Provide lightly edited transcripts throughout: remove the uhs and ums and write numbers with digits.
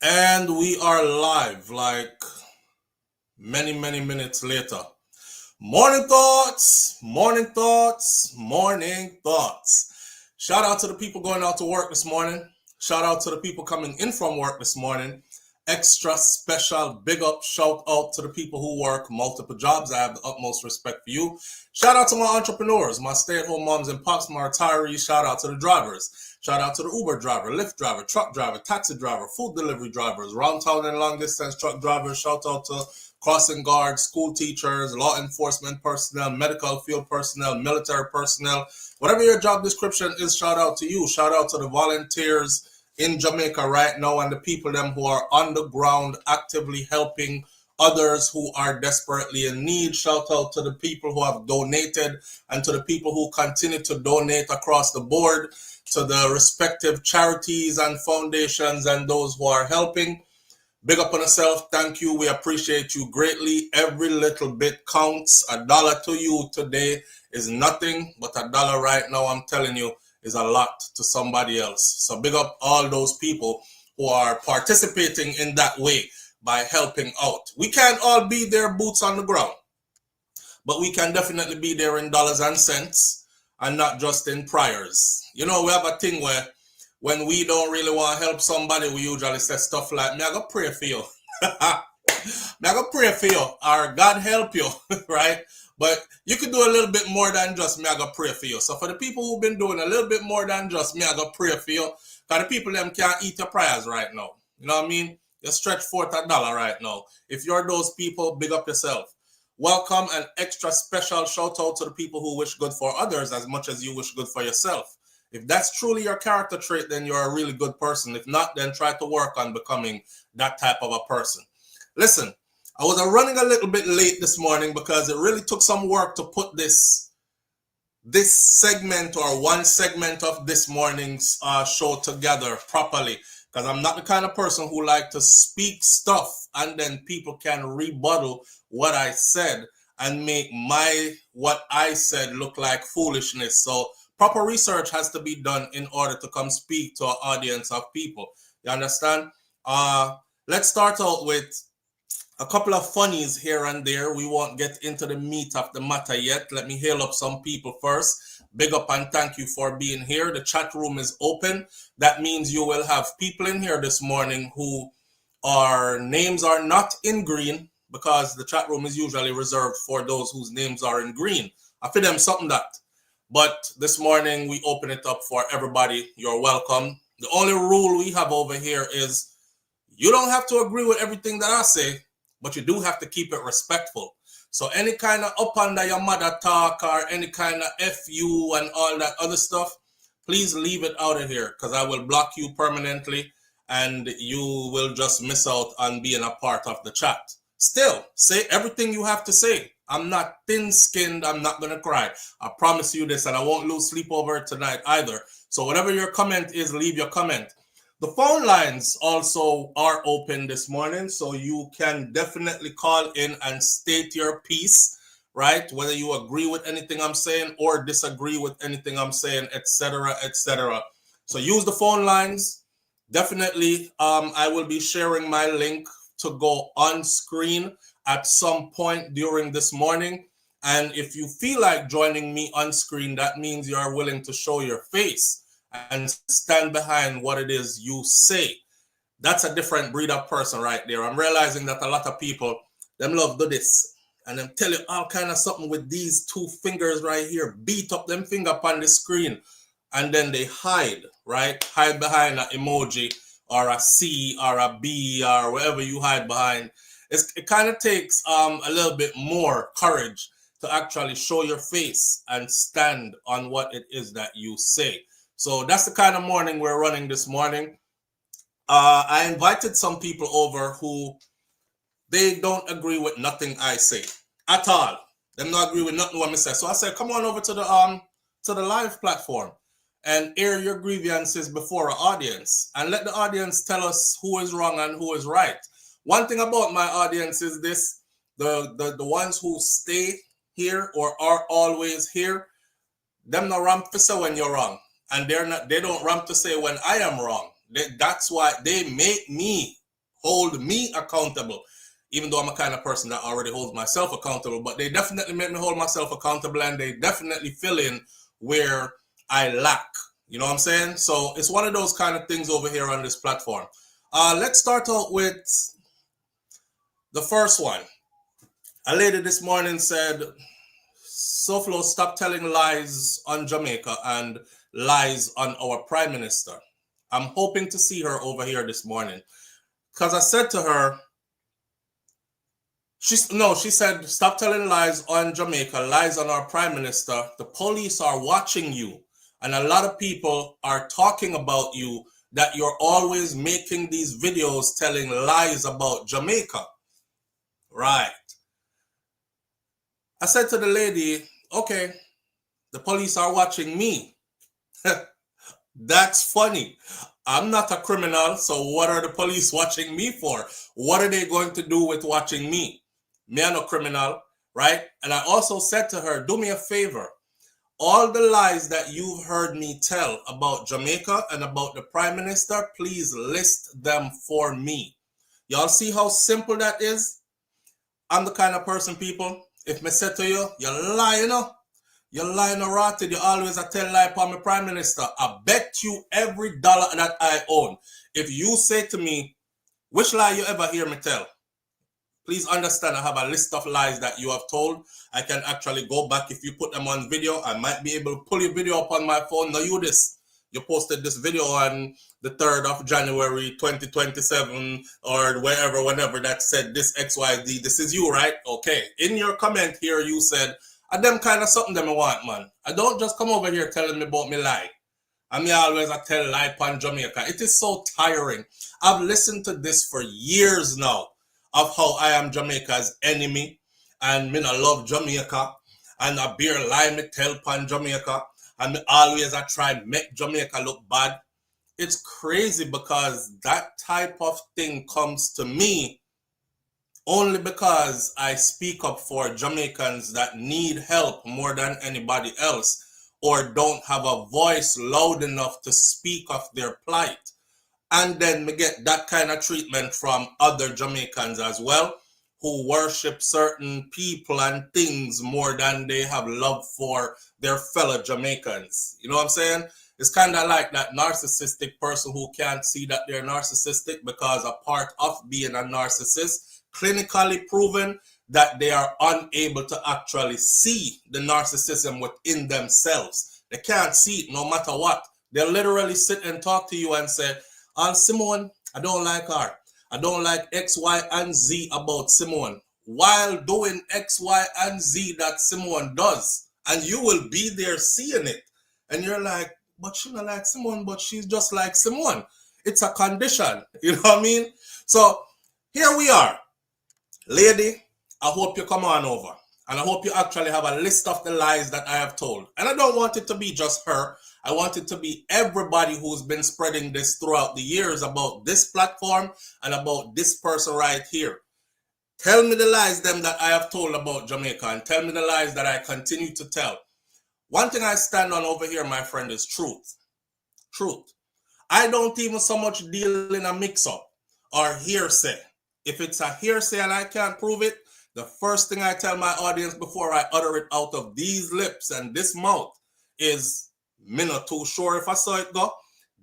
And we are live like many minutes later. Morning thoughts, morning thoughts, morning thoughts. Shout out to the people going out to work this morning. Shout out to the people coming in from work this morning. Extra special big up shout out to the people who work multiple jobs. I have the utmost respect for you. Shout out to my entrepreneurs, my stay-at-home moms and pops, my retirees. Shout out to the drivers. Shout out to the Uber driver, Lyft driver, truck driver, taxi driver, food delivery drivers, round town and long distance truck drivers. Shout out to crossing guards, school teachers, law enforcement personnel, medical field personnel, military personnel. Whatever your job description is, shout out to you. Shout out to the volunteers in Jamaica right now and the people them who are on the ground actively helping others who are desperately in need. Shout out to the people who have donated and to the people who continue to donate across the board, to the respective charities and foundations and those who are helping. Big up on yourself. Thank you. We appreciate you greatly. Every little bit counts. $1 to you today is nothing, but $1 right now, I'm telling you, is a lot to somebody else. So big up all those people who are participating in that way by helping out. We can't all be there boots on the ground, but we can definitely be there in dollars and cents and not just in prayers. You know, we have a thing where when we don't really want to help somebody, we usually say stuff like, "Me I go pray for you." "Me I go pray for you," or "God help you," right? But you could do a little bit more than just "me I go pray for you." So for the people who've been doing a little bit more than just "me I go pray for you," because the people them can't eat your prayers right now. You know what I mean? You stretch forth $1 right now. If you're those people, big up yourself. Welcome and extra special shout out to the people who wish good for others as much as you wish good for yourself. If that's truly your character trait, then you're a really good person. If not, then try to work on becoming that type of a person. Listen, I was running a little bit late this morning because it really took some work to put this segment or one segment of this morning's show together properly, because I'm not the kind of person who like to speak stuff and then people can rebuttal what I said and make what I said look like foolishness. So proper research has to be done in order to come speak to an audience of people. You understand? Let's start out with a couple of funnies here and there. We won't get into the meat of the matter yet. Let me hail up some people first. Big up and thank you for being here. The chat room is open. That means you will have people in here this morning who names are not in green, because the chat room is usually reserved for those whose names are in green. I feel them something that. But this morning we open it up for everybody. You're welcome. The only rule we have over here is you don't have to agree with everything that I say, but you do have to keep it respectful. So any kind of up under your mother talk or any kind of FU and all that other stuff, please leave it out of here, because I will block you permanently and you will just miss out on being a part of the chat. Still, say everything you have to say. I'm not thin-skinned. I'm not going to cry. I promise you this, and I won't lose sleep over it tonight either. So whatever your comment is, leave your comment. The phone lines also are open this morning, so you can definitely call in and state your piece, right? Whether you agree with anything I'm saying or disagree with anything I'm saying, etc., etc. So use the phone lines. Definitely, I will be sharing my link to go on screen at some point during this morning. And if you feel like joining me on screen, that means you are willing to show your face and stand behind what it is you say. That's a different breed of person right there. I'm realizing that a lot of people, them love do this and them tell you all kind of something with these two fingers right here, beat up them finger upon the screen, and then they hide, right? Hide behind an emoji or a C or a B or whatever you hide behind. It kind of takes a little bit more courage to actually show your face and stand on what it is that you say. So that's the kind of morning we're running this morning. I invited some people over who they don't agree with nothing I say at all. They don't agree with nothing what I say. So I said, come on over to the live platform and air your grievances before an audience and let the audience tell us who is wrong and who is right. One thing about my audience is this: the ones who stay here or are always here, them not ramp to say when you're wrong, and they don't ramp to say when I am wrong. That's why they make me hold me accountable, even though I'm a kind of person that already holds myself accountable. But they definitely make me hold myself accountable, and they definitely fill in where I lack. You know what I'm saying? So it's one of those kind of things over here on this platform. Let's start out with the first one. A lady this morning said, SouFLo, stop telling lies on Jamaica and lies on our Prime Minister. I'm hoping to see her over here this morning. Because I said to her, she said, stop telling lies on Jamaica, lies on our Prime Minister. The police are watching you. And a lot of people are talking about you, that you're always making these videos telling lies about Jamaica. Right. I said to the lady, okay, the police are watching me. That's funny. I'm not a criminal, so what are the police watching me for? What are they going to do with watching me? Me, I'm no criminal, right? And I also said to her, do me a favor. All the lies that you've heard me tell about Jamaica and about the Prime Minister, please list them for me. Y'all see how simple that is? I'm the kind of person, people, if me say to you, you're lying, you're lying or rotted, you always a tell lie upon my Prime Minister. I bet you every dollar that I own. If you say to me, which lie you ever hear me tell? Please understand, I have a list of lies that you have told. I can actually go back. If you put them on video, I might be able to pull your video up on my phone. Now you this. You posted this video on the 3rd of January 2027 or whenever that said this XYZ. This is you, right? Okay. In your comment here, you said, I them kind of something that I want, man. I don't just come over here telling me about me lie. I mean, always I tell lie upon Jamaica. It is so tiring. I've listened to this for years now, of how I am Jamaica's enemy, and me not love Jamaica, and I bear lie me tell upon Jamaica, and me always I try make Jamaica look bad. It's crazy because that type of thing comes to me only because I speak up for Jamaicans that need help more than anybody else, or don't have a voice loud enough to speak of their plight. And then we get that kind of treatment from other Jamaicans as well, who worship certain people and things more than they have love for their fellow Jamaicans. You know what I'm saying? It's kind of like that narcissistic person who can't see that they're narcissistic because a part of being a narcissist, clinically proven that they are unable to actually see the narcissism within themselves. They can't see it no matter what. They'll literally sit and talk to you and say, Simone, I don't like her. I don't like X, Y, and Z about Simone. While doing X, Y, and Z that Simone does. And you will be there seeing it. And you're like, but she not like Simone, but she's just like Simone. It's a condition. You know what I mean? So here we are. Lady, I hope you come on over. And I hope you actually have a list of the lies that I have told. And I don't want it to be just her. I want it to be everybody who's been spreading this throughout the years about this platform and about this person right here. Tell me the lies them that I have told about Jamaica, and tell me the lies that I continue to tell. One thing I stand on over here, my friend, is truth. Truth. I don't even so much deal in a mix-up or hearsay. If it's a hearsay and I can't prove it, the first thing I tell my audience before I utter it out of these lips and this mouth is, me not too sure if I saw it go.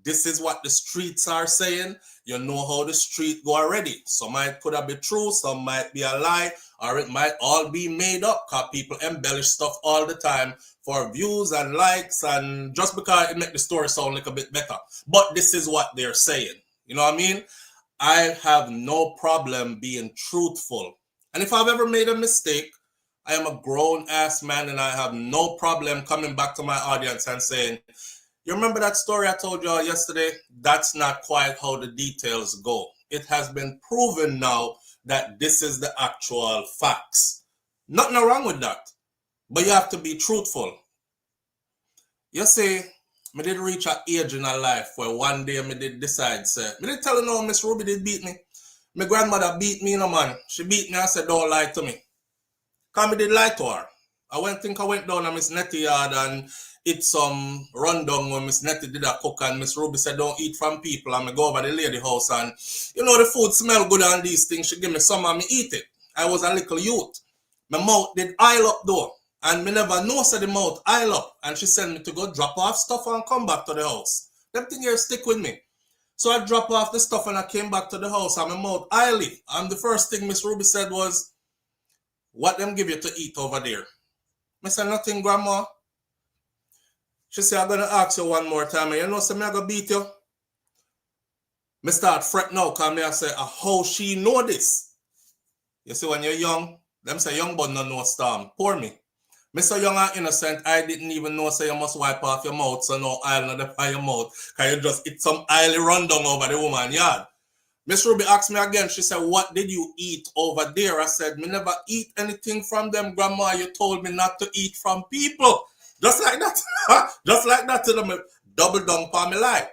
This is what the streets are saying. You know how the street go already. Some might could have been true, some might be a lie, or it might all be made up because people embellish stuff all the time for views and likes, and just because it make the story sound like a bit better. But this is what they're saying. You know what I mean? I have no problem being truthful. And if I've ever made a mistake, I am a grown-ass man, and I have no problem coming back to my audience and saying, you remember that story I told y'all yesterday? That's not quite how the details go. It has been proven now that this is the actual facts. Nothing wrong with that. But you have to be truthful. You see, me did reach an age in my life where one day me did decide, say, me did tell her no, Miss Ruby did beat me. My grandmother beat me, man. She beat me and said, don't lie to me. Because me did lie to her. I went down to Miss Nettie yard and eat some rundown when Miss Nettie did a cook and Miss Ruby said don't eat from people, and I go over the lady house and the food smell good and these things. She give me some and me eat it. I was a little youth. My mouth did aisle up though. And me never know said the mouth aisle up. And she sent me to go drop off stuff and come back to the house. Them thing here stick with me. So I dropped off the stuff and I came back to the house and my mouth aisle. And the first thing Miss Ruby said was, what them give you to eat over there? I said, nothing, Grandma. She said, I'm going to ask you one more time. And you know, so me I go beat you. Me start fret now because me I say, how she know this? You see, when you're young, them say young but no know storm. Pour me. Me so young and innocent, I didn't even know say you must wipe off your mouth so no oil not by your mouth. Because you just eat some oily rundown over the woman yard. Miss Ruby asked me again, she said, what did you eat over there? I said, me never eat anything from them, Grandma. You told me not to eat from people. Just like that. Just like that to them. Double down for me lie.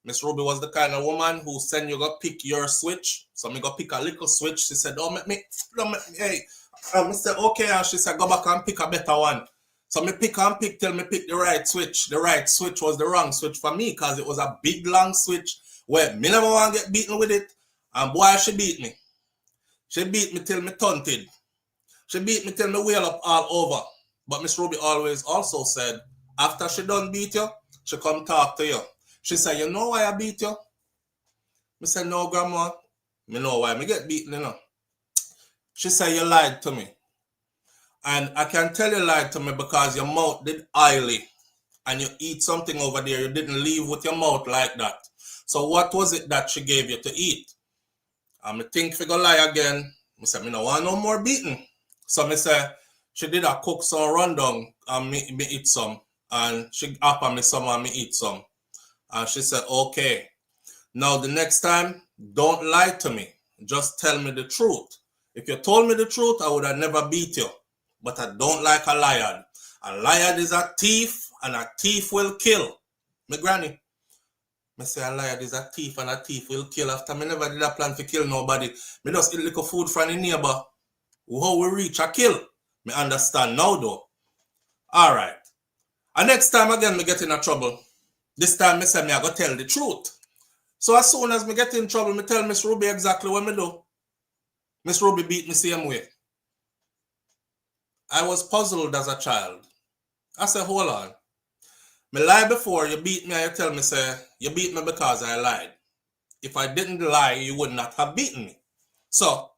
Miss Ruby was the kind of woman who said you go pick your switch. So me go pick a little switch. She said, don't make me, hey. I said, okay. And she said, go back and pick a better one. So me pick and pick till me pick the right switch. The right switch was the wrong switch for me because it was a big long switch where me never want to get beaten with it. And boy, she beat me. She beat me till me taunted. She beat me till me wheel up all over. But Miss Ruby always also said, after she done beat you, she come talk to you. She said, you know why I beat you? I said, no, Grandma. Me know why me get beaten, you know. She said, you lied to me. And I can tell you lied to me because your mouth did oily. And you eat something over there. You didn't leave with your mouth like that. So what was it that she gave you to eat? And me think if you go lie again, I said, me no want no more beating. So me say, she did a cook some rundown and me eat some. And she offered me some and me eat some. And she said, okay. Now the next time, don't lie to me. Just tell me the truth. If you told me the truth, I would have never beat you. But I don't like a liar. A liar is a thief, and a thief will kill. My granny. Me say a liar is a thief, and a thief will kill. After me never did a plan to kill nobody. Me just eat little food from the neighbor. How we reach a kill. Me understand now though. Alright. And next time again me get in a trouble. This time me say me I go tell the truth. So as soon as me get in trouble, me tell Miss Ruby exactly what me do. Miss Ruby beat me same way. I was puzzled as a child. I said, hold on. Me lie before, you beat me and you tell me, say, you beat me because I lied. If I didn't lie, you would not have beaten me. So,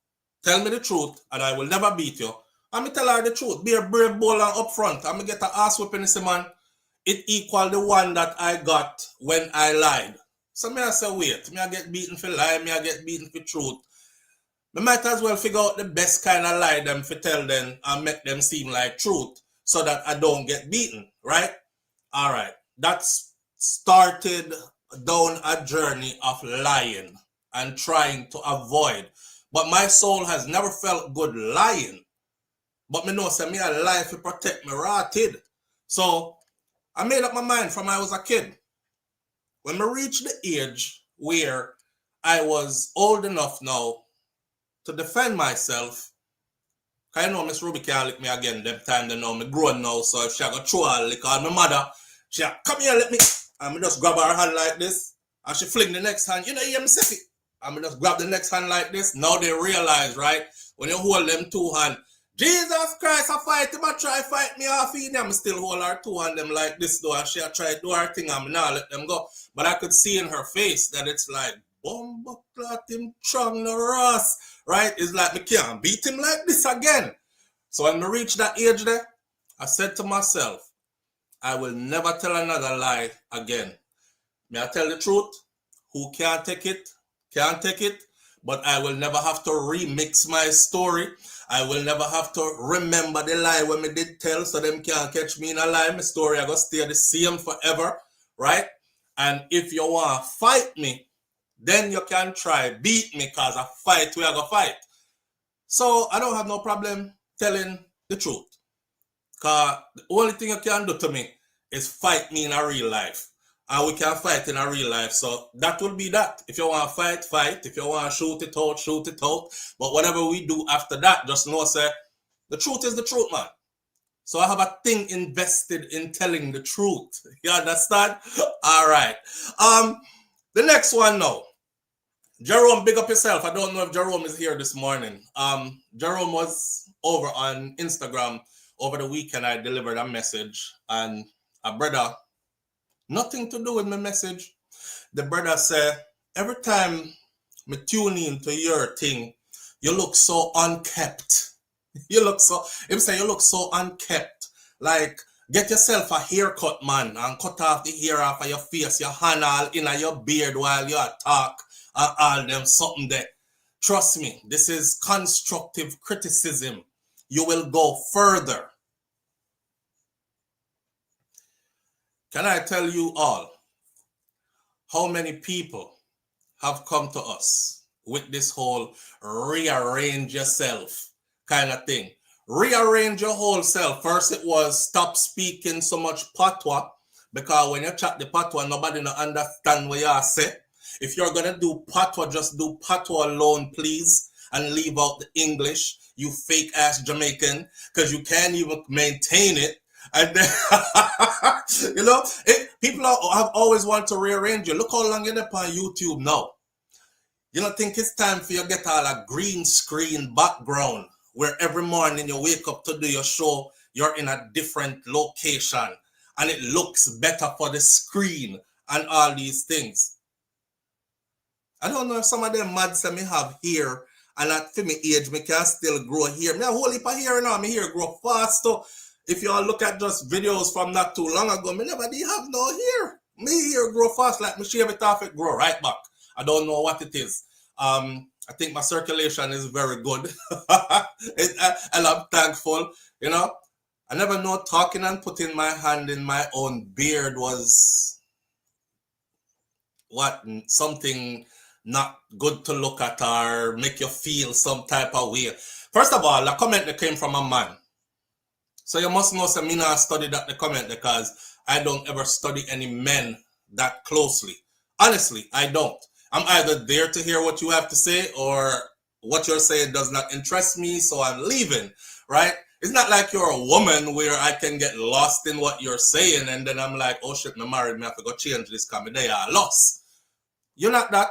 tell me the truth and I will never beat you. And me tell her the truth. Be a brave bold and upfront. And me get an ass whipping and say, man, it equal the one that I got when I lied. So me I say, wait, me I get beaten for lie, me I get beaten for truth. Me might as well figure out the best kind of lie them for tell them and make them seem like truth so that I don't get beaten, right? All right. That's started down a journey of lying and trying to avoid. But my soul has never felt good lying. But me know say me a lie to protect me rotted. So I made up my mind from I was a kid. When I reached the age where I was old enough now to defend myself, I know Miss Ruby can't lick me again. Them time they know me grown now, so if she go throw a lick on my mother, she come here, let me. And me just grab her hand like this, and she fling the next hand. You know, you hear me say it. And me just grab the next hand like this. Now they realize, right? When you hold them two hands, Jesus Christ, I fight him, I try fight me off in them. Still hold her two hand them like this though, and she try to do her thing and me now let them go. But I could see in her face that it's like, bomba clot him trong the Ross. Right? It's like me can't beat him like this again. So when I reached that age there, I said to myself, I will never tell another lie again. May I tell the truth? Who can't take it, can't take it. But I will never have to remix my story. I will never have to remember the lie when me did tell so them can't catch me in a lie. My story I go stay the same forever. Right? And if you want to fight me, then you can try beat me because I fight we are going to fight. So I don't have no problem telling the truth. Because the only thing you can do to me is fight me in a real life. And we can fight in a real life. So that will be that. If you want to fight, fight. If you want to shoot it out, shoot it out. But whatever we do after that, just know, say, the truth is the truth, man. So I have a thing invested in telling the truth. You understand? All right. The next one now. Jerome, big up yourself. I don't know if Jerome is here this morning. Jerome was over on Instagram over the weekend. I delivered a message, and a brother, nothing to do with my message. The brother said, every time me tune in to your thing, you look so unkept. You look so, him say you look so unkept. Like, get yourself a haircut, man, and cut off the hair off of your face, your hand all in your beard while you talk, and all them something there. Trust me, this is constructive criticism. You will go further. Can I tell you all how many people have come to us with this whole rearrange yourself kind of thing? Rearrange your whole self. First it was stop speaking so much patois, because when you chat the patois, nobody no understand what you say. If you're going to do patois, just do patois alone, please, and leave out the English, you fake ass Jamaican, because you can't even maintain it. And then, you know, people have always wanted to rearrange you. Look how long you're up on YouTube now. You don't think it's time for you to get all a green screen background where every morning you wake up to do your show, you're in a different location and it looks better for the screen and all these things. I don't know if some of them mad say me have hair and at for me age, me can still grow hair. Me a whole heap of hair now, me hair grow fast. So if you all look at just videos from not too long ago, me never did have no hair. Me hair grow fast, like me shave it off, it grow right back. I don't know what it is. I think my circulation is very good. And I'm thankful, you know. I never know talking and putting my hand in my own beard was something not good to look at or make you feel some type of way. First of all, a comment that came from a man. So you must know some me not study that the comment, because I don't ever study any men that closely. Honestly, I don't. I'm either there to hear what you have to say, or what you're saying does not interest me, so I'm leaving, right? It's not like you're a woman where I can get lost in what you're saying and then I'm like, oh shit, I'm married, I have to go change this comment. They are lost. You're not that.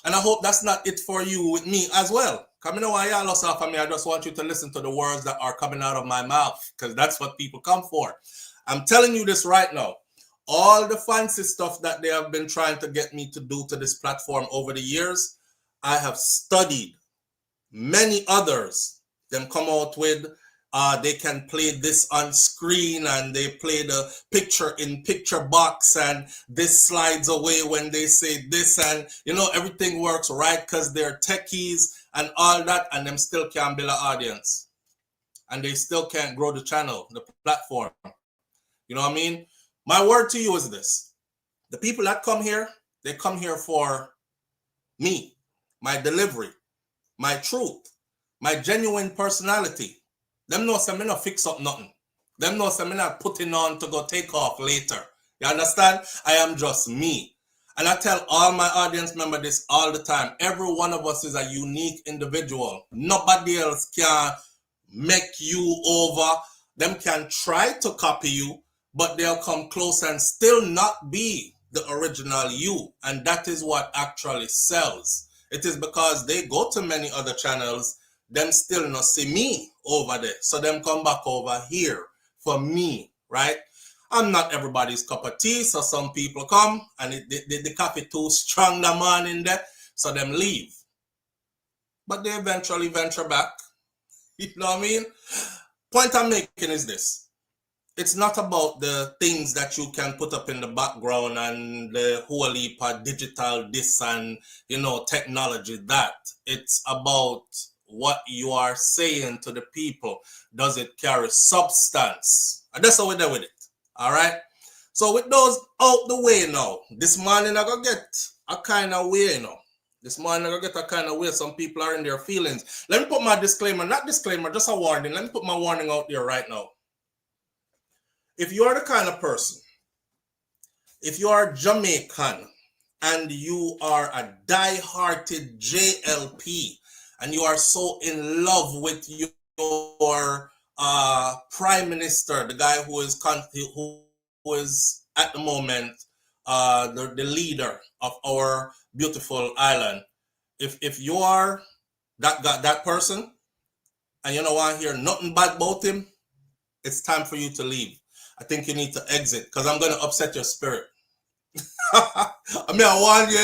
And I hope that's not it for you with me as well. Because I know why y'all lost off of me. I just want you to listen to the words that are coming out of my mouth, because that's what people come for. I'm telling you this right now. All the fancy stuff that they have been trying to get me to do to this platform over the years, I have studied. Many others, them come out with, they can play this on screen and they play the picture in picture box and this slides away when they say this, and you know, everything works right because they're techies and all that, and them still can't build an audience. And they still can't grow the channel, the platform. You know what I mean? My word to you is this. The people that come here, they come here for me, my delivery, my truth, my genuine personality. Them know some me not fix up nothing. Them know some me not putting on to go take off later. You understand? I am just me. And I tell all my audience members this all the time. Every one of us is a unique individual. Nobody else can make you over. Them can try to copy you, but they'll come close and still not be the original you. And that is what actually sells. It is because they go to many other channels, them still not see me over there. So them come back over here for me, right? I'm not everybody's cup of tea, so some people come and the coffee too strong the morning there, so them leave. But they eventually venture back. You know what I mean? Point I'm making is this. It's not about the things that you can put up in the background and the whole heap of digital this and, you know, technology that. It's about what you are saying to the people. Does it carry substance? And that's how we do with it. All right? So with those out the way now, this morning I gonna get a kind of way, you know. This morning I gonna get a kind of way. Some people are in their feelings. Let me put my disclaimer, not disclaimer, just a warning. Let me put my warning out there right now. If you are the kind of person, if you are Jamaican and you are a die-hearted JLP and you are so in love with your Prime Minister, the guy who is at the moment the leader of our beautiful island. If you are that person and you don't want to hear nothing bad about him, it's time for you to leave. I think you need to exit because I'm going to upset your spirit. I mean, I warn you,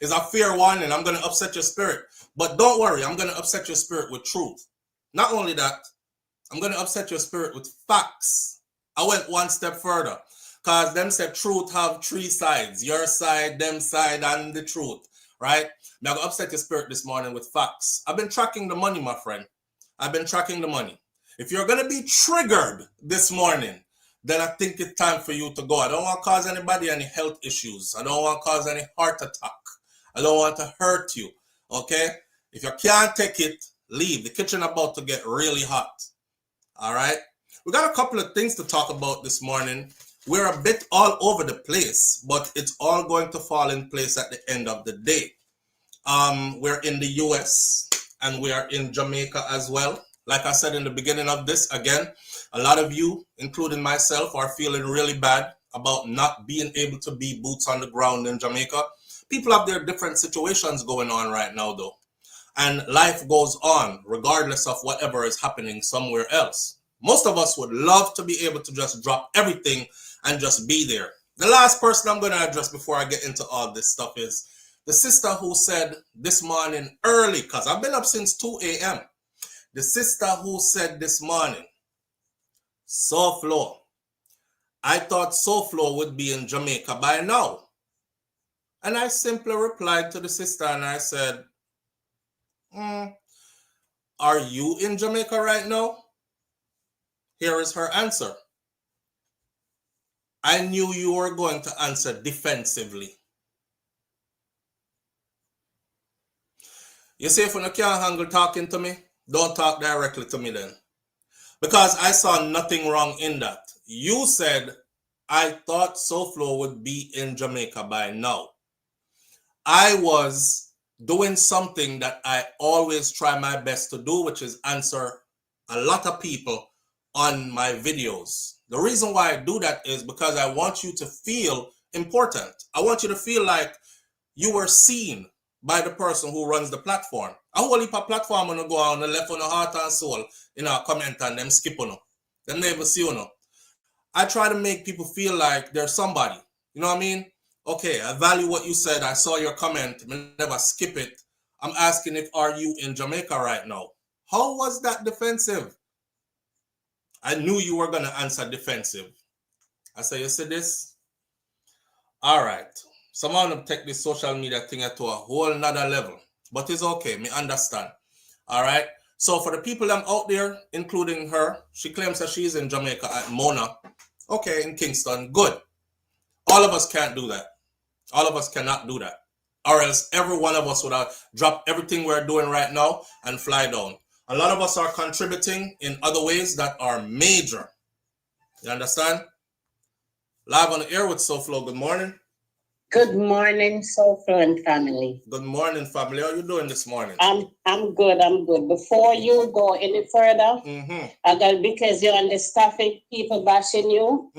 it's a fair warning. I'm going to upset your spirit. But don't worry, I'm going to upset your spirit with truth. Not only that, I'm going to upset your spirit with facts. I went one step further because them said truth have three sides. Your side, them side, and the truth, right? Now, I'm going to upset your spirit this morning with facts. I've been tracking the money, my friend. I've been tracking the money. If you're going to be triggered this morning, then I think it's time for you to go. I don't want to cause anybody any health issues. I don't want to cause any heart attack. I don't want to hurt you, okay? If you can't take it, leave. The kitchen about to get really hot, all right? We got a couple of things to talk about this morning. We're a bit all over the place, but it's all going to fall in place at the end of the day. We're in the US and we are in Jamaica as well. Like I said in the beginning of this, again, a lot of you, including myself, are feeling really bad about not being able to be boots on the ground in Jamaica. People have their different situations going on right now, though. And life goes on regardless of whatever is happening somewhere else. Most of us would love to be able to just drop everything and just be there. The last person I'm going to address before I get into all this stuff is the sister who said this morning early, because I've been up since 2 a.m. The sister who said this morning, SouFLo. I thought SouFLo would be in Jamaica by now. And I simply replied to the sister and I said, are you in Jamaica right now? Here is her answer. I knew you were going to answer defensively. You see, if you can't handle talking to me, don't talk directly to me then. Because I saw nothing wrong in that. You said, I thought SouFLo would be in Jamaica by now. I was doing something that I always try my best to do, which is answer a lot of people on my videos. The reason why I do that is because I want you to feel important. I want you to feel like you were seen by the person who runs the platform. A whole heap of platform on go on the left on the heart and soul in our comment and them skip on. Them never see you. I try to make people feel like they're somebody. You know what I mean? Okay, I value what you said. I saw your comment. I never skip it. I'm asking if are you in Jamaica right now? How was that defensive? I knew you were going to answer defensive. I said, you see this? All right. Someone will take this social media thing to a whole nother level. But it's okay. Me understand. All right. So for the people I'm out there, including her, she claims that she's in Jamaica at Mona. Okay, in Kingston. Good. All of us can't do that. All of us cannot do that. Or else every one of us would have dropped everything we're doing right now and fly down. A lot of us are contributing in other ways that are major. You understand? Live on the air with SouFLo. Good morning. Good morning, SouFLo and family. Good morning, family. How are you doing this morning? I'm good. Before you go any further, because you're on this topic, people bashing you.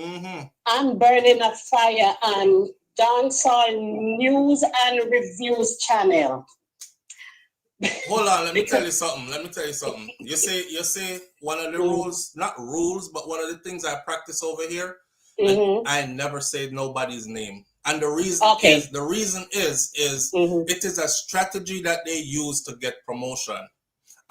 I'm burning a fire on Dancehall News and Reviews channel. Hold on, let me tell you something. You say one of the rules, not rules, but one of the things I practice over here, I never say nobody's name. And the reason is it is a strategy that they use to get promotion.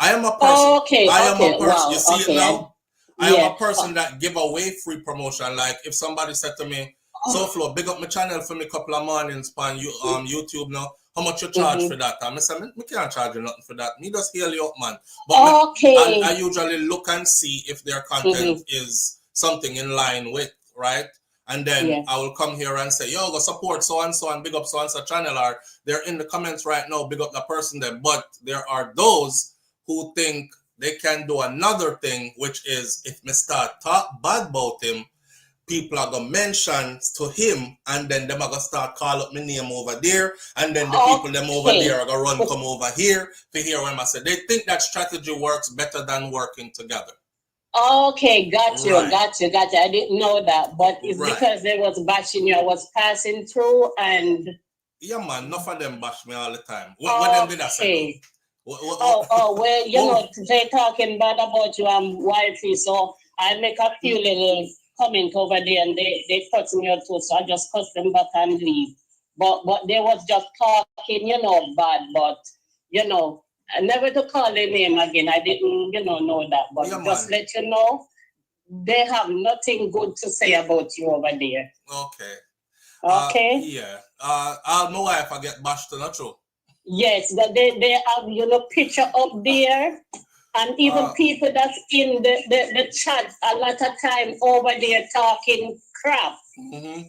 I am a person. You see it now? I am a person that give away free promotion. Like if somebody said to me, SouFLo, big up my channel for me a couple of mornings on YouTube now. How much you charge for that? I said, me can't charge you nothing for that. Me just heal you up, man. But I usually look and see if their content is something in line with, right? And then I will come here and say, yo, go support so-and-so and big up so-and-so channel. Or they're in the comments right now, big up that person there. But there are those who think they can do another thing, which is if me start talk bad about him, people are going to mention to him, and then them are going to start call up my name over there, and then the people them over there are going to come over here to hear what I say. They think that strategy works better than working together. Okay, got you, Right. got you, got you. I didn't know that, but it's Right. because they was bashing you. I was passing through, and Yeah, man, enough of them bash me all the time. What them did I say? okay. Well, you know, they talking bad about you and wifey, so I make a few little comment over there, and they cut me out too, so I just cut them back and leave. But they was just talking, you know, bad, but you know, I never to call their name again. I didn't, you know that, but Yeah, just man. let you know, they have nothing good to say about you over there. Okay. Okay. Yeah. I'll know if I get bashed, not true. Yes, that they have, you know, picture up there. And even people that's in the chat a lot of time over there talking crap. Mm-hmm.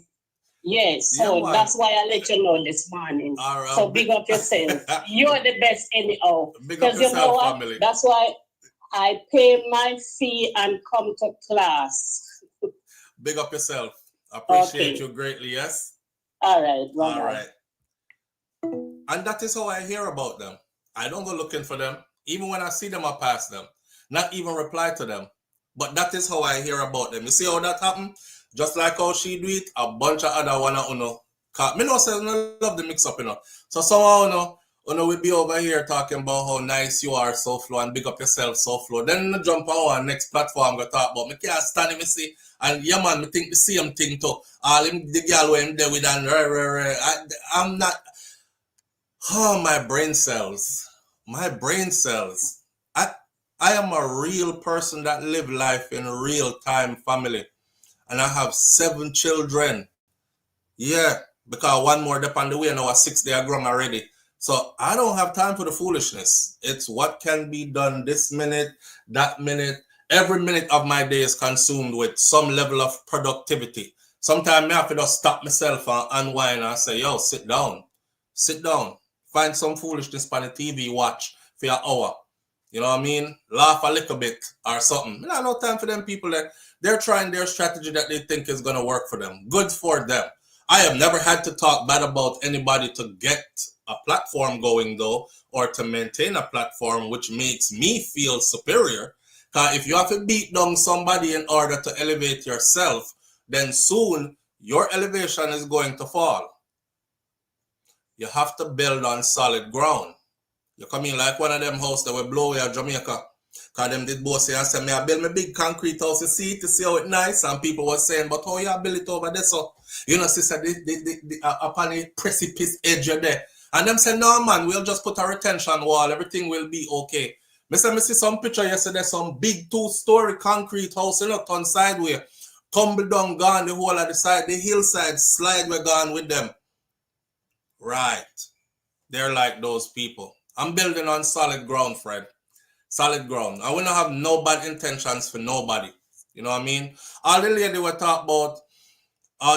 Yes, Yeah, so man. that's why I let you know this morning. All right, so big up yourself. You're the best anyhow. Big up Because you know yourself, what? family. That's why I pay my fee and come to class. Big up yourself. Appreciate Okay. you greatly, yes? All right. All bye-bye. right. And that is how I hear about them. I don't go looking for them. Even when I see them, I pass them. Not even reply to them. But that is how I hear about them. You see how that happen? Just like how she do it, a bunch of other one, you know. Me no say I love the mix up, you know. So somehow, you know, we be over here talking about how nice you are, SouFlo, and big up yourself, SouFlo. Then you jump on our next platform, go talk about me can't stand him, see. And yeah, man, me think the same thing too. All him, the girl where him there with, and I'm not. Oh, my brain cells. My brain cells. I am a real person that live life in real time, family. And I have 7 children. Yeah, because one more up on the way, now a 6 they are grown already. So I don't have time for the foolishness. It's what can be done this minute, that minute. Every minute of my day is consumed with some level of productivity. Sometimes I have to just stop myself and unwind and say, yo, sit down. Sit down. Find some foolishness on the TV, watch for an hour. You know what I mean? Laugh a little bit or something. I have no time for them people that they're trying their strategy that they think is going to work for them. Good for them. I have never had to talk bad about anybody to get a platform going, though, or to maintain a platform, which makes me feel superior. Because if you have to beat down somebody in order to elevate yourself, then soon your elevation is going to fall. You have to build on solid ground. You come in like one of them houses that were blow away at Jamaica. Because them did both say, I said, I build my big concrete house, you see it, to see how it nice. And people were saying, but how you build it over there? So, you know, sister, upon the precipice edge there. And them say, no, man, we'll just put a retention wall. Everything will be okay. I see some picture yesterday, some big 2-story concrete house, you know, turn sideways. Tumble down, gone, the whole of the side, the hillside slide, we're gone with them. Right. They're like those people. I'm building on solid ground, Fred. Solid ground. I will not have no bad intentions for nobody. You know what I mean? All the lady were talking about,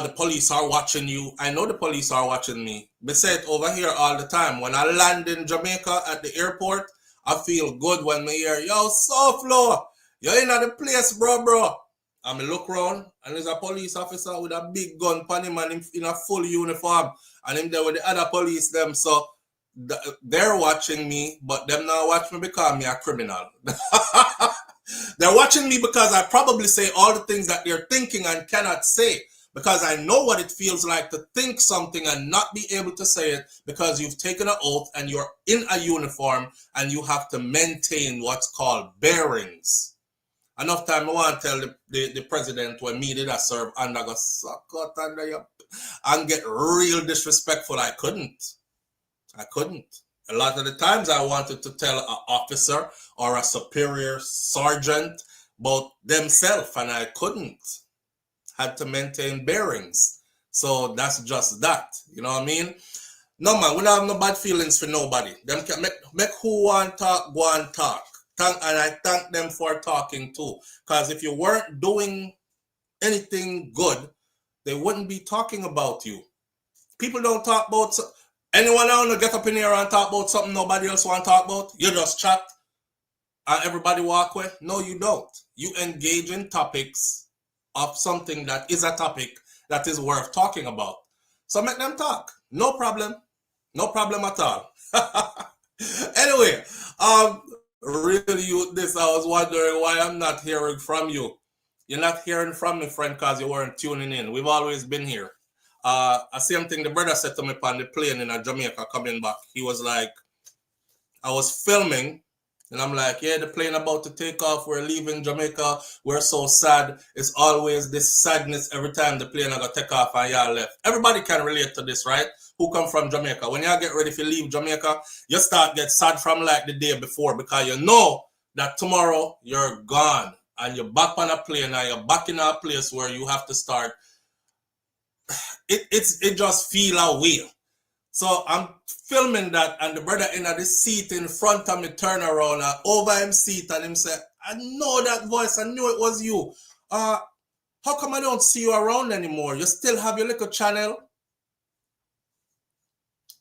the police are watching you. I know the police are watching me. They say it over here all the time. When I land in Jamaica at the airport, I feel good when I hear, yo, SouFlo, you're in the place, bro. And I look around, and there's a police officer with a big gun on him and in a full uniform. And him there with the other police, them. So they're watching me, but them not watch me because I'm a criminal. They're watching me because I probably say all the things that they're thinking and cannot say, because I know what it feels like to think something and not be able to say it, because you've taken an oath and you're in a uniform and you have to maintain what's called bearings. Enough time I want to tell the president when me did I serve and I go suck out under you and get real disrespectful. I couldn't. A lot of the times I wanted to tell an officer or a superior sergeant about themselves, and I couldn't. Had to maintain bearings. So that's just that. You know what I mean? No, man, we don't have no bad feelings for nobody. Them can make who want talk, go and talk. And I thank them for talking too. Because if you weren't doing anything good, they wouldn't be talking about you. People don't talk about... Anyone else to get up in here and talk about something nobody else want to talk about? You just chat and everybody walk away? No, you don't. You engage in topics of something that is a topic that is worth talking about. So make them talk. No problem. No problem at all. Anyway, really you this. I was wondering why I'm not hearing from you. You're not hearing from me, friend, because you weren't tuning in. We've always been here. The same thing the brother said to me on the plane in Jamaica coming back. He was like, I was filming and I'm like, yeah, the plane about to take off. We're leaving Jamaica. We're so sad. It's always this sadness every time the plane are going to take off and y'all left. Everybody can relate to this, right? Who come from Jamaica. When y'all get ready to leave Jamaica, you start get sad from like the day before because you know that tomorrow you're gone and you're back on a plane and you're back in a place where you have to start. It just feel a way. So I'm filming that and the brother in the seat in front of me turn around and over him seat and him say, I know that voice, I knew it was you. How come I don't see you around anymore? You still have your little channel?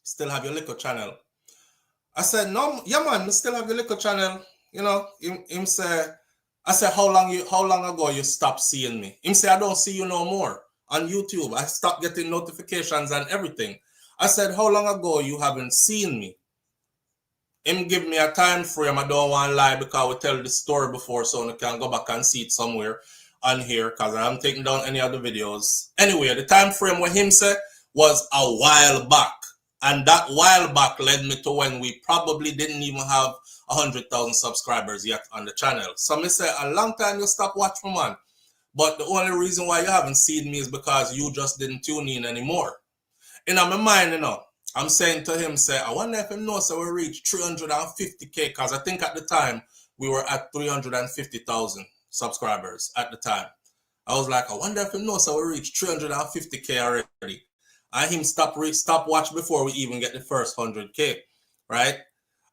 Still have your little channel. I said, no, yeah man, I still have your little channel. You know, him say, I said, how long ago you stopped seeing me? Him say, I don't see you no more on YouTube. I stopped getting notifications and everything. I said, how long ago you haven't seen me? Him give me a time frame. I don't want to lie because we tell the story before so I can go back and see it somewhere on here because I haven't taken down any other videos. Anyway, the time frame what him said was a while back. And that while back led me to when we probably didn't even have 100,000 subscribers yet on the channel. So me say, a long time you stop watching, man. But the only reason why you haven't seen me is because you just didn't tune in anymore. In my mind, you know, I'm saying to him, say, I wonder if he knows that we reached 350K, because I think at the time we were at 350,000 subscribers at the time. I was like, I wonder if he knows that we reached 350K already. And him stop watch before we even get the first 100K, right?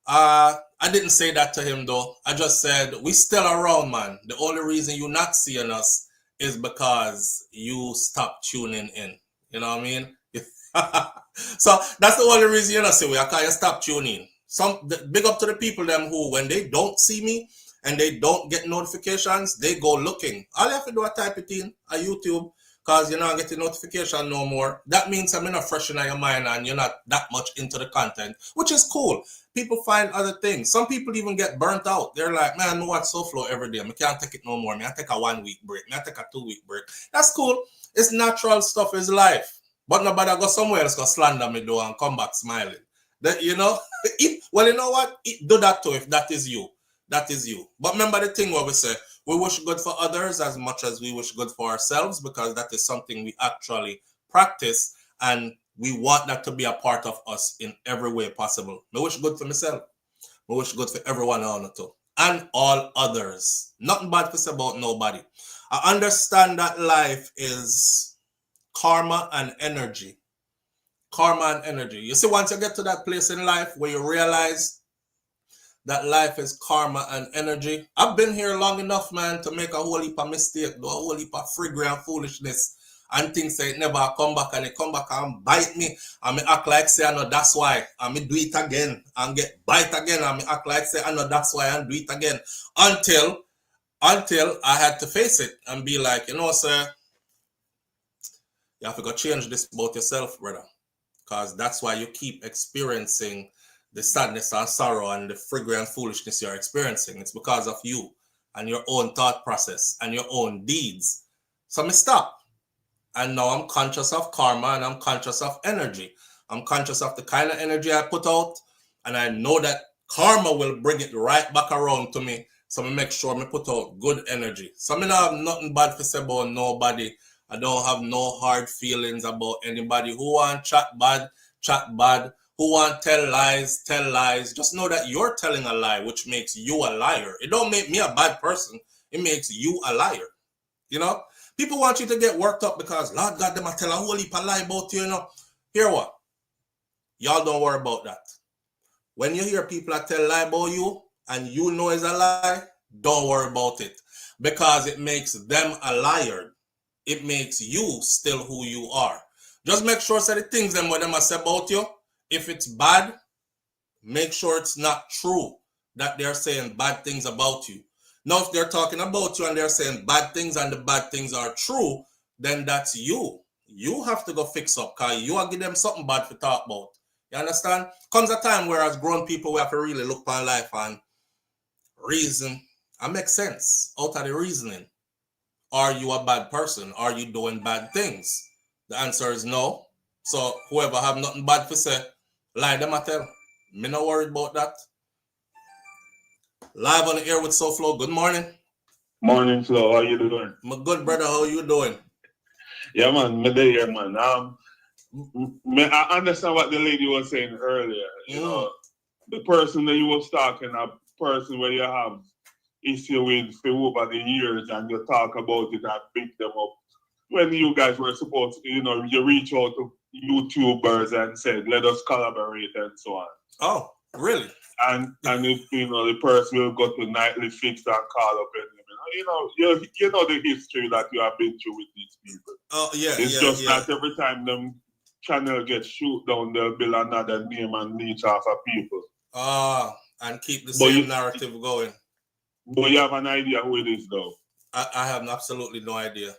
I didn't say that to him though. I just said, we still around, man. The only reason you're not seeing us is because you stopped tuning in. You know what I mean? So that's the only reason you know see we I can't stop tuning. Big up to the people them who when they don't see me and they don't get notifications, they go looking. All you have to do is type it in on YouTube because you're not getting notification no more. That means I'm not fresh in your mind and you're not that much into the content, which is cool. People find other things. Some people even get burnt out. They're like, man, I watch SouFLo every day. I can't take it no more. I take a 1 week break. I take a 2 week break. That's cool. It's natural stuff. It's life. But nobody go somewhere else go slander me though and come back smiling. That you know, well, you know what? Do that too if that is you. That is you. But remember the thing where we say we wish good for others as much as we wish good for ourselves because that is something we actually practice and we want that to be a part of us in every way possible. I wish good for myself. I wish good for everyone else too. And all others. Nothing bad to say about nobody. I understand that life is karma and energy. Karma and energy. You see, once you get to that place in life where you realize that life is karma and energy. I've been here long enough, man, to make a whole heap of mistake, do a whole heap of frigrant foolishness and things say it never come back and it come back and bite me and me act like say I know that's why and me do it again and get bite again and me act like say I know that's why and do it again until I had to face it and be like, you know, sir, you have to go change this about yourself, brother. Because that's why you keep experiencing the sadness and sorrow and the fragrant foolishness you're experiencing. It's because of you and your own thought process and your own deeds. So me stop. And now I'm conscious of karma and I'm conscious of energy. I'm conscious of the kind of energy I put out. And I know that karma will bring it right back around to me. So me make sure me put out good energy. So me don't have nothing bad to say about nobody. I don't have no hard feelings about anybody who want chat bad, who want tell lies. Just know that you're telling a lie, which makes you a liar. It don't make me a bad person. It makes you a liar. You know? People want you to get worked up because, Lord God, them I tell a whole heap of lie about you, you know? Hear what? Y'all don't worry about that. When you hear people that tell lie about you and you know it's a lie, don't worry about it. Because it makes them a liar. It makes you still who you are. Just make sure say the things them what them say about you. If it's bad, make sure it's not true that they're saying bad things about you. Now, if they're talking about you and they're saying bad things and the bad things are true, then that's you. You have to go fix up because you are give them something bad to talk about. You understand? Comes a time where as grown people we have to really look on life and reason and make sense out of the reasoning. Are you a bad person? Are you doing bad things? The answer is no. So whoever have nothing bad to say, lie them I tell. Me not worried about that. Live on the air with SouFLo. Good morning. Morning, Flo. How you doing? My good brother, how you doing? Yeah, man. Me there, here, man. I understand what the lady was saying earlier. You know, the person that you was talking, a person where you have issue with for over the years, and you talk about it and pick them up. When you guys were supposed to, you reach out to YouTubers and said, let us collaborate and so on. Oh, really? And if the person will go to Nightly Fix and call up and you know the history that you have been through with these people. Oh yeah. It's just that every time them channel gets shoot down, they'll build another name and leech off of people. And keep the same narrative going. But you have an idea who it is though. I have absolutely no idea.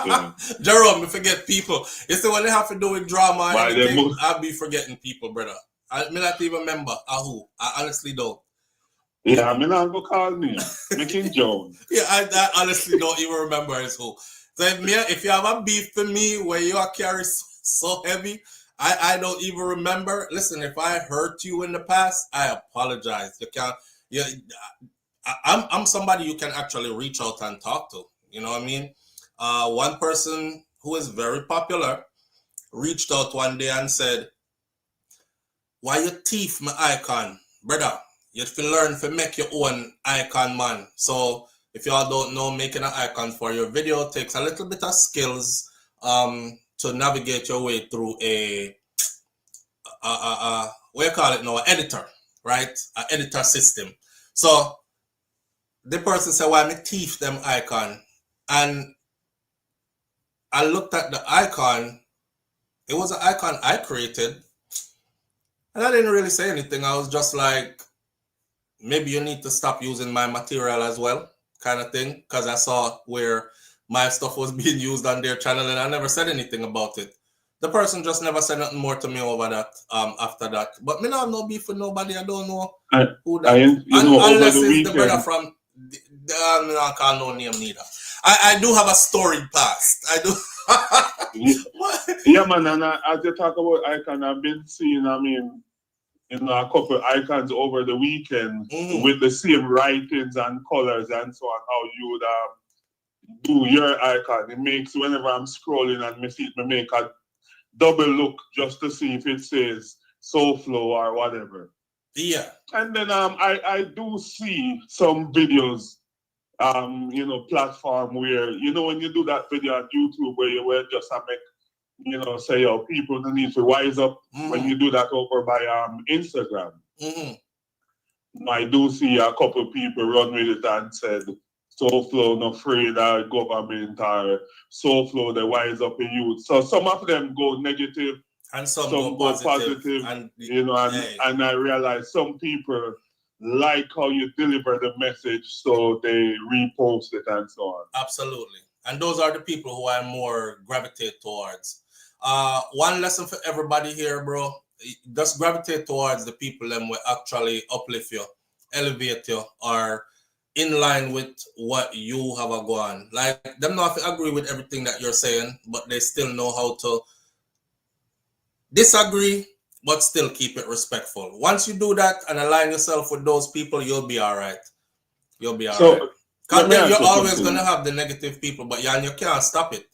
Yeah. Jerome, we forget people. You see, when they have to do with drama and everything, I'll be forgetting people, brother. I may not even remember who. I honestly don't. Yeah, I mean, I'm going to call me. Making Jones. Yeah, I honestly don't even remember his who. So if you have a beef for me where you are carrying so heavy, I don't even remember. Listen, if I hurt you in the past, I apologize. You can't. Yeah, I'm somebody you can actually reach out and talk to. You know what I mean? One person who is very popular reached out one day and said, "Why you thief my icon, brother? You have to learn to make your own icon, man." So if y'all don't know, making an icon for your video takes a little bit of skills to navigate your way through a what you call it now, an editor, right? An editor system. So the person said, "Why me thief them icon?" And I looked at the icon. It was an icon I created. And I didn't really say anything. I was just like, maybe you need to stop using my material as well, kind of thing. Because I saw where my stuff was being used on their channel and I never said anything about it. The person just never said nothing more to me over that after that. But me not have no beef with nobody. I don't know who that is. Unless it's the brother from, I don't call no name neither. I do have a storied past. I do. Yeah, man, and as you talk about icon, I've been seeing, a couple icons over the weekend with the same writings and colors and so on, how you would do your icon. It makes, whenever I'm scrolling and me make a double look just to see if it says SouFLo or whatever. Yeah. And then I do see some videos platform where, when you do that video on YouTube where you were just make, say, people need to wise up when you do that over by Instagram. I do see a couple of people run with it and said, SouFLo not afraid of government or SouFLo the wise up in youth. So some of them go negative and some go positive. And and I realize some people like how you deliver the message, so they repost it and so on. Absolutely. And those are the people who I more gravitate towards. One lesson for everybody here, bro. Just gravitate towards the people that will actually uplift you, elevate you, or in line with what you have a go on. Like, them not agree with everything that you're saying, but they still know how to disagree, but still keep it respectful. Once you do that and align yourself with those people, you'll be all right. You'll be all right. Because you're always going to have the negative people, but you can't stop it.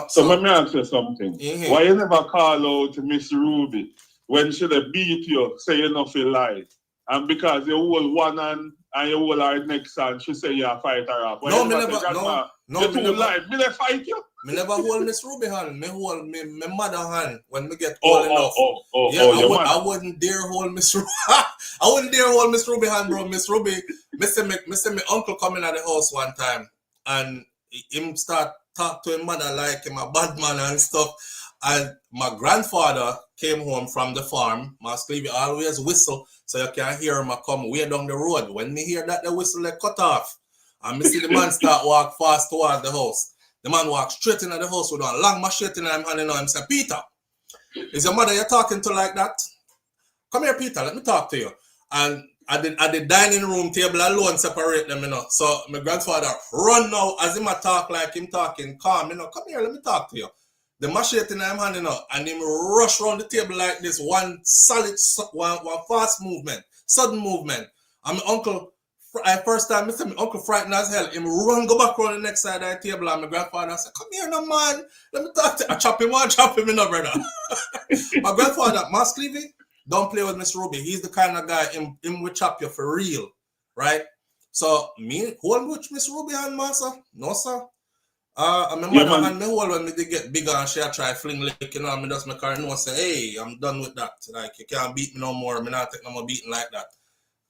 So let me ask you something. Why you never call out to Miss Ruby when she beat you, say you not feel lie? And because you hold one hand and you hold her next hand, she say you fight her up. No, me never. No, me never. Me never fight you. Me never hold Miss Ruby hand. Me hold me mother hand when me get old enough. I wouldn't dare hold Miss Ruby. I wouldn't dare hold Miss Ruby hand, bro. Miss Ruby, me say me uncle come in at the house one time and him start talk to him mother like him a bad man and stuff. And my grandfather came home from the farm. My Stevie always whistle so you can hear him come way down the road. When me hear that the whistle they cut off, and me see the man start walk fast towards the house. The man walk straight into the house with a long machete in him hand and him say, "Peter, is your mother you're talking to like that? Come here, Peter, let me talk to you." And at the dining room table alone separate them, you know. So my grandfather run now as him a talk like him talking calm, you know. Come here, let me talk to you. The machete in him hand, you know, and him rush around the table like this, one solid, one fast movement, sudden movement. And my uncle, first time I said my uncle frightened as hell. Him run go back around the next side of the table, and my grandfather said, "Come here, no man, let me talk to you." I chop him, you know, brother. My grandfather, Mas Clevey, don't play with Mr. Ruby. He's the kind of guy, him will chop you for real, right? So me, hold with Mr. Ruby hand, master? No, sir. And my mother hand me hold when me they get bigger and she try fling lick, you know, and me just make her know, say, hey, I'm done with that. Like, you can't beat me no more. Me not take no more beating like that.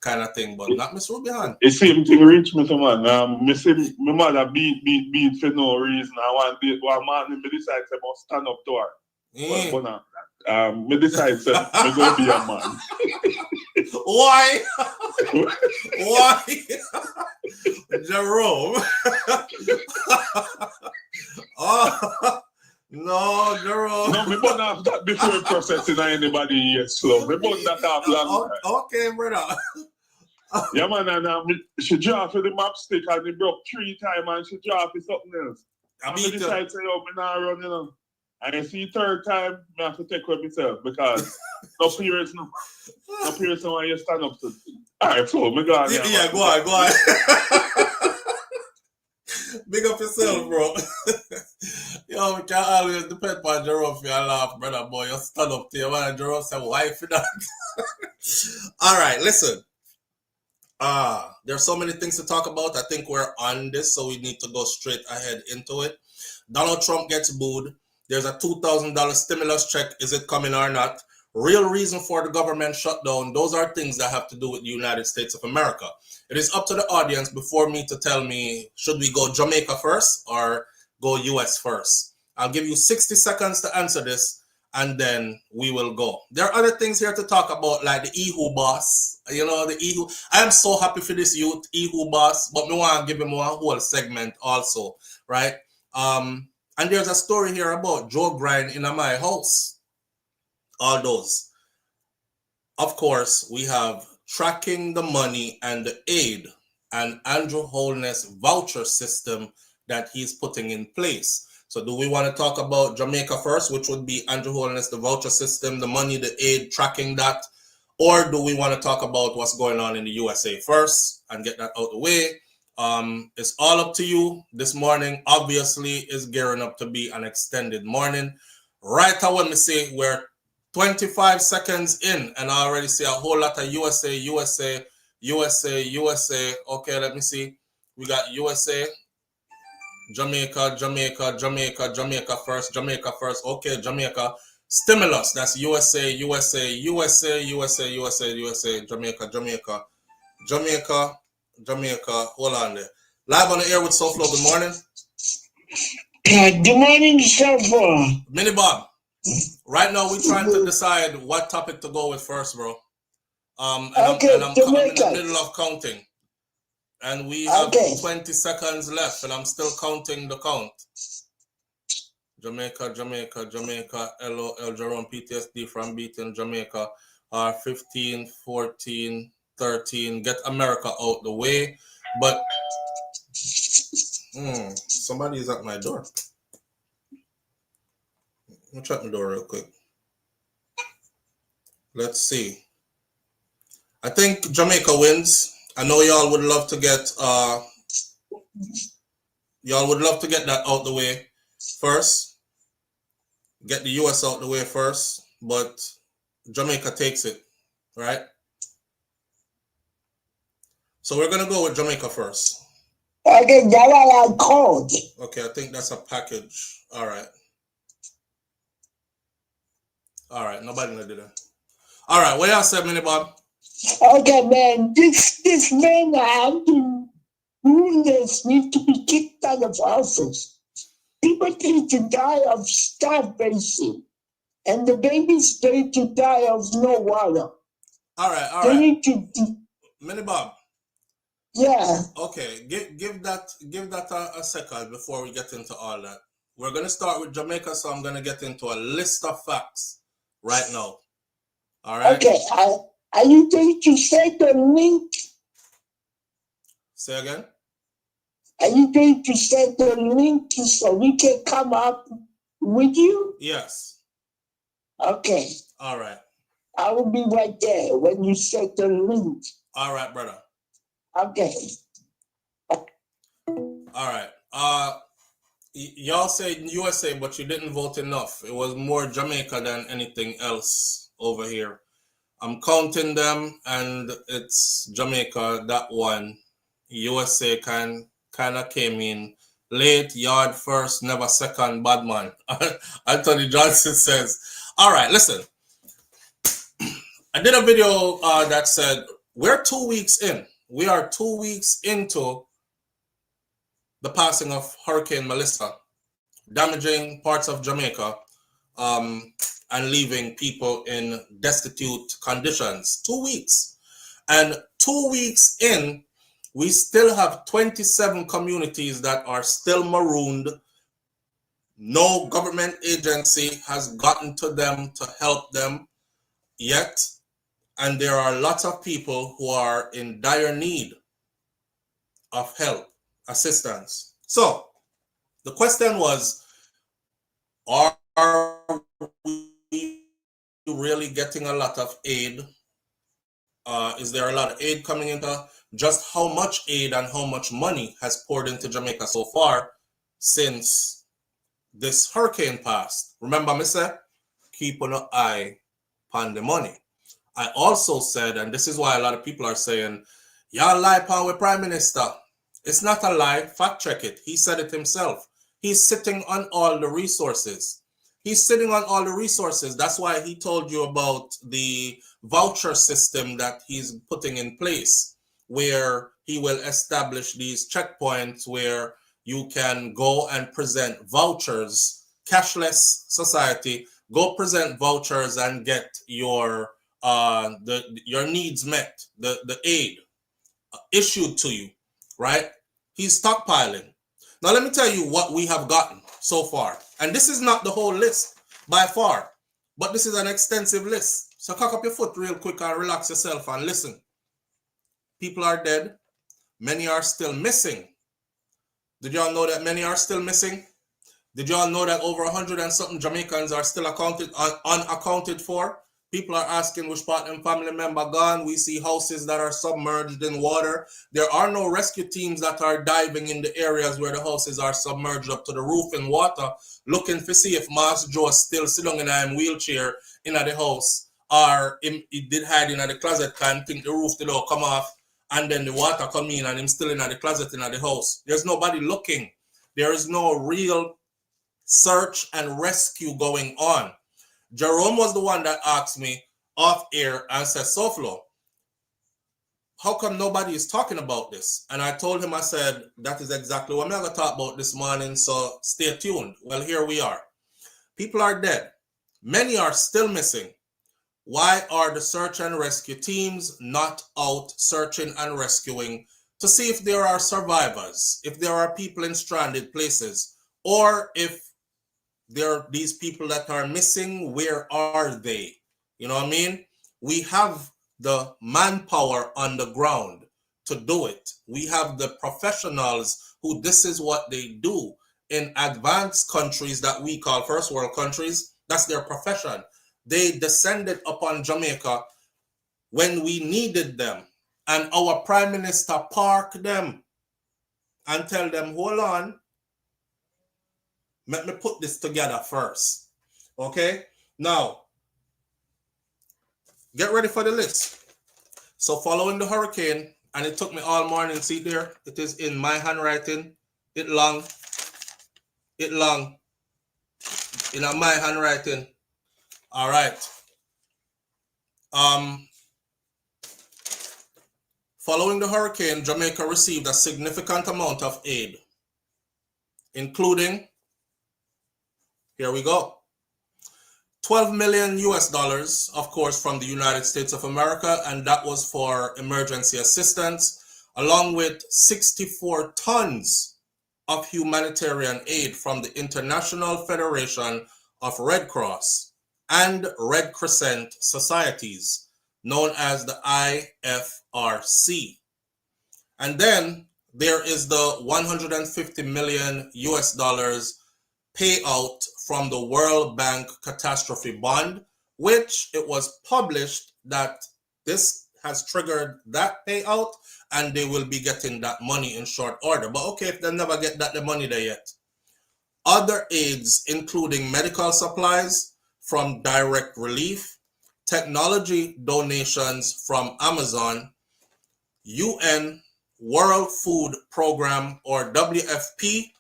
Kind of thing, but not Mr. Ruby hand. The same thing reach me, man. Me see my mother beat for no reason. One man me decide to stand up to her. But me decide to me go be a man. Why? Why? Jerome. Oh no, Jerome. No, me burn off that before processing anybody yes slow. Me burn that off long time. Okay, brother. Yeah, man, and she draw for the map stick and it broke 3 times and she draw for something else. And I decide to say, oh, me not run, you know. And I see 3rd time, I have to take with myself because no parents want you stand up to. All right, so me go on. Yeah, go on. Big up yourself, bro. Yo, we can't always depend on Jerome for your laugh, brother, boy. You stand up to your man and Jerome say, why for that? All right, listen. There's so many things to talk about. I think we're on this, so we need to go straight ahead into it. Donald Trump gets booed. There's a $2,000 stimulus check. Is it coming or not? Real reason for the government shutdown. Those are things that have to do with the United States of America. It is up to the audience before me to tell me, should we go Jamaica first or go US first? I'll give you 60 seconds to answer this, and then we will go. There are other things here to talk about, like the Eeehoo boss. You know, the Eeehoo. I am so happy for this youth, Eeehoo boss, but we want to give him one whole segment also, right? And there's a story here about Joe Grind in my house. All those. Of course, we have tracking the money and the aid and Andrew Holness voucher system that he's putting in place. So do we want to talk about Jamaica first, which would be Andrew Holness, the voucher system, the money, the aid, tracking that? Or do we want to talk about what's going on in the USA first and get that out of the way? It's all up to you. This morning, obviously, is gearing up to be an extended morning. Right now, when we say we're 25 seconds in, and I already see a whole lot of USA. Okay, let me see. We got USA, Jamaica first. Okay, Jamaica. Stimulus, that's USA, Jamaica. Hold on there. Live on the air with SouFLo. Good morning. Good morning, SouFLo. Mini Bob. Right now, we're trying to decide what topic to go with first, bro. I'm in the middle of counting. And we have 20 seconds left, and I'm still counting the count. Jamaica, LOL, Jerome, PTSD from beating Jamaica. 15, 14, 13. Get America out the way. But somebody is at my door. Let me check my door real quick. Let's see. I think Jamaica wins. I know y'all would love to get that out the way first. Get the US out the way first, but Jamaica takes it, right? So we're gonna go with Jamaica first. Okay, that code. Okay, I think that's a package. All right, nobody gonna do that. All right, what y'all said, Mini Bob? Okay, man, this man have to rulers need to be kicked out of office. People need to die of starvation, and the babies need to die of no water. All right. They need to. Mini Bob. Yeah. Okay, give that a second before we get into all that. We're gonna start with Jamaica, so I'm gonna get into a list of facts right now. All right. Okay, Are you going to send a link? Say again? Are you going to send a link so we can come up with you? Yes. Okay. All right. I will be right there when you send the link. All right, brother. Okay. All right. Y'all say USA, but you didn't vote enough. It was more Jamaica than anything else over here. I'm counting them, and it's Jamaica that won. USA kind of came in late, yard first, never second, bad man. Anthony Johnson says, all right, listen. I did a video that said, we're 2 weeks in. We are 2 weeks into the passing of Hurricane Melissa, damaging parts of Jamaica and leaving people in destitute conditions. 2 weeks. And 2 weeks in, we still have 27 communities that are still marooned. No government agency has gotten to them to help them yet. And there are lots of people who are in dire need of help, assistance. So the question was, are we really getting a lot of aid? Is there a lot of aid coming into? Just how much aid and how much money has poured into Jamaica so far since this hurricane passed? Remember me said, keep an eye on the money. I also said, and this is why a lot of people are saying, y'all lie upon with Prime Minister. It's not a lie. Fact check it. He said it himself. He's sitting on all the resources. He's sitting on all the resources. That's why he told you about the voucher system that he's putting in place, where he will establish these checkpoints where you can go and present vouchers, cashless society, go present vouchers and get your needs met, the aid issued to you, right? He's stockpiling. Now let me tell you what we have gotten so far. And this is not the whole list by far, but this is an extensive list. So cock up your foot real quick and relax yourself and listen. People are dead. Many are still missing. Did y'all know that many are still missing? Did y'all know that over 100 and something Jamaicans are still unaccounted for? People are asking which part and family member gone. We see houses that are submerged in water. There are no rescue teams that are diving in the areas where the houses are submerged up to the roof in water, looking to see if Mas Joe still sitting in a wheelchair in the house, or he did hide in the closet and think the roof did all come off, and then the water come in and him still in the closet in the house. There's nobody looking. There is no real search and rescue going on. Jerome was the one that asked me off air and said, SouFLo, how come nobody is talking about this? And I told him, I said, that is exactly what I'm going to talk about this morning, so stay tuned. Well, here we are. People are dead. Many are still missing. Why are the search and rescue teams not out searching and rescuing to see if there are survivors, if there are people in stranded places, or if there are these people that are missing, where are they? You know what I mean? We have the manpower on the ground to do it. We have the professionals who this is what they do. In advanced countries that we call first world countries, that's their profession. They descended upon Jamaica when we needed them, and our Prime Minister parked them and tell them, hold on, let me put this together first. Okay? Now, get ready for the list. So following the hurricane, and it took me all morning, see there, it is in my handwriting, it long, in my handwriting. All right. Following the hurricane, Jamaica received a significant amount of aid, including, here we go, 12 million US dollars, of course, from the United States of America, and that was for emergency assistance, along with 64 tons of humanitarian aid from the International Federation of Red Cross and Red Crescent societies. known as the IFRC. And then there is the 150 million US dollars payout from the World Bank Catastrophe Bond, which it was published that this has triggered that payout and they will be getting that money in short order. But okay, if they never get the money there yet. Other aids, including medical supplies from Direct Relief, technology donations from Amazon, UN World Food Program or WFP,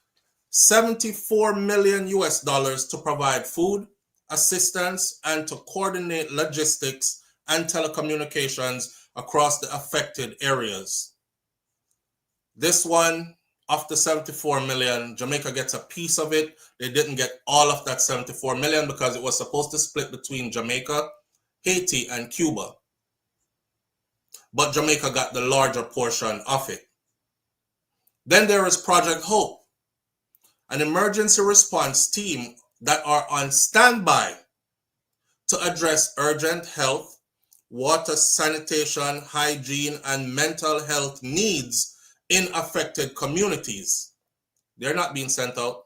74 million US dollars to provide food assistance and to coordinate logistics and telecommunications across the affected areas. This one, of the 74 million, Jamaica gets a piece of it. They didn't get all of that 74 million because it was supposed to split between Jamaica, Haiti, and Cuba. But Jamaica got the larger portion of it. Then there is Project Hope, an emergency response team that are on standby to address urgent health, water, sanitation, hygiene, and mental health needs in affected communities. They're not being sent out.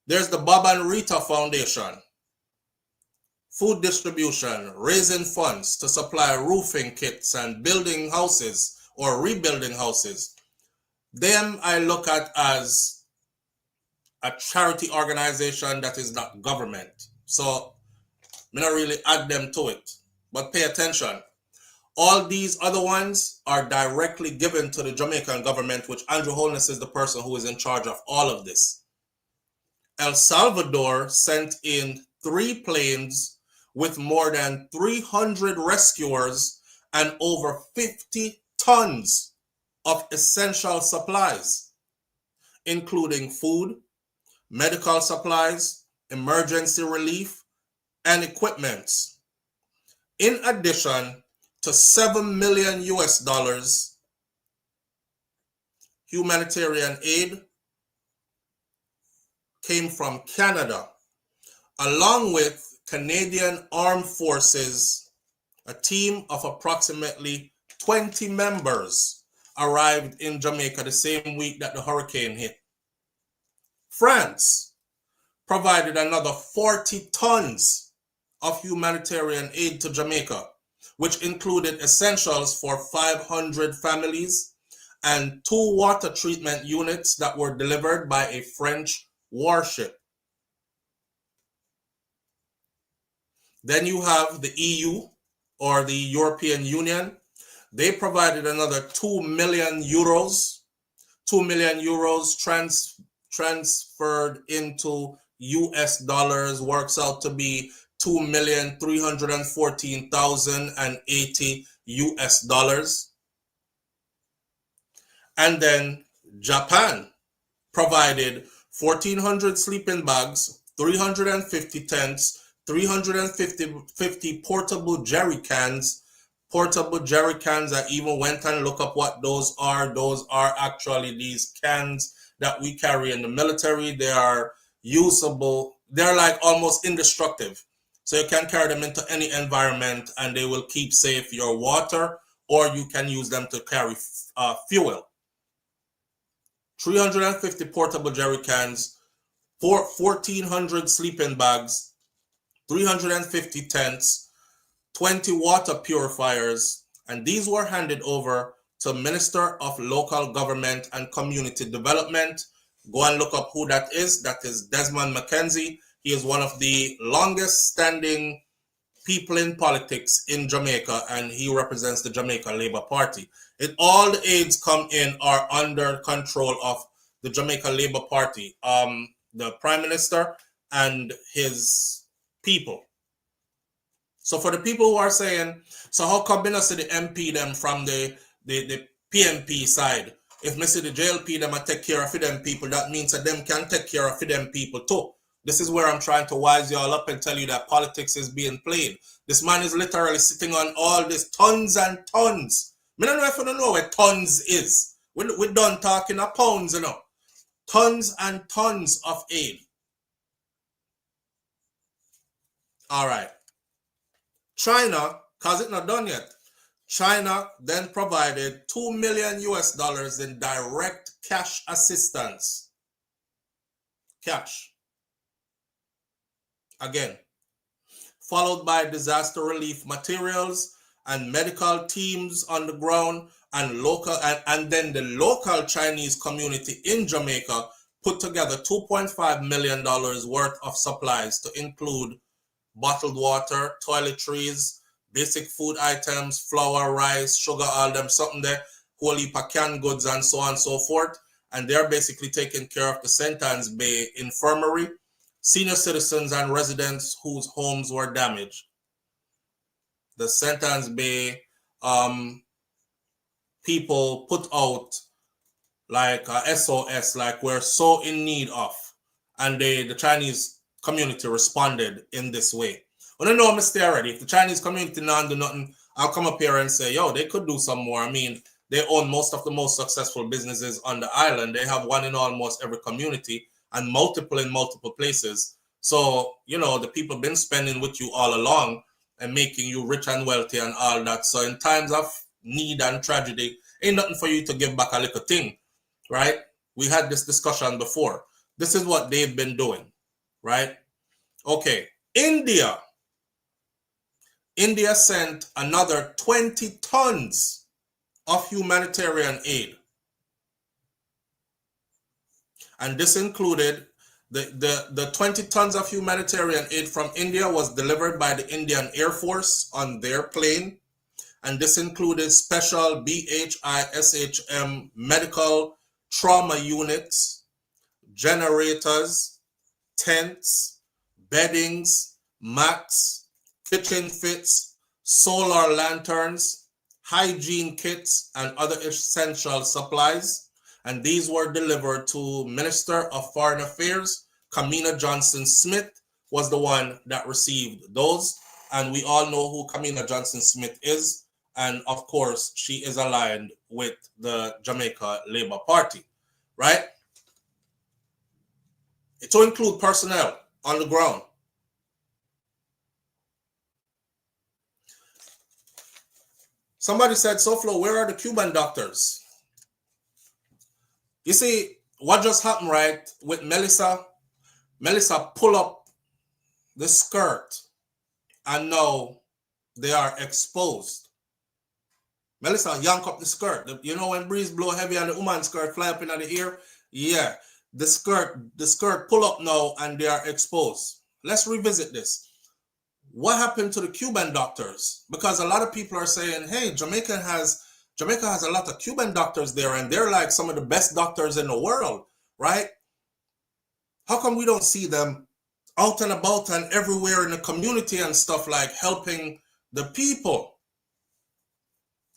There's the Bob and Rita Foundation, food distribution, raising funds to supply roofing kits and building houses or rebuilding houses. Them I look at as a charity organization that is not government. So I'm not really add them to it. But pay attention. All these other ones are directly given to the Jamaican government, which Andrew Holness is the person who is in charge of all of this. El Salvador sent in 3 planes with more than 300 rescuers and over 50 tons of essential supplies, including food, medical supplies, emergency relief, and equipment. In addition to 7 million US dollars humanitarian aid came from Canada, along with Canadian Armed Forces. A team of approximately 20 members arrived in Jamaica the same week that the hurricane hit. France provided another 40 tons of humanitarian aid to Jamaica, which included essentials for 500 families and 2 water treatment units that were delivered by a French warship. Then you have the EU or the European Union. They provided another 2 million euros. 2 million euros transferred into US dollars works out to be 2,314,080 US dollars. And then Japan provided 1,400 sleeping bags, 350 tents, 350 portable jerry cans. Portable jerry cans, I even went and looked up what those are. Those are actually these cans that we carry in the military. They are usable. They're like almost indestructible. So you can carry them into any environment and they will keep safe your water, or you can use them to carry fuel. 350 portable jerry cans, 1,400 sleeping bags, 350 tents, 20 water purifiers, and these were handed over to Minister of Local Government and Community Development. Go and look up who that is. That is Desmond McKenzie. He is one of the longest standing people in politics in Jamaica, and he represents the Jamaica Labour Party. All the aids come in are under control of the Jamaica Labour Party, the Prime Minister and his people. So for the people who are saying, so how come we not see the MP them from the PMP side? If me see the JLP them take care of them people, that means that them can take care of them people too. This is where I'm trying to wise you all up and tell you that politics is being played. This man is literally sitting on all this tons and tons. I don't know if you don't know where tons is. We're done talking of pounds, you know. Tons and tons of aid. All right. China Because it's not done yet. China then provided $2 million in direct cash assistance. Cash. Again. Followed by disaster relief materials and medical teams on the ground and and then the local Chinese community in Jamaica put together $2.5 million worth of supplies to include bottled water, toiletries, basic food items, flour, rice, sugar, all them, something there, whole heap of canned goods and so on and so forth. And they're basically taking care of the Sentence Bay Infirmary, senior citizens and residents whose homes were damaged. The Sentence Bay people put out like a SOS, like we're so in need of. And the Chinese community responded in this way. Well, I know I'm stay already. If the Chinese community not do nothing, I'll come up here and say, yo, they could do some more. I mean, they own most of the most successful businesses on the island. They have one in almost every community and multiple in multiple places. So, you know, the people been spending with you all along and making you rich and wealthy and all that. So in times of need and tragedy, ain't nothing for you to give back a little thing, right? We had this discussion before. This is what they've been doing, right? Okay, India sent another 20 tons of humanitarian aid. And this included the 20 tons of humanitarian aid from India was delivered by the Indian Air Force on their plane. And this included special BHI-SHM medical trauma units, generators, tents, beddings, mats, kitchen fits, solar lanterns, hygiene kits, and other essential supplies. And these were delivered to Minister of Foreign Affairs. Kamina Johnson-Smith was the one that received those. And we all know who Kamina Johnson-Smith is. And of course, she is aligned with the Jamaica Labour Party, right? To include personnel on the ground. Somebody said, SouFlo, where are the Cuban doctors? You see, what just happened, right, with Melissa? Melissa pull up the skirt and now they are exposed. Melissa yank up the skirt. You know when breeze blow heavy and the woman's skirt fly up in the air? Yeah, the skirt pull up now and they are exposed. Let's revisit this. What happened to the Cuban doctors? Because a lot of people are saying, hey, Jamaica has a lot of Cuban doctors there and they're like some of the best doctors in the world, right? How come we don't see them out and about and everywhere in the community and stuff, like helping the people?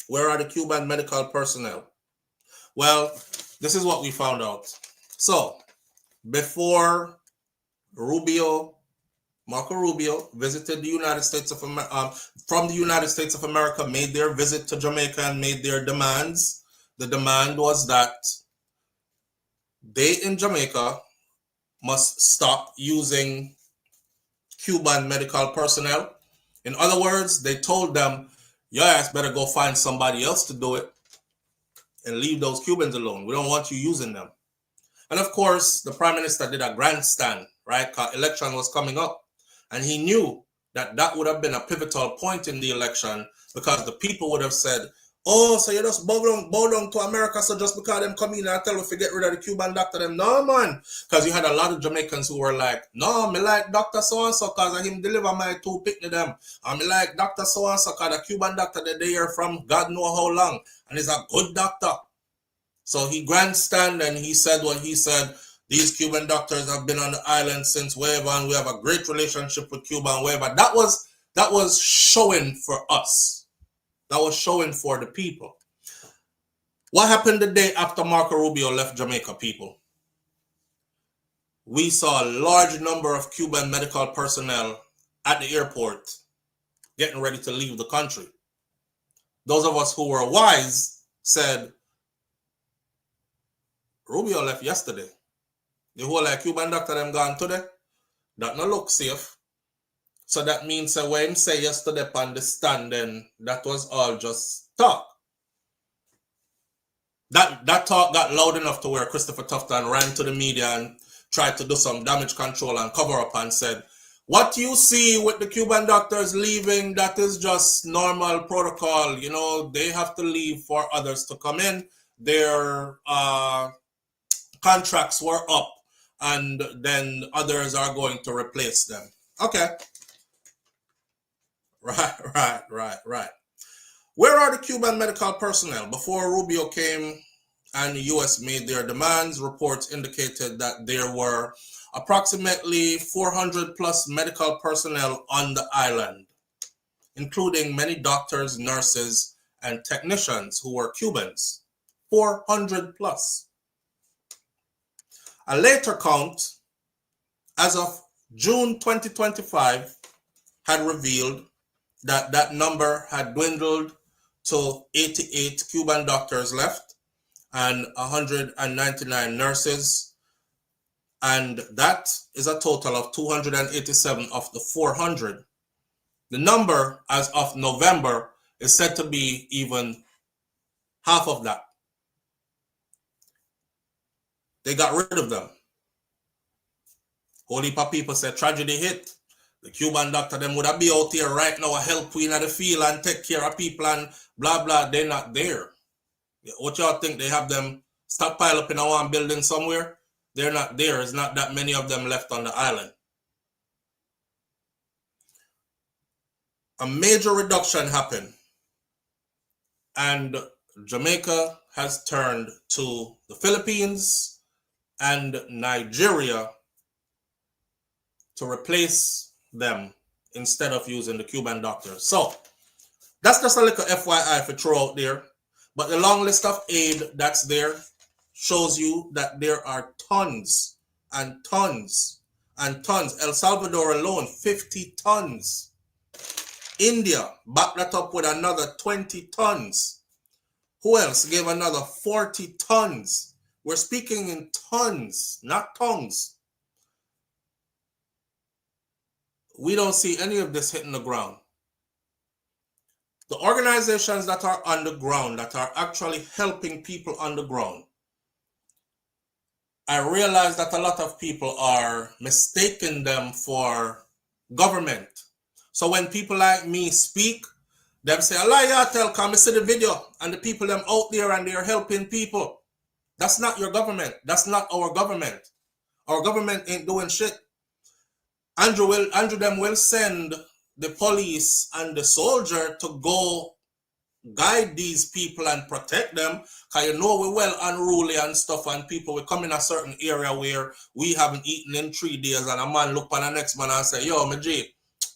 Where are the Cuban medical personnel? Well, this is what we found out. So, before Marco Rubio visited the United States of America, from the United States of America, made their visit to Jamaica and made their demands. The demand was that they in Jamaica must stop using Cuban medical personnel. In other words, they told them, your ass better go find somebody else to do it and leave those Cubans alone. We don't want you using them. And of course, the Prime Minister did a grandstand, right? Because election was coming up. And he knew that that would have been a pivotal point in the election because the people would have said, oh, so you just bow down to America, so just because them come in and tell us to get rid of the Cuban doctor, them, no, man. Because you had a lot of Jamaicans who were like, no, me like Dr. So-and-so because of him deliver my two picnic them. And me like Dr. So-and-so because the Cuban doctor that they hear from God know how long. And he's a good doctor. So he grandstand and he said what he said. These Cuban doctors have been on the island since wherever, and we have a great relationship with Cuba and wherever. That was showing for us. That was showing for the people. What happened the day after Marco Rubio left Jamaica, people? We saw a large number of Cuban medical personnel at the airport getting ready to leave the country. Those of us who were wise said, Rubio left yesterday. The whole Cuban doctor them gone today. That no look safe. So that means that when him say yesterday on the stand, then that was all just talk. That talk got loud enough to where Christopher Tufton ran to the media and tried to do some damage control and cover up and said, what you see with the Cuban doctors leaving, that is just normal protocol. You know, they have to leave for others to come in. Their contracts were up, and then others are going to replace them. Okay. Right. Where are the Cuban medical personnel? Before Rubio came and the U.S. made their demands, reports indicated that there were approximately 400 plus medical personnel on the island, including many doctors, nurses, and technicians who were Cubans. 400 plus. A later count, as of June 2025, had revealed that that number had dwindled to 88 Cuban doctors left and 199 nurses, and that is a total of 287 of the 400. The number as of November is said to be even half of that. They got rid of them. Whole heap of people said tragedy hit. The Cuban doctor, them would have be out here right now, a help queen of the field and take care of people and blah, blah. They're not there. What y'all think? They have them stockpile up in a one building somewhere? They're not there. There's not that many of them left on the island. A major reduction happened. And Jamaica has turned to the Philippines and Nigeria to replace them instead of using the Cuban doctors. So that's just a little FYI for throw out there. But the long list of aid that's there shows you that there are tons and tons and tons. El Salvador alone, 50 tons. India backed that up with another 20 tons. Who else gave another 40 tons? We're speaking in tons, not tongues. We don't see any of this hitting the ground. The organizations that are on the ground, that are actually helping people on the ground, I realize that a lot of people are mistaking them for government. So when people like me speak, they say, Allah, tell, come see the video, and the people them out there and they're helping people. That's not your government. That's not our government. Our government ain't doing shit. Andrew them will send the police and the soldier to go guide these people and protect them, because you know we're well unruly and stuff, and people will come in a certain area where we haven't eaten in 3 days, and a man look on the next man and say, yo, my G,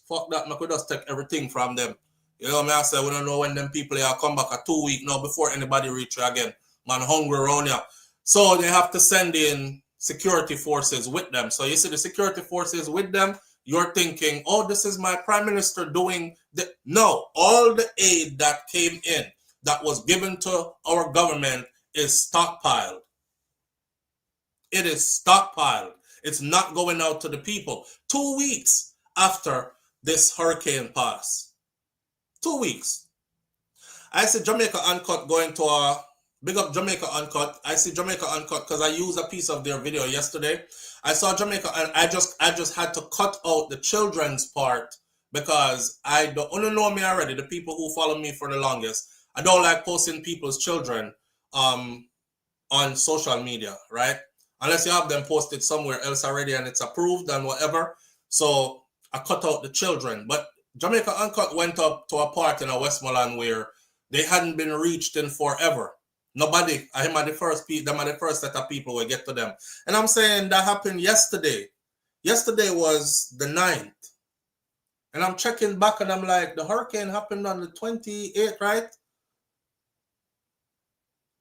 fuck that, I could just take everything from them. You know what I say? We don't know when them people here come back a 2 week now before anybody reach you again. Man hungry around here. So they have to send in security forces with them. So you see the security forces with them, you're thinking, oh, this is my prime minister doing the... No, all the aid that came in, that was given to our government is stockpiled. It is stockpiled. It's not going out to the people. 2 weeks after this hurricane passed. 2 weeks. I see Jamaica Uncut going to a... Big up Jamaica Uncut. I see Jamaica Uncut because I used a piece of their video yesterday. I saw Jamaica and I just had to cut out the children's part because I don't know me already. The people who follow me for the longest, I don't like posting people's children on social media, right? Unless you have them posted somewhere else already and it's approved and whatever. So I cut out the children. But Jamaica Uncut went up to a part in Westmoreland where they hadn't been reached in forever. Nobody, I'm the first set of people will get to them. And I'm saying that happened yesterday. Yesterday was the 9th. And I'm checking back and I'm like, the hurricane happened on the 28th, right?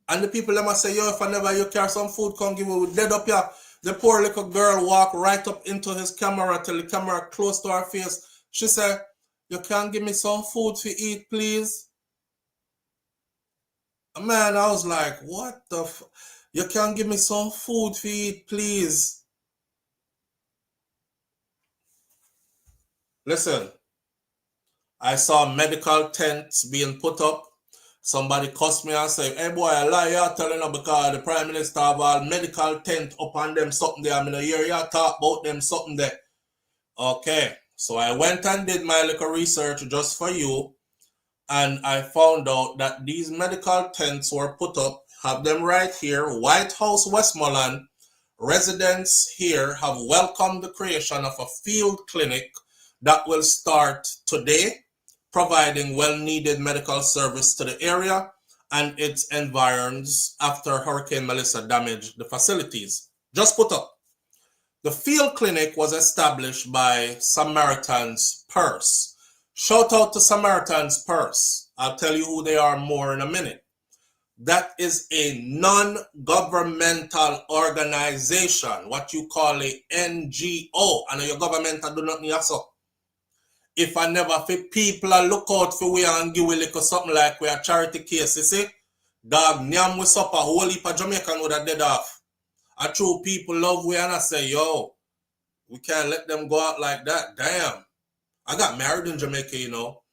And the people, them say, yo, if I never you carry some food, come give me dead up here. The poor little girl walked right up into his camera till the camera close to her face. She said, you can give me some food to eat, please? Man, I was like, what the you can give me some food to eat, please? Listen, I saw medical tents being put up. Somebody cussed me and say, hey boy, I lie, you're telling them because the Prime Minister have all medical tent up on them something there. I mean, hear you talk about them something there. Okay, so I went and did my little research just for you, and I found out that these medical tents were put up, have them right here, White House, Westmoreland. Residents here have welcomed the creation of a field clinic that will start today, providing well-needed medical service to the area and its environs after Hurricane Melissa damaged the facilities. Just put up. The field clinic was established by Samaritan's Purse. Shout out to Samaritan's Purse. I'll tell you who they are more in a minute. That is a non-governmental organization, what you call a NGO. I know your government do not need so. If I never fit people look out for we and give we little something like we a charity case, you see? Dog, nyam we supper, whole heap of Jamaican would have dead off. I true people love we and I say, yo, we can't let them go out like that. Damn. I got married in Jamaica, you know.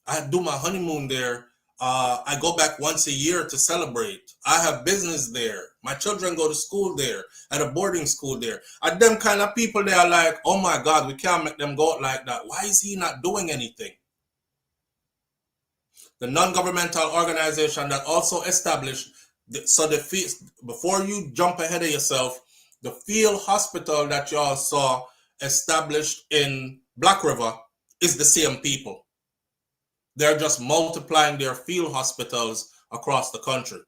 I do my honeymoon there. I go back once a year to celebrate. I have business there. My children go to school there, at a boarding school there. And them kind of people, they are like, oh my God, we can't make them go out like that. Why is he not doing anything? The non-governmental organization that also established, before you jump ahead of yourself, the field hospital that you all saw established in Black River is the same people. They're just multiplying their field hospitals across the country.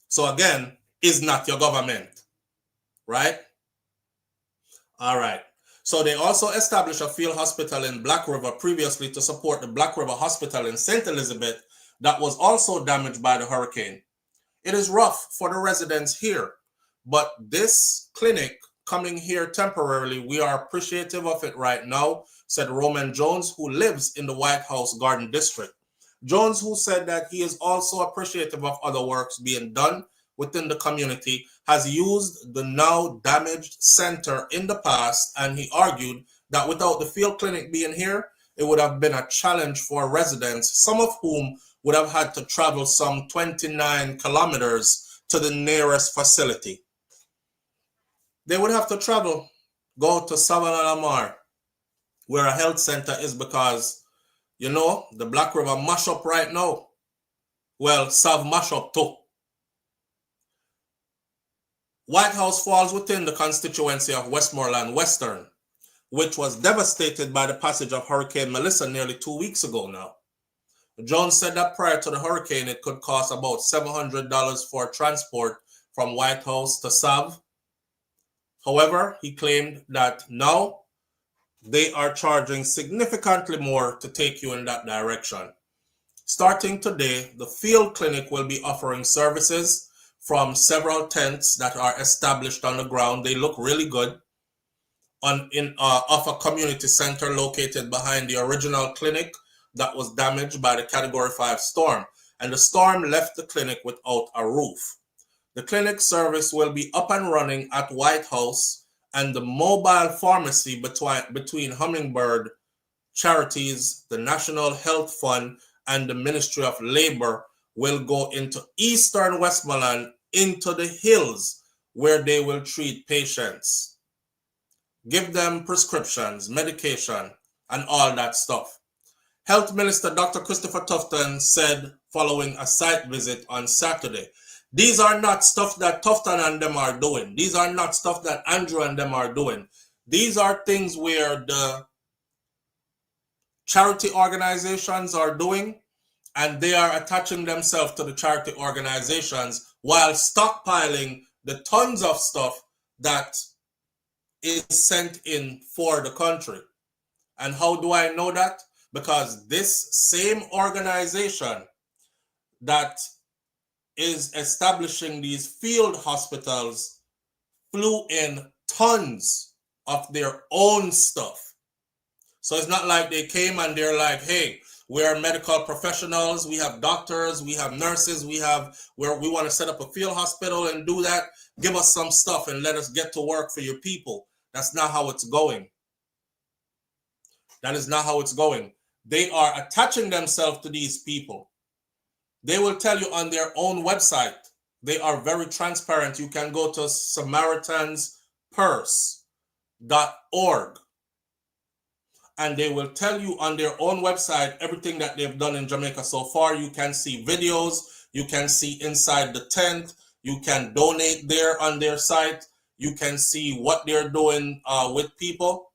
So again, is not your government, right? All right. So they also established a field hospital in Black River previously to support the Black River Hospital in St. Elizabeth that was also damaged by the hurricane. It is rough for the residents here, but this clinic coming here temporarily, we are appreciative of it right now, said Roman Jones, who lives in the White House Garden District. Jones, who said that he is also appreciative of other works being done within the community, has used the now damaged center in the past, and he argued that without the field clinic being here, it would have been a challenge for residents, some of whom would have had to travel some 29 kilometers to the nearest facility. They would have to travel, go to Savannah Lamar, where a health center is, because, you know, the Black River mash up right now. Well, Sav mash up too. White House falls within the constituency of Westmoreland Western, which was devastated by the passage of Hurricane Melissa nearly 2 weeks ago now. Jones said that prior to the hurricane, it could cost about $700 for transport from White House to Sav. However, he claimed that now they are charging significantly more to take you in that direction. Starting today, the field clinic will be offering services from several tents that are established on the ground. They look really good. Off a community center located behind the original clinic that was damaged by the Category 5 storm. And the storm left the clinic without a roof. The clinic service will be up and running at White House, and the mobile pharmacy between Hummingbird Charities, the National Health Fund, and the Ministry of Labor will go into eastern Westmoreland, into the hills, where they will treat patients, give them prescriptions, medication, and all that stuff. Health Minister Dr. Christopher Tufton said following a site visit on Saturday, these are not stuff that Tufton and them are doing. These are not stuff that Andrew and them are doing. These are things where the charity organizations are doing, and they are attaching themselves to the charity organizations while stockpiling the tons of stuff that is sent in for the country. And how do I know that? Because this same organization that is establishing these field hospitals flew in tons of their own stuff. So it's not like they came and they're like, hey, we're medical professionals, we have doctors, we have nurses, we want to set up a field hospital and do that. Give us some stuff and let us get to work for your people. That's not how it's going. That is not how it's going. They are attaching themselves to these people. They will tell you on their own website. They are very transparent. You can go to SamaritansPurse.org and they will tell you on their own website everything that they've done in Jamaica so far. You can see videos. You can see inside the tent. You can donate there on their site. You can see what they're doing with people.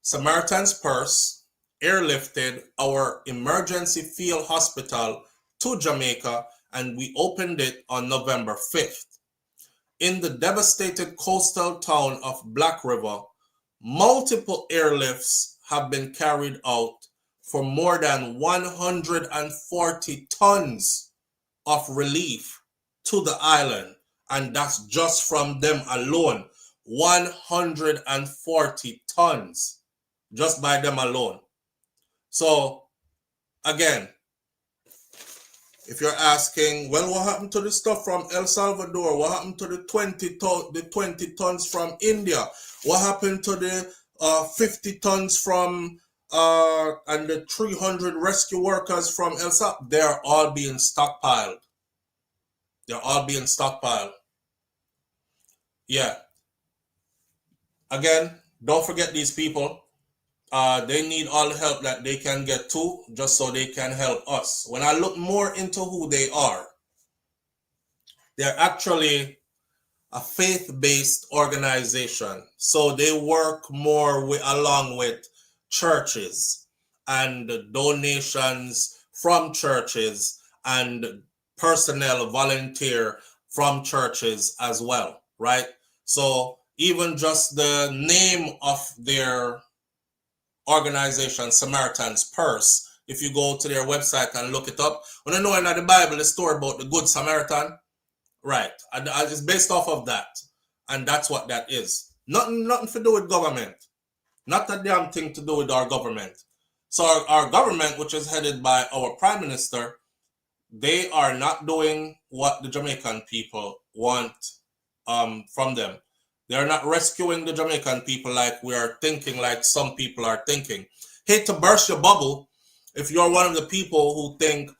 Samaritan's Purse airlifted our emergency field hospital to Jamaica, and we opened it on November 5th. In the devastated coastal town of Black River, multiple airlifts have been carried out for more than 140 tons of relief to the island, and that's just from them alone. 140 tons just by them alone. So again, if you're asking, well, what happened to the stuff from El Salvador? What happened to the 20 tons from India? What happened to the 50 tons from and the 300 rescue workers from El Salvador? They're all being stockpiled. They're all being stockpiled. Yeah. Again, don't forget these people. They need all the help that they can get too, just so they can help us. When I look more into who they are, they're actually a faith-based organization. So they work more along with churches and donations from churches and personnel volunteer from churches as well, right? So even just the name of their organization, Samaritan's Purse, if you go to their website and look it up, when you know in the Bible the story about the Good Samaritan, right? And it's based off of that, and that's what that is. Nothing to do with government, not a damn thing to do with our government. So our government, which is headed by our Prime Minister, they are not doing what the Jamaican people want from them. They're not rescuing the Jamaican people like we are thinking, like some people are thinking. Hate to burst your bubble if you're one of the people who think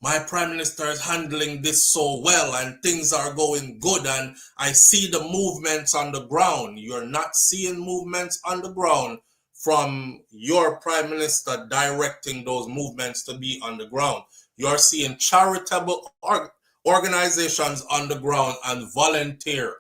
my Prime Minister is handling this so well and things are going good and I see the movements on the ground. You're not seeing movements on the ground from your Prime Minister directing those movements to be on the ground. You're seeing charitable organizations on the ground and volunteer,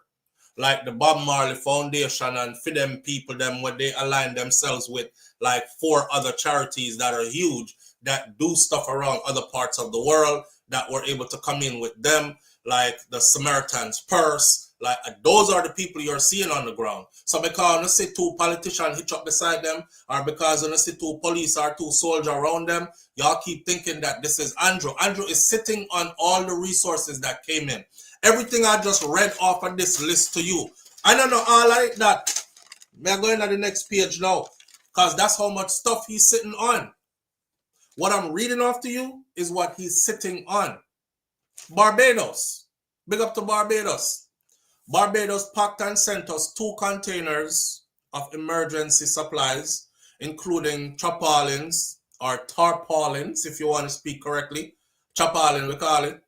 like the Bob Marley Foundation and for them people, them what they align themselves with, like 4 other charities that are huge, that do stuff around other parts of the world, that were able to come in with them, like the Samaritan's Purse. Like those are the people you're seeing on the ground. So because you see 2 politicians hitch up beside them, or because you see 2 police or 2 soldiers around them, y'all keep thinking that this is Andrew. Andrew is sitting on all the resources that came in. Everything I just read off of this list to you. I don't know all like that. We're going to the next page now, because that's how much stuff he's sitting on. What I'm reading off to you is what he's sitting on. Barbados. Big up to Barbados. Barbados packed and sent us 2 containers of emergency supplies, including tarpaulins, or tarpaulins, if you want to speak correctly. Tarpaulin, we call it.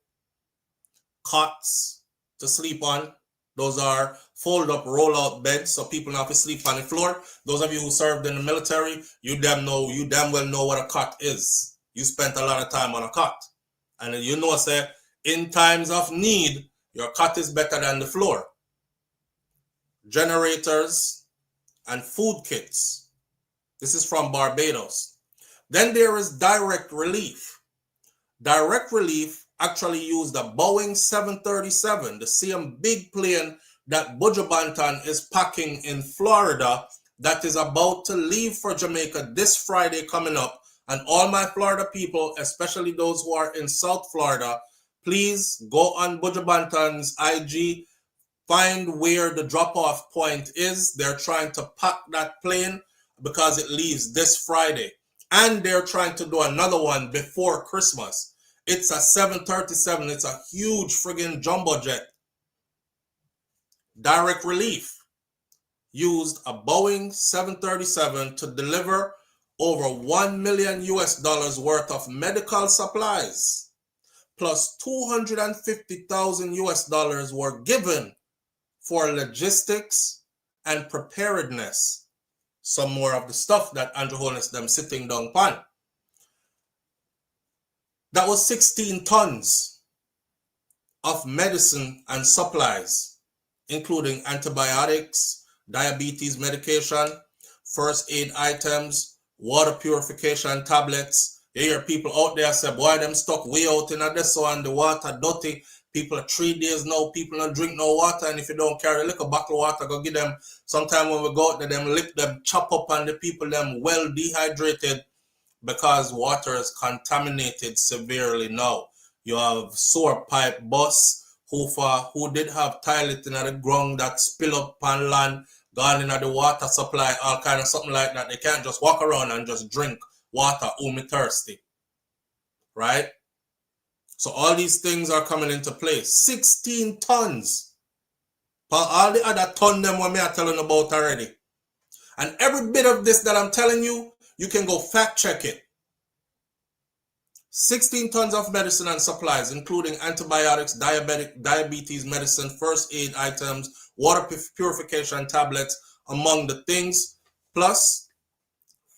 Cots to sleep on. Those are fold up, roll out beds, so people don't have to sleep on the floor. Those of you who served in the military, you damn well know what a cot is. You spent a lot of time on a cot. And you know, say, in times of need, your cot is better than the floor. Generators and food kits. This is from Barbados. Then there is direct relief. Direct relief actually used a Boeing 737, the same big plane that Buju Banton is packing in Florida, that is about to leave for Jamaica this Friday coming up. And all my Florida people, especially those who are in South Florida, please go on Buju Banton's IG, find where the drop-off point is. They're trying to pack that plane because it leaves this Friday. And they're trying to do another one before Christmas. It's a 737. It's a huge friggin' jumbo jet. Direct relief. used a Boeing 737 to deliver over $1 million worth of medical supplies, plus $250,000 were given for logistics and preparedness. Some more of the stuff that Andrew Holness them sitting down pan. That was 16 tons of medicine and supplies, including antibiotics, diabetes medication, first aid items, water purification tablets. You hear people out there say, boy, them stuck way out in this one, the water dirty. People are 3 days now, people don't drink no water, and if you don't carry a little bottle of water, go give them. Sometime when we go out there, them lick them, chop up, and the people them well dehydrated because water is contaminated severely now. You have sewer pipe bus who did have toilet in the ground that spill up on land, gone in the water supply, all kind of something like that. They can't just walk around and just drink water, me thirsty, right? So all these things are coming into place. 16 tons. For all the other ton them what me are telling about already. And every bit of this that I'm telling you, you can go fact check it. 16 tons of medicine and supplies, including antibiotics, diabetes medicine, first aid items, water purification tablets, among the things, plus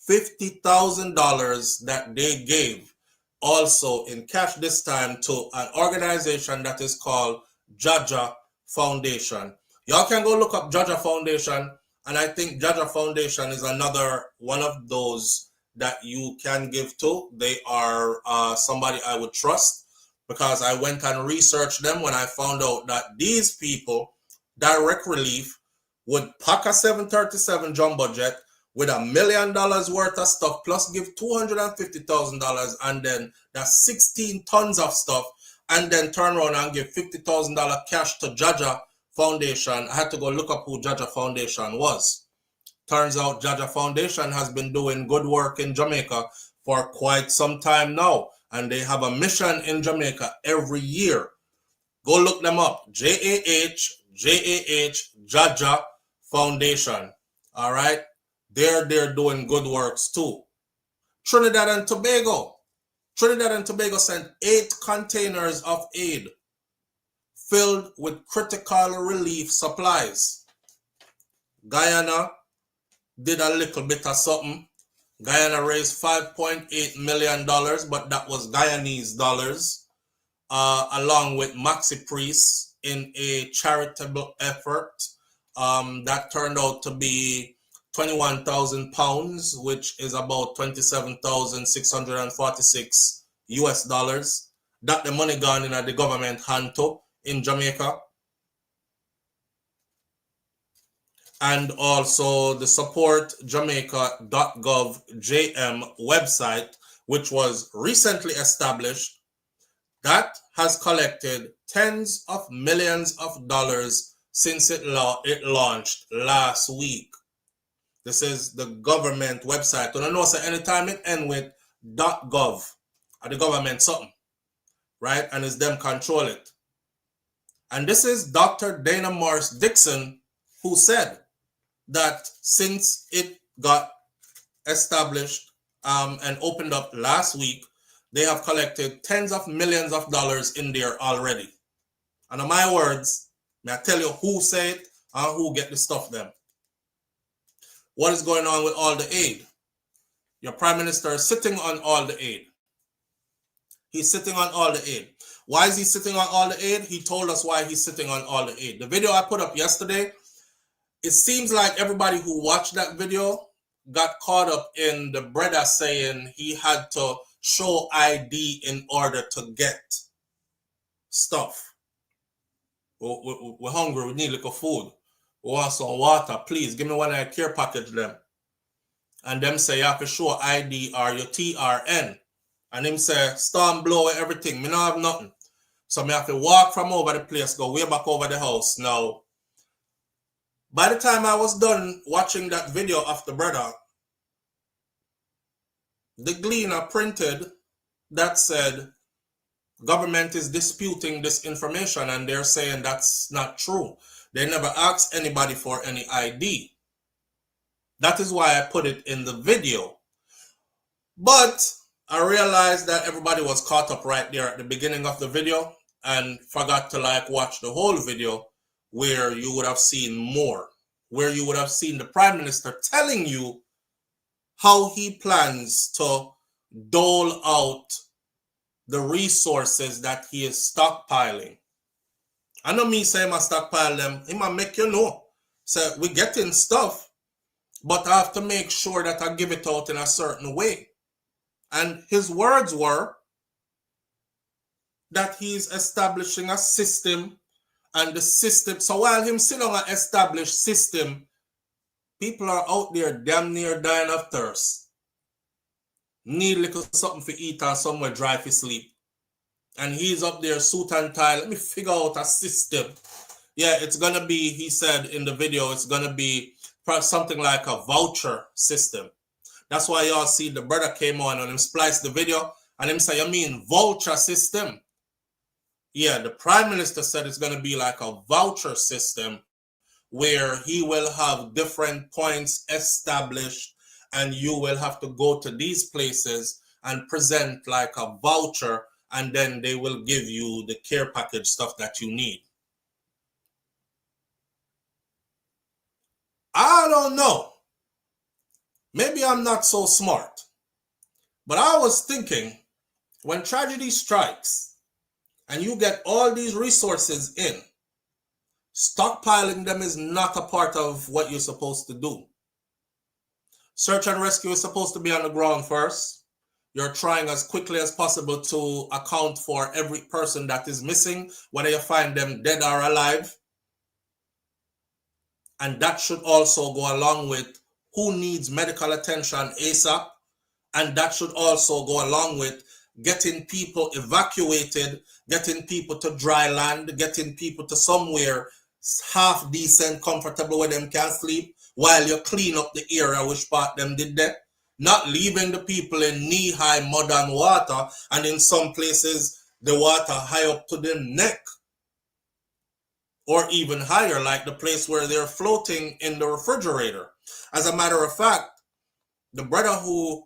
$50,000 that they gave also in cash this time to an organization that is called Jaja Foundation. Y'all can go look up Jaja Foundation, and I think Jaja Foundation is another one of those that you can give to. They are somebody I would trust, because I went and researched them when I found out that these people, Direct Relief, would pack a 737 jumbo jet with $1 million worth of stuff, plus give $250,000, and then that's 16 tons of stuff, and then turn around and give $50,000 cash to Jaja Foundation. I had to go look up who Jaja Foundation was. Turns out Jaja Foundation has been doing good work in Jamaica for quite some time now, and they have a mission in Jamaica every year. Go look them up. Jaja Foundation. All right. They're doing good works too. Trinidad and Tobago sent 8 containers of aid filled with critical relief supplies. Guyana did a little bit of something. Guyana raised $5.8 million, but that was Guyanese dollars, along with Maxi Priest in a charitable effort that turned out to be £21,000, which is about $27,646 US. That the money gone in the government hand to in Jamaica. And also the supportjamaica.gov.jm website, which was recently established, that has collected tens of millions of dollars since it launched last week. This is the government website. And I know so anytime it ends with .gov, or the government something, right? And it's them control it. And this is Dr. Dana Morris Dixon, who said that since it got established and opened up last week, they have collected tens of millions of dollars in there already. And in my words, may I tell you who say it and who get the stuff them. What is going on with all the aid? Your Prime Minister is sitting on all the aid. He's sitting on all the aid. Why is he sitting on all the aid? He told us why he's sitting on all the aid. The video I put up yesterday, it seems like everybody who watched that video got caught up in the brother saying he had to show ID in order to get stuff. We're hungry, we need a little food. We want some water, please give me one of your care package them. And them say you have to show ID or your TRN. And him say, storm blow everything, me not have nothing. So me have to walk from over the place, go way back over the house. Now, by the time I was done watching that video of the brother, the Gleaner printed that said, government is disputing this information and they're saying that's not true. They never asked anybody for any ID. That is why I put it in the video. But I realized that everybody was caught up right there at the beginning of the video and forgot to like watch the whole video, where you would have seen more, where you would have seen the Prime Minister telling you how he plans to dole out the resources that he is stockpiling. I know me say I stockpile them, he might make you know. So we're getting stuff, but I have to make sure that I give it out in a certain way. And his words were that he's establishing a system, and the system, so while him sitting on an established system, people are out there damn near dying of thirst. Need little something to eat and somewhere dry for sleep. And he's up there suit and tie. Let me figure out a system. Yeah, it's going to be, he said in the video, it's going to be something like a voucher system. That's why y'all see the brother came on and him spliced the video and him say, you mean voucher system? Yeah, the Prime Minister said it's going to be like a voucher system where he will have different points established and you will have to go to these places and present like a voucher, and then they will give you the care package stuff that you need. I don't know. Maybe I'm not so smart. But I was thinking, when tragedy strikes and you get all these resources in, stockpiling them is not a part of what you're supposed to do. Search and rescue is supposed to be on the ground first. You're trying as quickly as possible to account for every person that is missing, whether you find them dead or alive. And that should also go along with who needs medical attention ASAP. And that should also go along with getting people evacuated, getting people to dry land, getting people to somewhere half decent, comfortable where them can sleep while you clean up the area which part them did that. Not leaving the people in knee-high mud and water, and in some places the water high up to their neck. Or even higher, like the place where they're floating in the refrigerator. As a matter of fact, the brother who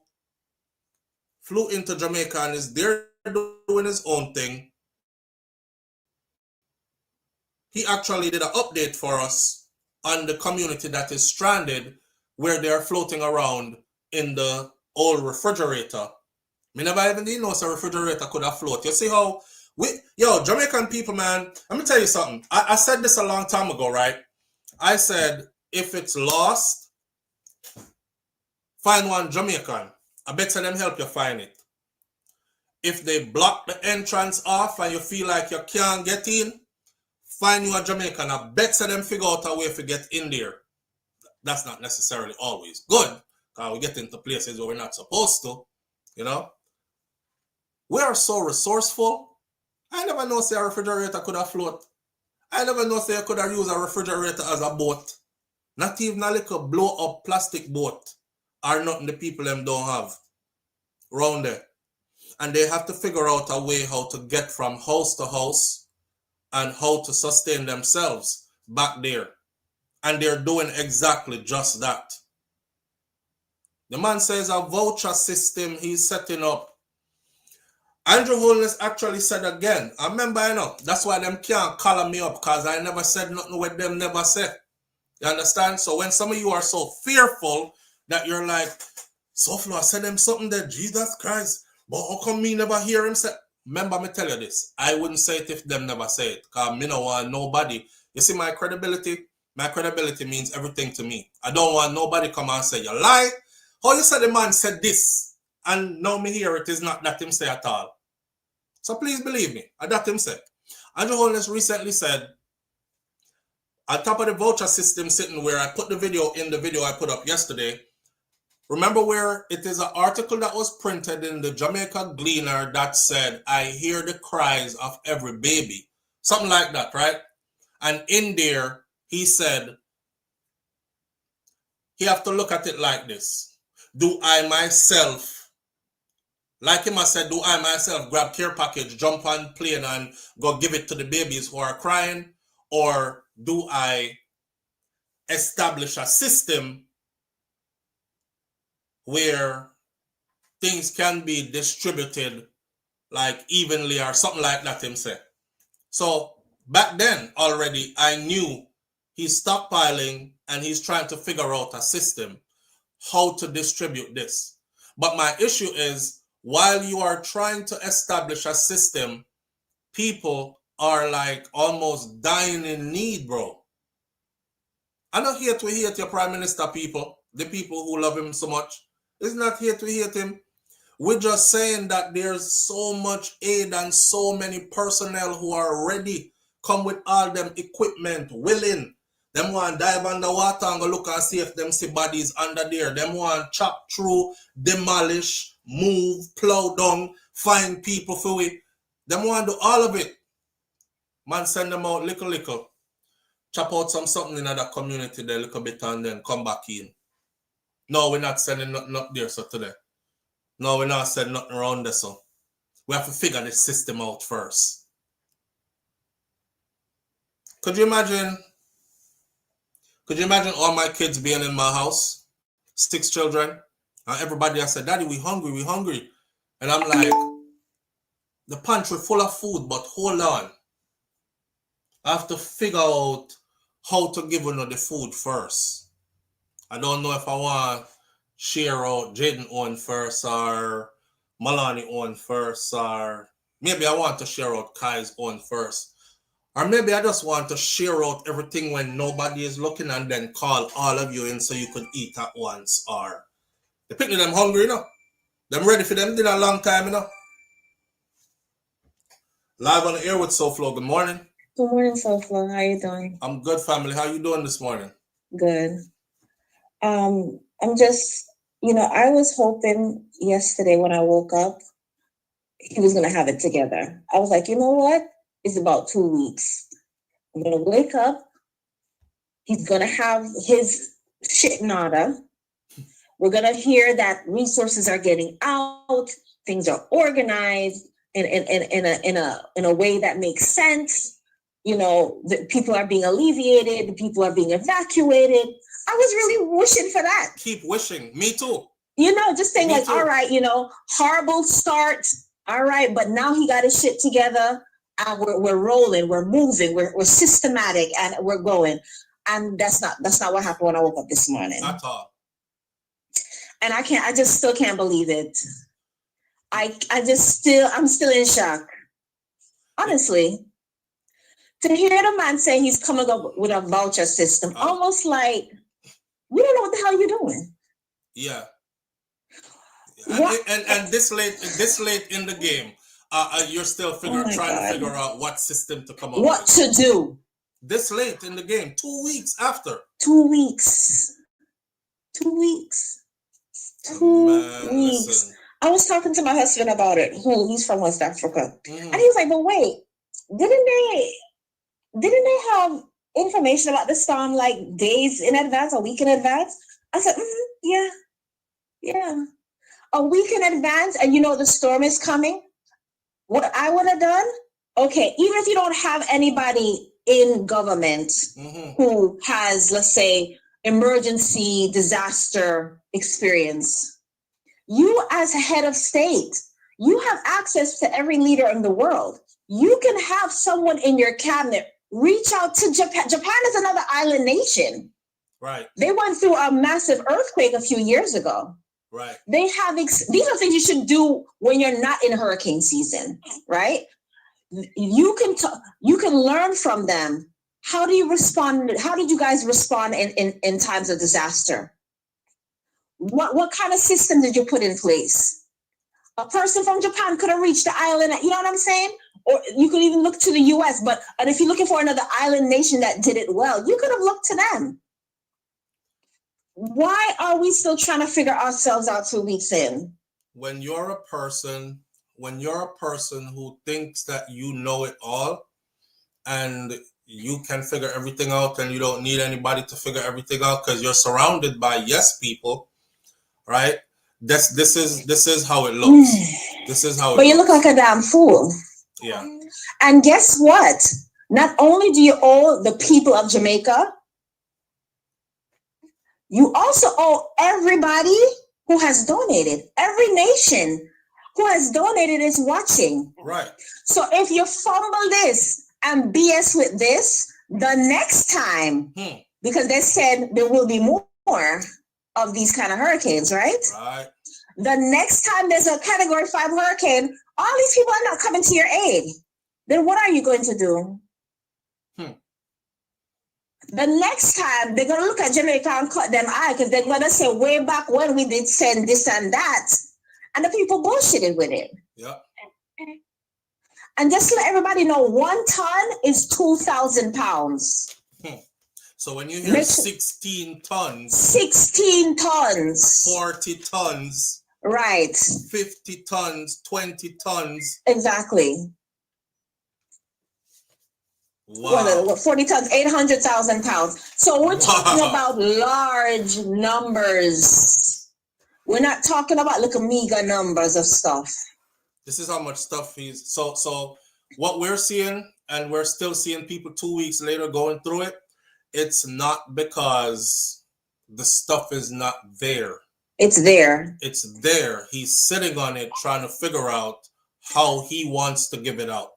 flew into Jamaica and is there doing his own thing, he actually did an update for us on the community that is stranded, where they're floating around in the old refrigerator. Me never even did know a refrigerator could have float. You see how Jamaican people, man, let me tell you something. I said this a long time ago, right? I said, if it's lost, find one Jamaican. I bet them help you find it. If they block the entrance off and you feel like you can't get in, find you a Jamaican. I bet them figure out a way to get in there. That's not necessarily always good, because we get into places where we're not supposed to, you know. We are so resourceful. I never know say a refrigerator could have float. I never know say you could have used a refrigerator as a boat. Not even a little blow up plastic boat or nothing the people them don't have around there. And they have to figure out a way how to get from house to house and how to sustain themselves back there. And they're doing exactly just that. The man says a voucher system he's setting up. Andrew Holness actually said again, I remember, you know, that's why them can't call me up, because I never said nothing what them never said. You understand? So when some of you are so fearful that you're like, SouFLo, I said them something that Jesus Christ, but how come me never hear him say? Remember, me tell you this, I wouldn't say it if them never say it, because me don't want nobody. You see my credibility? My credibility means everything to me. I don't want nobody come and say, you lie. How you said the man said this? And now me hear it is not that him say at all. So please believe me, that him say. Andrew Holness recently said, on top of the voucher system sitting where I put the video in the video I put up yesterday, remember where it is an article that was printed in the Jamaica Gleaner that said, I hear the cries of every baby. Something like that, right? And in there, he said, he have to look at it like this. Do I myself, like him I said, do I myself grab care package, jump on plane and go give it to the babies who are crying? Or do I establish a system where things can be distributed like evenly or something like that, him say. So back then already I knew he's stockpiling and he's trying to figure out a system how to distribute this. But my issue is, while you are trying to establish a system, people are like almost dying in need, bro. I'm not here to hate your prime minister, people, the people who love him so much. It's not here to hate him. We're just saying that there's so much aid and so many personnel who are ready, come with all them equipment, willing. Them want dive underwater and go look and see if them see bodies under there. Them want chop through, demolish, move, plow down, find people for it. Them want to do all of it. Man, send them out little. Chop out something in that community there a little bit and then come back in. No, we're not sending nothing up there so today. No, we're not sending nothing around there so. We have to figure the system out first. Could you imagine all my kids being in my house? 6 children. And everybody has said, Daddy, we hungry. And I'm like, the pantry full of food, but hold on. I have to figure out how to give them the food first. I don't know if I want to share out Jaden on first or Malani on first, or maybe I want to share out Kai's on first. Or maybe I just want to share out everything when nobody is looking and then call all of you in so you could eat at once. Or the picnic, them hungry, you know. Them ready for them dinner a long time, you know. Live on the air with SouFLo. Good morning. Good morning, SouFLo. How you doing? I'm good, family. How you doing this morning? Good. I'm just, I was hoping yesterday when I woke up, he was going to have it together. I was like, you know what? It's about 2 weeks. I'm going to wake up. He's going to have his shit in order. We're going to hear that resources are getting out. Things are organized in a way that makes sense. The people are being alleviated. The people are being evacuated. I was really wishing for that. Keep wishing. Me too. Just saying like, all right, horrible start. All right, but now he got his shit together. And we're rolling, we're moving, we're systematic, and we're going. And that's not what happened when I woke up this morning. At all. And I just still can't believe it. I'm still in shock. Honestly. To hear the man say he's coming up with a voucher system, almost like, we don't know what the hell you're doing. Yeah. And this late in the game, you're still trying to figure out what system to come up with. What to do. This late in the game, 2 weeks after. 2 weeks. 2 weeks. 2 weeks. Listen. I was talking to my husband about it. He's from West Africa. Mm-hmm. And he was like, but wait, didn't they have information about the storm like days in advance, a week in advance? I said, yeah. A week in advance, and the storm is coming. What I would have done, okay, even if you don't have anybody in government who has, let's say, emergency disaster experience, you as head of state, you have access to every leader in the world. You can have someone in your cabinet reach out to Japan. Japan is another island nation. Right. They went through a massive earthquake a few years ago. Right. They have these are things you should do when you're not in hurricane season, right? You can learn from them. How do you respond? How did you guys respond in times of disaster? What kind of system did you put in place? A person from Japan could have reached the island. You know what I'm saying? Or you could even look to the U.S. And if you're looking for another island nation that did it well, you could have looked to them. Why are we still trying to figure ourselves out 2 weeks in? When you're a person who thinks that you know it all and you can figure everything out and you don't need anybody to figure everything out because you're surrounded by yes people, right? This is how it looks. This is how it looks. But you look like a damn fool. Yeah. And guess what? Not only do you owe the people of Jamaica, you also owe everybody who has donated. Every nation who has donated is watching. Right. So if you fumble this and BS with this, the next time, because they said there will be more of these kind of hurricanes, right? Right. The next time there's a Category 5 hurricane, all these people are not coming to your aid. Then what are you going to do? The next time they're going to look at Jamaica and cut them eye because they're going to say way back when we did send this and that. And the people bullshitted with it. Yep. And just to let everybody know, 1 ton is 2,000 pounds. So when you hear 16 tons, 16 tons, 40 tons, right, 50 tons, 20 tons. Exactly. Wow. 40 tons, 800,000 pounds. So we're talking about large numbers. We're not talking about little meager numbers of stuff. This is how much stuff he's so what we're seeing, and we're still seeing people 2 weeks later going through it. It's not because the stuff is not there. It's there. It's there. He's sitting on it, trying to figure out how he wants to give it out.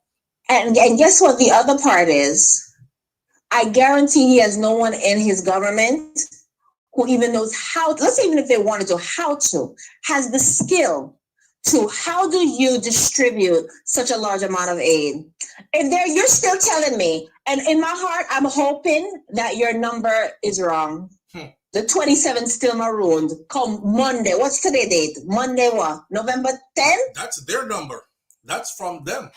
And guess what the other part is? I guarantee he has no one in his government who even knows how, let's say even if they wanted to, has the skill to how do you distribute such a large amount of aid? If you're still telling me, and in my heart, I'm hoping that your number is wrong. The 27 still marooned. Come Monday. What's today date? Monday what? November 10th? That's their number. That's from them.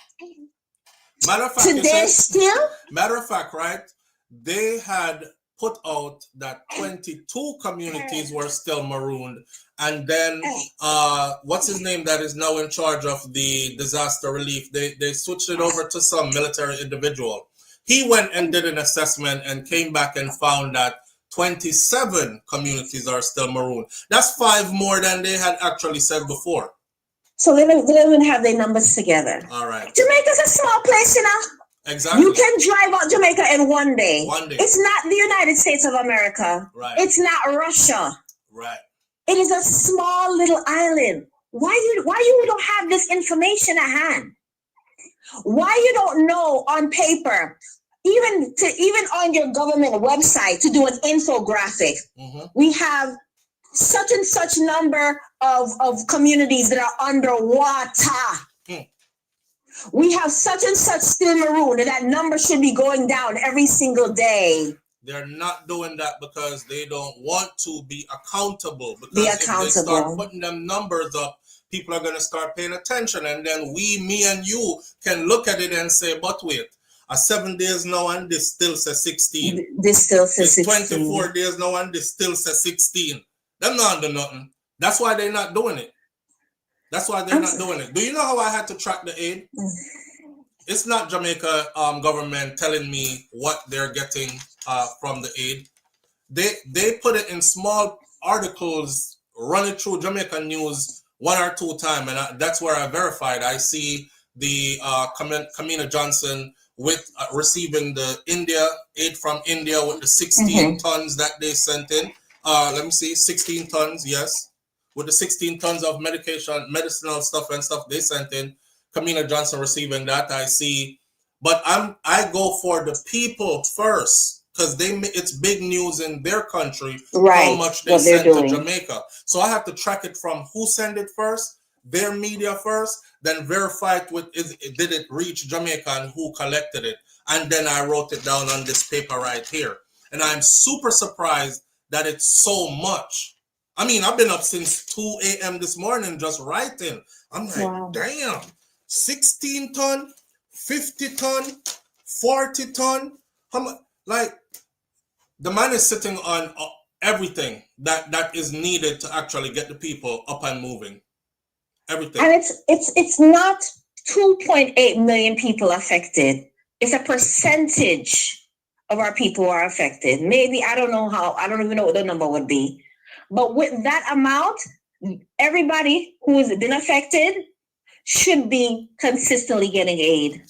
Matter of fact, today still? Matter of fact, right? They had put out that 22 communities were still marooned. And then, what's his name that is now in charge of the disaster relief? They switched it over to some military individual. He went and did an assessment and came back and found that 27 communities are still marooned. That's 5 more than they had actually said before. So they don't even have their numbers together. All right. Jamaica's a small place, you know. Exactly. You can drive out Jamaica in one day. One day. It's not the United States of America. Right. It's not Russia. Right. It is a small little island. Why you don't have this information at hand? Why you don't know on paper, even on your government website to do an infographic? We have such and such number of communities that are underwater. We have such and such still marooned, and that number should be going down every single day. They're not doing that because they don't want to be accountable. Because if they start putting them numbers up, people are going to start paying attention. And then me and you can look at it and say, but wait, 7 days now and this still says 16. This still says 16. 24 days now and this still says 16. Them not do nothing. That's why they're not doing it. That's why they're not doing it. Do you know how I had to track the aid? It's not Jamaica government telling me what they're getting from the aid. They put it in small articles, run it through Jamaica News 1 or 2 times, and that's where I verified. I see the Kamina Johnson with receiving the aid from India with the 16 tons that they sent in. Let me see, 16 tons, yes. With the 16 tons of medicinal stuff and stuff they sent in, Kamina Johnson receiving that, I see. But I go for the people first, because it's big news in their country, how much they sent to Jamaica. So I have to track it from who sent it first, their media first, then verify it with did it reach Jamaica and who collected it. And then I wrote it down on this paper right here. And I'm super surprised that it's so much. I mean, I've been up since 2 a.m. this morning just writing. I'm like, damn, 16 ton, 50 ton, 40 ton. How much? Like, the man is sitting on everything that is needed to actually get the people up and moving. Everything. And it's not 2.8 million people affected. It's a percentage of our people are affected. Maybe, I don't even know what the number would be. But with that amount, everybody who has been affected should be consistently getting aid.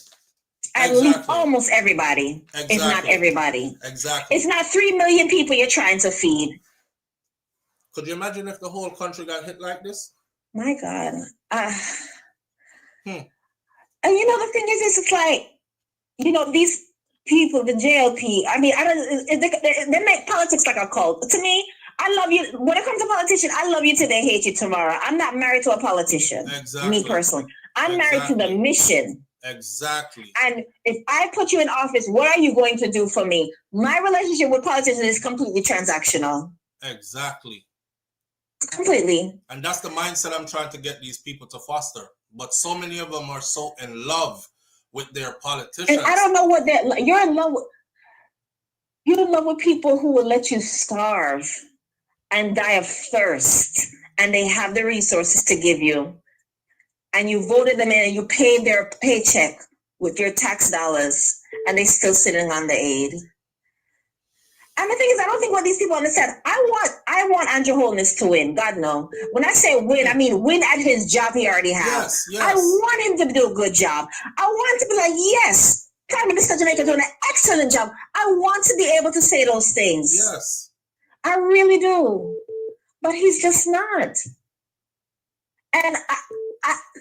At least almost everybody, if not everybody. Exactly. It's not 3 million people you're trying to feed. Could you imagine if the whole country got hit like this? My God. And you know, the thing is, it's like, you know, these people, the JLP, I mean, they make politics like a cult. To me, I love you. When it comes to politicians, I love you today, hate you tomorrow. I'm not married to a politician. Exactly. Me personally. I'm married to the mission. Exactly. And if I put you in office, what are you going to do for me? My relationship with politicians is completely transactional. Exactly. Completely. And that's the mindset I'm trying to get these people to foster. But so many of them are so in love with their politicians. And I don't know what that, you're in love with people who will let you starve and die of thirst, and they have the resources to give you. And you voted them in and you paid their paycheck with your tax dollars, and they're still sitting on the aid. And the thing is, I don't think what these people understand. I want Andrew Holness to win. God no. When I say win, I mean win at his job he already has. Yes. I want him to do a good job. I want to be like, yes, Prime Minister of Jamaica doing an excellent job. I want to be able to say those things. Yes. I really do. But he's just not. And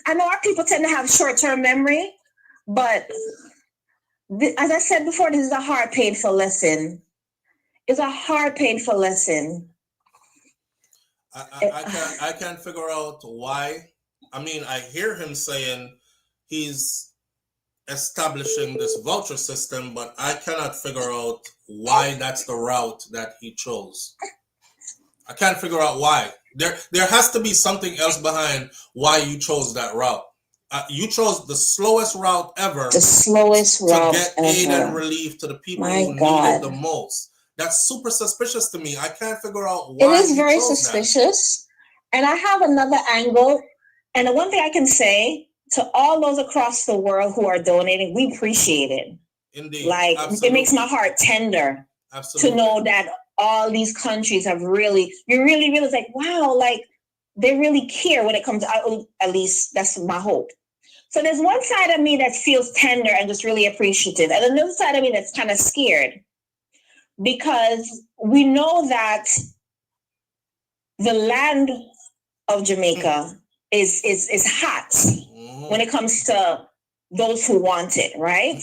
I know our people tend to have short-term memory, but as I said before, this is a hard, painful lesson. It's a hard, painful lesson. I can't figure out why. I mean, I hear him saying he's establishing this voucher system, but I cannot figure out why that's the route that he chose. I can't figure out why. There has to be something else behind why you chose that route. You chose the slowest route ever. The slowest route to get aid and relief to the people who need it the most. That's super suspicious to me. I can't figure out why. It is very suspicious. And I have another angle. And the one thing I can say to all those across the world who are donating, we appreciate it. Indeed. Like, absolutely. It makes my heart tender. Absolutely. To know that all these countries have really, you really realize, like, wow, like, they really care when it comes to, at least that's my hope. So there's one side of me that feels tender and just really appreciative, and another side of me that's kind of scared, because we know that the land of Jamaica is hot when it comes to those who want it, right?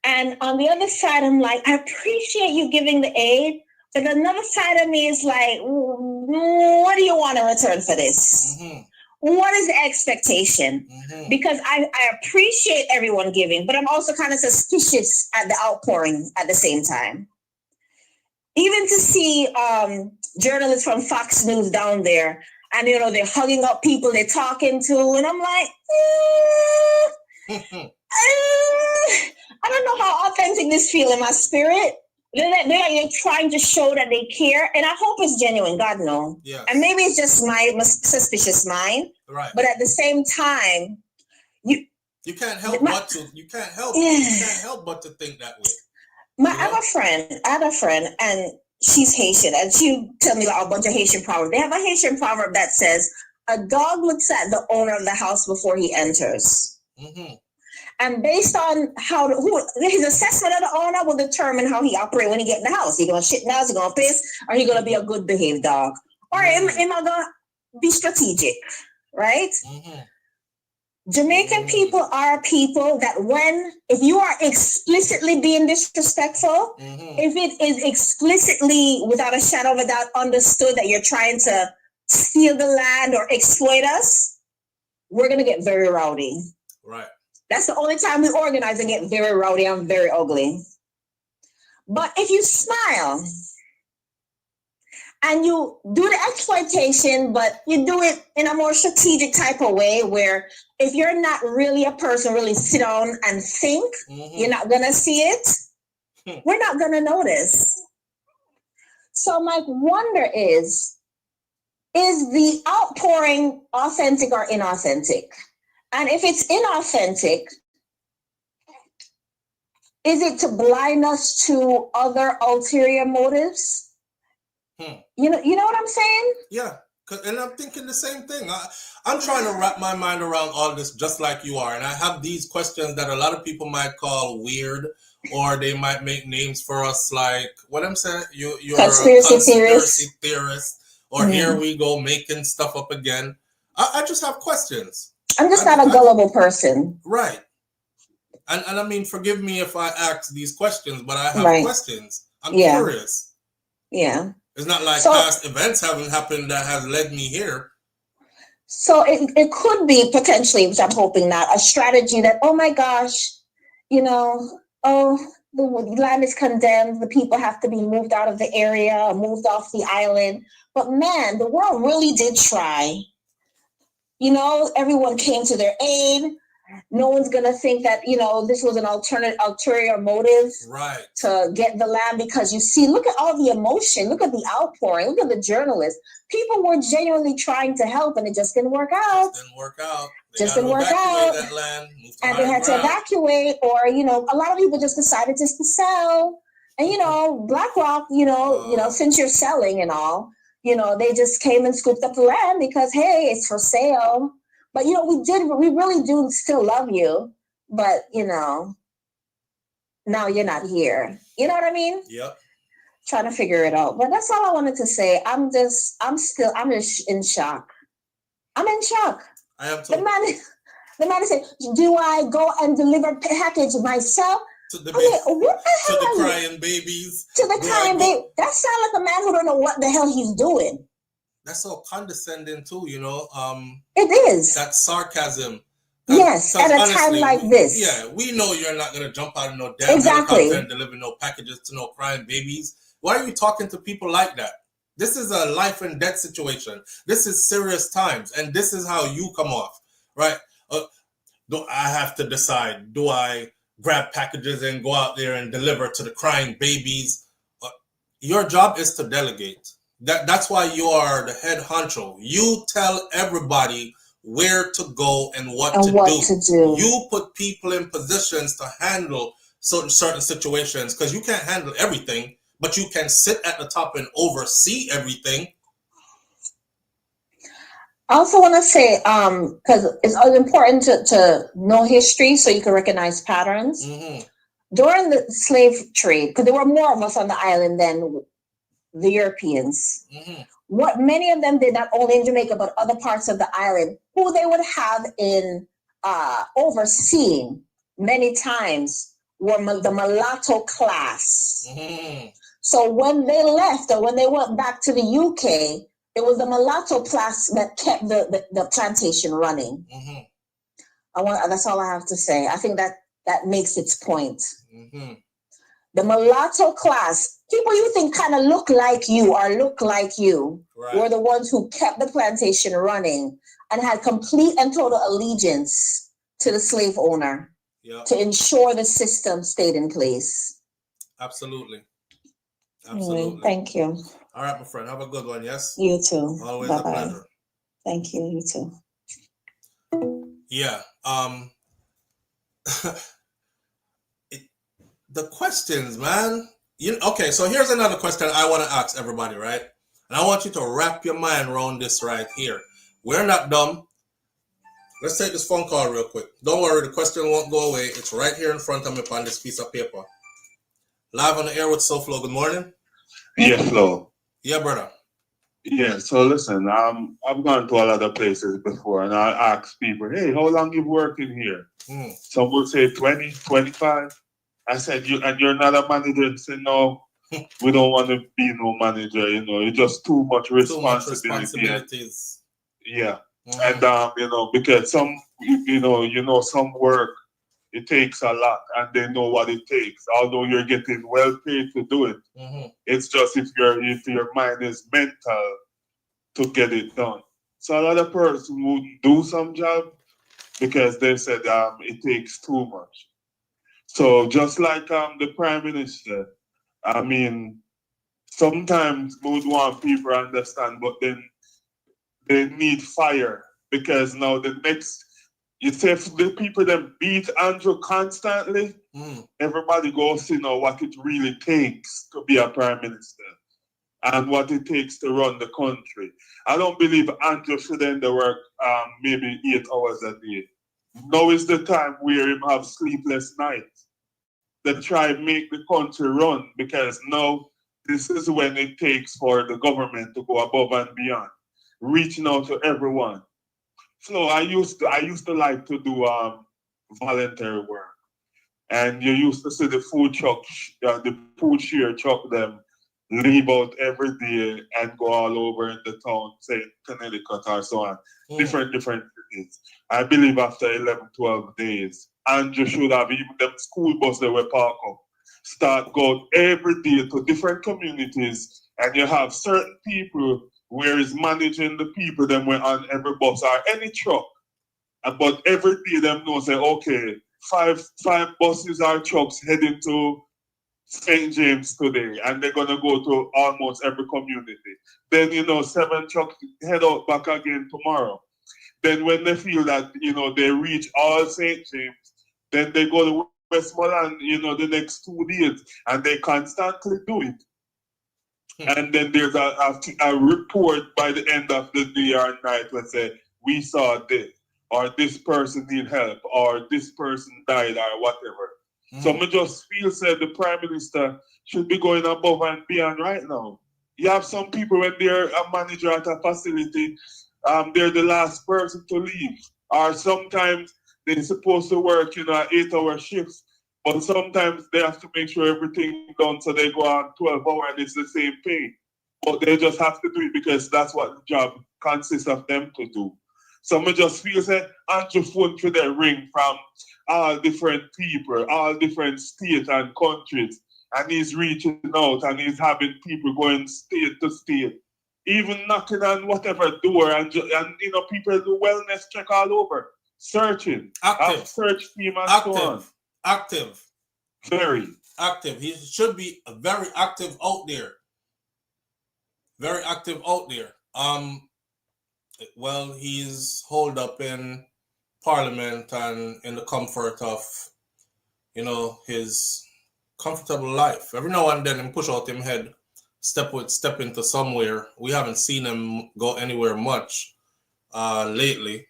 And on the other side, I'm like, I appreciate you giving the aid, but another side of me is like, what do you want in return for this? What is the expectation? Because I appreciate everyone giving, but I'm also kind of suspicious at the outpouring at the same time. Even to see journalists from Fox News down there, and you know, they're hugging up people they're talking to, and I'm like, I don't know how authentic this feels in my spirit. They're trying to show that they care, and I hope it's genuine. God knows. Yes. And maybe it's just my suspicious mind. Right. But at the same time, you can't help but to think that way. I have a friend, and she's Haitian, and she tell me like a bunch of Haitian proverbs. They have a Haitian proverb that says, "A dog looks at the owner of the house before he enters." And based on his assessment of the owner will determine how he operates when he gets in the house. He gonna shit now, is he gonna piss, or he gonna be a good behaved dog? Or am I gonna be strategic, right? Jamaican people are people that if you are explicitly being disrespectful, if it is explicitly without a shadow of a doubt understood that you're trying to steal the land or exploit us, we're gonna get very rowdy. Right. That's the only time we organize and get very rowdy and very ugly. But if you smile and you do the exploitation, but you do it in a more strategic type of way, where if you're not really a person, really sit down and think, you're not going to see it, we're not going to notice. So my wonder is the outpouring authentic or inauthentic? And if it's inauthentic, is it to blind us to other ulterior motives? You know what I'm saying? Yeah, and I'm thinking the same thing. I'm trying to wrap my mind around all this just like you are. And I have these questions that a lot of people might call weird, or they might make names for us like, what I'm saying, you're conspiracy theorist, or here we go making stuff up again. I just have questions. I'm just not a gullible person. Right. And I mean, forgive me if I ask these questions, but I have questions. I'm curious. Yeah. It's not like past events haven't happened that has led me here. So it could be potentially, which I'm hoping not, a strategy that, oh my gosh, you know, the land is condemned. The people have to be moved out of the area, moved off the island. But man, the world really did try. You know, everyone came to their aid. No one's going to think that, you know, this was an ulterior motive to get the land, because you see, look at all the emotion. Look at the outpouring. Look at the journalists. People were genuinely trying to help, and it just didn't work out. Just didn't work out. That land, and they had to evacuate, or, you know, a lot of people just decided just to sell. And, you know, BlackRock, you know, since you're selling and all, you know, they just came and scooped up the land because, hey, it's for sale. But, you know, we really do still love you. But, you know, now you're not here. You know what I mean? Yep. Trying to figure it out. But that's all I wanted to say. I'm just in shock. I'm in shock. I am too. The man said, do I go and deliver package myself? To the crying babies. To the crying baby. That sounds like a man who don't know what the hell he's doing. That's so condescending too, you know. It is. That sarcasm. Yes, at a time like this. Yeah, we know you're not gonna jump out of no damn helicopter and deliver no packages to no crying babies. Why are you talking to people like that? This is a life and death situation. This is serious times, and this is how you come off, right? Do I have to decide? Do I grab packages and go out there and deliver to the crying babies? Your job is to delegate. That's why you are the head honcho. You tell everybody where to go and what to do. You put people in positions to handle certain situations, because you can't handle everything, but you can sit at the top and oversee everything. I also want to say, because it's important to know history so you can recognize patterns. Mm-hmm. During the slave trade, because there were more of us on the island than the Europeans. Mm-hmm. What many of them did, not only in Jamaica but other parts of the island, who they would have in overseeing many times were the mulatto class. Mm-hmm. So when they left, or when they went back to the UK, it was the mulatto class that kept the plantation running. Mm-hmm. That's all I have to say. I think that makes its point. Mm-hmm. The mulatto class, people you think kind of look like you were the ones who kept the plantation running and had complete and total allegiance to the slave owner to ensure the system stayed in place. Absolutely. Anyway, thank you. All right, my friend. Have a good one, yes? You too. Always Bye-bye. A pleasure. Thank you. You too. Yeah. The questions, man. Okay, so here's another question I want to ask everybody, right? And I want you to wrap your mind around this right here. We're not dumb. Let's take this phone call real quick. Don't worry, the question won't go away. It's right here in front of me on this piece of paper. Live on the air with SouFLo. Good morning. Yes, Flo. Yeah, brother. Yeah, so listen, I've gone to a lot of places before, and I ask people, hey, how long you working here? Some will say 20, 25. I said, you're not a manager? They say, no, we don't want to be no manager, you know, it's just too much responsibility. Too much responsibilities. Yeah. And, you know, because some work, it takes a lot, and they know what it takes. Although you're getting well paid to do it, it's just if your mind is mental to get it done. So a lot of persons would do some job because they said it takes too much. So just like the Prime Minister, I mean, sometimes we would want people to understand, but then they need fire, because now you say if the people that beat Andrew constantly, everybody goes to know what it really takes to be a Prime Minister and what it takes to run the country. I don't believe Andrew should end the work maybe 8 hours a day. Now is the time where him have sleepless nights. They try and make the country run, because now this is when it takes for the government to go above and beyond, reaching out to everyone. So I used to like to do voluntary work, and you used to see the food truck, the food share truck them leave out every day and go all over in the town, say Connecticut or so on, different cities. I believe after 11, 12 days, Andrew should have even them school bus that were parked up, start go every day to different communities, and you have certain people where is managing the people them were on every bus or any truck. But every day them know say, okay, five buses or trucks heading to St. James today, and they're gonna go to almost every community. Then 7 trucks head out back again tomorrow. Then when they feel that they reach all St. James, then they go to Westmoreland, the next 2 days, and they constantly do it. And then there's a report by the end of the day or night that say, we saw this, or this person need help, or this person died, or whatever. So I just feel said the Prime Minister should be going above and beyond right now. You have some people when they're a manager at a facility, they're the last person to leave. Or sometimes they're supposed to work 8-hour shifts, but sometimes they have to make sure everything's done so they go on 12 hours and it's the same pay. But they just have to do it because that's what the job consists of them to do. So I just feel that Andrew phone to the ring from all different people, all different states and countries, and he's reaching out and he's having people going state to state, even knocking on whatever door, and people do wellness check all over, searching, Active. Search team and Active. so on. Active. Very active. He should be very active out there. Very active out there. Well, he's holed up in Parliament and in the comfort of, his comfortable life. Every now and then, him push out him head, step into somewhere. We haven't seen him go anywhere much lately.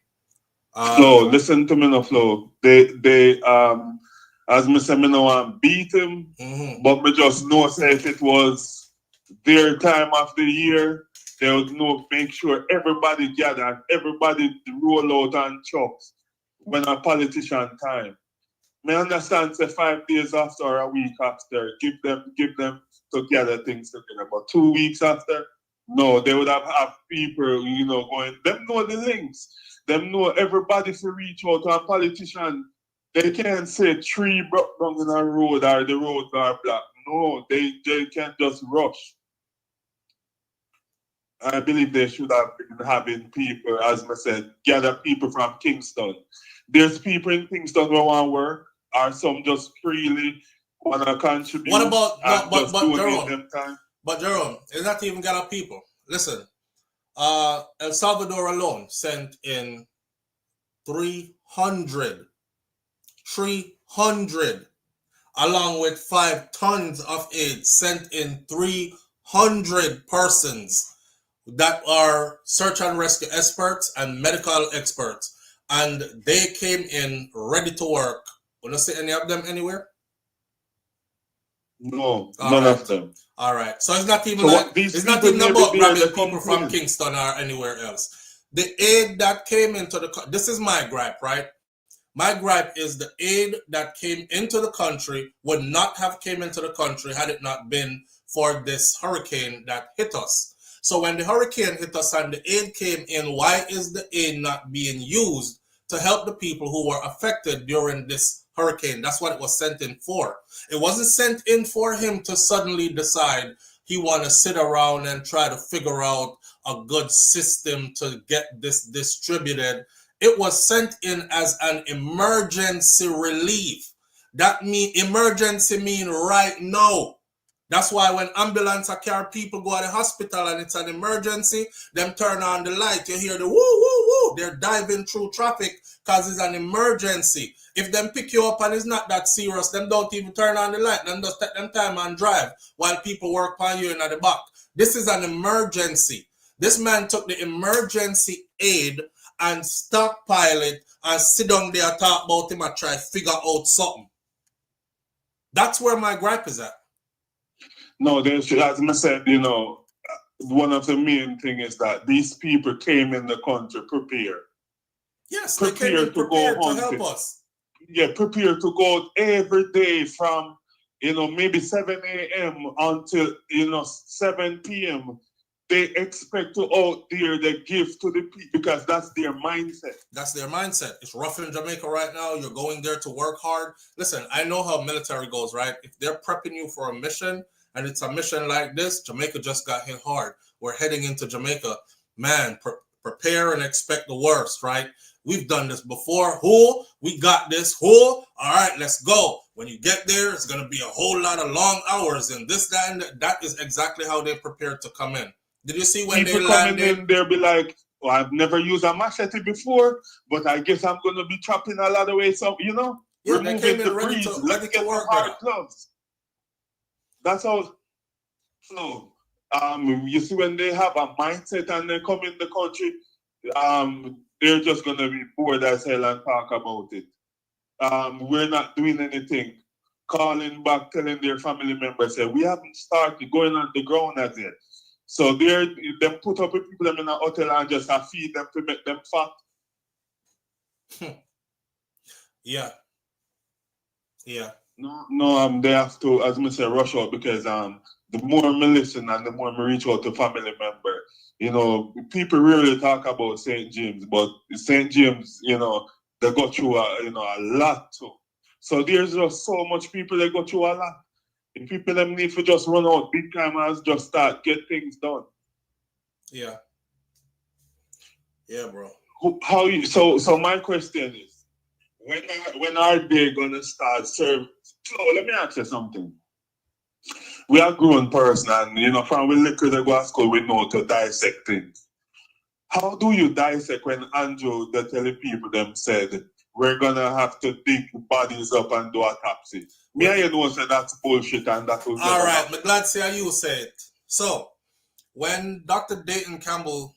Flo, listen to me now, Flo. They as me say, me no want beat him, but me just know say if it was their time of the year, they would make sure everybody gather, everybody roll out and chucks when a politician time. Me understand say 5 days after or a week after, give them to gather things together. But 2 weeks after, no, they would have people, going, them know the links. Them know everybody to reach out to a politician. They can't say tree broke down in a road or the roads are black. No, they can't just rush. I believe they should have been having people, as I said, gather people from Kingston. There's people in Kingston who want to work, or some just freely want to contribute. What about but Jerome? But Jerome, it's not even gather people. Listen, El Salvador alone sent in 300, along with 5 tons of aid, sent in 300 persons that are search and rescue experts and medical experts, and they came in ready to work. Want to see any of them anywhere? No, none of them. All right, so it's not even about grabbing people from Kingston or anywhere else. The aid that came into this is my gripe, right? My gripe is the aid that came into the country would not have came into the country had it not been for this hurricane that hit us. So when the hurricane hit us and the aid came in, why is the aid not being used to help the people who were affected during this hurricane? That's what it was sent in for. It wasn't sent in for him to suddenly decide he want to sit around and try to figure out a good system to get this distributed. It was sent in as an emergency relief. That emergency mean right now. That's why when ambulance or car people go to the hospital and it's an emergency, them turn on the light. You hear the woo, woo, woo. They're diving through traffic because it's an emergency. If them pick you up and it's not that serious, them don't even turn on the light. Them just take them time and drive while people work on you in the back. This is an emergency. This man took the emergency aid and stockpile it and sit down there and talk about him and try to figure out something. That's where my gripe is at. No, there's, as I said, you know, one of the main thing is that these people came in the country prepared. Yes, they came in prepared to help us. Yeah, prepared to go out every day from, you know, maybe 7 a.m. until, you know, 7 p.m. They expect to out there the gift to the people because that's their mindset. That's their mindset. It's rough in Jamaica right now. You're going there to work hard. Listen, I know how military goes, right? If they're prepping you for a mission and it's a mission like this, Jamaica just got hit hard. We're heading into Jamaica. Man, prepare and expect the worst, right? We've done this before. We got this. All right, let's go. When you get there, it's going to be a whole lot of long hours and this, that, and that is exactly how they prepared to come in. Did you see when people they landed? Coming in, they'll be like, well, I've never used a machete before, but I guess I'm going to be chopping a lot of way. So, you know, yeah, they came in ready to get work hard gloves. That's how. So, you see, when they have a mindset and they come in the country, they're just going to be bored as hell and talk about it. We're not doing anything. Calling back, telling their family members, say, we haven't started going on the ground as yet. So they put up with people in a hotel and just feed them to make them fat. Yeah. Yeah. No, they have to, as I say, rush out because the more I listen and the more I reach out to family member, you know, people really talk about St. James, but St. James, you know, they go through a lot too. So there's just so much people that go through a lot. And people them need to just run out big time and just start get things done. Yeah. Yeah, bro. So my question is, when are they gonna start serving? So let me ask you something. We are grown person and you know from we little they go to school we know to dissect things. How do you dissect when Andrew the telling people them said we're gonna have to dig bodies up and do autopsy? Me and you know said that's bullshit and that will all right, I'm glad to see how you say it. So when Dr. Dayton Campbell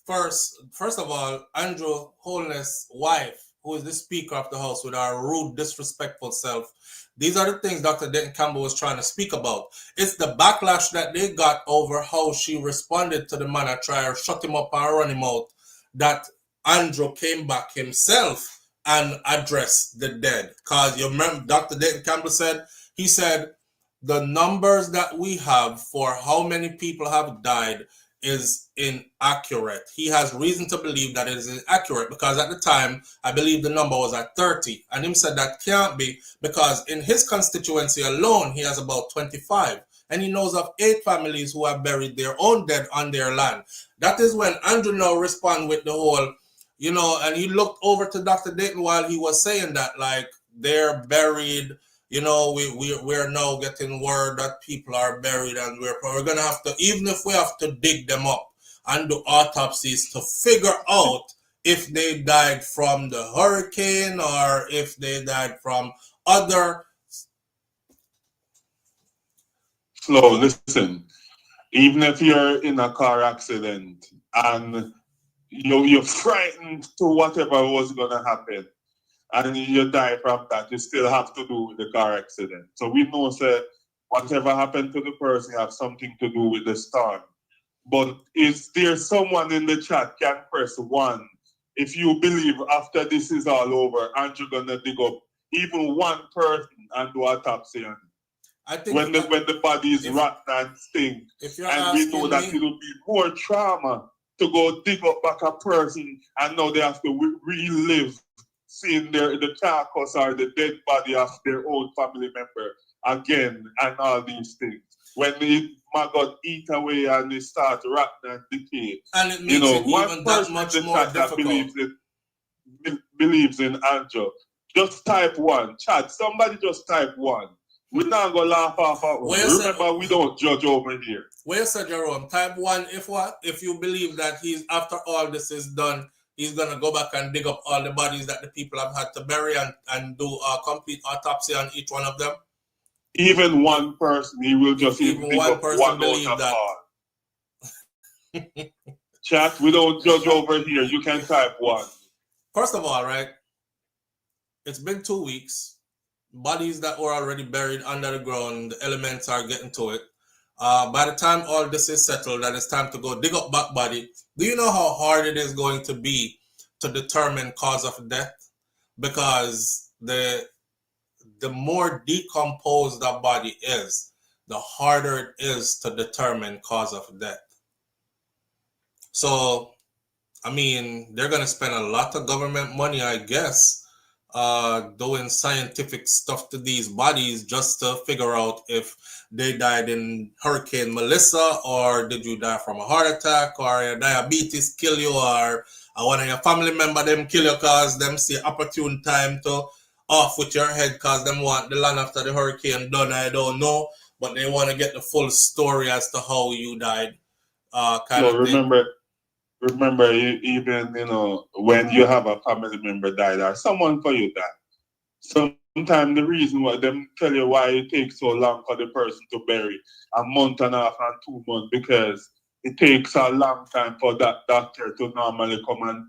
first of all, Andrew Holness' wife, who is the Speaker of the House with our rude, disrespectful self, these are the things Dr. Dayton Campbell was trying to speak about. It's the backlash that they got over how she responded to the man I tried to shut him up and run him out, that Andrew came back himself and addressed the dead. Because you remember Dr. Dayton Campbell said, he said, the numbers that we have for how many people have died is inaccurate. He has reason to believe that it is inaccurate because at the time, I believe the number was at 30. And him said that can't be because in his constituency alone, he has about 25. And he knows of 8 families who have buried their own dead on their land. That is when Andrew now respond with the whole, you know, and he looked over to Dr. Dayton while he was saying that, like, they're buried. You know, we're now getting word that people are buried and we're going to have to, even if we have to dig them up and do autopsies to figure out if they died from the hurricane or if they died from other. Slow, listen. Even if you're in a car accident and you're frightened to whatever was going to happen, and you die from that, you still have to do with the car accident. So we know that whatever happened to the person have something to do with the storm. But is there someone in the chat can press 1 if you believe after this is all over and you're gonna dig up even one person and do autopsy on it? I think when the body is rotten and stink, and we know that it will be more trauma to go dig up back a person and now they have to relive seeing the carcass or the dead body of their own family member again and all these things. When it got eat away and it starts rotting and decay. And it makes it even that much more difficult. Believes in Andrew. Just type 1. Chat, somebody just type 1. We're not going to laugh off our own. Remember, we don't judge over here. Where said Jerome? Type 1 if what? If you believe that he's, after all this is done, he's going to go back and dig up all the bodies that the people have had to bury and do a complete autopsy on each one of them. Even one person, he will just even dig one up person one believe out of that. all. Chat, we don't judge over here. You can type 1. First of all, right, it's been 2 weeks. Bodies that were already buried under the ground, the elements are getting to it. By the time all this is settled and it's time to go dig up back body, do you know how hard it is going to be to determine cause of death? Because the more decomposed that body is, the harder it is to determine cause of death. So, I mean, they're going to spend a lot of government money, I guess, doing scientific stuff to these bodies just to figure out if they died in Hurricane Melissa, or did you die from a heart attack, or your diabetes kill you, or one of your family member them kill you cause them see opportune time to off with your head cause them want the land after the hurricane done. I don't know, but they want to get the full story as to how you died. Remember, even when you have a family member died or someone for you died, sometimes the reason why them tell you why it takes so long for the person to bury, a month and a half and 2 months, because it takes a long time for that doctor to normally come and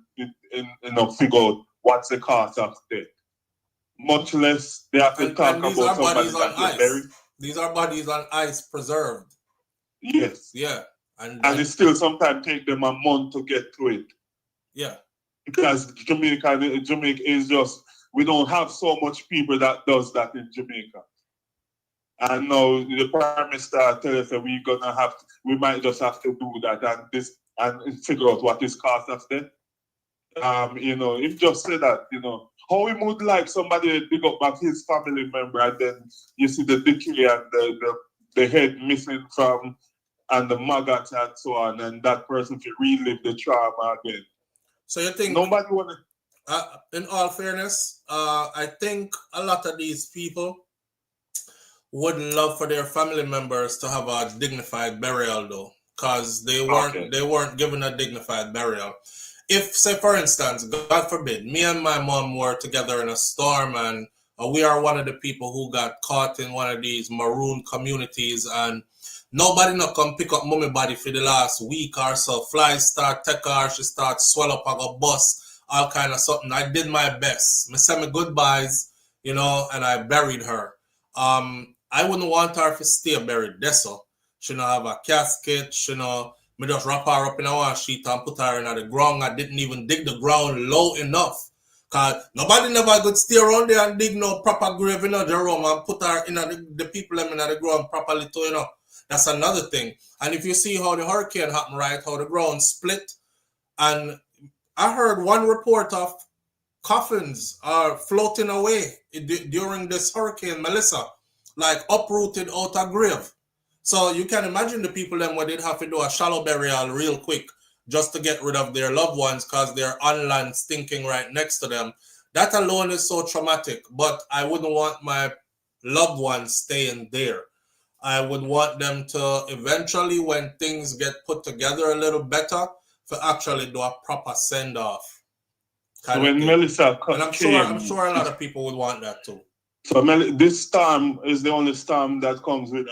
figure out what's the cause of death. Much less they have to talk about somebody that is buried. These are bodies on ice preserved. Yes. Yeah. And it still sometimes take them a month to get to it. Yeah. Because Jamaica is just, we don't have so much people that does that in Jamaica. And now the Prime Minister tells us that we might just have to do that and figure out what is cause of death. If just say that, how we would like somebody to dig up back his family member, and then you see the decay and the head missing from, and the maggots and so on, and that person can relive the trauma again. So you think nobody want to? In all fairness, I think a lot of these people would love for their family members to have a dignified burial, though, because they weren't given a dignified burial. If, say, for instance, God forbid, me and my mom were together in a storm, and we are one of the people who got caught in one of these maroon communities, and nobody not come pick up mommy body for the last week or so. Flies start take her, she start swell up, I got bust, all kind of something. I did my best. I said my goodbyes, and I buried her. I wouldn't want her to stay buried there, so she not have a casket, me just wrap her up in a one sheet and put her in the ground. I didn't even dig the ground low enough. Cause nobody never could stay around there and dig no proper grave, Jerome, and put her in the people in the ground properly too, That's another thing. And if you see how the hurricane happened, right, how the ground split, and I heard one report of coffins are floating away during this hurricane, Melissa, like uprooted out of grave. So you can imagine the people then when they'd have to do a shallow burial real quick just to get rid of their loved ones because they're on land stinking right next to them. That alone is so traumatic, but I wouldn't want my loved ones staying there. I would want them to eventually, when things get put together a little better, to actually do a proper send-off. So when Melissa came, and I'm sure a lot of people would want that too. So this storm is the only storm that comes with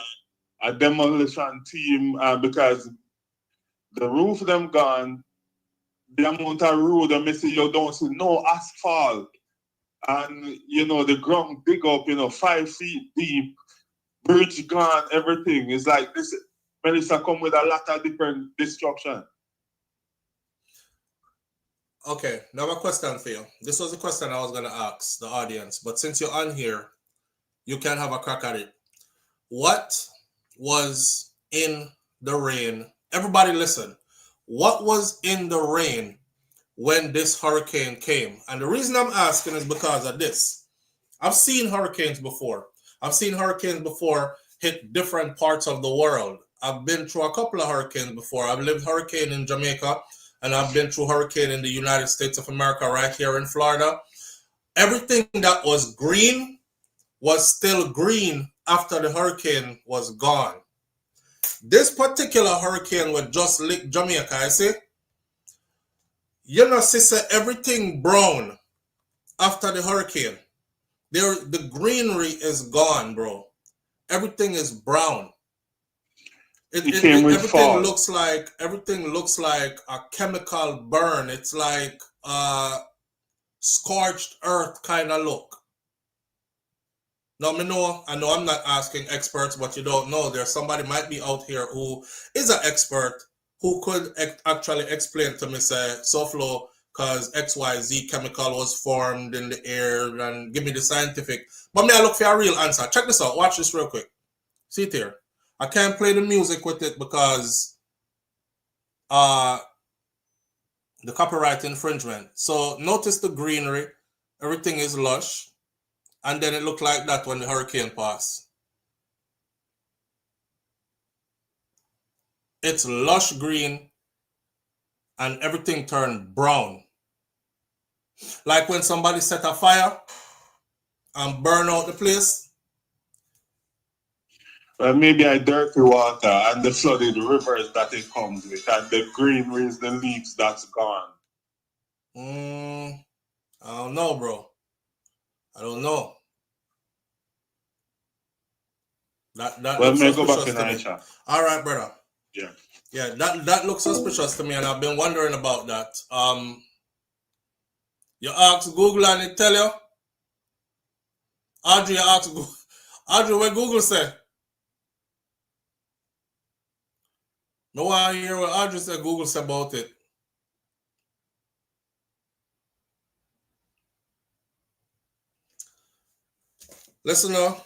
a demolition team, because the roof them gone, the amount of road and see you don't see no asphalt, and the ground dig up 5 feet deep, bridge gone, everything is like this. Melissa come with a lot of different destruction. Okay, now a question for you. This was a question I was going to ask the audience, but since you're on here, you can have a crack at it. What was in the rain? Everybody listen. What was in the rain when this hurricane came? And the reason I'm asking is because of this. I've seen hurricanes before. I've seen hurricanes before hit different parts of the world. I've been through a couple of hurricanes before. I've lived hurricane in Jamaica, and I've been through hurricane in the United States of America right here in Florida. Everything that was green was still green after the hurricane was gone. This particular hurricane was just licked Jamaica, I see. Sister, everything brown after the hurricane. The greenery is gone, bro. Everything is brown. Everything looks like a chemical burn. It's like scorched earth kind of look. No, I know I'm not asking experts, but you don't know. There's somebody might be out here who is an expert who could actually explain to me, say, SouFlo, because XYZ chemical was formed in the air, and give me the scientific. But me, I look for a real answer. Check this out. Watch this real quick. See it here. I can't play the music with it because the copyright infringement. So notice the greenery. Everything is lush. And then it looked like that when the hurricane passed. It's lush green and everything turned brown. Like when somebody set a fire and burn out the place. Well, maybe a dirty water and the flooded rivers that it comes with, and the greenery is the leaves that's gone. I don't know, bro. I don't know. That well, looks may go back suspicious in to me. chat. All right, brother. Yeah. Yeah, that looks suspicious to me, and I've been wondering about that. You ask Google and it tell you. Audrey, you ask Google. Audrey, what Google say? No one hear what Audrey said. Google said about it. Listen now.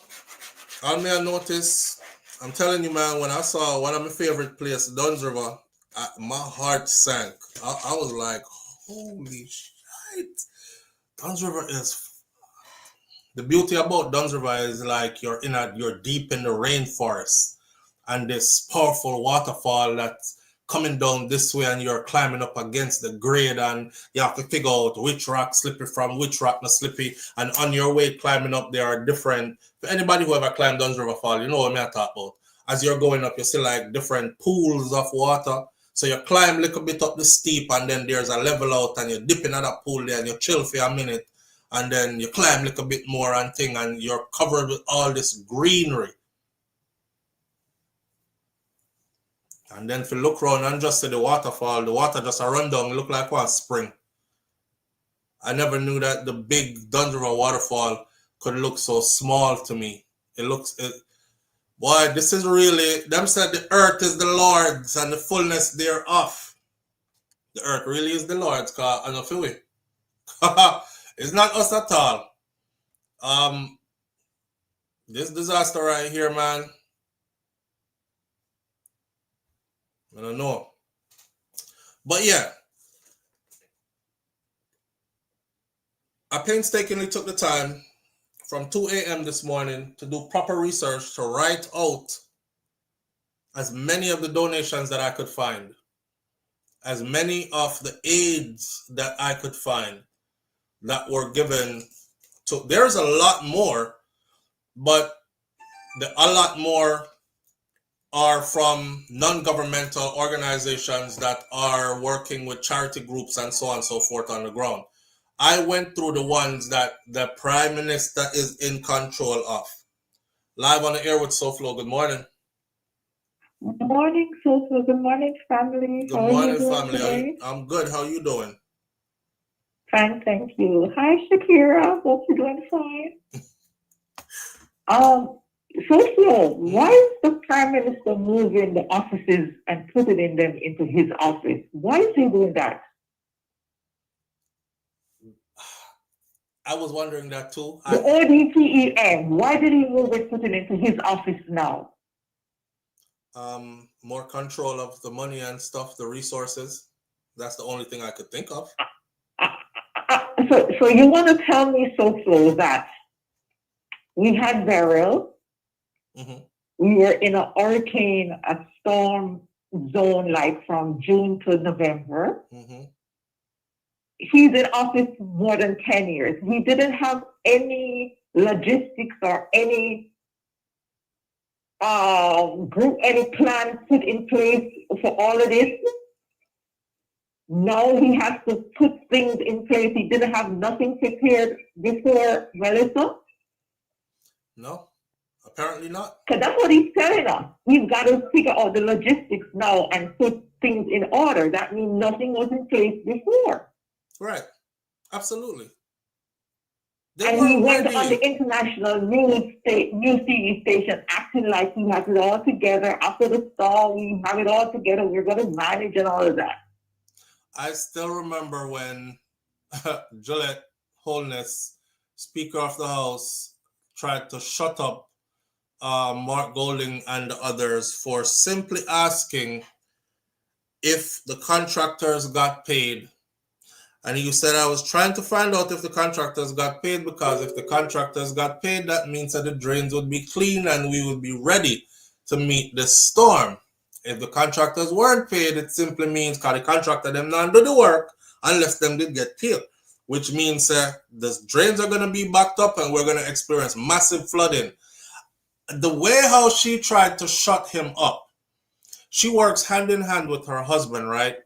I may have noticed. I'm telling you, man, when I saw one of my favorite places, Duns River, my heart sank. I was like, holy shit. Duns River is... The beauty about Duns River is like you're deep in the rainforest. And this powerful waterfall that's coming down this way and you're climbing up against the grade and you have to figure out which rock slippy from which rock not slippy. And on your way climbing up, there are different... For anybody who ever climbed Duns River Fall, you know what I talk about. As you're going up, you see like different pools of water. So you climb a little bit up the steep and then there's a level out and you dip in that pool there and you chill for a minute. And then you climb a little bit more and thing and you're covered with all this greenery. And then if you look around and just see the waterfall, the water just a run down, look like one spring. I never knew that the big Duns River waterfall could look so small to me. Boy, this is really, them said the earth is the Lord's and the fullness thereof. The earth really is the Lord's, because I don't feel it. It's not us at all. This disaster right here, man. I don't know. But yeah. I painstakingly took the time from 2 a.m. this morning to do proper research to write out as many of the donations that I could find, as many of the aids that I could find that were given to. There's a lot more, but a lot more are from non-governmental organizations that are working with charity groups and so on and so forth on the ground. I went through the ones that the Prime Minister is in control of. Live on the air with SouFlo. Good morning. Good morning, SouFlo. Good morning, family. Good morning, family. I'm good. How are you doing? Fine, thank you. Hi, Shakira. Hope you're doing fine. SouFlo, why is the Prime Minister moving the offices and putting them into his office? Why is he doing that? I was wondering that too. The ODPEM, why did he move it, put it into his office now? More control of the money and stuff, the resources. That's the only thing I could think of. So you want to tell me, SouFlo, that we had Beryl, we were in a hurricane, a storm zone, like from June to November. He's in office more than 10 years. He didn't have any logistics or any group, any plan put in place for all of this. Now he has to put things in place. He didn't have nothing prepared before, Melissa? No, apparently not. Because that's what he's telling us. We've got to figure out the logistics now and put things in order. That means nothing was in place before. Right. Absolutely. And he went on the international news TV station acting like he has it all together. After the storm, we have it all together. We're going to manage and all of that. I still remember when Gillette Holness, Speaker of the House, tried to shut up Mark Golding and the others for simply asking if the contractors got paid. And he said, I was trying to find out if the contractors got paid, because if the contractors got paid, that means that the drains would be clean and we would be ready to meet the storm. If the contractors weren't paid, it simply means because the contractor them not do the work unless them did get paid, which means the drains are going to be backed up and we're going to experience massive flooding. The way how she tried to shut him up, she works hand in hand with her husband, right?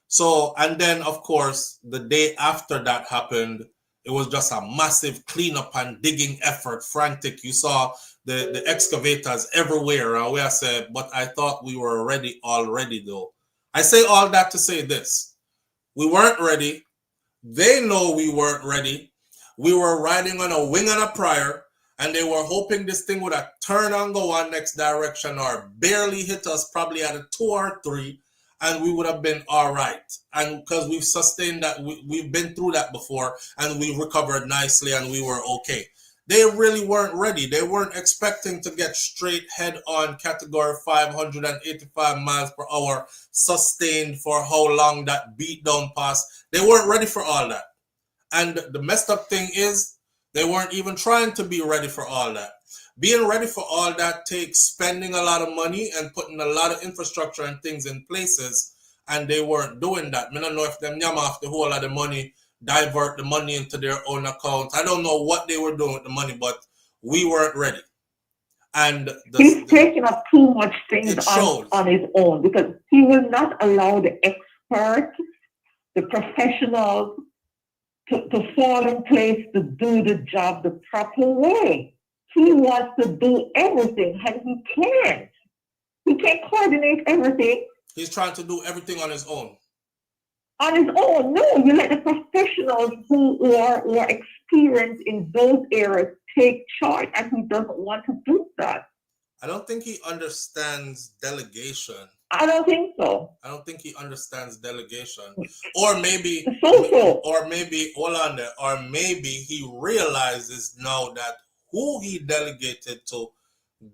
So, and then, of course, the day after that happened, it was just a massive cleanup and digging effort, frantic. You saw the excavators everywhere. And I said, but I thought we were ready already, though. I say all that to say this. We weren't ready. They know we weren't ready. We were riding on a wing and a prayer, and they were hoping this thing would have turned and go on next direction or barely hit us, probably at a 2 or 3. And we would have been all right. And because we've sustained that, we've been through that before, and we recovered nicely and we were okay. They really weren't ready. They weren't expecting to get straight head on category 585 miles per hour, sustained for how long that beat down pass. They weren't ready for all that. And the messed up thing is, they weren't even trying to be ready for all that. Being ready for all that takes spending a lot of money and putting a lot of infrastructure and things in places, and they weren't doing that. I don't know if them yam off the whole of the money, divert the money into their own account. I don't know what they were doing with the money, but we weren't ready. And he's taking up too much things on his own, because he will not allow the experts, the professionals to fall in place to do the job the proper way. He wants to do everything, and he can't. He can't coordinate everything. He's trying to do everything on his own. On his own? No, you let the professionals who are experienced in those areas take charge, and he doesn't want to do that. I don't think he understands delegation. I don't think so. I don't think he understands delegation. Or maybe, hold on there, or maybe he realizes now that who he delegated to,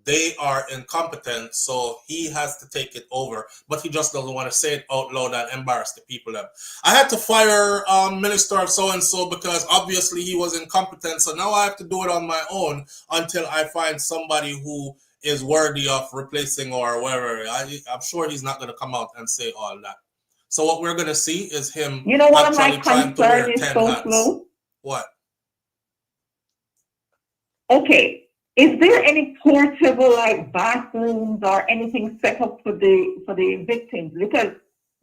they are incompetent, so he has to take it over. But he just doesn't want to say it out loud and embarrass the people. I had to fire Minister of so-and-so because obviously he was incompetent, so now I have to do it on my own until I find somebody who is worthy of replacing or whatever. I'm sure he's not going to come out and say all that. So what we're going to see is him actually trying to wear 10 hats. What? Okay, is there any portable like bathrooms or anything set up for the victims? Because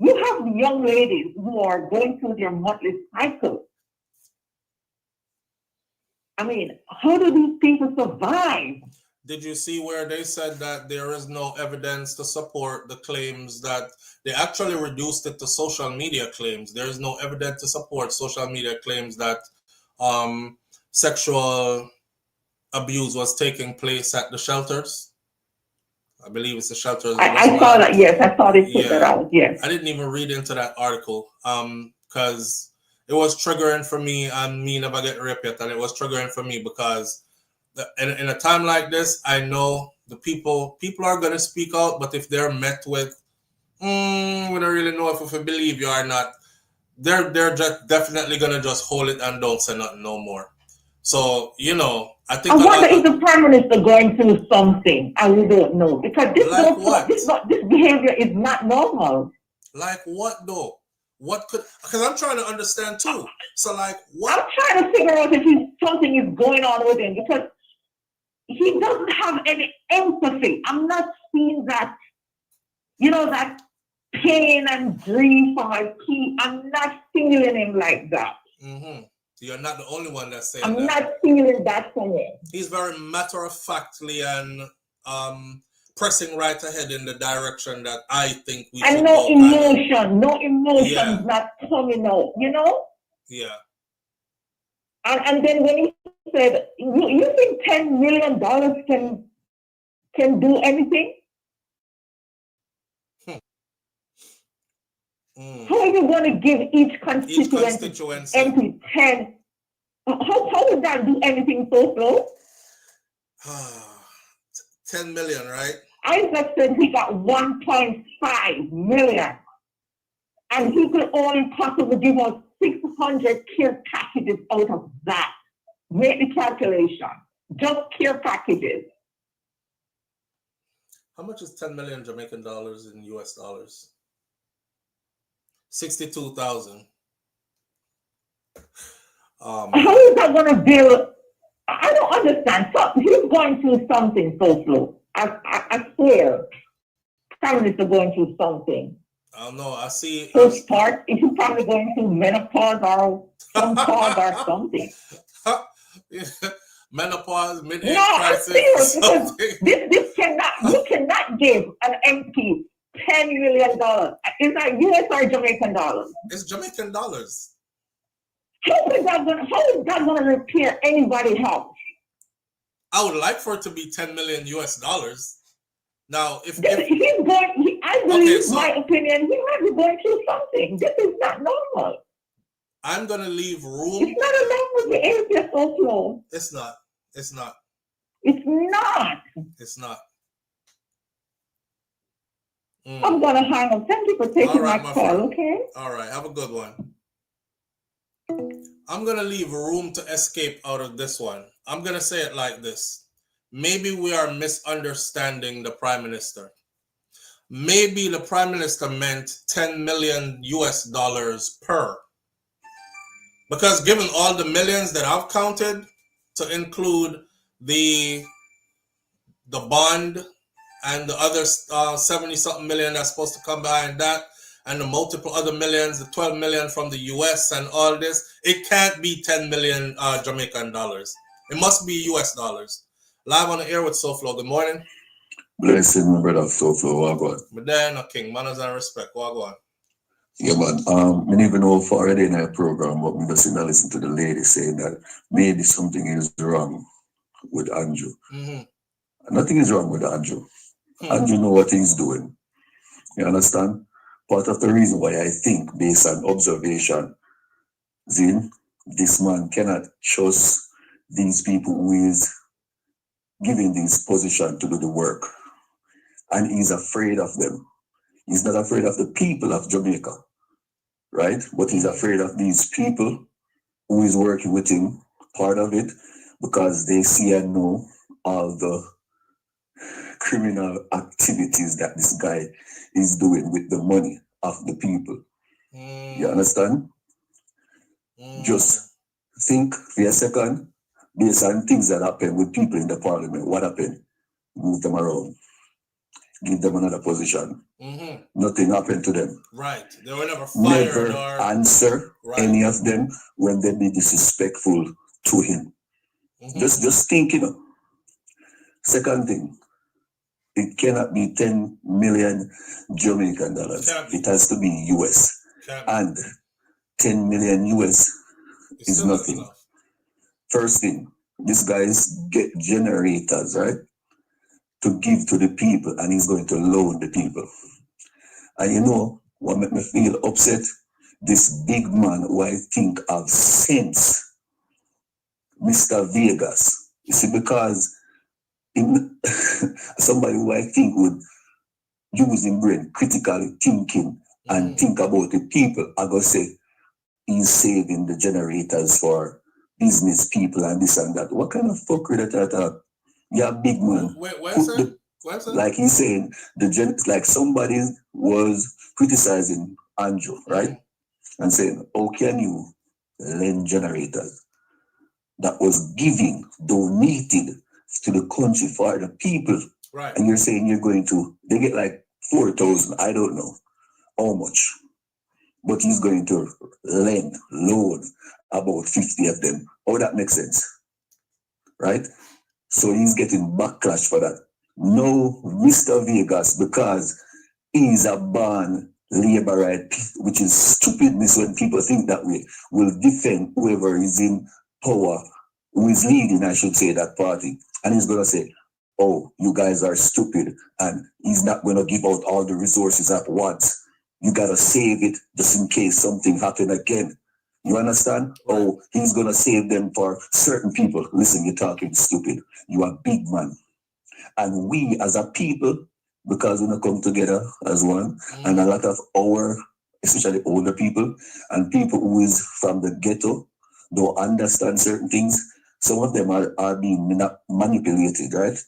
you have young ladies who are going through their monthly cycle. I mean, how do these people survive? Did you see where they said that there is no evidence to support the claims that they actually reduced it to social media claims? There is no evidence to support social media claims that sexual abuse was taking place at the shelters. I believe it's the shelters. I saw that. Yes, I saw they put that out. Yes. I didn't even read into that article because it was triggering for me, and me never get raped yet, and it was triggering for me because in a time like this, I know the people are gonna speak out, but if they're met with, we don't really know if we believe you or not, they're just definitely gonna just hold it and don't say nothing no more. So, I think. I wonder if the Prime Minister going through something, and we don't know, because this behavior is not normal. Like what though? What could? Because I'm trying to understand too. So like what? I'm trying to figure out if something is going on with him, because he doesn't have any empathy. I'm not seeing that, that pain and grief I'm not feeling him like that. Mm-hmm. You're not the only one that's saying I'm not feeling that from him. He's very matter-of-factly and pressing right ahead in the direction that I think we should go. And no emotion not coming out, Yeah. And then when he said, you think $10 million can do anything? How are you going to give each constituency 10? How would that do anything so slow? 10 million, right? Isaac said he got 1.5 million. And he could only possibly give us 600 care packages out of that. Make the calculation. Just care packages. How much is 10 million Jamaican dollars in US dollars? 62,000. How is that going to build? I don't understand. So he's going through something so slow. I swear. Prime Minister going through something. I don't know. I see. First part, is he probably going through menopause or some pause or something? Menopause, mid-age no, crisis. Serious, this cannot. You cannot give an MP $10 million. Is that US or Jamaican dollars? It's Jamaican dollars. How is that going to repair anybody's house? I would like for it to be 10 million US dollars. Now, if he's going, I believe, my opinion, he might be going through something. This is not normal. I'm going to leave room. It's not a normal behavior so slow. It's not. It's not. It's not. It's not. I'm going to hang up. Thank you for taking my call, friend. Okay? All right. Have a good one. I'm going to leave room to escape out of this one. I'm going to say it like this. Maybe we are misunderstanding the Prime Minister. Maybe the Prime Minister meant 10 million US dollars per. Because given all the millions that I've counted, to include the bond and the other 70-something million that's supposed to come behind that, and the multiple other millions, the 12 million from the US and all this, it can't be 10 million Jamaican dollars. It must be US dollars. Live on the air with SouFLo. Good morning. Blessing, my brother SouFLo. Wagwan. But there, no king. Manners and respect. Wagwan. Yeah, man. I didn't even know for already in our program, but I'm just listen to the lady saying that maybe something is wrong with Andrew. Nothing is wrong with Andrew. Andrew know what he's doing. You understand? Part of the reason why I think, based on observation, Zin, this man cannot trust these people who is giving this position to do the work. And he's afraid of them. He's not afraid of the people of Jamaica, right? But he's afraid of these people who is working with him, part of it, because they see and know all the criminal activities that this guy is doing with the money of the people. You understand? Just think for a second, based on things that happen with people in the parliament. What happened? Move them around. Give them another position. Nothing happened to them. Right. They were never fired. Never answer any of them when they be disrespectful to him. Just think, you know. Second thing, it cannot be 10 million Jamaican dollars. It has to be US. And 10 million US is nothing. First thing, these guys get generators, right? To give to the people, and he's going to loan the people. And you know what made me feel upset? This big man who I think have sense, Mr. Vegas. You see, because somebody who I think would use his brain, critically thinking, and think about the people, I go say, he's saving the generators for business people and this and that. What kind of fuckery that you're a big man. Where's that? Like he's saying, like somebody was criticizing Andrew, right? And saying, how can you lend generators that was donated to the country for the people? Right. And you're saying you're going to, they get like 4,000, I don't know how much. But he's going to loan about 50 of them. Oh, that makes sense. Right? So he's getting backlash for that. No, Mr. Vegas, because he's a born labor right, which is stupidness when people think that way, will defend whoever is in power who is leading, I should say, that party, and he's going to say, oh, you guys are stupid, and he's not going to give out all the resources at once. You got to save it just in case something happen again. You understand? Right. Oh, he's going to save them for certain people. Listen, you're talking stupid. You are big man. And we as a people, because we come together as one, and a lot of our, especially older people, and people who is from the ghetto, don't understand certain things. Some of them are being manipulated, right?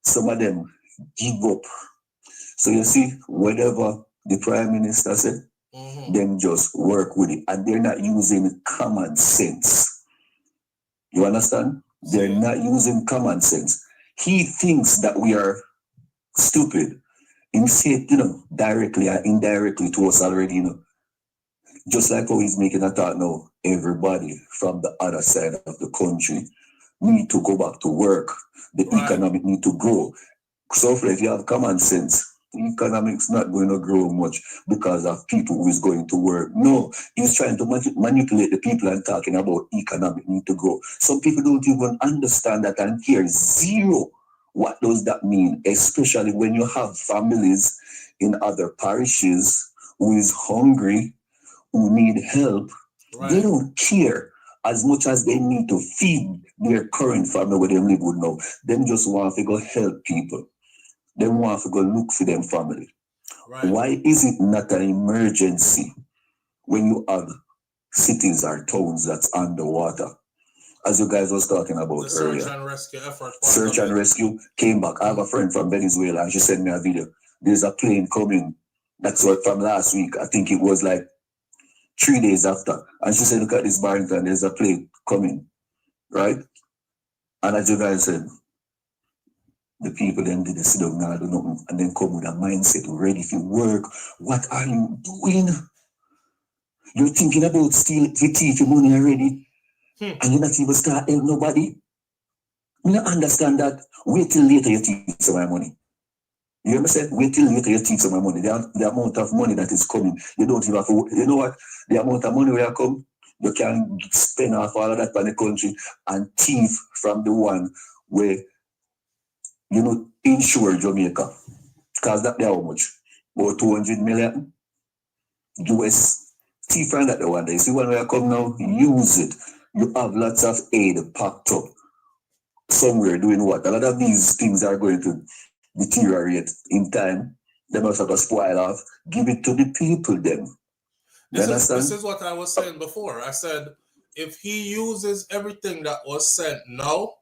Some of them give up. So you see, whatever the Prime Minister said, them just work with it. And they're not using common sense. You understand? They're not using common sense. He thinks that we are stupid. He said, directly or indirectly to us already, Just like how he's making a thought now, everybody from the other side of the country need to go back to work. The economic need to grow. So if you have common sense, the economic's not going to grow much because of people who is going to work. No, he's trying to manipulate the people and talking about economic need to grow. Some people don't even understand that and care zero. What does that mean? Especially when you have families in other parishes who is hungry, who need help. They don't care as much as they need to feed their current family where they live with now. Them just want to go help people. They want to go look for them family. Why is it not an emergency when you have cities or towns that's underwater? As you guys was talking about earlier. Search and rescue effort. Search and rescue came back. I have a friend from Venezuela and she sent me a video. There's a plane coming. That's what from last week. I think it was like 3 days after. And she said, look at this Barrington, there's a plane coming. Right? And as you guys said, the people then didn't sit down and do nothing and then come with a mindset ready to work. What are you doing? You're thinking about stealing the thief your money already. And you're not even start help nobody. You don't understand that. Wait till later you take some of my money. You hear me say? Wait till later you take some of my money. The amount of money that is coming, you don't even have to, you know what? The amount of money where you come, you can spend off all of that on the country and thief from the one where insure Jamaica. Because that there how much? About 200 million US. Thief from that the one. You see when we come now, use it. You have lots of aid packed up somewhere doing what? A lot of these things are going to deteriorate in time. They must have to spoil off. Give it to the people then. This is what I was saying before. I said, if he uses everything that was sent now,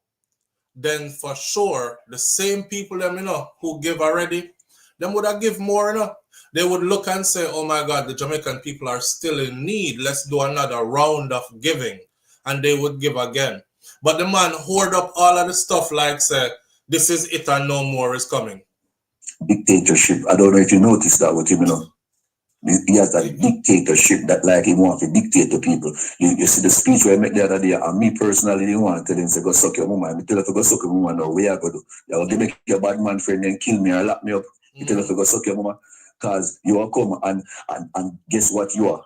then for sure, the same people them, who give already, them would have give more, They would look and say, oh my God, the Jamaican people are still in need. Let's do another round of giving. And they would give again. But the man hoard up all of the stuff like, say, this is it and no more is coming. Dictatorship. I don't know if you noticed that with him, He has that dictatorship that like he wants to dictate to people. You see the speech where I met the other day, and me personally didn't want to tell him, say, go suck your mama. I tell her to go suck your mama now. Where you go do? You will give me your bad man friend and kill me or lock me up. You tell her to go suck your mama. Because you will come and guess what you are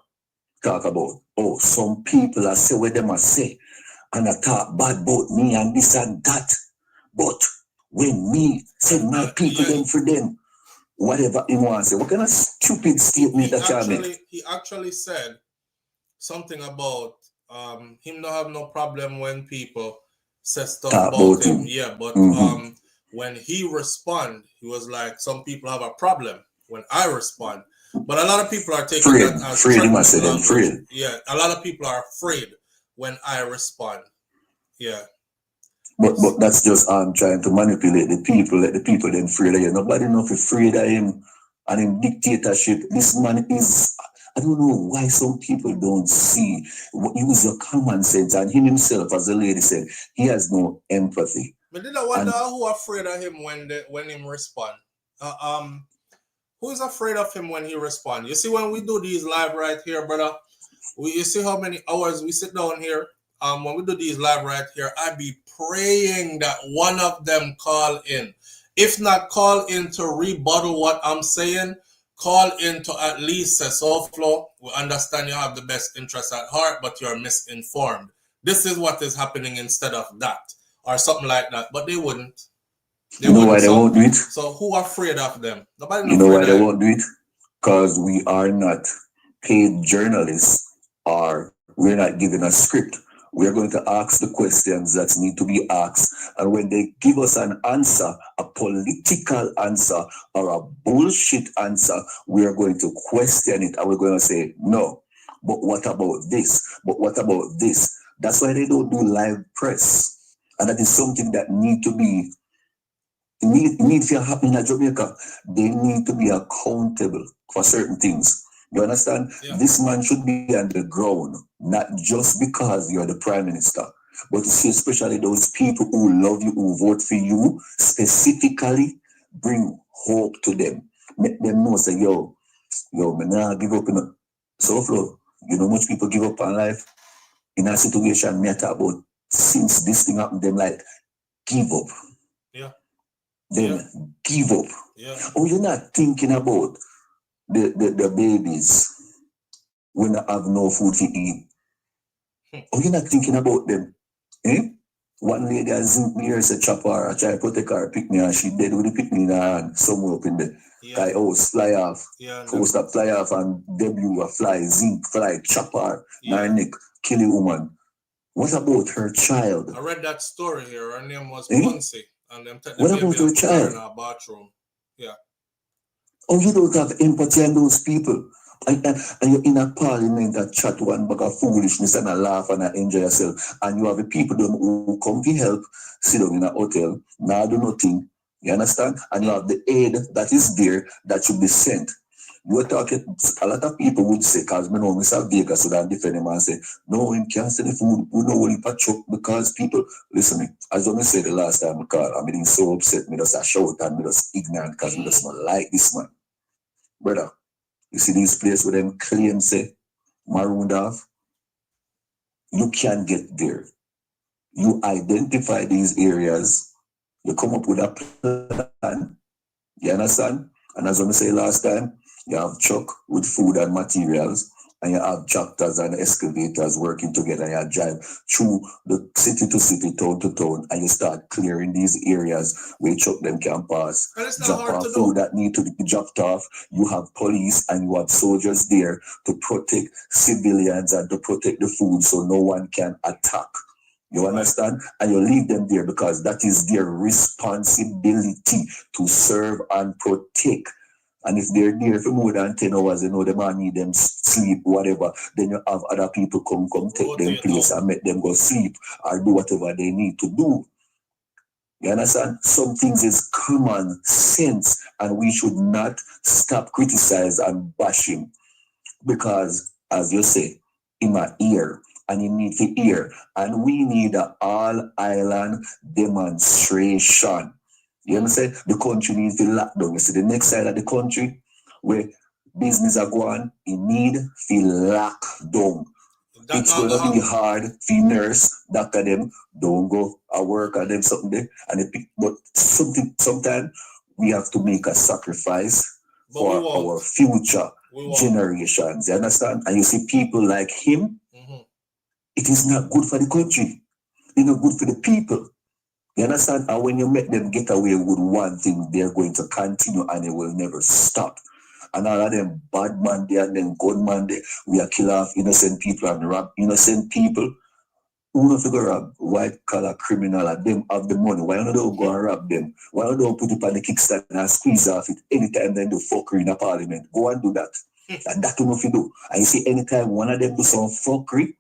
talk about? Oh, some people are say what them are say. And I talk bad about me and this and that. But when me said my people them for them, whatever he wants to say. What kind of stupid statement that you make? He actually said something about him not have no problem when people say stuff about him. Yeah, but when he respond, he was like, some people have a problem when I respond. But a lot of people are taking that as afraid. Yeah, a lot of people are afraid when I respond. Yeah. But that's just trying to manipulate the people, let the people then afraid of you. Nobody enough afraid of him and in dictatorship. This man is, I don't know why some people don't see, use your common sense, and him himself, as the lady said, he has no empathy. But did I wonder who afraid of him when him respond? Who is afraid of him when he respond? You see, when we do these live right here, brother, you see how many hours we sit down here? When we do these live right here, I be praying that one of them call in. If not call in to rebuttal what I'm saying, call in to at least say, SouFLo, we understand you have the best interest at heart, but you're misinformed. this is what is happening instead of that, or something like that. But they wouldn't. You know why they won't do it? So who are afraid of them? Nobody. You know why they won't do it? Because we are not paid journalists, or we're not given a script. We're going to ask the questions that need to be asked. And when they give us an answer, a political answer or a bullshit answer, we are going to question it and we're going to say, no, but what about this? But what about this? That's why they don't do live press. And that is something that need to be, it needs to happen in Jamaica. They need to be accountable for certain things. You understand? Yeah. This man should be on the ground, not just because you're the Prime Minister, but to see especially those people who love you, who vote for you, specifically bring hope to them. Make them know, say, yo, man, nah, give up in a SouFlo. You know much people give up on life in a situation me talk about since this thing happened, them like, give up. Yeah. Then give up. Yeah. Oh, you're not thinking about the babies when they have no food to eat. Oh, you're not thinking about them. Eh? One lady has zinc me here, say chop her, I try to protect her picnic, and she dead with the picnic in her hand, somewhere up in the house, fly off. Post up, fly off, and debut a fly, zinc, fly, chop her, her neck, kill a woman. What about her child? I read that story here. Her name was Ponce, and them took the what baby about her child? In our bathroom. Yeah. Oh, you don't have empathy on those people. And you're in a parliament that chat one bag of foolishness and a laugh and a enjoy yourself. And you have the people who come to help, sit down in a hotel, now do nothing. You understand? And you have the aid that is there that should be sent. You are talking, a lot of people would say, because me know Mr. Vegas so that defend him and say, no, him can't send the food, we know what he patch up because people, listen me, as I said the last time I called, I'm being so upset, me just a shout and me just ignorant because me just not like this man. Brother, you see these places where them claim say marooned off, you can get there. You identify these areas, you come up with a plan, you understand? And as I say last time, you have truck with food and materials, and you have tractors and excavators working together, and you drive through the city to city, town to town, and you start clearing these areas where truck them can pass, drop off food that need to be dropped off. You have police and you have soldiers there to protect civilians and to protect the food so no one can attack. You understand? And you leave them there because that is their responsibility to serve and protect. And if they're there for more than 10 hours, you know, they might need them sleep, whatever. Then you have other people come take them place and make them go sleep or do whatever they need to do. You understand? Some things is common sense and we should not stop criticizing and bashing because, as you say, in my ear, and you need to hear, and we need an all-island demonstration. You understand? The country needs to lock down. You see, the next side of the country where business are going, it need to lock down. It's going to be hard for nurse, doctor them, don't go and work at them something there. But sometimes we have to make a sacrifice for our future generations. You understand? And you see people like him, it is not good for the country. It's not good for the people. You understand? And when you make them get away with one thing, they're going to continue and it will never stop. And all of them bad man there and then gunman there, we are kill off innocent people and rob innocent people. Who don't figure rob white collar criminal and them have the money? Why don't they go and rob them? Why don't they put it on the kickstand and squeeze off it anytime they do fuckery in the parliament? Go and do that. And that's what you do. And you see anytime one of them do some fuckery,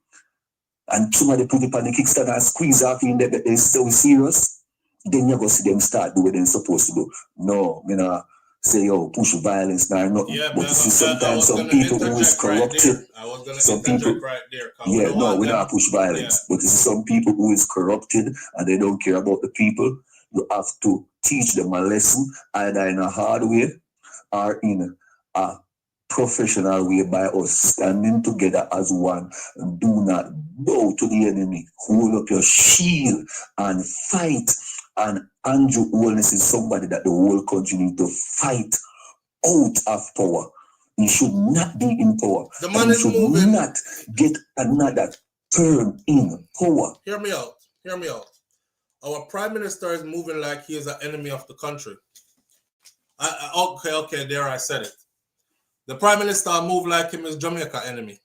and somebody put it on the kickstand and squeeze off in there, they're so serious, then you're going to see them start doing what they're supposed to do. No, you know, say, yo, push violence now, nothing. Yeah, but you see sometimes some people who is corrupted, some people, yeah, no, we don't push violence. But you see some people who is corrupted and they don't care about the people, you have to teach them a lesson, either in a hard way or in a professional way by us standing together as one. Do not bow to the enemy. Hold up your shield and fight. And Andrew Holness is somebody that the whole country need to fight out of power. He should not be in power. The man is should moving. Not get another firm in power. Hear me out. Hear me out. Our Prime Minister is moving like he is an enemy of the country. Okay, there I said it. The Prime Minister move like him is Jamaica enemy.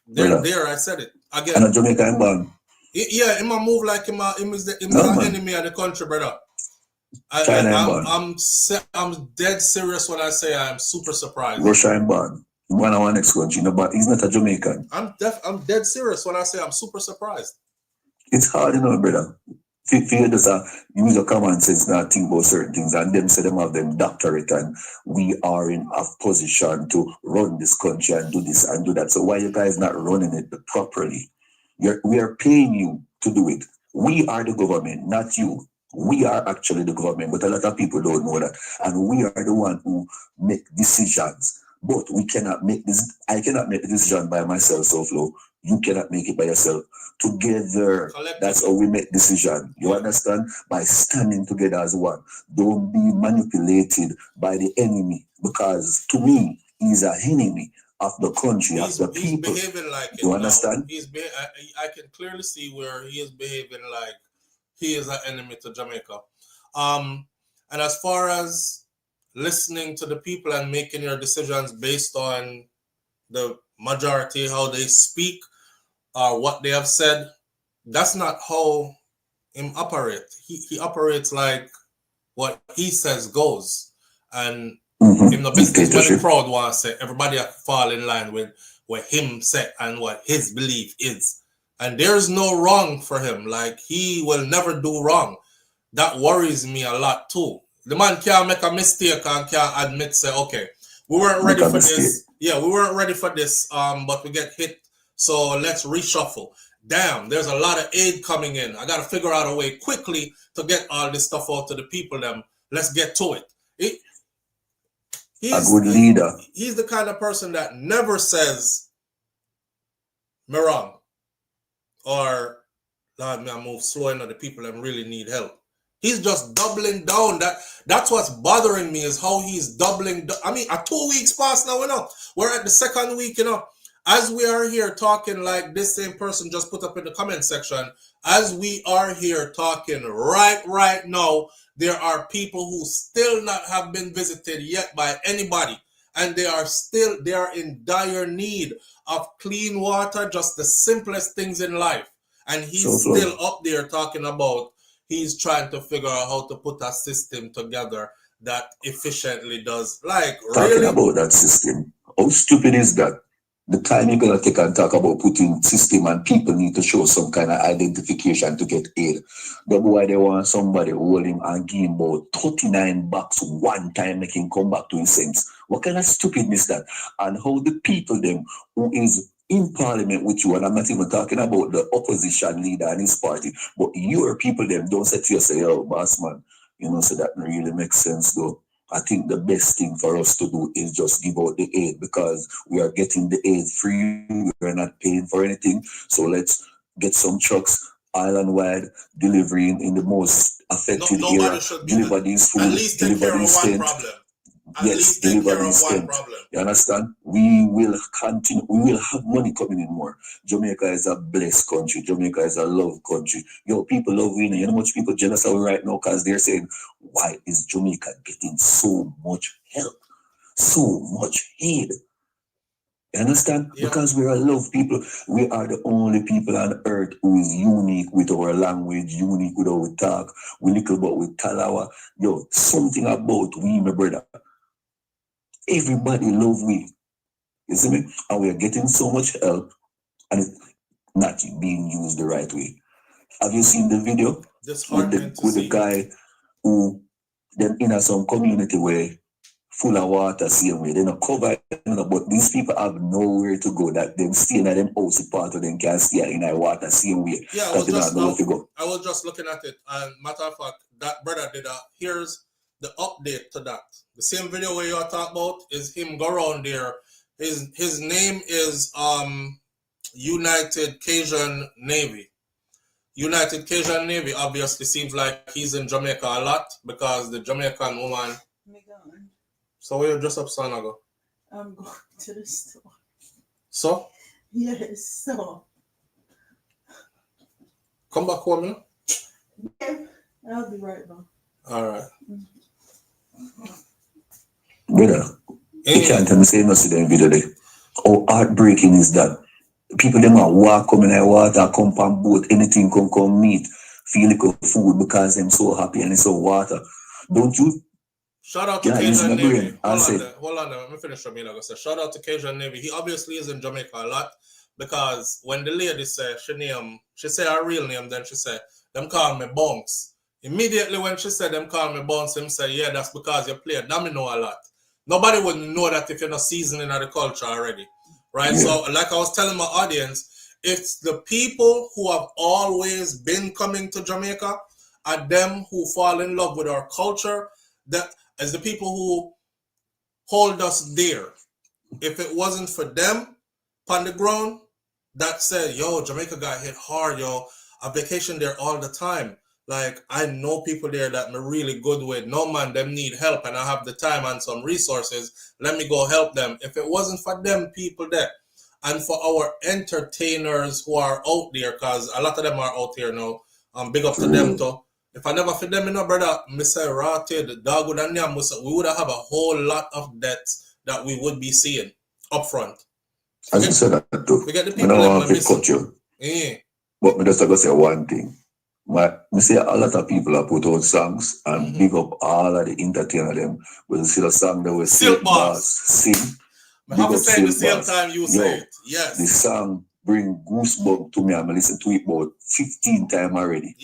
There I said it. Again. And a Jamaican man. Yeah, him a move like him is the enemy of the country, brother. I'm dead serious when I say I am super surprised. Russian born. One of our next country, no, but he's not a Jamaican. I'm dead serious when I say I'm super surprised. It's hard, you know, brother. Feel just use your common sense now, think about certain things, and them say them have them doctorate, and we are in a position to run this country and do this and do that. So why you guys not running it properly? We are paying you to do it. We are the government, not you. We are actually the government, but a lot of people don't know that. And we are the one who make decisions. But we cannot make this. I cannot make the decision by myself, SouFlo. You cannot make it by yourself. Together, that's how we make decision. You understand? By standing together as one. Don't be manipulated by the enemy, because to me, he's an enemy of the country, of the people. He's behaving like it. You understand? I can clearly see where he is behaving like he is an enemy to Jamaica. And as far as listening to the people and making your decisions based on the majority, how they speak or what they have said, that's not how him operate. He operates like what he says goes. And in the business when the crowd wants to say, everybody fall in line with what him said and what his belief is. And there's no wrong for him. Like, he will never do wrong. That worries me a lot too. The man can't make a mistake and can't admit, say, okay, we weren't ready for this. Yeah, we weren't ready for this, but we get hit, so let's reshuffle. Damn, there's a lot of aid coming in. I got to figure out a way quickly to get all this stuff out to the people. Let's get to it. He's a good leader. He's the kind of person that never says, me wrong. Or, Lord, me I move slow into the people that really need help. He's just doubling down. That's what's bothering me, is how he's doubling down. I mean, 2 weeks past now, you know. We're at the second week, you know. As we are here talking, like this same person just put up in the comment section, as we are here talking right now, there are people who still not have been visited yet by anybody. And they are in dire need of clean water, just the simplest things in life. And he's still up there talking about he's trying to figure out how to put a system together that efficiently does. Like, talking really? About that system. How stupid is that? The time you're going to take and talk about putting system, and people need to show some kind of identification to get aid. That's why they want somebody hold him and give him about 39 bucks one time, make him come back to his sense. What kind of stupidness that? And how the people them who is in parliament with you, and I'm not even talking about the opposition leader and his party, but your people them don't say to yourself, yo, boss man, you know, so that really makes sense though. I think the best thing for us to do is just give out the aid, because we are getting the aid free. We're not paying for anything. So let's get some trucks island-wide delivering in the most affected area. Deliver these food, at least take care of one problem. Yes, deliver these things. You understand? We will continue. We will have money coming in more. Jamaica is a blessed country. Jamaica is a love country. Yo, people love winning. You know how much people jealous of right now because they're saying, why is Jamaica getting so much help? So much aid? You understand? Yeah. Because we're a love people. We are the only people on earth who is unique with our language, unique with our talk. We little about with Talawa. Yo, something about we, my brother. Everybody love we. You see me? And we are getting so much help and it's not being used the right way. Have you seen the video with the guy who them in some community where full of water same way? They're not covered, but these people have nowhere to go, that them staying at them house part of them can stay in a water same way. Yeah, I was just looking at it, and matter of fact, that brother did that. Here's the update to that. The same video where you're talking about is him go around there. His name is United Cajun Navy. United Cajun Navy obviously seems like he's in Jamaica a lot, because the Jamaican woman. So where you dress up, son? Go? I'm going to the store. So? Yes, so. Come back home, you know? Yeah, I'll be right back. All right. Brother, you can't tell me say no to them video there. How heartbreaking is that? People them are walk come in the water, come on boat, anything come meet, feel like food because them so happy and it's so water. Don't you? Shout out to Cajun Navy. Brain, hold on there. Let me finish what I'm say. Shout out to Cajun Navy. He obviously is in Jamaica a lot because when the lady said she said her real name, then she said, them call me Bunks. Immediately when she said them call me Bunks, him say, yeah, that's because you played. That me know a lot. Nobody would know that if you're not seasoned in the culture already. Right? Yeah. So like I was telling my audience, it's the people who have always been coming to Jamaica and them who fall in love with our culture that is the people who hold us dear. If it wasn't for them on the ground that said, yo, Jamaica got hit hard, yo, I vacation there all the time. Like, I know people there that I'm really good with. No, man, them need help and I have the time and some resources. Let me go help them. If it wasn't for them people there and for our entertainers who are out there, because a lot of them are out here now, big up to them too. If I never fit them in, brother, Mr. Rate, the dog would have we would have a whole lot of debts that we would be seeing up front. As you said that too. We get the people I don't want to cut you. But me just going to say one thing. Me say a lot of people have put out songs and big up all of the entertainers them. When you see the song that was Silk Boss sing. I have to say the same time you say it. Yes. The song bring goosebumps to me. I'm listen to it about 15 times already.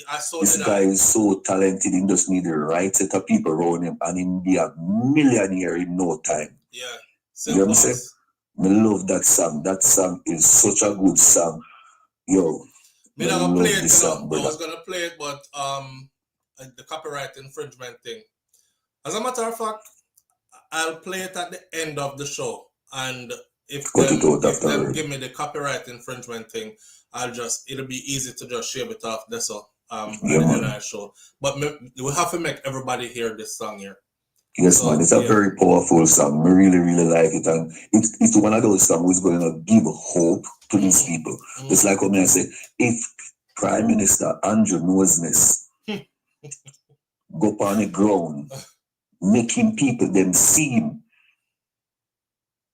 This guy is so talented. He just need the right set of people around him and he'll be a millionaire in no time. Yeah. You know what I'm saying? I love that song. That song is such a good song. Yo. I never play it, song, I was gonna play it, but the copyright infringement thing. As a matter of fact, I'll play it at the end of the show. And if them give me the copyright infringement thing, it'll be easy to just shave it off. That's all. In our show. But we have to make everybody hear this song here. Yes, man, it's a very powerful song. I really, really like it. And it's one of those songs who's going to give hope to these people. It's like what I say, if Prime Minister Andrew Noseness go on the ground, making people them see him,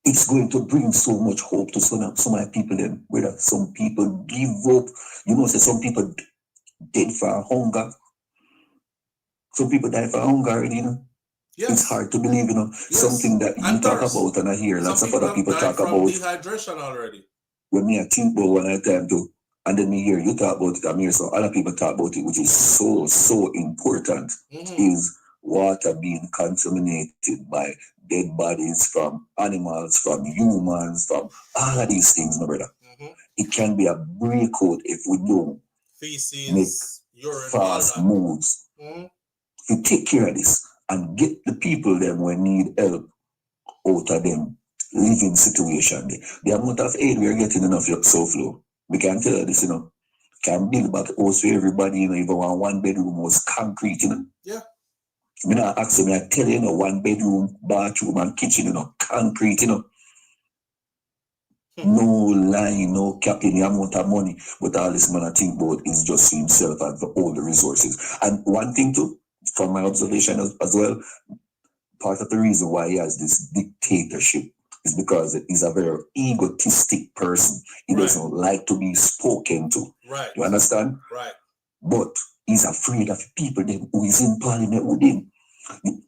it's going to bring so much hope to some of the people then. Whether some people give up, some people dead for hunger. Some people die for hunger already, Yes. It's hard to believe, something that you talk about and I hear lots of other people talk about. Dehydration already. When me I think about one at a time too, and then me hear you talk about it, I hear some other people talk about it, which is so important, is water being contaminated by dead bodies from animals, from humans, from all of these things, my brother. It can be a breakout if we don't make urine, fast moves. If we take care of this and get the people them when need help out of them living situation. The amount of aid we are getting enough SouFLo. We can tell you this, can build back house for everybody, even one bedroom was concrete, Yeah. Me not ask me, I tell you, one bedroom, bathroom and kitchen, concrete, No line, no capping the amount of money. But all this man I think about is just himself and for all the resources. And one thing too, from my observation as well, part of the reason why he has this dictatorship is because he's a very egotistic person. He doesn't like to be spoken to. Right. You understand? Right. But he's afraid of people who is in parliament with him.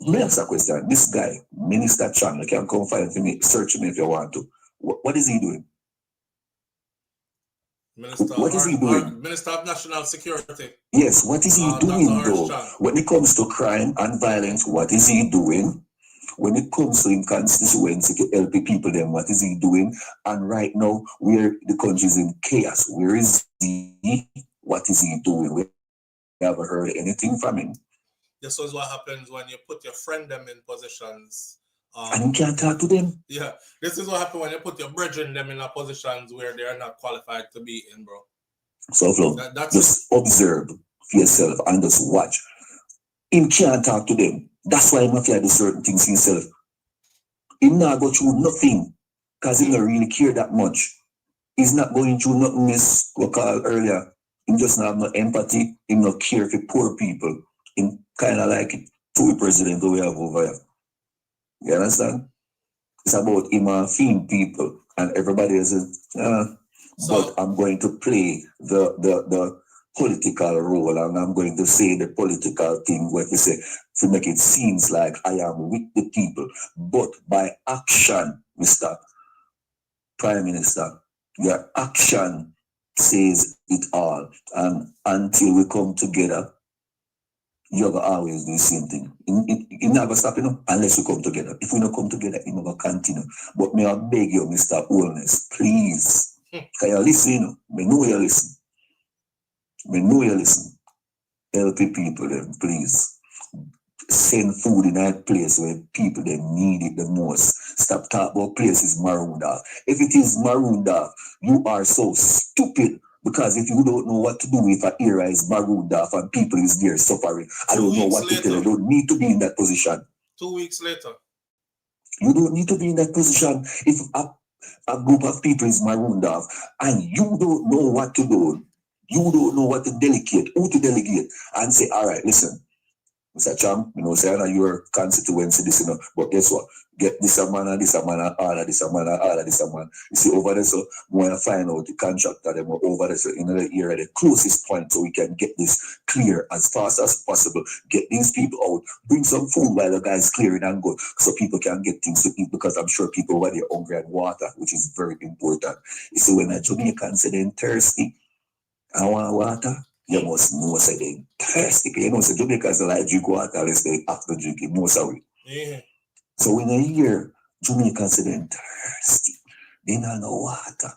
Let me ask a question. This guy, Minister Chan, you can come find me, search me if you want to. What is he doing? What is he doing? Minister of National Security. Yes, what is he doing though? When it comes to crime and violence, what is he doing? When it comes to inconsistency to help people, then what is he doing? And right now, where the country is in chaos, where is he? What is he doing? We haven't heard anything from him. This is what happens when you put your friend them in positions. And you can't talk to them. Yeah, this is what happens when you put your brethren them in positions where they are not qualified to be in, bro. SouFLo, just observe for yourself and just watch. Him can't talk to them. That's why he must do certain things himself. He not go through nothing because he don't really care that much. He's not going through nothing, Miss we called earlier, He just not have no empathy. He no care for poor people. He kind of like it to president who we have over here. You understand? It's about him feeding people, and everybody is. But I'm going to play the political role, and I'm going to say the political thing where you say to make it seems like I am with the people, but by action, Mr. Prime Minister, your action says it all, and until we come together, you're going to always do the same thing. It never stop, unless we come together. If we don't come together, it never continue. But may I beg you, Mr. Holness, please, can you listen? Me know you listen. Me know you listen. Help the people, then, please. Send food in that place where people they need it the most. Stop talking about places marooned off. If it is marooned off, you are so stupid. Because if you don't know what to do if an area is marooned off and people is there suffering, I don't know what to tell you. You don't need to be in that position. 2 weeks later. You don't need to be in that position. If a group of people is marooned off and you don't know what to do, you don't know what to delegate, who to delegate, and say, all right, listen, Mr. Cham, say I know your constituency, this, but guess what? Get this a man and this a man and all of this a man and all of this a man. You see, over there, so when I find out the contractor, them over there, so in the area, the closest point, so we can get this clear as fast as possible. Get these people out, bring some food while the guys clearing and go, so people can get things to eat, because I'm sure people over there hungry and water, which is very important. You see, when a Jamaican say they're thirsty, I want water. You must know say they thirsty. You know, so Jamaicans like drink water unless they after drinking most of it. Yeah. So when I hear Jamaicans say they're thirsty, they don't know water.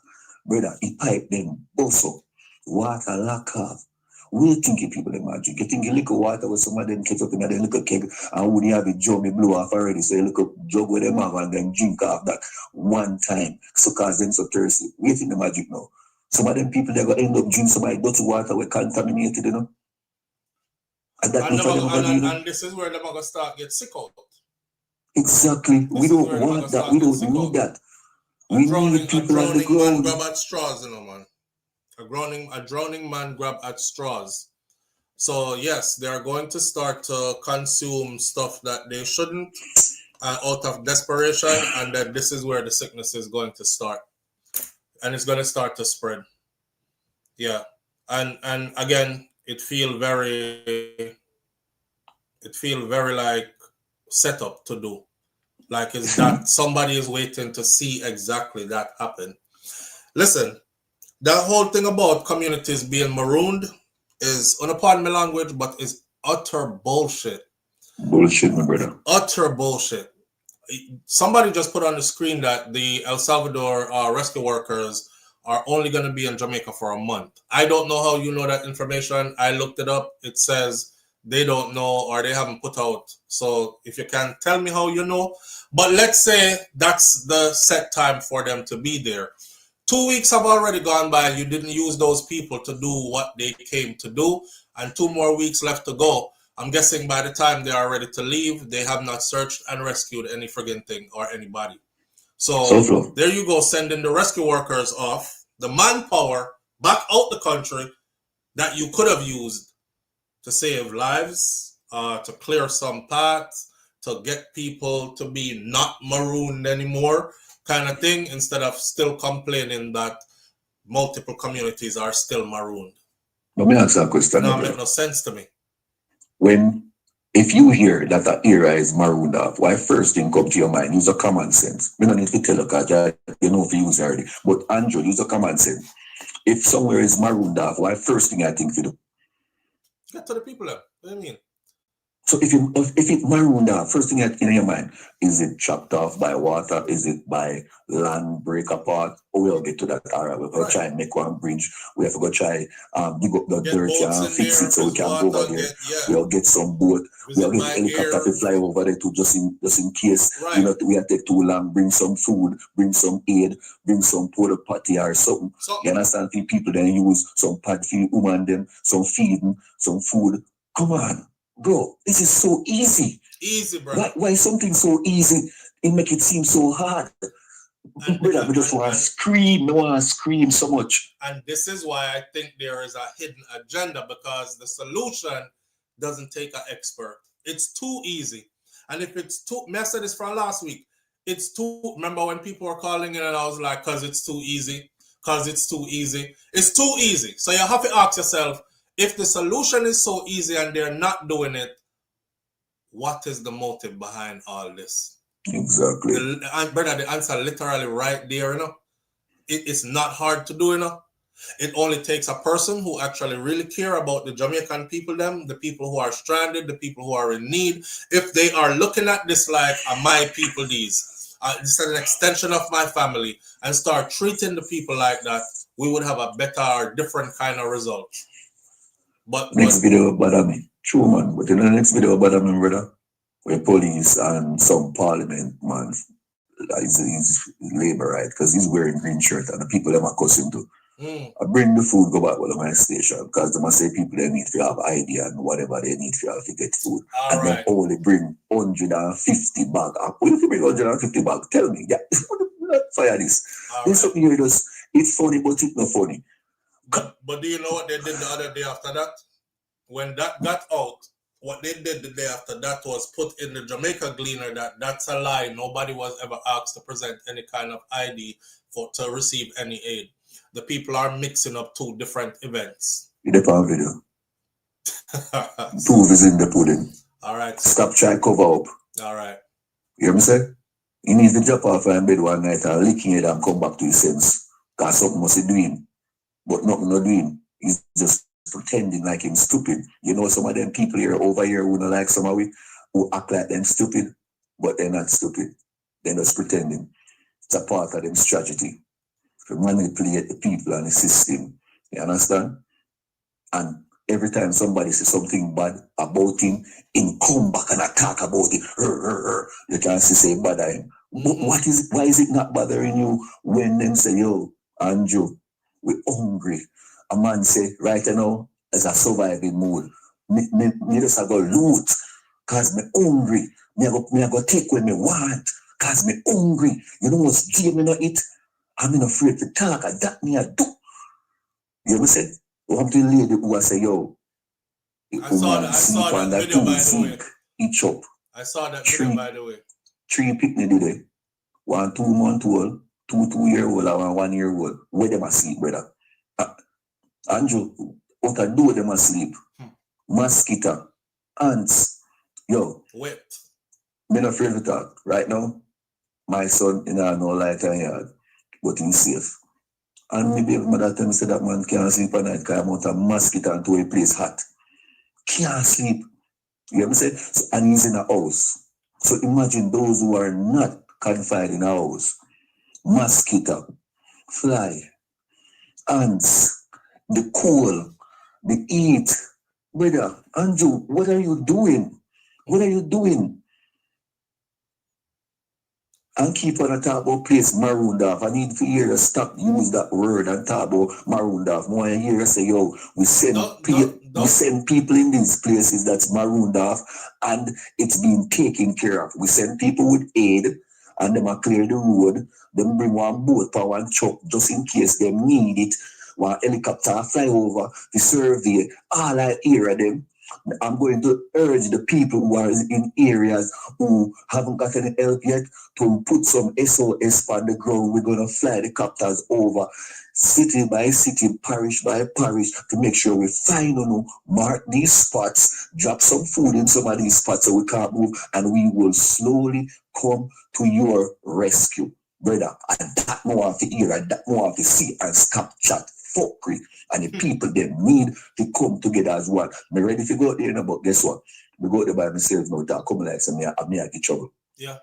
Brother, he pipe them also. Water lack off. We think people them are drink. You think you look at water with some of them catch up in their little keg and when you have a jug, they blow off already. So you look at jug with them have and then drink off that one time. So cause them so thirsty. We think them are drink now. Some of them people, they're going to end up drinking some dirty water with contaminated, And this is where they're going to start get sick out. Exactly. We don't want that. We don't need that. We need people on the ground. Man grab at straws, man. A drowning man grab at straws. So, yes, they're going to start to consume stuff that they shouldn't out of desperation, and that this is where the sickness is going to start. And it's going to start to spread. Yeah. And again, it feel very like set up to do. Like it's that somebody is waiting to see exactly that happen. Listen, that whole thing about communities being marooned is, pardon my language, but is utter bullshit. Bullshit, my brother. Utter bullshit. Somebody just put on the screen that the El Salvador rescue workers are only going to be in Jamaica for a month. I don't know how you know that information. I looked it up. It says they don't know or they haven't put out. So if you can tell me how you know. But let's say that's the set time for them to be there. 2 weeks have already gone by. You didn't use those people to do what they came to do. And 2 more weeks left to go. I'm guessing by the time they are ready to leave, they have not searched and rescued any friggin' thing or anybody. So there you go, sending the rescue workers off, the manpower back out the country that you could have used to save lives, to clear some paths, to get people to be not marooned anymore, kind of thing, instead of still complaining that multiple communities are still marooned. Let me ask you a question. That makes no sense to me. If you hear that the area is marooned off, why first thing come to your mind? Use a common sense. We don't need to tell you because you know if you use already. But Andrew, use a common sense. If somewhere is marooned off, why first thing I think you do? Get to the people there. What do you mean? So if it marooned off, first thing in your mind, is it chopped off by water? Is it by land break apart? Or we'll get to that area. We'll go try and make one bridge. We have to go try dig up the dirt and fix it so we can go over there. We'll get some boat. We'll get helicopter to fly over there to just in case we have to take too long. Bring some food, bring some aid, bring some porta potty or something. You understand? People then use some pad feed woman them, some feeding, some food. Come on. Bro, this is so easy. Easy, bro. Why something so easy? It make it seem so hard. Brother, I just want to scream. I want to scream so much. And this is why I think there is a hidden agenda, because the solution doesn't take an expert. It's too easy. And if it's too, I said this from last week, it's too, remember when people were calling in and I was like, because it's too easy, because it's too easy. It's too easy. So you have to ask yourself, if the solution is so easy and they're not doing it, what is the motive behind all this? Exactly. Brother, the answer literally right there, you know. It's not hard to do, you know. It only takes a person who actually really care about the Jamaican people, the people who are stranded, the people who are in need. If they are looking at this like, my people, this is an extension of my family, and start treating the people like that, we would have a better, different kind of result. But next video bother me. True, man. But in the next video bother me, brother, where police and some parliament man, he's labor, right? Because he's wearing green shirt and the people them are cussing too. I bring the food, go back to my station, because they must say people they need to have ID and whatever they need to have to get food. And then only bring 150 bag up. What if you bring 150 bag? Tell me. Yeah, fire this. There's something here just, it's funny, but it's not funny. But do you know what they did the other day after that? When that got out, what they did the day after that was put in the Jamaica Gleaner that that's a lie. Nobody was ever asked to present any kind of ID to receive any aid. The people are mixing up two different events. In the power video. Proof is in the pudding. All right. Stop trying to cover up. All right. You hear me say? He needs to jump off in bed one night and lick it and come back to his sense. Because something must be doing. But nothing not doing. He's just pretending like him stupid. You know, some of them people here over here who don't like some of we who act like them stupid, but they're not stupid. They're just pretending. It's a part of them strategy to manipulate the people and the system. You understand? And every time somebody says something bad about him, him come back and attack about it. You can't say bad at him. But why is it not bothering you when them say, yo, Andrew, we're hungry? A man say, right now, as a surviving mood, me just go loot, cause me hungry. Me go take what me want, cause me hungry. You know what's dear me not eat? I'm not afraid to talk, and that me I do. You ever said, I'm the lady who I say, yo, I saw that video, by the way. Each up. I saw that video, by the way. 3 picnic today. 1 2-month-old, 2-2-year-old, and 1 1-year-old. Where them asleep, brother? Andrew, what I do them asleep? Mosquito, ants, yo. Whip. Me not afraid to talk. Right now, my son in no light and yard, but he's safe. And maybe mother tell me say that man can't sleep at night because I'm out of mosquito and to a place hot. Can't sleep. You hear me say? So, and he's in a house. So imagine those who are not confined in a house. Mosquito, fly, ants, the cool, the heat. Brother, Andrew, what are you doing? What are you doing? And keep on a talk about place marooned off. I need to hear you stop use that word and talk about marooned off. More I hear you say, yo, we send people in these places that's marooned off and it's being taken care of. We send people with aid and them are clear the road. Them bring one boat or one truck just in case they need it. One helicopter fly over the survey. All I hear of them. I'm going to urge the people who are in areas who haven't got any help yet to put some SOS on the ground. We're going to fly the copters over city by city, parish by parish to make sure we find mark these spots, drop some food in some of these spots so we can't move, and we will slowly come to your rescue. Brother, and that more of the hear and that more of the see and stop chat. Fuckery, and the people they need to come together as one. Me ready to go out there now, but guess what? We go out there by myself now. That come like some me I get trouble. Yeah.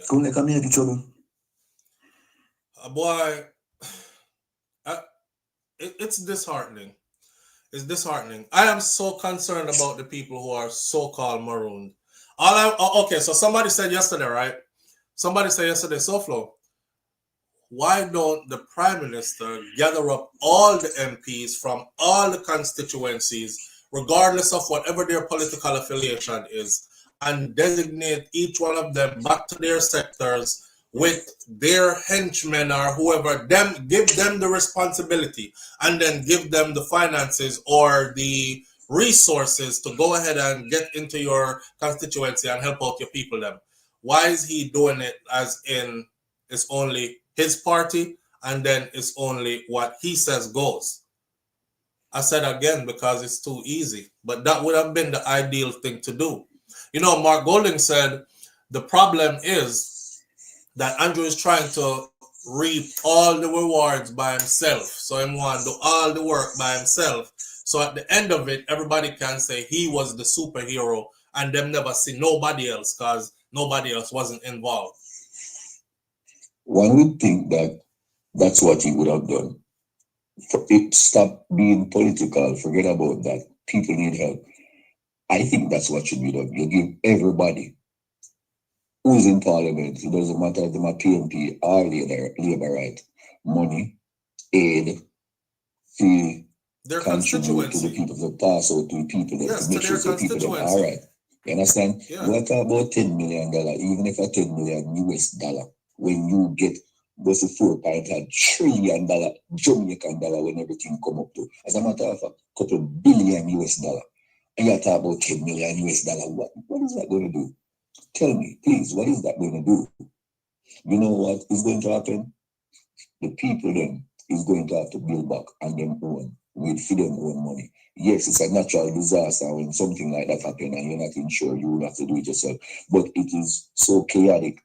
Come like me I get trouble. Boy, it's disheartening. It's disheartening. I am so concerned about the people who are so-called marooned. Okay, so somebody said yesterday, right? Somebody said yesterday, SouFlo, why don't the Prime Minister gather up all the MPs from all the constituencies, regardless of whatever their political affiliation is, and designate each one of them back to their sectors with their henchmen or whoever, give them the responsibility and then give them the finances or the resources to go ahead and get into your constituency and help out your people them. Why is he doing it as in it's only his party and then it's only what he says goes? I said again, because it's too easy, but that would have been the ideal thing to do. You know, Mark Golding said the problem is that Andrew is trying to reap all the rewards by himself. So he want to do all the work by himself. So at the end of it, everybody can say he was the superhero and them never see nobody else because nobody else wasn't involved. One would think that that's what he would have done. Stop being political, forget about that. People need help. I think that's what should be done. You give everybody who's in parliament, it doesn't matter if they're PMP or Labour right, money, aid, fee, their contribute to the people, to pass out to the people, yes, to make sure the people are all right. You understand? Yeah. We're talking about $10 million, even if a $10 million US dollar, when you get was a $4.3 trillion Jamaican dollar when everything come up to. As a matter of fact, a couple billion US dollar. And you're talking about $10 million US dollar. What is that going to do? Tell me, please, what is that going to do? You know what is going to happen? The people then is going to have to build back on them own, with them own money. Yes, it's a natural disaster when something like that happens and you're not insured, you will have to do it yourself. But it is so chaotic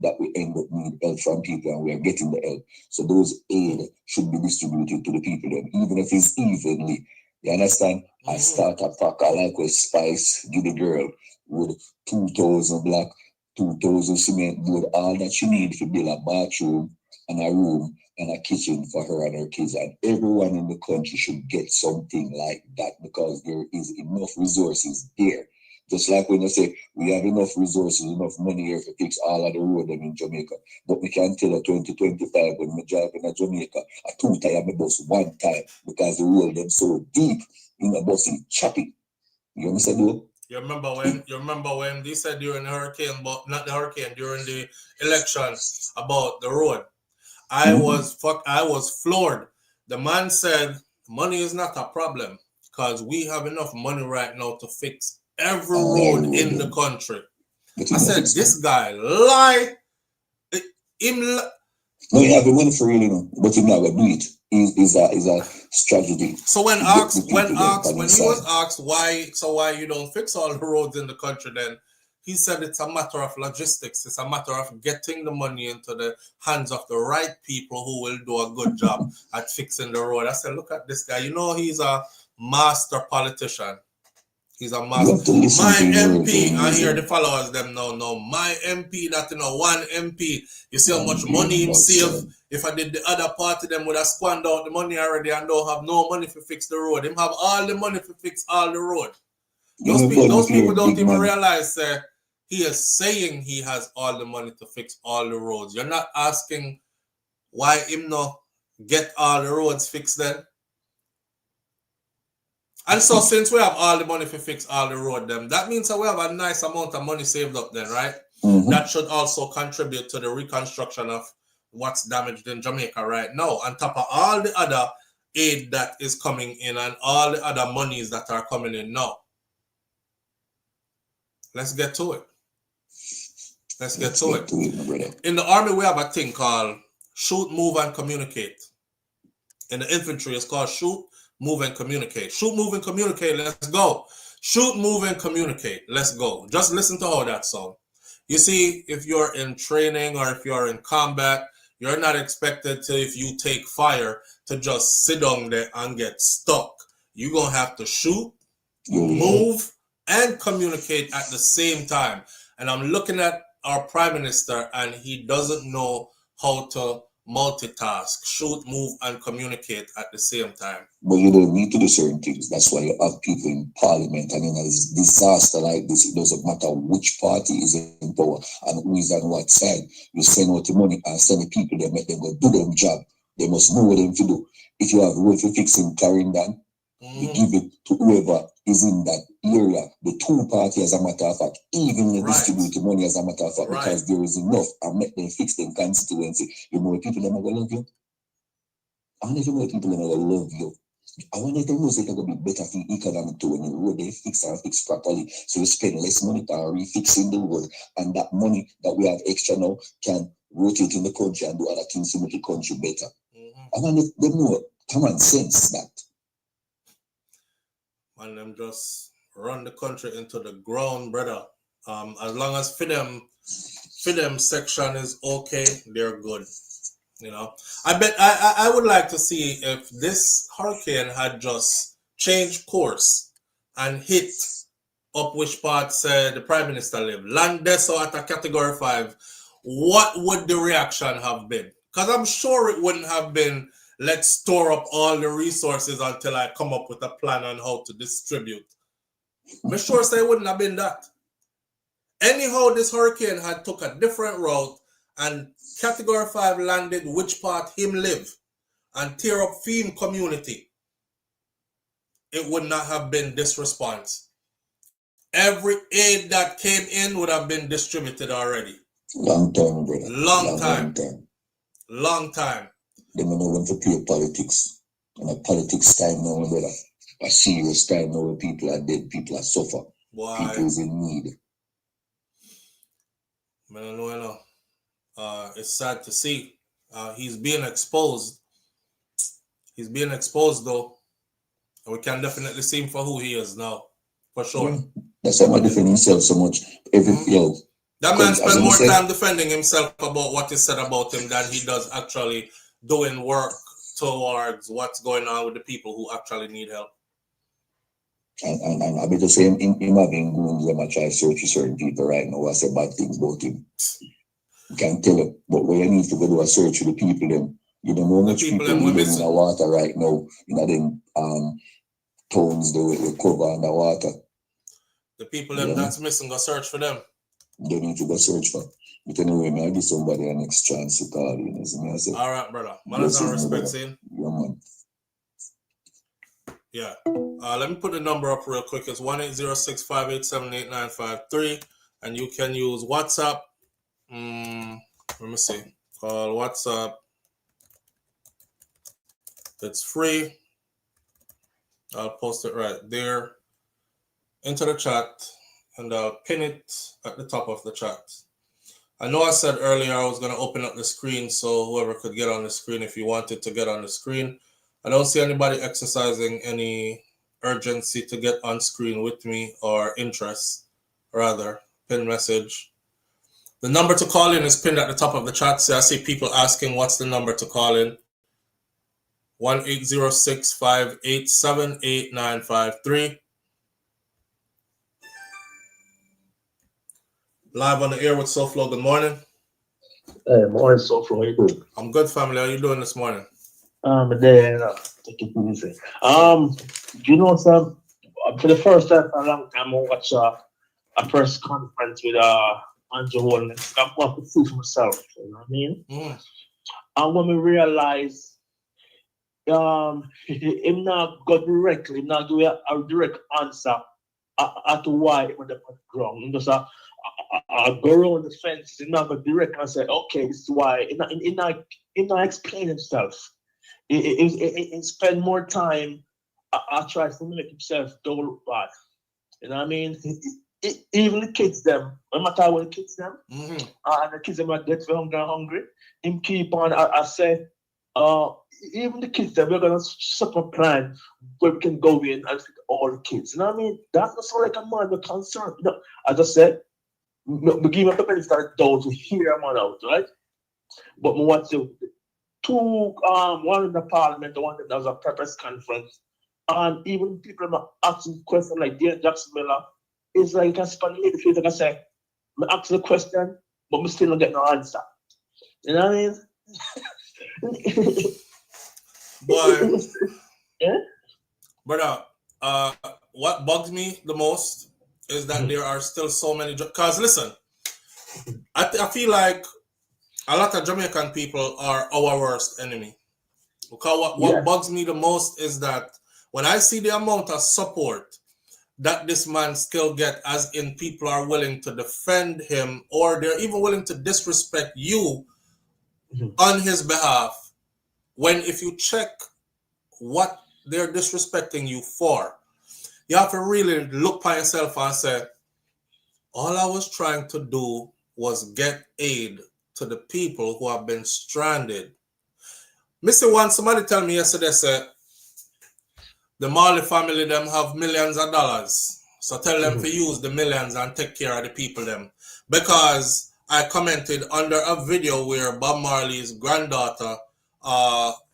that we end up needing help from people and we are getting the help. So those aid should be distributed to the people then, even if it's evenly. You understand? I start a pack, I like with Spice, give the girl with 2,000 black, 2,000 cement board, all that she needs to build a bathroom and a room and a kitchen for her and her kids. And everyone in the country should get something like that because there is enough resources there. Just like when you say, we have enough resources, enough money here to fix all of the road in Jamaica. But we can't tell a 2025 when we drive in Jamaica, a 2-tire me bus 1 time because the road them so deep in the bus is choppy. You understand though? You remember when they said during the hurricane, but not the hurricane, during the election about the road. I was floored. The man said money is not a problem because we have enough money right now to fix every road in the country. I said, this guy lie. No, you have the money for real, you know, but he's not gonna do it. Is a strategy. So when he was asked why you don't fix all the roads in the country, then he said it's a matter of logistics. It's a matter of getting the money into the hands of the right people who will do a good job at fixing the road. I said, look at this guy. You know, he's a master politician. He's a master. My MP, I hear the followers them now. My MP, that one MP. You see how much money him save? If I did the other party, them would have squandered out the money already and don't have no money to fix the road. Him have all the money to fix all the road. Those people don't even realize he is saying he has all the money to fix all the roads. You're not asking why him not get all the roads fixed then. And so since we have all the money to fix all the road them, that means that we have a nice amount of money saved up then, right? That should also contribute to the reconstruction of what's damaged in Jamaica right now, on top of all the other aid that is coming in and all the other monies that are coming in now. Let's get to it. Let's get to it. In the army, we have a thing called shoot, move, and communicate. In the infantry, it's called shoot, move, and communicate. Shoot, move, and communicate. Let's go. Shoot, move, and communicate. Let's go. Just listen to how that sounds. You see, if you're in training or if you're in combat, you're not expected to, if you take fire, to just sit down there and get stuck. You're going to have to shoot, move, and communicate at the same time. And I'm looking at our Prime Minister and he doesn't know how to multitask, shoot, move, and communicate at the same time. But you don't need to do certain things. That's why you have people in parliament, and in a disaster like this, it doesn't matter which party is in power and who is on what side. You send out the money and send the people there, make them go do their job. They must know what them to do. If you have road for fixing Clarendon, you give it to whoever is in that area. The two parties, as a matter of fact, even distribute the money as a matter of fact, because there is enough and make them fix them constituency. You know, people are not going to love you. I don't know if people are not going to love you. I want to tell you it's going to be better for economic too when the road they fix and fix properly. So we spend less money on refixing the road, and that money that we have extra now can rotate in the country and do other things to make the country better. I want them know common sense that. And them just run the country into the ground, brother. As long as for them section is okay, they're good. You know, I bet I would like to see if this hurricane had just changed course and hit up which part said the Prime Minister lived, land deso at a category 5, what would the reaction have been? Because I'm sure it wouldn't have been, let's store up all the resources until I come up with a plan on how to distribute. I'm sure it wouldn't have been that. Anyhow, this hurricane had took a different route and category 5 landed which part him live and tear up theme community. It would not have been this response. Every aid that came in would have been distributed already. Long time, brother. Long time. Long time. They don't know when to play politics. And a politics time now, brother. A serious time now when people are dead, people are suffer. Why? People is in need. I don't know. It's sad to see. He's being exposed. He's being exposed though. And we can definitely see him for who he is now. For sure. Yeah. That's why I'm defending himself so much. That man spent more time defending himself about what is said about him than he does actually doing work towards what's going on with the people who actually need help. And I better say him having goons when I try to search certain people right now. I say bad things about him. You can't tell him. But when you need to go do a search for the people them, you don't know much people living in the water right now. You know them tones they will cover in the water. The people them that's missing, go search for them. They need to go search for. But anyway, I give somebody a next chance to call you. All right, brother. Manners and respect, saying. Yeah, man. Yeah. Let me put the number up real quick. It's 1-806-587-8953. And you can use WhatsApp. Let me see. Call WhatsApp. It's free. I'll post it right there into the chat. And I'll pin it at the top of the chat. I know I said earlier I was going to open up the screen so whoever could get on the screen if you wanted to get on the screen. I don't see anybody exercising any urgency to get on screen with me or interest, rather, pin message. The number to call in is pinned at the top of the chat. So I see people asking what's the number to call in. 1-806-587-8953. Live on the air with SouFLo. Good morning. Hey, morning, SouFLo. How you doing? I'm good, family. How you doing this morning? Take it easy. You know, sir, for the first time in a long time, I watch a press conference with Andrew Holness. I'm going to see for myself. You know what I mean? And when we realize, him not go directly, not give a direct answer as to why it went wrong. He just go around the fence, he not go direct and say, okay, this is why. He not explain himself. He spend more time trying to make himself don't look bad. You know what I mean? Even the kids them, no matter what the kids them, and the kids them are dead for hungry, him keep on, I say, even the kids them, we're gonna set up a plan where we can go in and feed all the kids. You know what I mean? That's not so like a man with concern. You know, I just said, we give him the minister down to hear a man out, right? But we want to one in the parliament, the one that was a purpose conference, and even people are asking questions like Dear Jackson Miller, it's like you can spend in the face and say, I ask the question, but we still don't get no answer. You know what I mean? Boy, yeah? Brother, what bugs me the most is that there are still so many, because listen, I feel like a lot of Jamaican people are our worst enemy. Because what bugs me the most is that when I see the amount of support that this man still get, as in people are willing to defend him, or they're even willing to disrespect you on his behalf, when if you check what they're disrespecting you for, you have to really look by yourself and say, all I was trying to do was get aid to the people who have been stranded. Mr. One, somebody tell me yesterday, said, the Marley family, them have millions of dollars. So tell them to use the millions and take care of the people them. Because I commented under a video where Bob Marley's granddaughter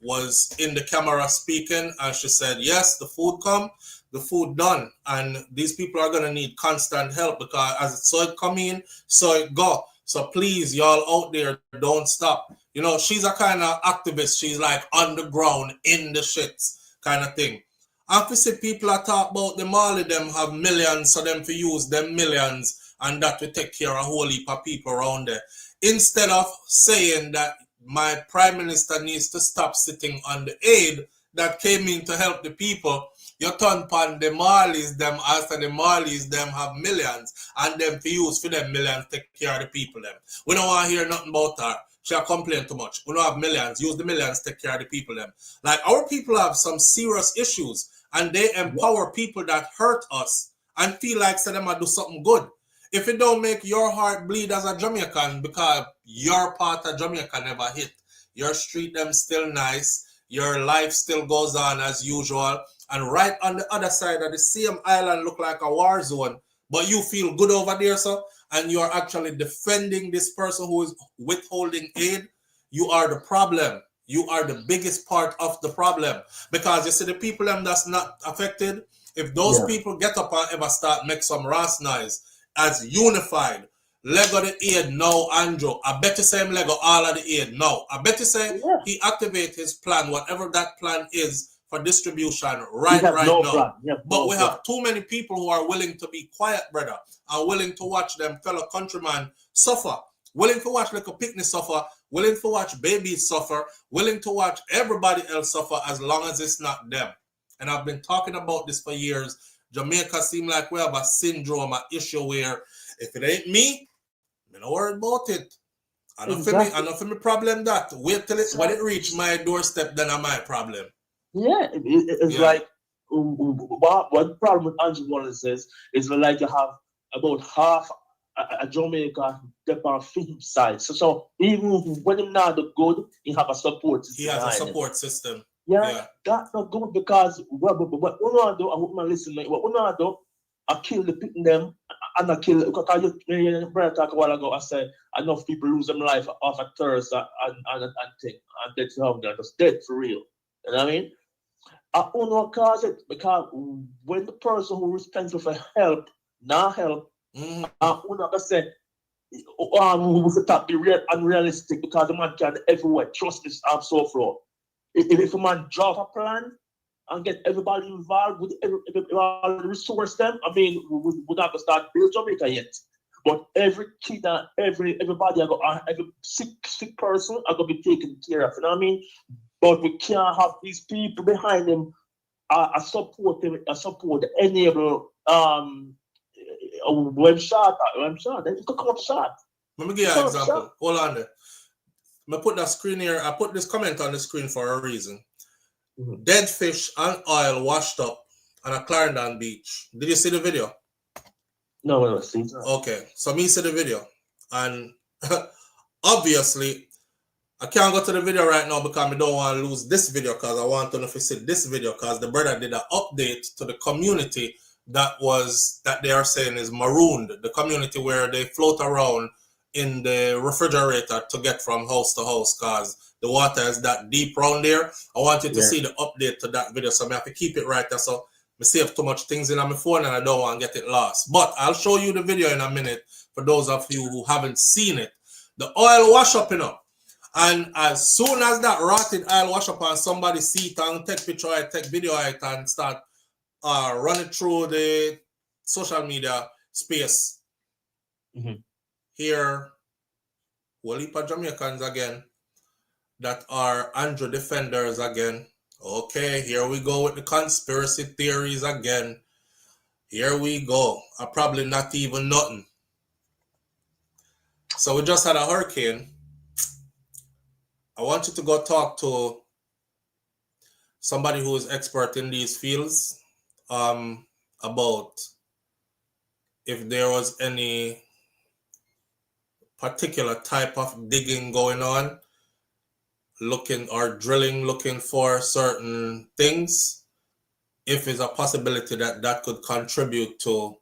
was in the camera speaking, and she said, yes, the food come, the food done, and these people are gonna need constant help, because as it come in, so it go. So please, y'all out there, don't stop. You know, she's a kind of activist. She's like on the ground, in the shits kind of thing. And to see people are talk about the Marley, them have millions, so them to use them millions, and that will take care of a whole heap of people around there. Instead of saying that my prime minister needs to stop sitting on the aid that came in to help the people, you turn upon the Marleys, them after the Marleys, them have millions, and them to use for them millions take care of the people them. We don't want to hear nothing about her. She'll complain too much. We don't have millions. Use the millions take care of the people them. Like, our people have some serious issues, and they empower people that hurt us and feel like say them do something good. If it don't make your heart bleed as a Jamaican because your part of Jamaica never hit, your street them still nice, your life still goes on as usual, and right on the other side of the same island look like a war zone, but you feel good over there, sir, and you're actually defending this person who is withholding aid, you are the problem. You are the biggest part of the problem. Because you see, the people them that's not affected, if those people get up and ever start make some rash noise as unified, Lego the aid now, Andrew. I bet you say him Lego all of the aid now. I bet you say he activate his plan, whatever that plan is for distribution right now. But we have too many people who are willing to be quiet, brother, and willing to watch them fellow countrymen suffer, willing to watch like a picnic suffer, willing to watch babies suffer, willing to watch everybody else suffer as long as it's not them. And I've been talking about this for years. Jamaica seem like we have a syndrome, an issue where if it ain't me, I'm not worried about it. I don't feel me problem that. Wait till when it reach my doorstep, then I'm my problem. Yeah, it's like what problem with Andrew Wallace is like you have about half a Jamaica on film side. So even when him not the good, he have a support system. He has a support system. Yeah, that's not good because what we not do, I hope my listening, what we not do, I kill the people them and I kill because you talk a while ago, I said enough people lose their life off a thirst and thing and that's how they're just dead for real. You know what I mean? I don't cause it because when the person who is responsible for help, not help, I don't say we start be unrealistic because the man can everywhere. Trust this, I'm so far. If a man drop a plan and get everybody involved with every resource them, I mean, we would have to start build Jamaica yet. But every kid and everybody, every sick person are going to be taken care of. You know what I mean? But we can't have these people behind them support enable web shot. They could come up shot. Let me give you an example. Hold on there. I put that screen here. I put this comment on the screen for a reason. Dead fish and oil washed up on a Clarendon beach. Did you see the video? No, I don't see it. Okay, so me see the video, and obviously I can't go to the video right now because I don't want to lose this video because I want to know if you see this video because the brother did an update to the community that they are saying is marooned, the community where they float around in the refrigerator to get from house to house because the water is that deep around there. I want you to see the update to that video, so I have to keep it right there so I save too much things in on my phone and I don't want to get it lost. But I'll show you the video in a minute for those of you who haven't seen it. The oil wash up, and as soon as that rotted oil wash up and somebody see it and take picture of it, take video of it and start running through the social media space. Here, we'll heap of Jamaicans again that are Andrew defenders again. Okay, here we go with the conspiracy theories again. Here we go. Probably not even nothing. So we just had a hurricane. I want you to go talk to somebody who is expert in these fields about if there was any particular type of digging going on, looking or drilling, looking for certain things, if it's a possibility that that could contribute to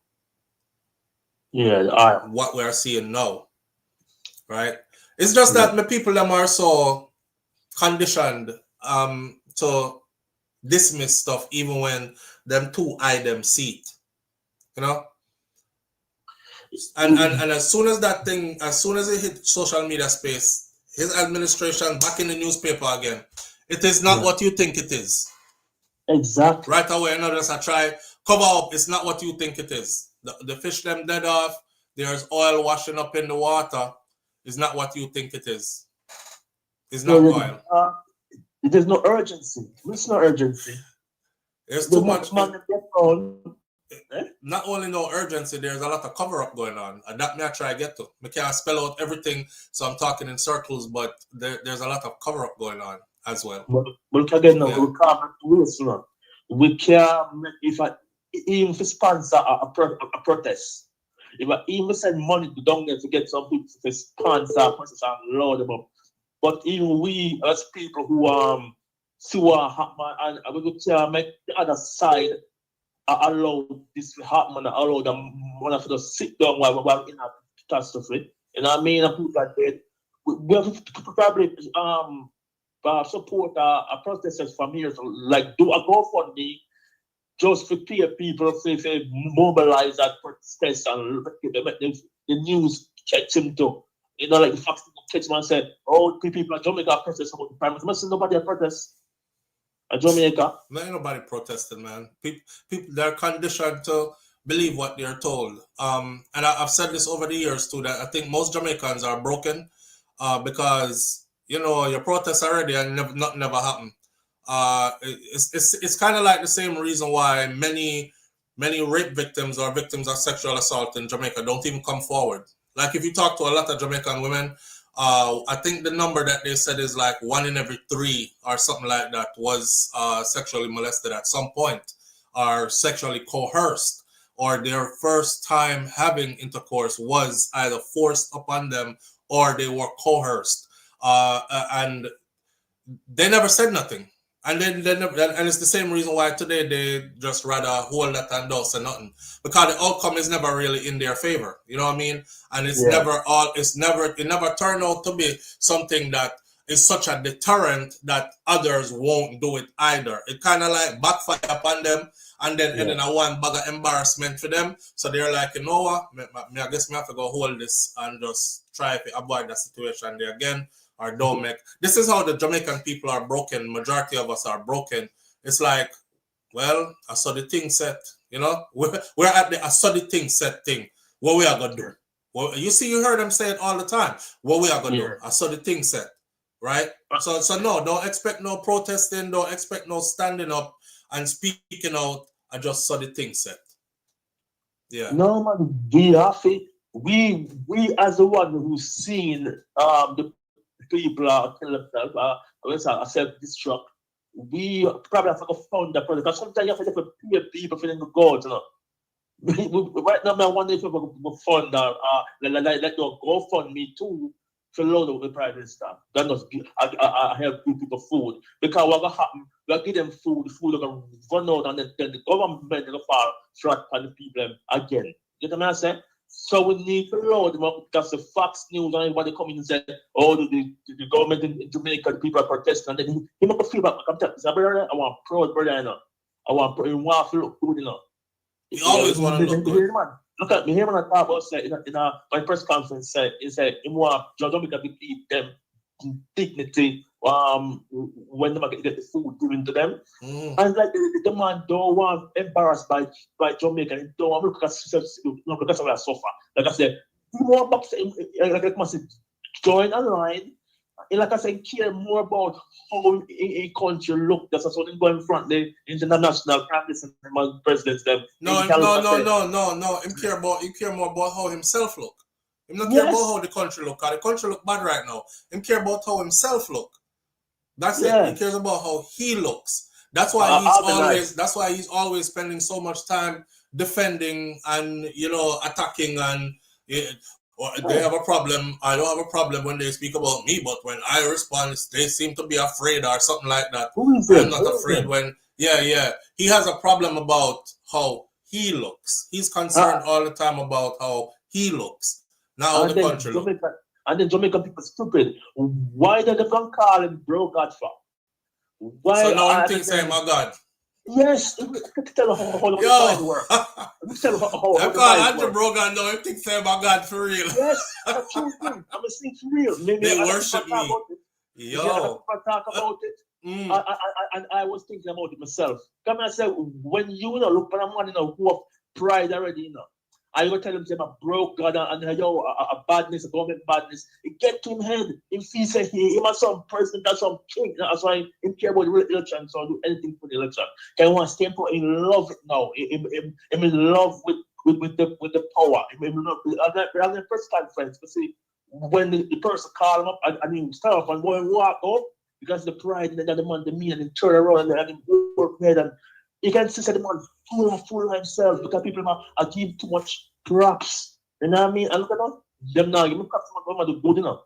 what we are seeing now, right? It's just that the people them are so conditioned to dismiss stuff even when them two eye them see it, you know. And as soon as that thing, as soon as it hit social media space, his administration back in the newspaper again. It is not what you think it is. Exactly. Right away, just I try cover up. It's not what you think it is. The fish them dead off. There's oil washing up in the water. It's not what you think it is. It's not oil. There's no urgency. There's no urgency. There's too much. Not only no urgency, there's a lot of cover up going on. And that may I try to get to. I can't spell out everything, so I'm talking in circles, but there's a lot of cover up going on as well. But again, we can't, even if sponsor a protest, if I even send money to down there to get some people to sponsor a protest and load them up. But even we as people who see what happen and we can't make the other side allow this to happen and allow them one of us sit down while we're in a catastrophe. You know what I mean? And people like that. We have to probably support our protesters from here, so like do a GoFundMe just for people say mobilize that protest and the news catch him too. You know, like the Fox catch man said, oh, people at Jamaica protest about the Prime Minister. Nobody protest at Jamaica. No, ain't nobody protesting, man. People they're conditioned to believe what they're told. And I've said this over the years too, that I think most Jamaicans are broken because you know your protests already and nothing never happened. It's kind of like the same reason why many rape victims or victims of sexual assault in Jamaica don't even come forward. Like if you talk to a lot of Jamaican women, I think the number that they said is like 1 in every 3 or something like that was sexually molested at some point or sexually coerced, or their first time having intercourse was either forced upon them or they were coerced, and they never said nothing. And then and it's the same reason why today they just rather hold that and don't say nothing, because the outcome is never really in their favor. You know what I mean? And it's it never turned out to be something that is such a deterrent that others won't do it either. It kind of like backfire upon them, and then ending a one bag of embarrassment for them. So they're like, you know what? I guess I have to go hold this and just try to avoid that situation there again. Or don't make. This is how the Jamaican people are broken. Majority of us are broken. It's like, well, I saw the thing set. You know, we're at the I saw the thing set thing. What we are gonna do? Well, you heard them say it all the time. What we are gonna do? I saw the thing set, right? So no, don't expect no protesting. Don't expect no standing up and speaking out. I just saw the thing set. Yeah. No man, we as the one who's seen the people are telling themselves, self-destruct. We probably have to fund that project. Because sometimes you have to pay people for them to go, you know. Right now, I wonder if we will fund let your GoFundMe too to load up the Prime Minister. That does I help people food. Because what will happen, we'll give them food are going to run out, and then the government will fall flat on the people again. You know what I'm saying? So we need to load them up, because the Fox News and everybody coming and say, oh, the government in Jamaica, the people are protesting, and then he make a feel back. I'm telling you, brother, I want proud brother, you know. I want to look good, you know. You always want to look good. Look at me, him and I talk about say in my press conference he said he want Jamaica to keep them dignity when they get the food given to them. And like the man don't want embarrassed by Jamaica. He don't want because we are suffer. Like I said, he want back like I must join a line like I said, care more about how a country look. That's what they go in front the international prime minister and presidents. Them. No. Him care more about how himself look. Him not care about how the country look. Cause the country look bad right now. Him care about how himself look. That's it. He cares about how he looks. That's why he's always spending so much time defending and attacking and. They have a problem. I don't have a problem when they speak about me, but when I respond, they seem to be afraid or something like that. I'm not afraid when. Yeah. He has a problem about how he looks. He's concerned all the time about how he looks. Now the country look. And then Jamaican people stupid. Why did they come call him bro God for? Why? So now you think say my God. Yes, tell how the mind work. Tell how the mind work. Brogan now, you think say my God for real. Yes, that's true thing. I'm saying for real. Maybe they worship me. Yo. Talk about it. I was thinking about it myself. Come and say, when you look for a man who have pride already, I go tell him say, "I'm broke God and a badness, a government badness." It get to him head. If he say he has some president, that's some king. That's why he care about the election, so I'll do anything for the election. He wants to stay in love it now. I'm in love with the power. I'm in love. I'm the first time friends. But see, when the person call him up and he start off and go and walk up because the pride and the man, the mean, and he turn around and he work head and. You can see the man full of himself because people are giving too much props. You know what I mean? And look at that. Them now give me props to do good enough.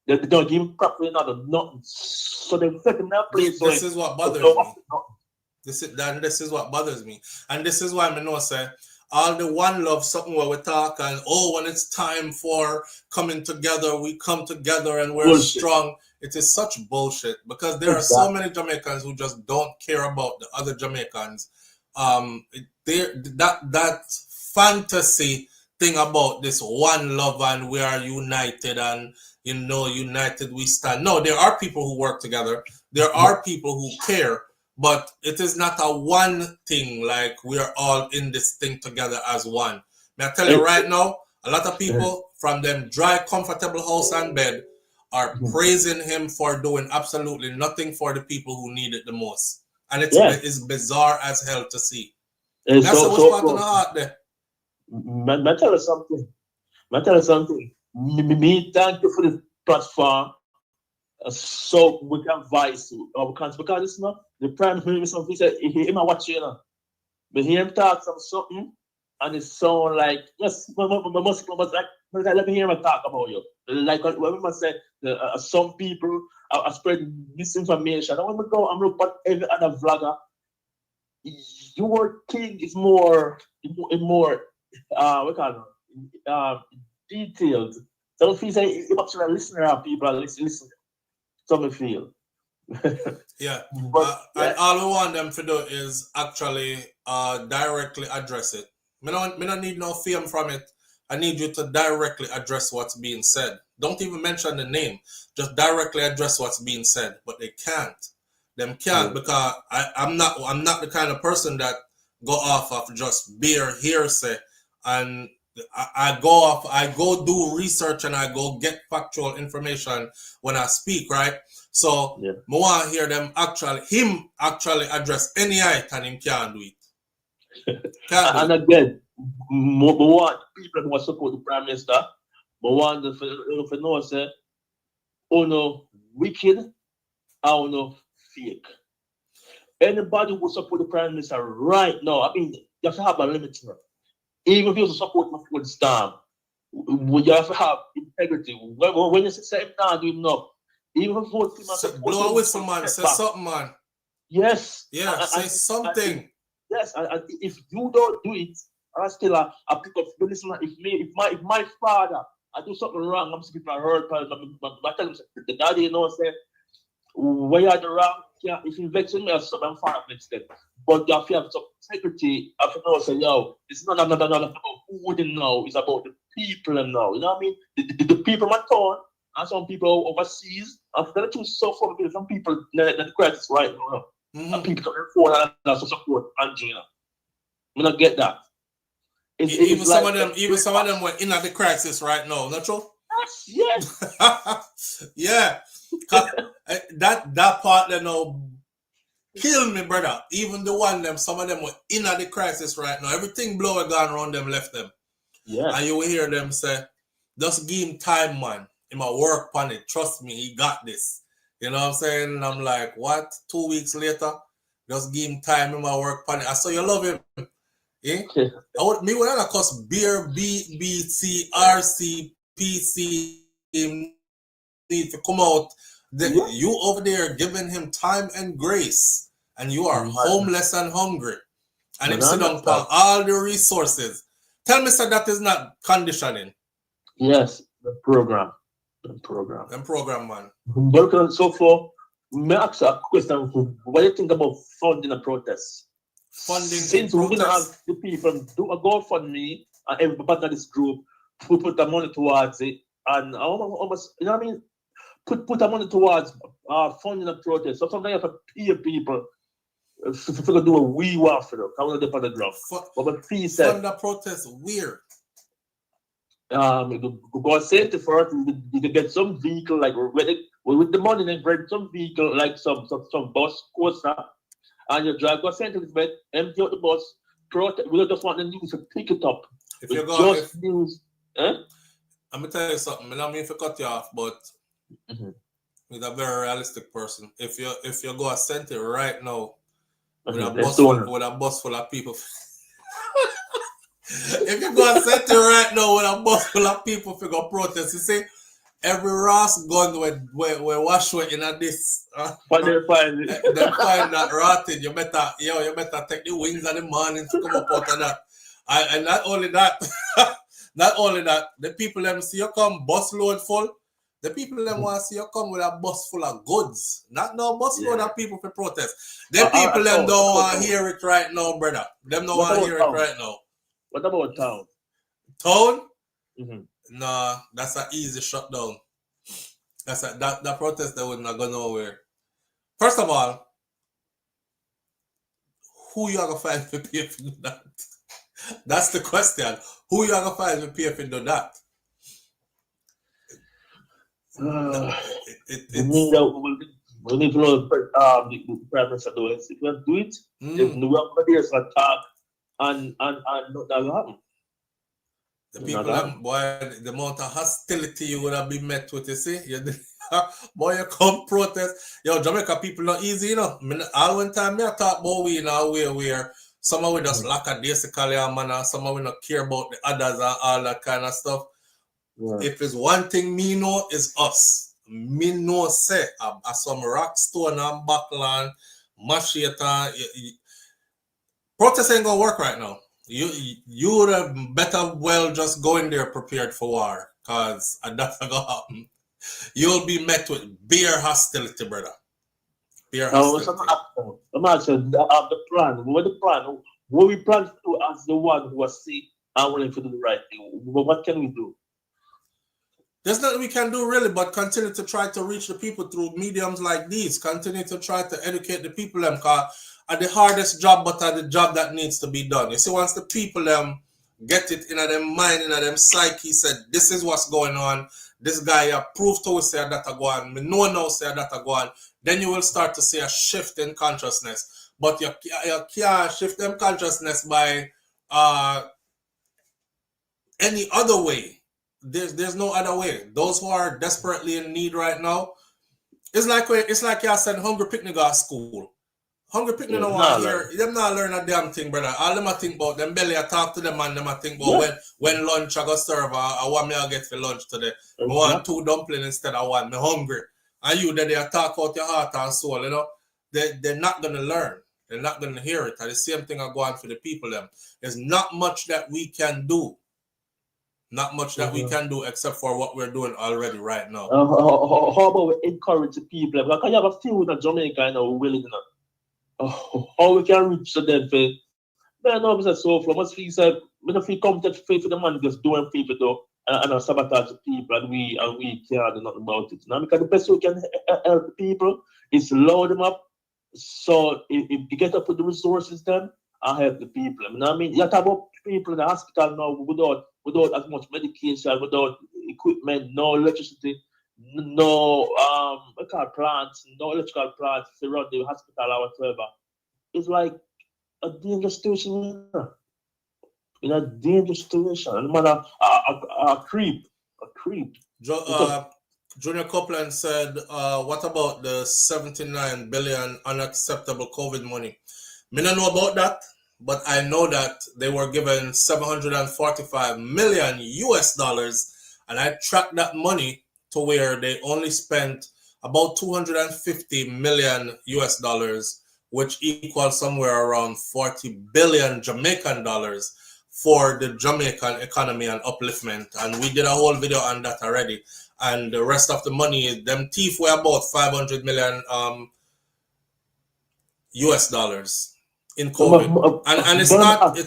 They don't give him props to nothing. So they fit in that place. This is what bothers me. This is what bothers me. And this is why I know say all the one love something where we talk and when it's time for coming together, we come together and we're strong. It is such bullshit because there are so many Jamaicans who just don't care about the other Jamaicans. That fantasy thing about this one love and we are united and united we stand. No, there are people who work together. There are people who care, but it is not a one thing like we are all in this thing together as one. May I tell you right now, a lot of people from them dry, comfortable house and bed are praising him for doing absolutely nothing for the people who need it the most. And it's bizarre as hell to see. That's what's part of the heart there. I tell you something. Me thank you for the platform. So we can voice our country because it's not the Prime Minister. He said he might watch but he talk something and it sound like yes, let me hear him talk about you. Like what we say, some people are spreading misinformation. And when we go and look at every other vlogger, your thing is more detailed. So if you say you actually listener people listen. So I feel. Yeah. And all we want them to do is actually directly address it. Me don't need no fame from it. I need you to directly address what's being said. Don't even mention the name. Just directly address what's being said. But they can't. Them can't because I'm not the kind of person that go off of just bare hearsay and I go do research and I go get factual information when I speak, right? So I want to hear him actually address any height and him can't do it. And again, want people who support the Prime Minister, but want to know say, no wicked, no fake. Anybody who support the Prime Minister right now, I mean, you have to have a limit. Even if you support my food stamp, you have to have integrity. When you say do enough, even if you blow with someone, say something, man. Yes. Yeah, say something. Yes, and if you don't do it, I still I pick up the listener. If my father I do something wrong, I'm speaking my hurt, I tell him the daddy, say where you are the wrong. Yeah, if you vex me, I'm fine instead. But you have to have some integrity. I have to say, it's not about who they know, it's about the people now. You know what I mean? The people in my town and some people overseas. After that, so far, some people in the crisis right now. And people come forward and also support Andrew. I don't get that. Even some of them were in the crisis right now, not true? Yes. Yeah. That part, you know, kill me, brother. Even the one them, some of them were in the crisis right now. Everything blowing gone around them, left them. Yeah. And you will hear them say, just give him time, man. He might work on it. Trust me, he got this. You know what I'm saying? And I'm like, what? 2 weeks later, just give him time, he might work on it. I saw you love him. Eh? Me when I cost beer, BBC, RC, PC, him need to come out. You over there giving him time and grace, and you are homeless and hungry, and him sit down for all the resources. Tell me, sir, that is not conditioning. Yes, the program, man. But so for me, ask a question: what do you think about funding a protest? Since we're gonna have the people do a GoFundMe and everybody in this group put the money towards it, and almost, you know what I mean, put the money towards funding a protest. So sometimes you have to pay people if you do what we want for them. I want to do on the ground. But please fund the protest weird. You go safety first. You can get some vehicle like with the money, then rent some vehicle like some bus coaster. And you drive go center this bed, empty out the bus, protest. We don't just want the news to pick it up. If you go news, eh? I'm gonna tell you something. I don't mean to cut you off, but with a very realistic person. If you go a center right now with a bus full of people. If you go a center right now with a bus full of people for go protest, you see every Ross gun we wash away in this. But they find that rotted. You better take the wings of the morning to come up out of that. And not only that, the people them see you come bus load full. The people them want to see you come with a bus full of goods. Not no bus load of people for protest. The people them don't want to hear it right now, brother. Them don't want to hear it right now. What about town? Town? No, that's an easy shutdown. That protest that would not go nowhere. First of all, who you are gonna find for pay for do that? That's the question. Who you are gonna find for pay for do that? We need to know the Prime Minister do it. If we do it, if we have ideas to talk and that will happen. The people, boy, the amount of hostility you would have been met with, you see? Boy, you come protest. Yo, Jamaica people not easy, you know. All one time I talk about we in a way where some of we just lackadaisically, man, some of we not care about the others and all that kind of stuff. Yeah. If it's one thing me know is us. Me know say some rock stone and backland, machete. Protest ain't gonna work right now. You would have better well just go in there prepared for war, cause that's gonna happen. You'll be met with bare hostility, brother. Bare hostility. I'm asking the plan. What the plan? What we plan to do as the one who was sick and willing to do the right thing? What can we do? There's nothing we can do really, but continue to try to reach the people through mediums like these. Continue to try to educate the people them, cause at the hardest job, but at the job that needs to be done. You see, once the people get it in their mind, in their psyche, said, this is what's going on. This guy proved to us say that go on. Me know now say that go on. Then you will start to see a shift in consciousness. But you can't shift them consciousness by any other way. There's no other way. Those who are desperately in need right now, it's like you send hungry picnic to school. Hungry picnic don't want to hear. Them not learn a damn thing, brother. All them a think about them belly. I talk to them and them a think about when lunch I go serve. I want me to get for lunch today. I want 2 dumplings instead of 1. Me hungry. And you then they talk about your heart and soul. You know, they're not gonna learn. They're not gonna hear it. And the same thing I go on for the people. Them. There's not much that we can do. Not much that we can do except for what we're doing already right now. How about we encourage the people? Because you have a few in Jamaica and we're willing enough. How we can reach to them? Man, no, Mr. SouFLo, must feel say, we don't feel comfortable for the man just doing people though, and sabotage the people, and we can't do nothing about it. Now, because the best way we can help the people is load them up. So if you get up with the resources, then I help the people. I mean, you talk about people in the hospital now without as much medication, without equipment, no electricity. no plants, no electrical plants to run the hospital or whatever. It's like a dangerous situation. In a dangerous situation. And man, a creep. Junior Copeland said, what about the 79 billion unacceptable COVID money? Me don't know about that, but I know that they were given 745 million US dollars, and I tracked that money to where they only spent about 250 million US dollars, which equals somewhere around 40 billion Jamaican dollars for the Jamaican economy and upliftment. And we did a whole video on that already. And the rest of the money, them thief were about 500 million US dollars in COVID. And it's not,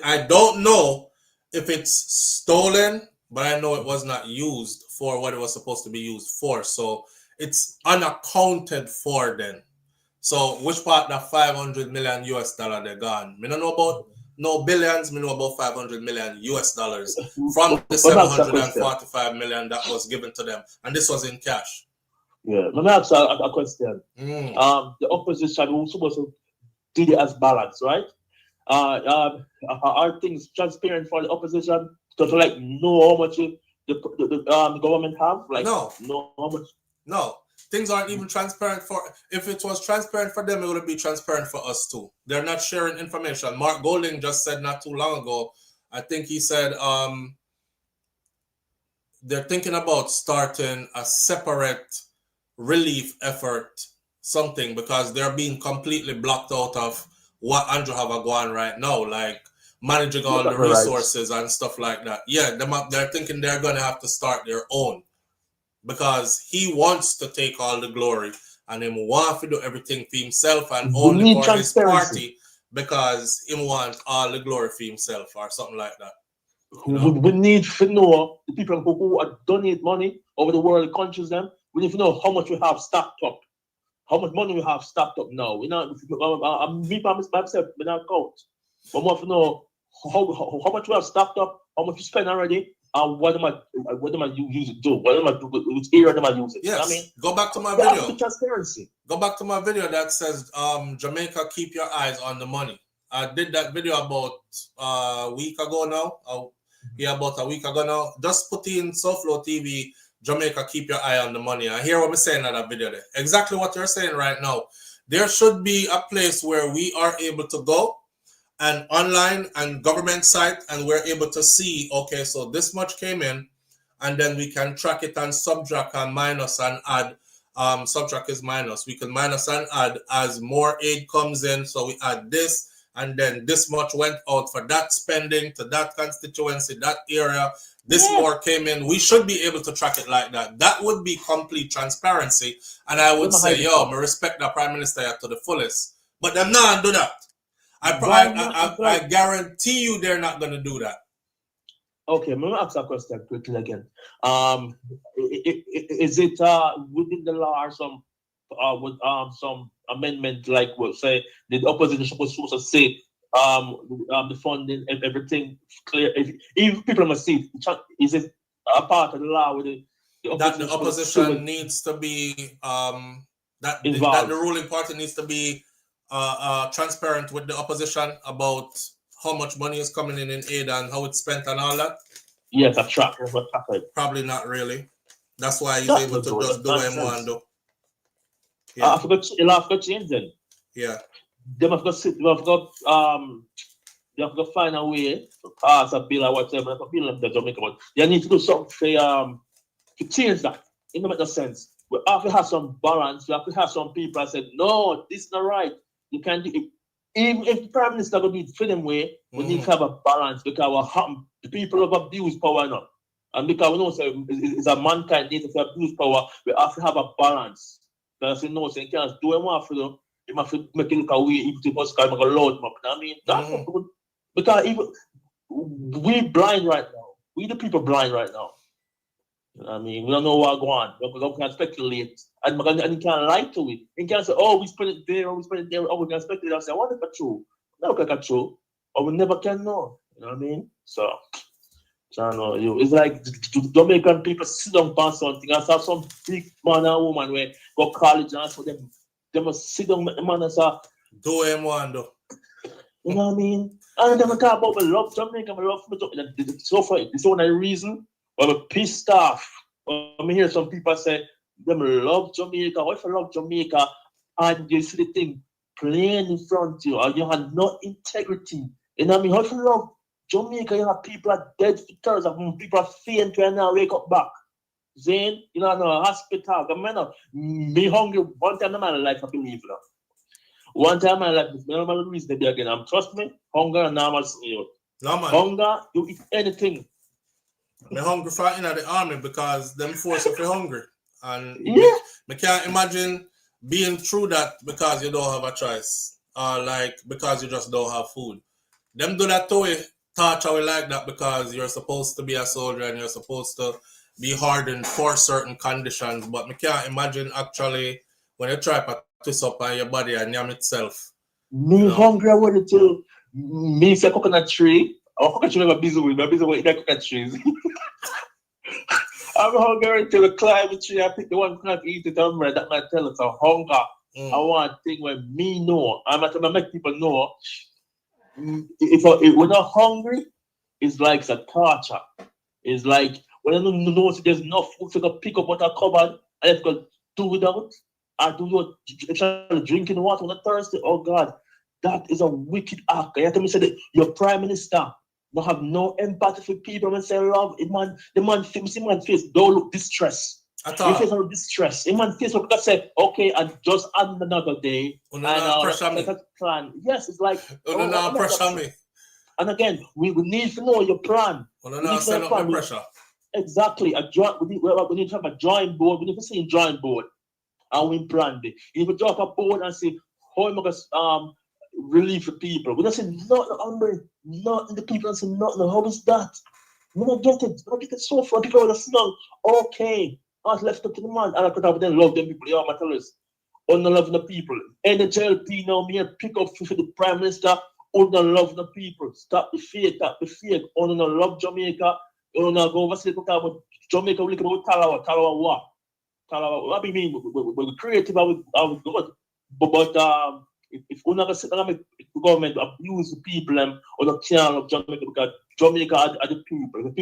I don't know if it's stolen, but I know it was not used for what it was supposed to be used for. So it's unaccounted for then. So which part that 500 million US dollar they're gone? Me don't know about no billions, me know about 500 million US dollars from the 745 million that was given to them. And this was in cash. Yeah, let me ask a question. The opposition was supposed to do it as balance, right? Are things transparent for the opposition to like know how much the government have? Like no, know how much? No. Things aren't even transparent for, if it was transparent for them, it would be transparent for us too. They're not sharing information. Mark Golding just said not too long ago, I think he said they're thinking about starting a separate relief effort, something, because they're being completely blocked out of what Andrew have going right now, like managing all the resources and stuff like that. Yeah, they're thinking they're going to have to start their own, because he wants to take all the glory and him want to do everything for himself and only for his party, because he wants all the glory for himself or something like that. You know? We need to know the people who donate money over the world, countries them. We need to know how much we have stacked up, how much money we have stacked up now. We not me by myself, we not count. But we want to know how much we have stacked up, how much we spend already. What am I use it do? What am I do? Which area am I use it? Yes. You know what I mean? Go back to my video. Transparency. Go back to my video that says Jamaica, keep your eyes on the money. I did that video about a week ago now. About a week ago now. Just put in SouFLoTV, Jamaica, keep your eye on the money. I hear what I'm saying in that video there. Exactly what you're saying right now. There should be a place where we are able to go and online and government site, and we're able to see, okay, so this much came in, and then we can track it and subtract and minus and add. Subtract is minus. We can minus and add as more aid comes in. So we add this, and then this much went out for that spending to that constituency, that area. This more came in. We should be able to track it like that. That would be complete transparency. And I would say, yo, I respect the Prime Minister to the fullest. But them not do that. I guarantee you they're not going to do that. Okay, let me ask a question quickly again. Is it within the law or some amendment, like we'll say the opposition supposed to say the funding and everything clear? If people must see, is it a part of the law with the opposition needs to be that the ruling party needs to be transparent with the opposition about how much money is coming in aid and how it's spent and all that? Yes, a track. Probably not really. That's why he's able to just do what he want to do. Yeah. I forgot to change then. Yeah. They have got find a way to pass a bill or whatever. A bill in Jamaica, but they need to do something to change that. It don't make no sense. We have to have some balance. We have to have some people that said, no, this is not right. You can't do it. Even if the Prime Minister will be freedom way, we need to have a balance, because the people have abused power now. And because we know it's a mankind need to abuse power, we have to have a balance. Because you know, so you can't do what you have to make it look away, if the boss can make a load. I mean, that's good. Because even we blind right now. We the people blind right now. You know what I mean? We don't know what's going on. We can't speculate. And you can't lie to it. You can't say, oh, we spend it there, or we spend it there, or we can speculate and say, what is true? Never can true. Or we never can know. You know what I mean? So It's like Jamaican people sit down on something. I saw some big man and woman where go college and so them must sit down with the man and say, do him one though. You know what I mean? And then we talk about we love Jamaica, we love so for it's one of the reason why we're pissed off. I hear some people say them love Jamaica. What if you love Jamaica and you see the thing plain in front of you and you have no integrity? You know what I mean? How if you love Jamaica, you have people are dead for Thursday, people are faint right now, wake up back. Zane, you know, no hospital. Me hungry one time in my life, I believe that. One time in my life, normal reason to be again. Trust me, hunger and normal. No, man. Hunger, you eat anything. Me hungry for in the army because them force you to hungry. And yeah. me can't imagine being through that because you don't have a choice. Or like because you just don't have food. Them do that to you. Torture we like that because you're supposed to be a soldier and you're supposed to be hardened for certain conditions, but me can't imagine actually when you try to twist up on your body and yam itself. Me hungry, I want to me say coconut tree. Or coconut tree never busy with coconut trees. I'm hungry until I climb the tree. I pick the one can't eat it. I'm ready. That might tell us a hunger. I want thing where me know. I'm to make people know. If we're not hungry, it's like it's a torture. It's like when I don't know if there's enough food to pick up what I cupboard and I go do without. I do what drinking water when I'm thirsty. Oh God, that is a wicked act. You have to say that your prime minister don't have no empathy for people and say love. The man face don't look distressed. He face no distress. The man face look say, okay, I just add another day. Pressure me. Plan. Yes, it's like pressure me. And again, we need to know your plan. We need to send up the pressure. Exactly. We need to have a drawing board. We need to see a drawing board. And we plan it. If we drop a board and say, how am I going to relieve the people? We don't say nothing hungry, nothing the people don't say nothing. How is that? We don't get it. We don't get it so far. People will smell. Okay. I was left up to the man. And I could have then love them people. Yeah, my tellers. Under loving the people. NHLP now me pick up for the Prime Minister. Under love the people. Stop the fake. Under love Jamaica. Under go overseas. Jamaica we look about Talawa what? What do you mean? We're creative. I would good. But if we're not going to make the government abuse the people or the town of Jamaica because Jamaica are the people.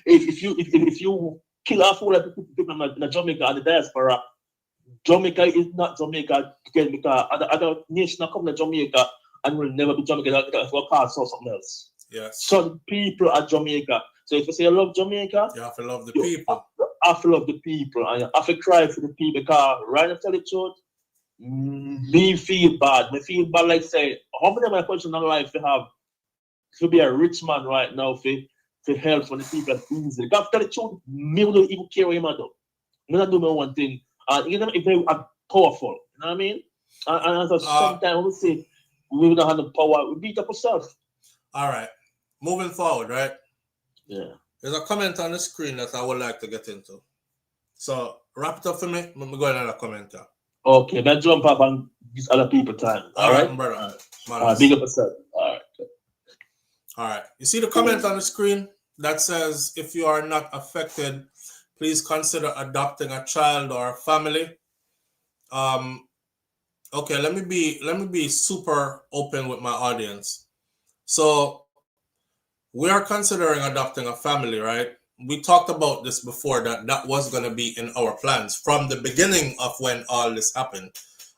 If you kill off all the people in Jamaica and the diaspora, Jamaica is not Jamaica again because other nations are coming to Jamaica and will never be Jamaica. That's what cause something else. Yes. Some people are Jamaica. So if you say you love Jamaica, you have to love the people. I have to love the people and you have to cry for the people because right after the truth, me feel bad. Me feel bad like say, how many of my personal life you have to be a rich man right now for help for the people that's easy. Because after the truth, me don't even care what you do. Me not do my one thing. You know, if they are powerful, you know what I mean? And so sometimes we say we don't have the power, we beat up ourselves. All right. Moving forward, right? Yeah. There's a comment on the screen that I would like to get into. So wrap it up for me. I'm going to comment here. Okay, then jump up and give other people time. All right, brother. Big up yourself. All right. You see the comment on the screen that says, if you are not affected, please consider adopting a child or a family. Okay, let me be super open with my audience. So we are considering adopting a family, right? We talked about this before that was going to be in our plans from the beginning of when all this happened.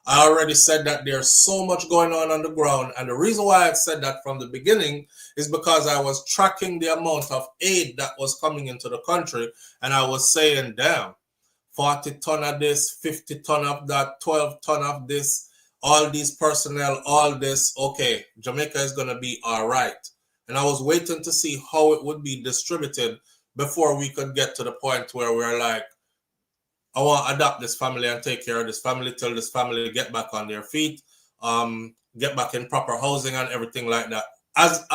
I already said that there's so much going on the ground. And the reason why I said that from the beginning is because I was tracking the amount of aid that was coming into the country. And I was saying, damn, 40 ton of this, 50 ton of that, 12 ton of this, all these personnel, all this. Okay, Jamaica is going to be all right. And I was waiting to see how it would be distributed before we could get to the point where we're like, I want to adopt this family and take care of this family till this family get back on their feet, get back in proper housing and everything like that. As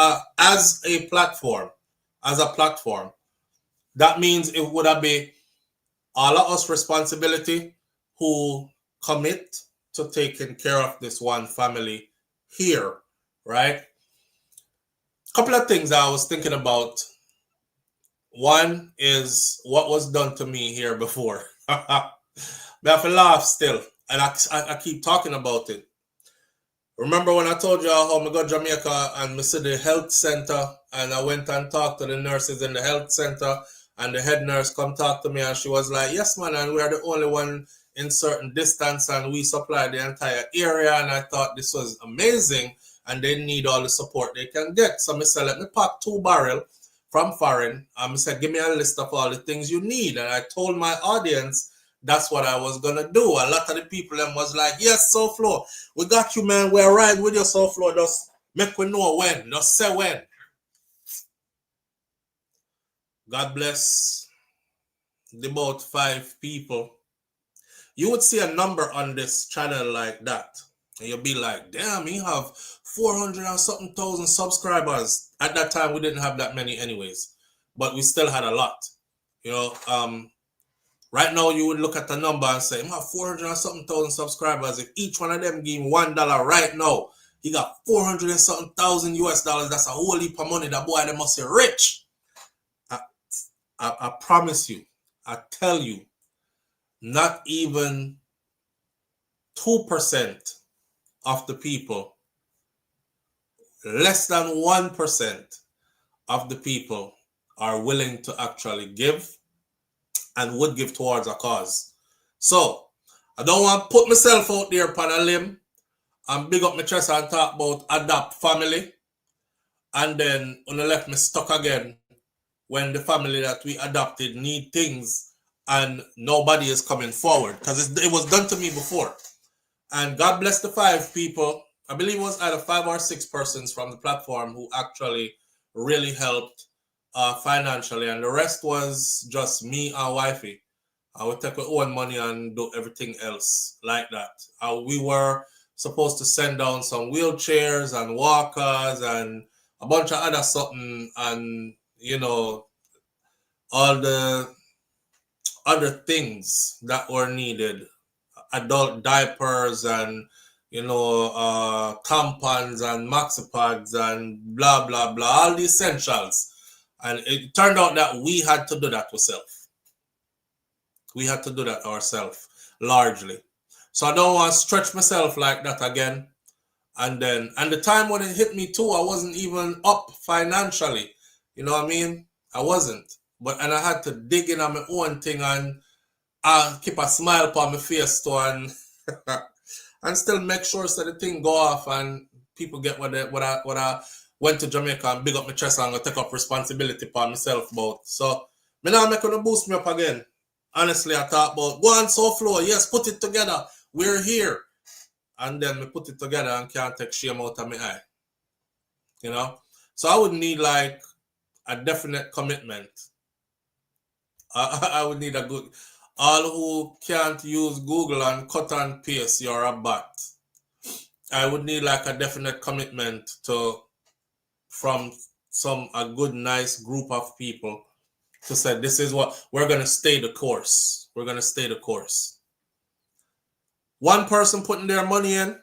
a platform, that means it would have been all of us responsibility who commit to taking care of this one family here, right? Couple of things I was thinking about One is what was done to me here before. I have to laugh still, and I keep talking about it. Remember when I told y'all how I go to Jamaica and I see the health center, and I went and talked to the nurses in the health center, and the head nurse come talk to me, and she was like, yes man, and we are the only one in certain distance, and we supply the entire area. And I thought this was amazing, and they need all the support they can get. So I said, let me pack 2 barrels from foreign. I said, give me a list of all the things you need. And I told my audience that's what I was gonna do. A lot of the people them was like, yes, SouFlo, we got you, man. We're right with your SouFlo. Just make we know when. Just say when. God bless the about 5 people. You would see a number on this channel like that, and you'll be like, damn, you have 400 and something thousand subscribers. At that time, we didn't have that many anyways, but we still had a lot. You know, right now you would look at the number and say, I have 400 and something thousand subscribers. If each one of them give $1 right now, he got 400 and something thousand US dollars. That's a whole heap of money. That boy, they must be rich. I promise you, I tell you, not even 2% of the people, less than 1% of the people are willing to actually give and would give towards a cause. So I don't want to put myself out there upon a limb and big up my chest and talk about adopt family, and then when I left me stuck again when the family that we adopted need things and nobody is coming forward, because it was done to me before. And God bless the 5 people. I believe it was either 5 or 6 persons from the platform who actually really helped financially, and the rest was just me and wifey. I would take our own money and do everything else like that. We were supposed to send down some wheelchairs and walkers and a bunch of other something, and you know, all the other things that were needed, adult diapers and you know, tampons and maxi pads and blah blah blah, all the essentials. And it turned out that we had to do that ourselves. We had to do that ourselves largely. So I don't want to stretch myself like that again. And the time when it hit me too, I wasn't even up financially. You know what I mean? I wasn't. And I had to dig in on my own thing and keep a smile upon my face too, and and still make sure so the thing go off and people get what I went to Jamaica and big up my chest and I take up responsibility for myself about. So me now make gonna boost me up again. Honestly, I thought about go on SouFlo, yes, put it together. We're here. And then we put it together and can't take shame out of my eye. You know? So I would need like a definite commitment. I would need a good, all who can't use Google and cut and paste, you're a bot. I would need like a definite commitment from a good, nice group of people to say, this is what, we're going to stay the course. We're going to stay the course. One person putting their money in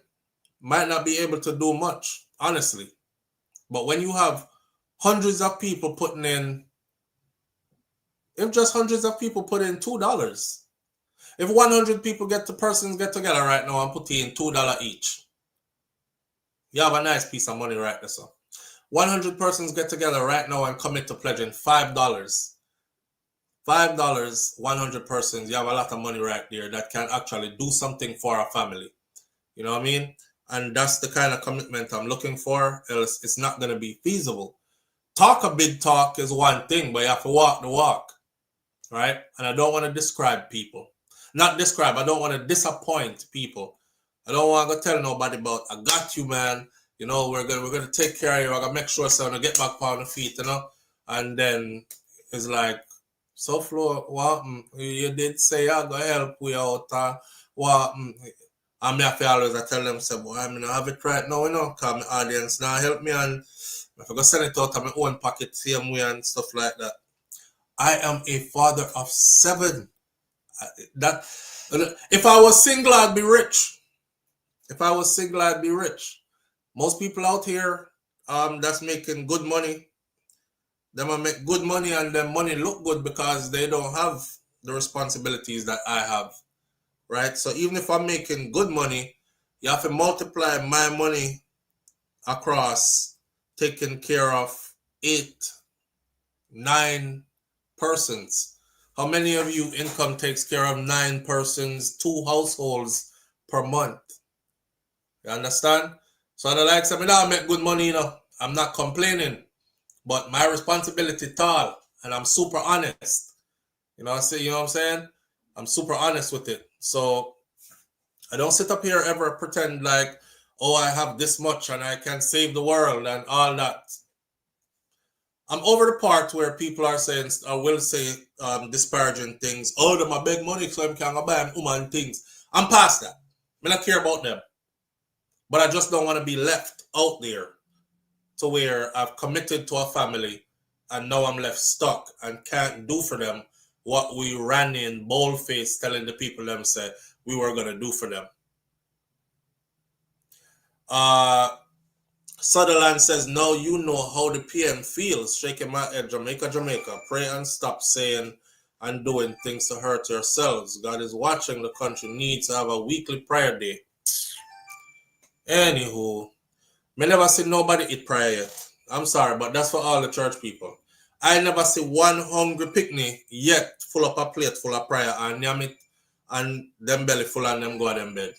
might not be able to do much, honestly. But when you have hundreds of people putting in, if just hundreds of people put in $2, if 100 people get together right now and put in $2 each, you have a nice piece of money right there. So 100 persons get together right now and commit to pledging $5. $5, 100 persons, you have a lot of money right there that can actually do something for a family. You know what I mean? And that's the kind of commitment I'm looking for, else it's not going to be feasible. Talk a big talk is one thing, but you have to walk the walk, right? And I don't want to describe people. I don't want to disappoint people. I don't want to go tell nobody about, I got you, man. You know, we're gonna take care of you. I'm going to make sure so I get back on the feet, you know? And then it's like, SouFlo, what you did say I'm gonna help we out. What I'm have to always tell them, say, boy, I'm gonna have it right now, you know, because my audience now help me, and if I go send it out of my own pocket same way and stuff like that. I am a father of 7. That if I was single, I'd be rich. If I was single, I'd be rich. Most people out here that's making good money, Them will make good money and them money look good because they don't have the responsibilities that I have, right? So even if I'm making good money, you have to multiply my money across taking care of 8, 9 persons. How many of you income takes care of 9 persons, 2 households per month? You understand? So the likes of me now make good money, I'm not complaining, but my responsibility tall, and I'm super honest. You know what I'm saying? I'm super honest with it. So I don't sit up here ever pretend like, oh, I have this much and I can save the world and all that. I'm over the part where people are saying, or will say disparaging things. Oh, them a beg money so I can go buy them things. I'm past that. I don't care about them. But I just don't want to be left out there to where I've committed to a family and now I'm left stuck and can't do for them what we ran in boldface telling the people them said we were going to do for them. Sutherland says, now you know how the PM feels. Shaking my head, Jamaica, Jamaica. Pray and stop saying and doing things to hurt yourselves. God is watching. The country needs to have a weekly prayer day. Anywho, me never see nobody eat prayer yet. I'm sorry, but that's for all the church people. I never see one hungry picnic yet full up a plate full of prayer and yam it and them belly full and them go to them bed.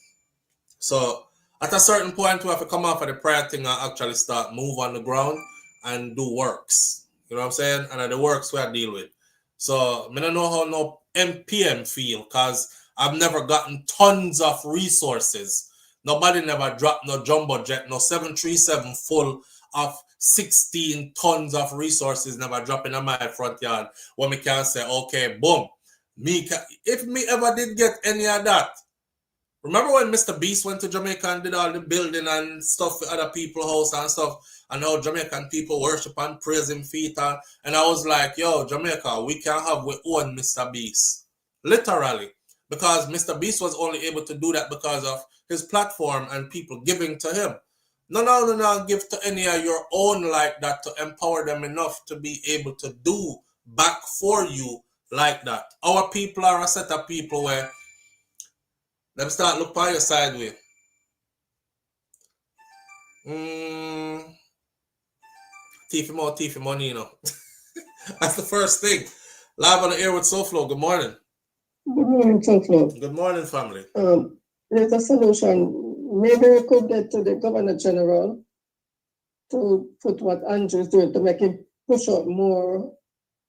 So at a certain point, we have to come off of the prayer thing and actually start move on the ground and do works. You know what I'm saying? And the works we deal with. So I don't know how no MPM feel because I've never gotten tons of resources. Nobody never dropped no jumbo jet, no 737 full of 16 tons of resources never dropping in my front yard when we can say, okay, boom. If me ever did get any of that, remember when Mr. Beast went to Jamaica and did all the building and stuff with other people's house and stuff, and how Jamaican people worship and praise him feet, and I was like, yo, Jamaica, we can have we own Mr. Beast. Literally. Because Mr. Beast was only able to do that because of his platform and people giving to him. No, give to any of your own like that to empower them enough to be able to do back for you like that. Our people are a set of people where them start look by your sideways. Thief money, you know. That's the first thing. Live on the air with SouFLo. Good morning. Good morning, SouFLo. Good morning, family. There's a solution. Maybe we could get to the Governor General to put what Andrew's doing to make him push out more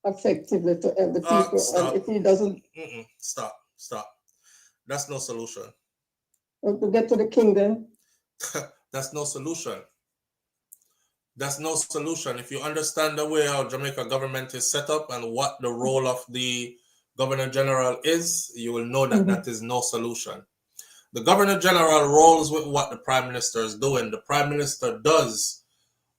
effectively to every people. Stop. And if he doesn't... Stop. That's no solution. To get to the king then? That's no solution. That's no solution. If you understand the way how Jamaica government is set up and what the role of the Governor General is, you will know that that is no solution. The Governor General rolls with what the Prime Minister is doing. The Prime Minister does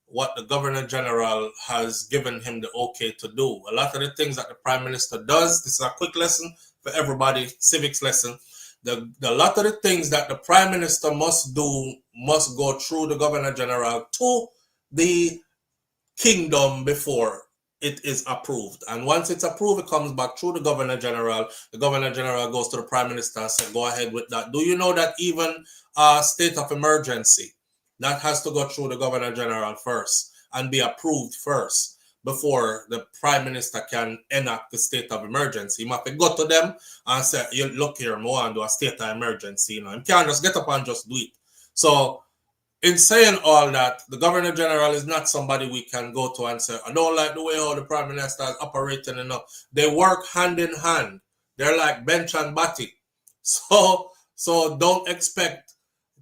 what the Governor General has given him the okay to do. A lot of the things that the Prime Minister does, this is a quick lesson for everybody, civics lesson. A lot of the things that the Prime Minister must do must go through the Governor General to the kingdom before it is approved. And once it's approved, it comes back through the Governor General. The Governor General goes to the Prime Minister and says, go ahead with that. Do you know that even a state of emergency, that has to go through the Governor General first and be approved first before the Prime Minister can enact the state of emergency? He must go to them and say, look here, I want to do a state of emergency. You can't just get up and just do it. So in saying all that, the Governor General is not somebody we can go to and say, I don't like the way how the Prime Minister is operating enough. They work hand in hand. They're like bench and batty. So don't expect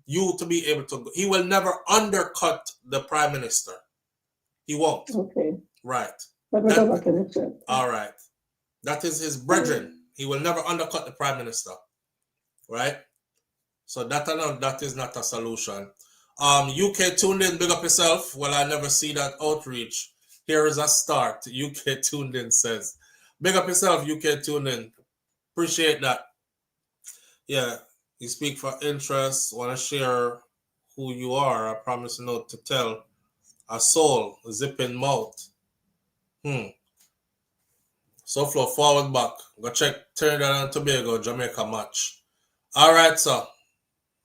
you to be able to. He will never undercut the Prime Minister. He won't. Okay. Right. All right. That is his brethren. He will never undercut the Prime Minister. Right? So that is not a solution. UK tuned in, big up yourself. Well, I never see that outreach. Here is a start. UK tuned in says, big up yourself, UK tuned in. Appreciate that. Yeah, you speak for interest, want to share who you are. I promise not to tell a soul, zipping mouth. SouFlo forward back. Go check Trinidad and Tobago, Jamaica match. All right, sir.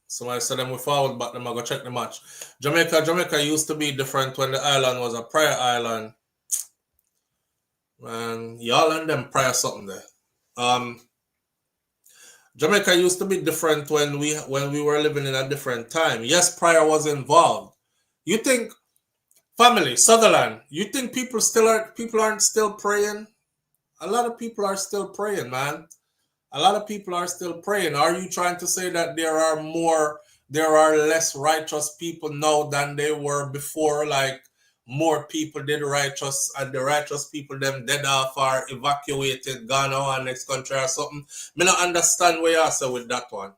Somebody said them we forward back. Them I go check the match. Jamaica used to be different when the island was a prayer island. Man, y'all and them prayer something there. Jamaica used to be different when we were living in a different time. Yes, prayer was involved. You think, family, Sutherland, you think people aren't still praying? A lot of people are still praying, man. A lot of people are still praying. Are you trying to say that there are less righteous people now than they were before? Like more people did righteous and the righteous people them dead off or evacuated, gone on next country or something? Me not understand what you say with that one.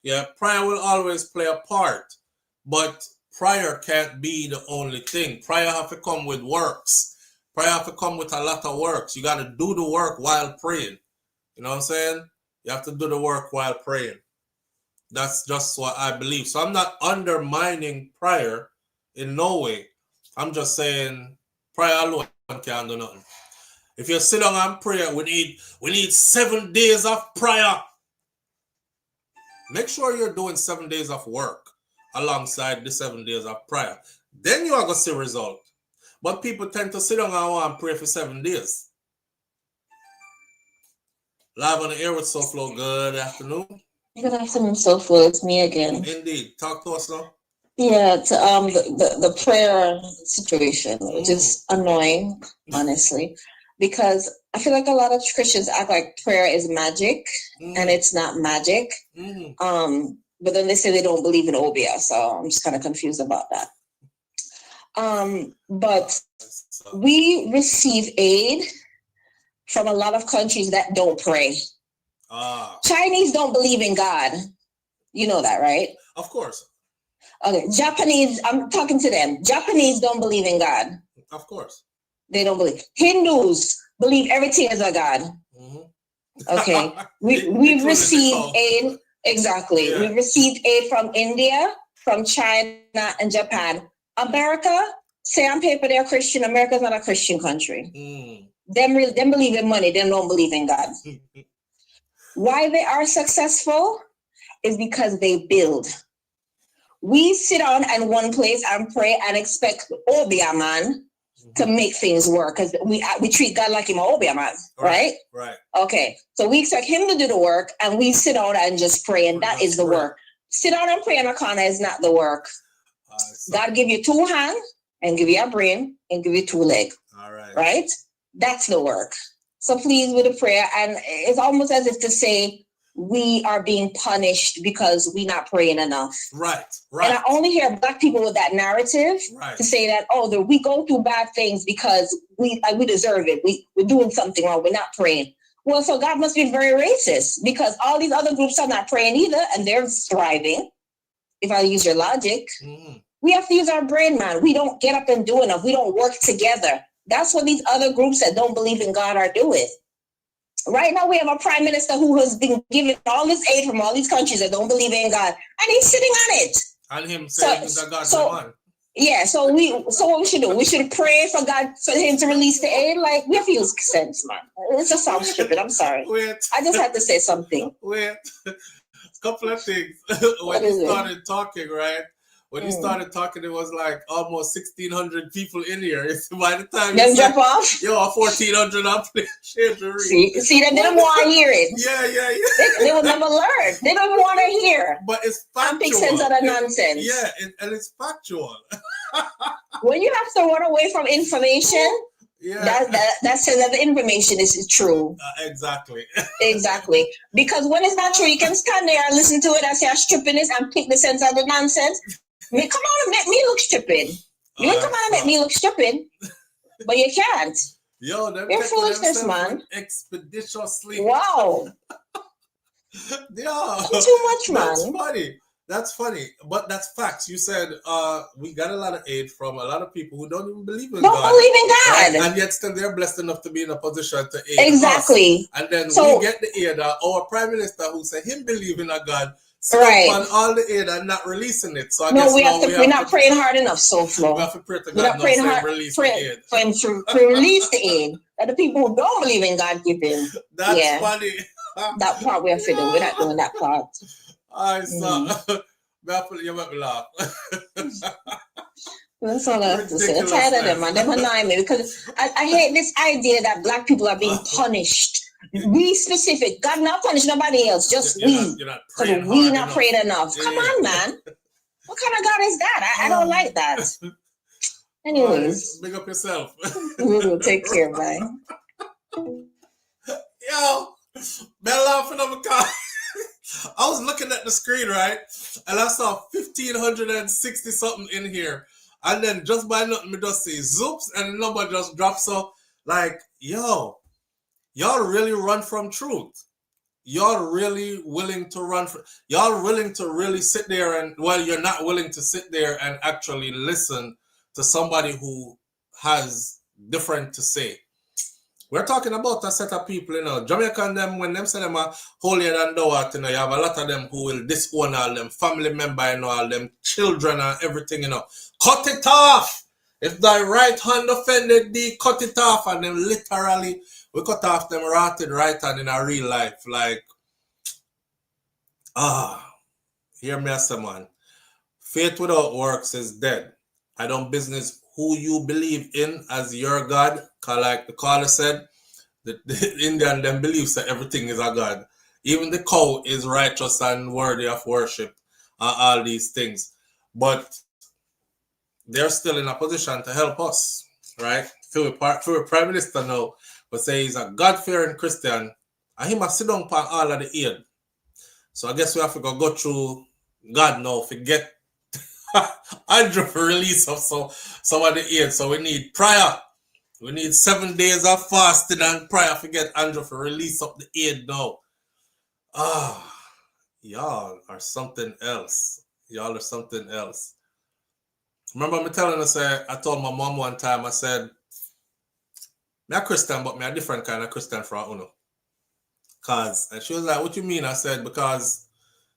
Yeah, prayer will always play a part, but prayer can't be the only thing. Prayer have to come with works. Prayer have to come with a lot of works. You got to do the work while praying. You know what I'm saying? You have to do the work while praying. That's just what I believe. So I'm not undermining prayer in no way. I'm just saying prayer alone can't do nothing. If you sit down and pray, we need 7 days of prayer. Make sure you're doing 7 days of work alongside the 7 days of prayer. Then you are going to see result. But people tend to sit down and want to pray for 7 days. Live on the air with SouFlo. Good afternoon. Good afternoon, SouFlo. It's me again. Indeed. Talk to us now. Yeah, the prayer situation, which is annoying, honestly, because I feel like a lot of Christians act like prayer is magic, and it's not magic. But then they say they don't believe in Obia, so I'm just kind of confused about that. But we receive aid from a lot of countries that don't pray. Chinese don't believe in God. You know that, right? Of course. Okay, Japanese, I'm talking to them. Japanese don't believe in God. Of course. They don't believe. Hindus believe everything is a God. Okay. We've received aid. Exactly. Yeah. We've received aid from India, from China, and Japan. America, say on paper they're Christian. America's not a Christian country. Them believe in money. Them don't believe in God. Why they are successful is because they build. We sit down in one place and pray and expect Obia man to make things work because we treat God like him a Obia man, right? Right. Okay, so we expect him to do the work and we sit down and just pray, and that is the work. Sit down and pray in a corner is not the work. God give you 2 hands and give you a brain and give you 2 legs. All right. Right? That's the work. So please with the prayer, and it's almost as if to say we are being punished because we're not praying enough. Right. And I only hear Black people with that narrative to say that, we go through bad things because we deserve it. We're doing something wrong. We're not praying. Well, so God must be very racist because all these other groups are not praying either, and they're thriving. If I use your logic, we have to use our brain, man. We don't get up and do enough. We don't work together. That's what these other groups that don't believe in God are doing. Right now, we have a prime minister who has been given all this aid from all these countries that don't believe in God, and he's sitting on it. And him saying he's a God's man. Yeah, so what we should do? We should pray for God, for him to release the aid. Like, we have to use sense, man. It just sounds stupid. I'm sorry. I just had to say something. A couple of things. When you started talking, right? When you started talking, it was like almost 1,600 people in here. By the time you drop off, 1,400 up there. See, they didn't want to hear it. Yeah. They will never learn. They don't want to hear. But it's factual. And make sense of the nonsense. Yeah, and it's factual. When you have to run away from information, that says that the information is true. Exactly. Exactly. Because when it's not true, you can stand there and listen to it and say I'm stripping this and pick the sense of the nonsense. Come on and make me look stupid. You come on and make me look stupid, but you can't. You're foolishness, man. Expeditiously. Wow. Too much, man. That's funny, but that's facts. You said we got a lot of aid from a lot of people who don't even believe in God. Don't believe in God. Right? And yet still they're blessed enough to be in a position to aid Exactly. us. And then we get the aid our prime minister who said him believe in a God Right. on all the aid and not releasing it. So I No, guess we're not praying hard enough, SouFlo. We have to pray to We're God not praying hard release for him to release the aid. And the people who don't believe in God give him. That's funny. That part we have to do. We're not doing that part. I saw. You make me laugh. That's all I have to say. I'm tired of them, man. Them annoy me because I hate this idea that black people are being punished. We specific. God not punish nobody else, just we. Because we not praying enough. Come on, man. What kind of God is that? I don't like that. Anyways. Big up yourself. We will take care, bye. Yo, man laughing on the car. I was looking at the screen, right? And I saw 1,560 something in here. And then just by nothing, me just see zoops and the number just drops. So, like, yo, y'all really run from truth. Y'all really willing to run from, y'all willing to really sit there and, well, you're not willing to sit there and actually listen to somebody who has different to say. We're talking about a set of people, you know, Jamaican them, when them say them are holier than thou art, you know, you have a lot of them who will disown all them family member, you know, all them children and everything, you know. Cut it off! If thy right hand offended thee, cut it off. And then literally, we cut off them rotted right hand in our real life. Like, hear me as someone. Faith without works is dead. I don't business who you believe in as your God. Because like the caller said, the Indian them believes that everything is a God. Even the cow is righteous and worthy of worship. All these things. But they're still in a position to help us, right? Through a Prime Minister now, but say he's a God-fearing Christian, and he must sit down upon all of the aid. So I guess we have to go through God now, forget Andrew for release of some of the aid. So we need prayer. We need 7 days of fasting and prayer. Forget Andrew for release of the aid now. Y'all are something else. Y'all are something else. Remember me telling us, I told my mom one time, I said, I'm a Christian, but I'm a different kind of Christian from Uno. And she was like, what you mean? I said, because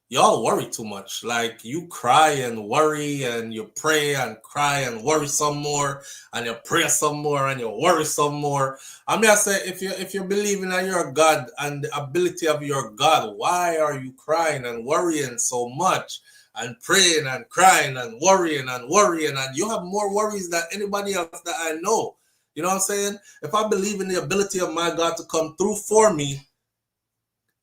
y'all worry too much. Like, you cry and worry, and you pray and cry and worry some more, and you pray some more, and you worry some more. I mean, I say, if you believe in your God and the ability of your God, why are you crying and worrying so much? And praying and crying and worrying, and you have more worries than anybody else that I know. You know what I'm saying? If I believe in the ability of my God to come through for me,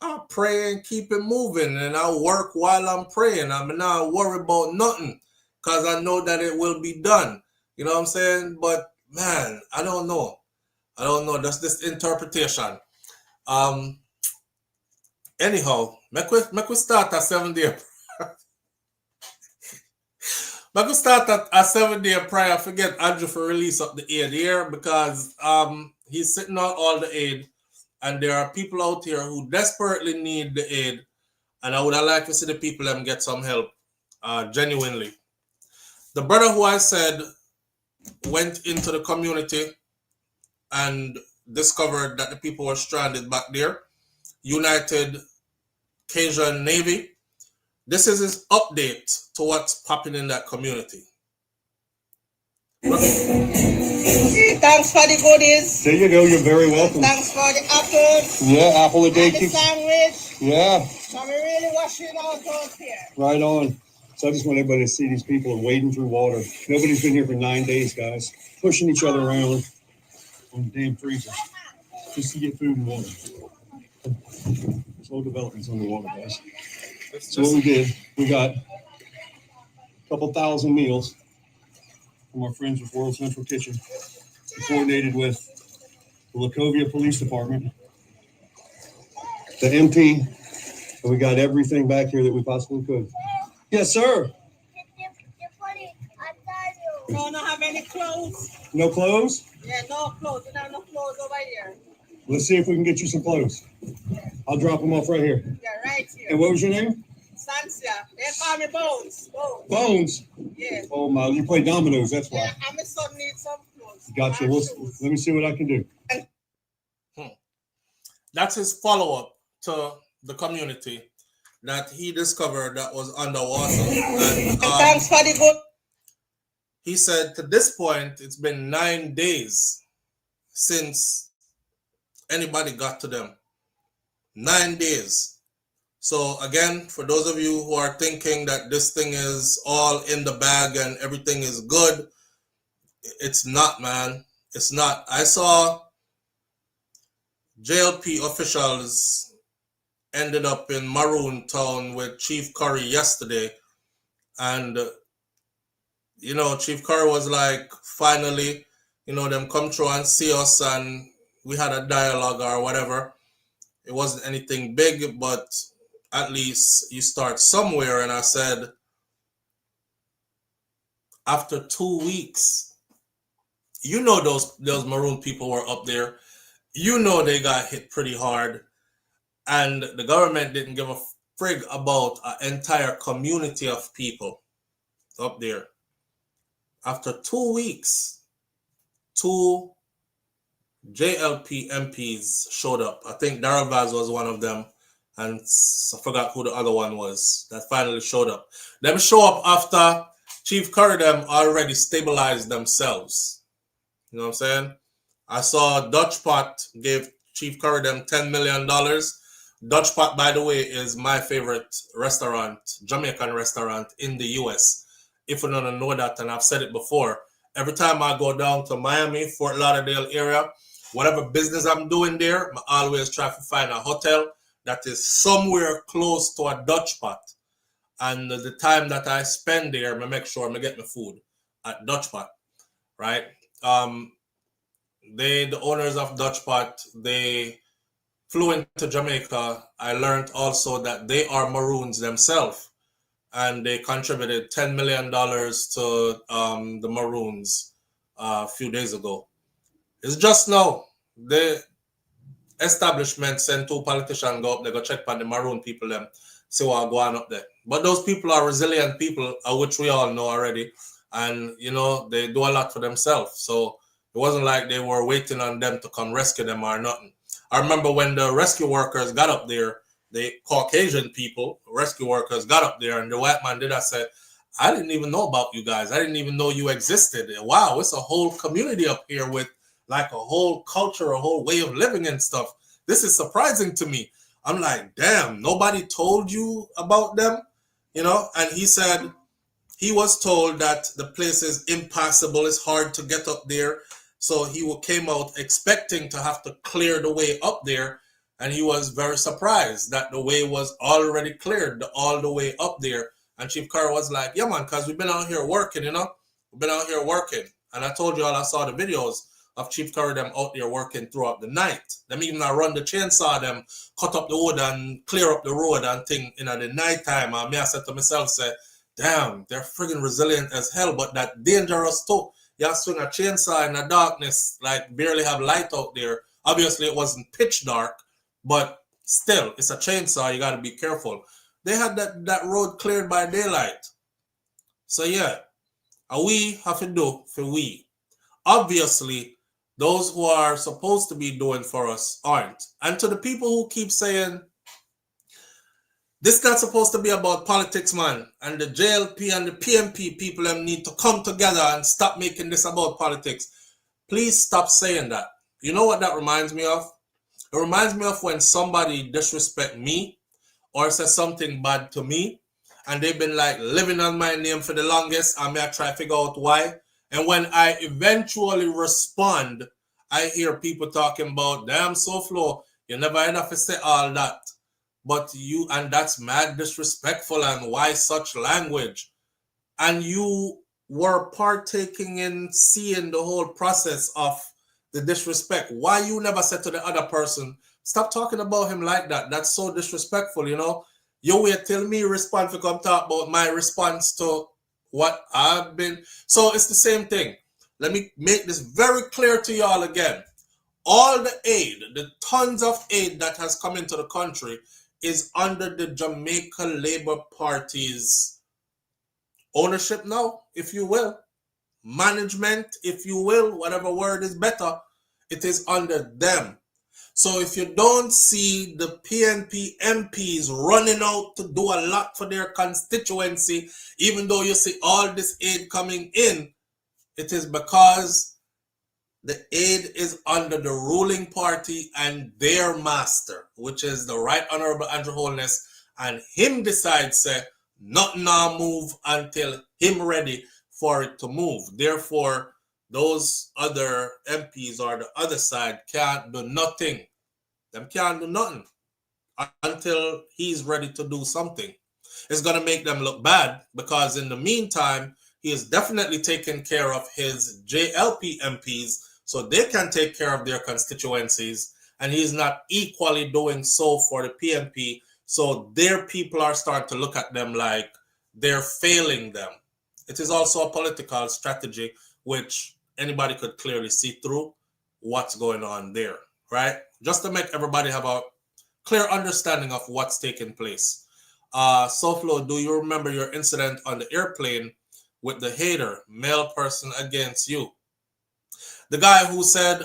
I'll pray and keep it moving, and I'll work while I'm praying. I'm not worried about nothing because I know that it will be done. You know what I'm saying? But man, I don't know. That's this interpretation. Anyhow, make we start a 7 day. I'm going to start at a 7 day prayer. Forget Andrew for release of the aid here because he's sitting on all the aid, and there are people out here who desperately need the aid, and I would have liked to see the people them get some help, genuinely. The brother who I said went into the community and discovered that the people were stranded back there, United Cajun Navy. This is his update to what's popping in that community. Thanks for the goodies. There you go. You're very welcome. Thanks for the apples. Yeah, apple a day. And the sandwich. Yeah. So we're really washing out here. Right on. So I just want everybody to see these people are wading through water. Nobody's been here for 9 days, guys. Pushing each other around on the damn freezer just to get food and water. Slow development's underwater, guys. So what we did, we got a couple thousand meals from our friends with World Central Kitchen. We coordinated with the Lacovia Police Department, the MP, and we got everything back here that we possibly could. Yes, sir. You don't have any clothes? No clothes? Yeah, no clothes. You don't have no clothes over here. Let's see if we can get you some clothes. I'll drop them off right here. Yeah, right here. And what was your name? Sansia. They call me Bones. Bones? Yeah. Oh, my. You play dominoes, that's why. Yeah, and my son needs some clothes. Gotcha. Let me see what I can do. That's his follow-up to the community. that he discovered that was underwater. And Thanks for the good. he said to this point, it's been 9 days since anybody got to them. 9 days. So again, for those of you who are thinking that this thing is all in the bag and everything is good, it's not, man. It's not. I saw JLP officials ended up in Maroon Town with Chief Curry yesterday. And, you know, Chief Curry was like, finally, you know, them come through and see us and we had a dialogue or whatever. It wasn't anything big, but at least you start somewhere. And I said, after 2 weeks, you know those Maroon people were up there. You know they got hit pretty hard. And the government didn't give a frig about an entire community of people up there. After 2 weeks, 2 JLP MPs showed up. I think Darrell Vaz was one of them. And I forgot who the other one was that finally showed up. Them show up after Chief Curry them already stabilized themselves. You know what I'm saying? I saw Dutch Pot gave Chief Curry them $10 million. Dutch Pot, by the way, is my favorite restaurant, Jamaican restaurant in the US. If you don't know that, and I've said it before, every time I go down to Miami, Fort Lauderdale area, whatever business I'm doing there, I always try to find a hotel that is somewhere close to a Dutch Pot. And the time that I spend there, I make sure I get my food at Dutch Pot, right? The owners of Dutch Pot, they flew into Jamaica. I learned also that they are Maroons themselves, and they contributed $10 million to the Maroons a few days ago. It's just now the establishment sent 2 politicians go up there, go check on the Maroon people, them see what go on up there. But those people are resilient people, which we all know already, and you know they do a lot for themselves. So it wasn't like they were waiting on them to come rescue them or nothing. I remember when the rescue workers got up there, the Caucasian people, rescue workers got up there, and the white man did. I said, I didn't even know about you guys. I didn't even know you existed. Wow, it's a whole community up here with like a whole culture, a whole way of living and stuff. This is surprising to me. I'm like, damn, nobody told you about them, you know? And he said he was told that the place is impassable. It's hard to get up there. So he came out expecting to have to clear the way up there. And he was very surprised that the way was already cleared all the way up there. And Chief Curry was like, yeah, man, because we've been out here working, you know? We've been out here working. And I told you all, I saw the videos of Chief Curry them out there working throughout the night. Them even run the chainsaw, them cut up the wood and clear up the road and thing in the nighttime. And me, I said to myself, say, damn, they're friggin' resilient as hell, but that dangerous too. You swing a chainsaw in the darkness, like barely have light out there. Obviously, it wasn't pitch dark, but still, it's a chainsaw. You got to be careful. They had that road cleared by daylight. So yeah, we have to do for we. Obviously, those who are supposed to be doing for us aren't. And to the people who keep saying, this is not supposed to be about politics, man, and the JLP and the PMP people them need to come together and stop making this about politics. Please stop saying that. You know what that reminds me of? It reminds me of when somebody disrespect me or says something bad to me, and they've been like living on my name for the longest, and I try to figure out why. And when I eventually respond, I hear people talking about, damn, SouFlo, you never enough to say all that. But you, and that's mad disrespectful, and why such language? And you were partaking in seeing the whole process of the disrespect. Why you never said to the other person, stop talking about him like that? That's so disrespectful, you know? You wait till me respond to come talk about my response to what I've been. So it's the same thing. Let me make this very clear to y'all again. All the aid, the tons of aid that has come into the country is under the Jamaica Labour Party's ownership now, if you will. Management, if you will, whatever word is better, it is under them. So if you don't see the PNP MPs running out to do a lot for their constituency, even though you see all this aid coming in, it is because the aid is under the ruling party and their master, which is the Right Honorable Andrew Holness, and him decides say nothing now move until him ready for it to move. Therefore, those other MPs or the other side can't do nothing. Them can't do nothing until he's ready to do something. It's going to make them look bad because in the meantime, he is definitely taking care of his JLP MPs so they can take care of their constituencies, and he's not equally doing so for the PNP. So their people are starting to look at them like they're failing them. It is also a political strategy, which anybody could clearly see through what's going on there, right? Just to make everybody have a clear understanding of what's taking place. SouFlo, do you remember your incident on the airplane with the hater, male person against you? The guy who said,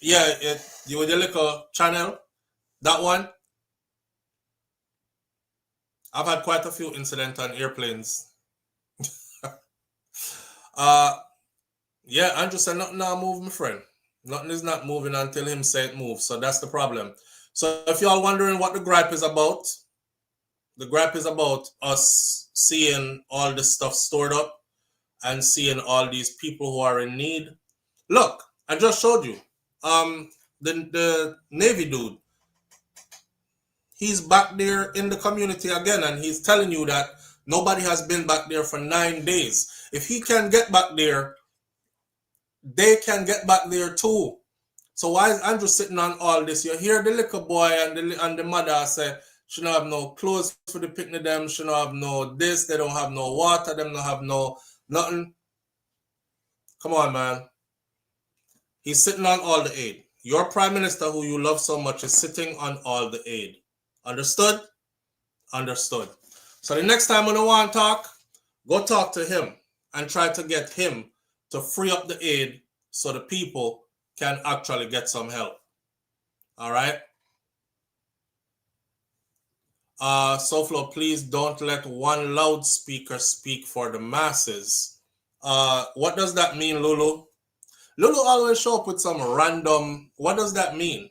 you with your little channel, that one? I've had quite a few incidents on airplanes. Yeah, Andrew said nothing now move, my friend. Nothing is not moving until him say it moves. So that's the problem. So if y'all wondering what the gripe is about, the gripe is about us seeing all this stuff stored up and seeing all these people who are in need. Look, I just showed you. The Navy dude, he's back there in the community again, and he's telling you that nobody has been back there for 9 days. If he can get back there, they can get back there too. So why is Andrew sitting on all this? You hear the little boy and the mother say, she don't have no clothes for the picnic them, she don't have no this, they don't have no water, them don't have no nothing. Come on, man. He's sitting on all the aid. Your prime minister, who you love so much, is sitting on all the aid. Understood? Understood. So the next time when you want to talk, go talk to him and try to get him to free up the aid so the people can actually get some help. All right? SouFlo, please don't let one loudspeaker speak for the masses. What does that mean, Lulu? Lulu always show up with some random, what does that mean?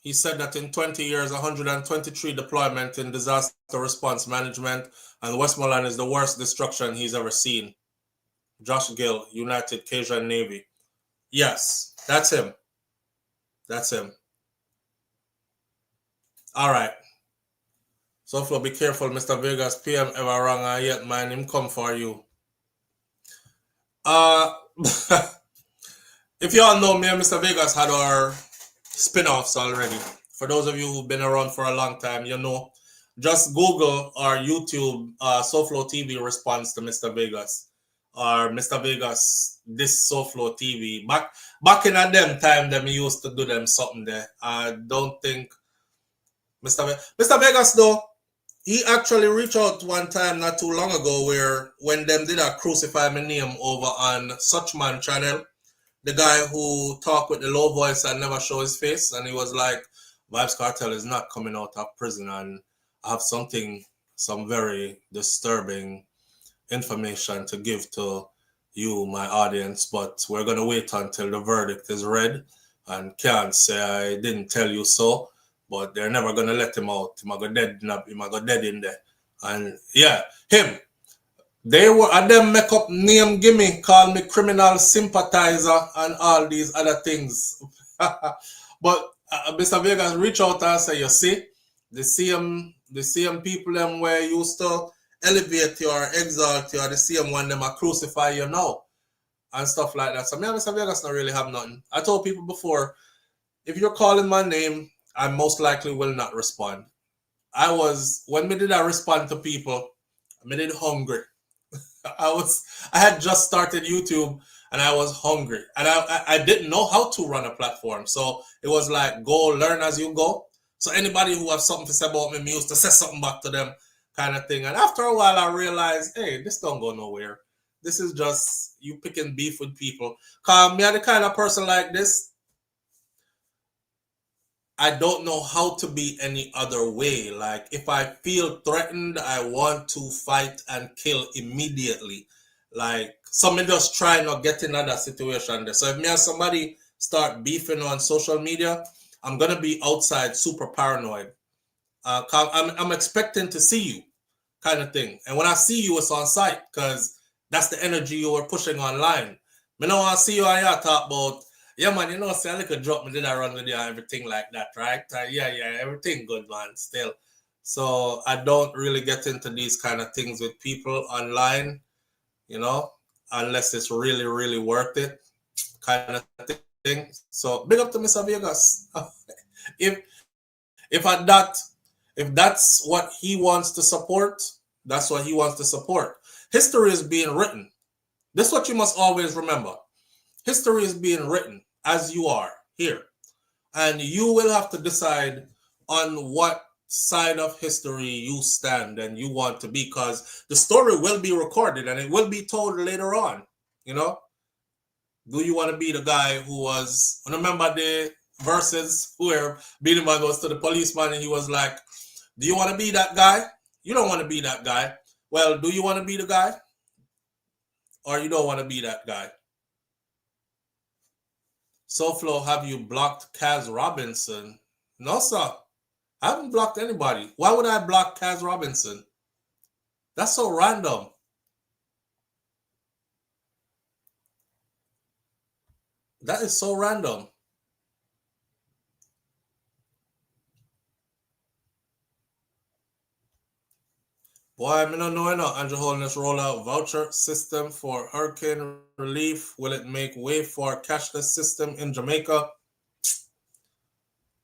He said that in 20 years, 123 deployment in disaster response management, and Westmoreland is the worst destruction he's ever seen. Josh Gill, United Cajun Navy. Yes, that's him. That's him. All right. SouFlo, be careful, Mr. Vegas. PM ever wrong yet, man. Him come for you. If you all know me and Mr. Vegas had our spin-offs already. For those of you who've been around for a long time, you know, just Google or YouTube SouFLoTV response to Mr. Vegas. Or Mr. Vegas, this SouFLoTV. Back in them time, them used to do them something there. I don't think Mr. Vegas, though, he actually reached out one time not too long ago where when them did a Crucify My Name over on Suchman channel, the guy who talked with the low voice and never show his face, and he was like, Vybz Kartel is not coming out of prison, and I have some very disturbing information to give to you, my audience, but we're going to wait until the verdict is read and can't say I didn't tell you so, but they're never going to let him out. He might go dead in there. And yeah, him. They were at them make up name gimme, call me criminal sympathizer and all these other things. But Mr. Vegas reach out and say, you see, the same people them where used to elevate you or exalt you, or the same one them are crucify you now and stuff like that. So me and Mr. Vegas don't really have nothing. I told people before, if you're calling my name, I most likely will not respond. When me did I respond to people, I did hungry. I had just started YouTube and I was hungry and I didn't know how to run a platform. So it was like, go learn as you go. So anybody who has something to say about me used to say something back to them kind of thing. And after a while I realized, hey, this don't go nowhere. This is just you picking beef with people. Cause me are the kind of person like this. I don't know how to be any other way. Like if I feel threatened, I want to fight and kill immediately. Like somebody just try not get in that situation there. So if me and somebody start beefing on social media, I'm gonna be outside super paranoid. I'm expecting to see you, kind of thing. And when I see you, it's on site because that's the energy you were pushing online. Me no want to see you and you talk about, yeah man, you know, say a little drop me did I run with you and everything like that, right? Yeah, everything good, man, still. So I don't really get into these kind of things with people online, you know, unless it's really, really worth it, kind of thing. So big up to Mr. Vegas. if if at that if that's what he wants to support, that's what he wants to support. History is being written. This is what you must always remember. History is being written as you are here. And you will have to decide on what side of history you stand and you want to be, because the story will be recorded and it will be told later on. You know? Do you want to be the guy who was, remember the verses where Billy Man goes to the policeman and he was like, do you want to be that guy? You don't want to be that guy. Well, do you want to be the guy? Or you don't want to be that guy? SouFlo, have you blocked Kaz Robinson? No, sir. I haven't blocked anybody. Why would I block Kaz Robinson? That's so random. That is so random. Boy, I don't know enough. Andrew Holness roll out voucher system for hurricane relief. Will it make way for a cashless system in Jamaica?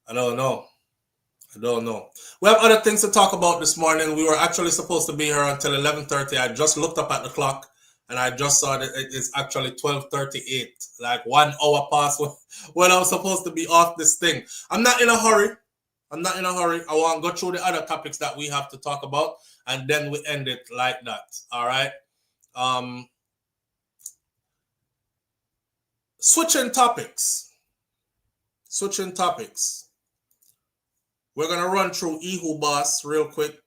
I don't know. We have other things to talk about this morning. We were actually supposed to be here until 11:30. I just looked up at the clock and I just saw that it is actually 12:38. Like 1 hour past when I was supposed to be off this thing. I'm not in a hurry. I want to go through the other topics that we have to talk about, and then we end it like that. All right. Switching topics. We're gonna run through Eeehoo Boss real quick.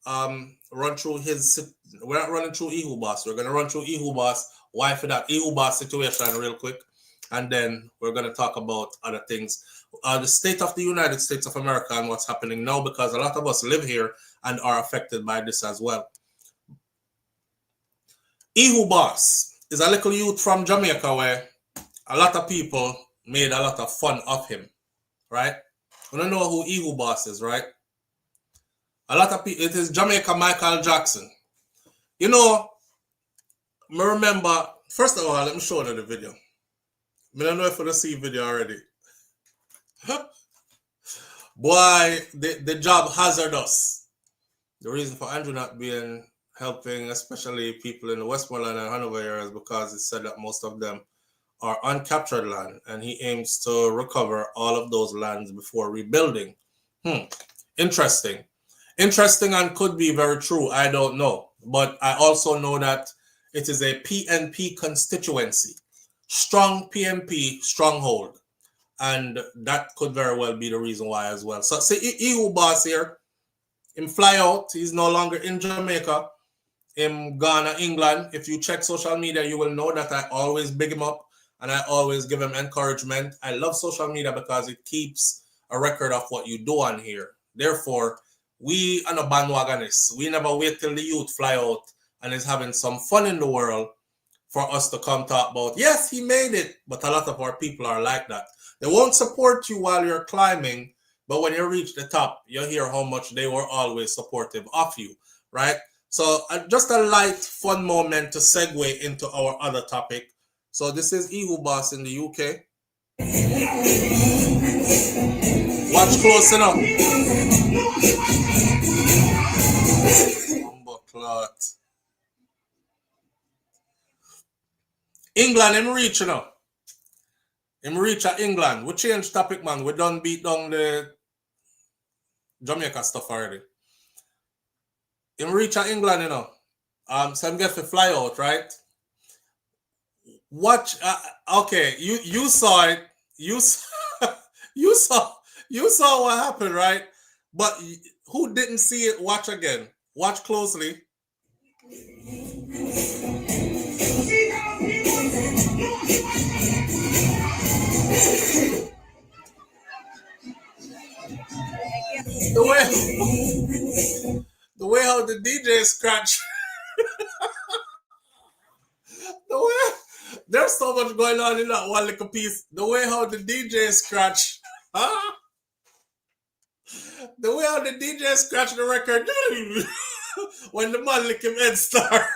Run through his. We're not running through Eeehoo Boss. We're gonna run through Eeehoo Boss. Why for that Eeehoo Boss situation real quick, and then we're gonna talk about other things. The state of the United States of America and what's happening now, because a lot of us live here and are affected by this as well. Eeehoo Boss is a little youth from Jamaica where a lot of people made a lot of fun of him, right? I don't know who Eeehoo Boss is, right? A lot of people, it is Jamaica Michael Jackson. You know, I remember, first of all, let me show you the video. I don't know if you see video already. Boy, the job hazardous. The reason for Andrew not being helping, especially people in the Westmoreland and Hanover areas, because it said that most of them are uncaptured land, and he aims to recover all of those lands before rebuilding. Interesting and could be very true. I don't know. But I also know that it is a PNP constituency. Strong PNP stronghold. And that could very well be the reason why as well. So see, Eeehoo Boss here, him fly out. He's no longer in Jamaica. In Ghana, England. If you check social media, you will know that I always big him up and I always give him encouragement. I love social media because it keeps a record of what you do on here. Therefore, we are no bandwagonists. We never wait till the youth fly out and is having some fun in the world for us to come talk about, yes, he made it. But a lot of our people are like that. They won't support you while you're climbing, but when you reach the top, you hear how much they were always supportive of you, right? So just a light, fun moment to segue into our other topic. So this is Eeehoo Boss in the UK. Watch close enough. England, him reach, you know. Him reach at England. We change topic, man. We done beat down the Jamaica stuff already. Him reach at England, you know. So him get to fly out, right? Watch. Okay, you saw it. You you saw what happened, right? But who didn't see it? Watch again. Watch closely. The way how the DJ scratch. The way there's so much going on in that one little piece. The way how the DJ scratch. The way how the DJ scratch the record when the man lick him head star.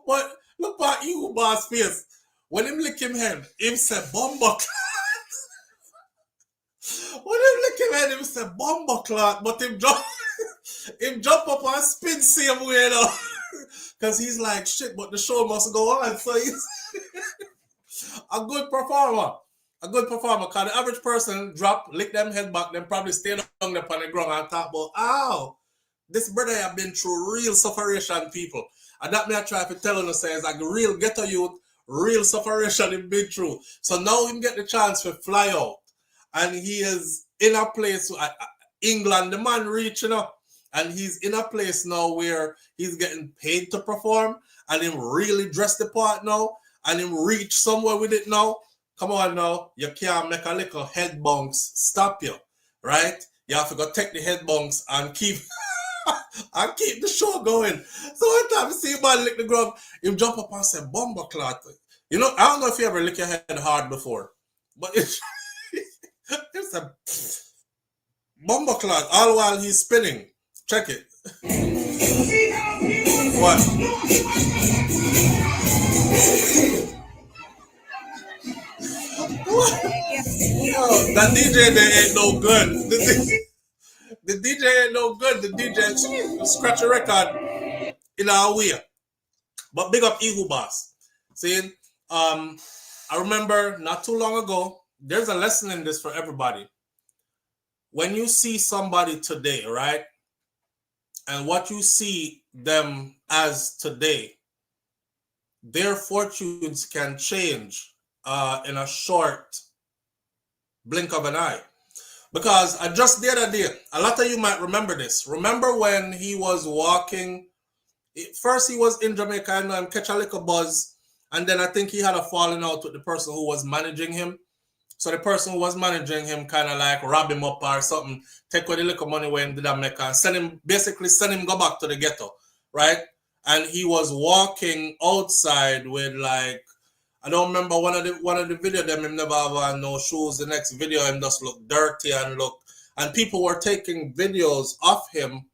But look at you boss face. When him lick him head, him say bomba. When him lick him head, him say bomba clot, but him jump up and spin same way though. Cause he's like shit, but the show must go on. So he's a good performer. A good performer. Cause the average person lick them head back, then probably stay down there on the ground and talk about, ow, this brother have been through real sufferation, people. And that may I try to tell you, say, it's like real ghetto youth, real sufferation he been through. So now him get the chance to fly out. And he is in a place, England, the man reach, and he's in a place now where he's getting paid to perform, and him really dress the part now, and him reach somewhere with it now. Come on now, you can't make a little head bounce stop you, right? You have to go take the head bounce and keep and keep the show going. So one time you see a man lick the ground, him jump up and say, bomba clot. I don't know if you ever lick your head hard before, but it's a bomba clot all while he's spinning. Check it. What? That DJ there ain't no good. The DJ ain't no good. The DJ scratch a record in our way. But big up Eeehoo boss. See, I remember not too long ago, there's a lesson in this for everybody. When you see somebody today, right? And what you see them as today, their fortunes can change in a short blink of an eye. Because just the other day, a lot of you might remember this. Remember when he was walking, first he was in Jamaica and catch a little buzz, and then I think he had a falling out with the person who was managing him. So the person who was managing him kind of like rob him up or something, take away the little money when he did Jamaica and send him go back to the ghetto, right? And he was walking outside with like, I don't remember one of the video them him never have no shoes. The next video him just look dirty and people were taking videos of him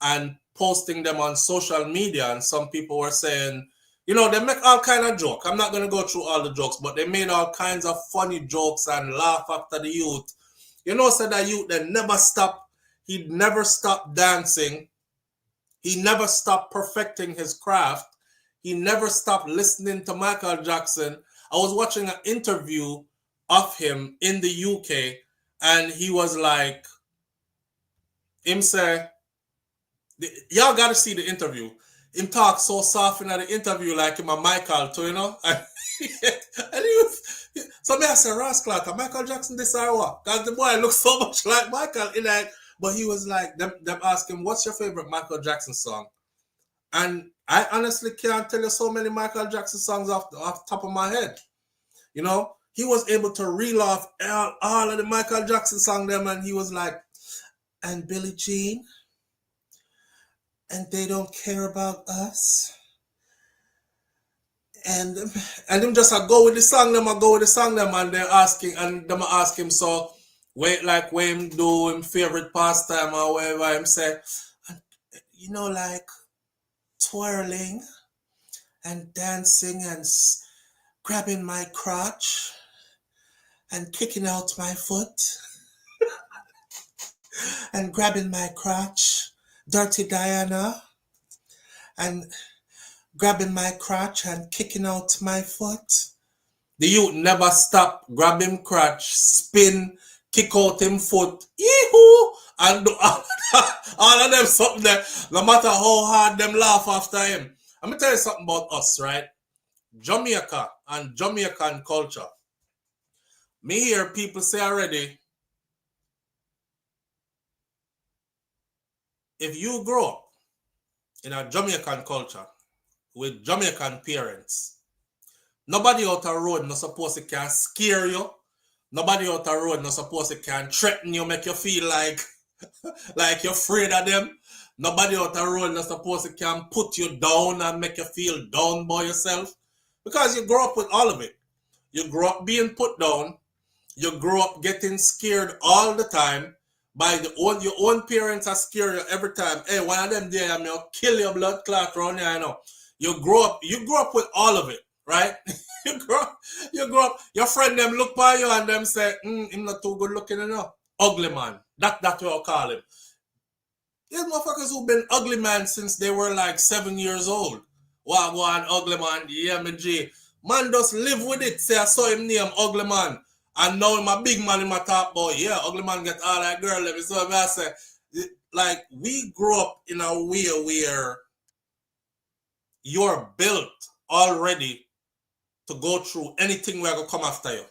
and posting them on social media, and some people were saying, they make all kind of jokes. I'm not going to go through all the jokes, but they made all kinds of funny jokes and laugh after the youth. Said that youth that never stopped. He'd never stopped dancing. He never stopped perfecting his craft. He never stopped listening to Michael Jackson. I was watching an interview of him in the UK, and he was like, him say, y'all got to see the interview. Him talk so soft in the interview like him a Michael too, and he was, so me I say, Ross Clark, Michael Jackson this or what? Because the boy looks so much like Michael, but he was like, them ask him, what's your favorite Michael Jackson song? And I honestly can't tell you so many Michael Jackson songs off the top of my head. He was able to reel off all of the Michael Jackson songs them, and he was like, and Billie Jean, and they don't care about us. And him just go with the song them, and they're asking, and them ask him, so wait, like when him do him favorite pastime or whatever, him say, like twirling and dancing and grabbing my crotch and kicking out my foot and grabbing my crotch, Dirty Diana, and grabbing my crotch and kicking out my foot. The youth never stop, grab him crotch, spin, kick out him foot, Eeehoo, and do all of them something there, no matter how hard them laugh after him. I'm going to tell you something about us, right? Jamaica and Jamaican culture. Me hear people say already, if you grow up in a Jamaican culture with Jamaican parents, nobody out the road not supposed to can scare you. Nobody out the road not supposed to can threaten you, make you feel like you're afraid of them. Nobody out the road not supposed to can put you down and make you feel down by yourself. Because you grow up with all of it. You grow up being put down. You grow up getting scared all the time by your own parents are scared you every time. Hey, one of them there, I'm gonna kill your blood clot around here, I know. You grow up with all of it, right? you grow up, your friend them look by you and them say, him not too good looking enough. Ugly man. That's what I'll call him. These motherfuckers who've been ugly man since they were like 7 years old. Wow, go on, ugly man. Yeah, me G. Man just live with it. Say I saw him name ugly man. And now I'm a big man in my top boy. Yeah, ugly man get all that girl. Let me so I say, like, we grew up in a way where you're built already to go through anything we're gonna come after you.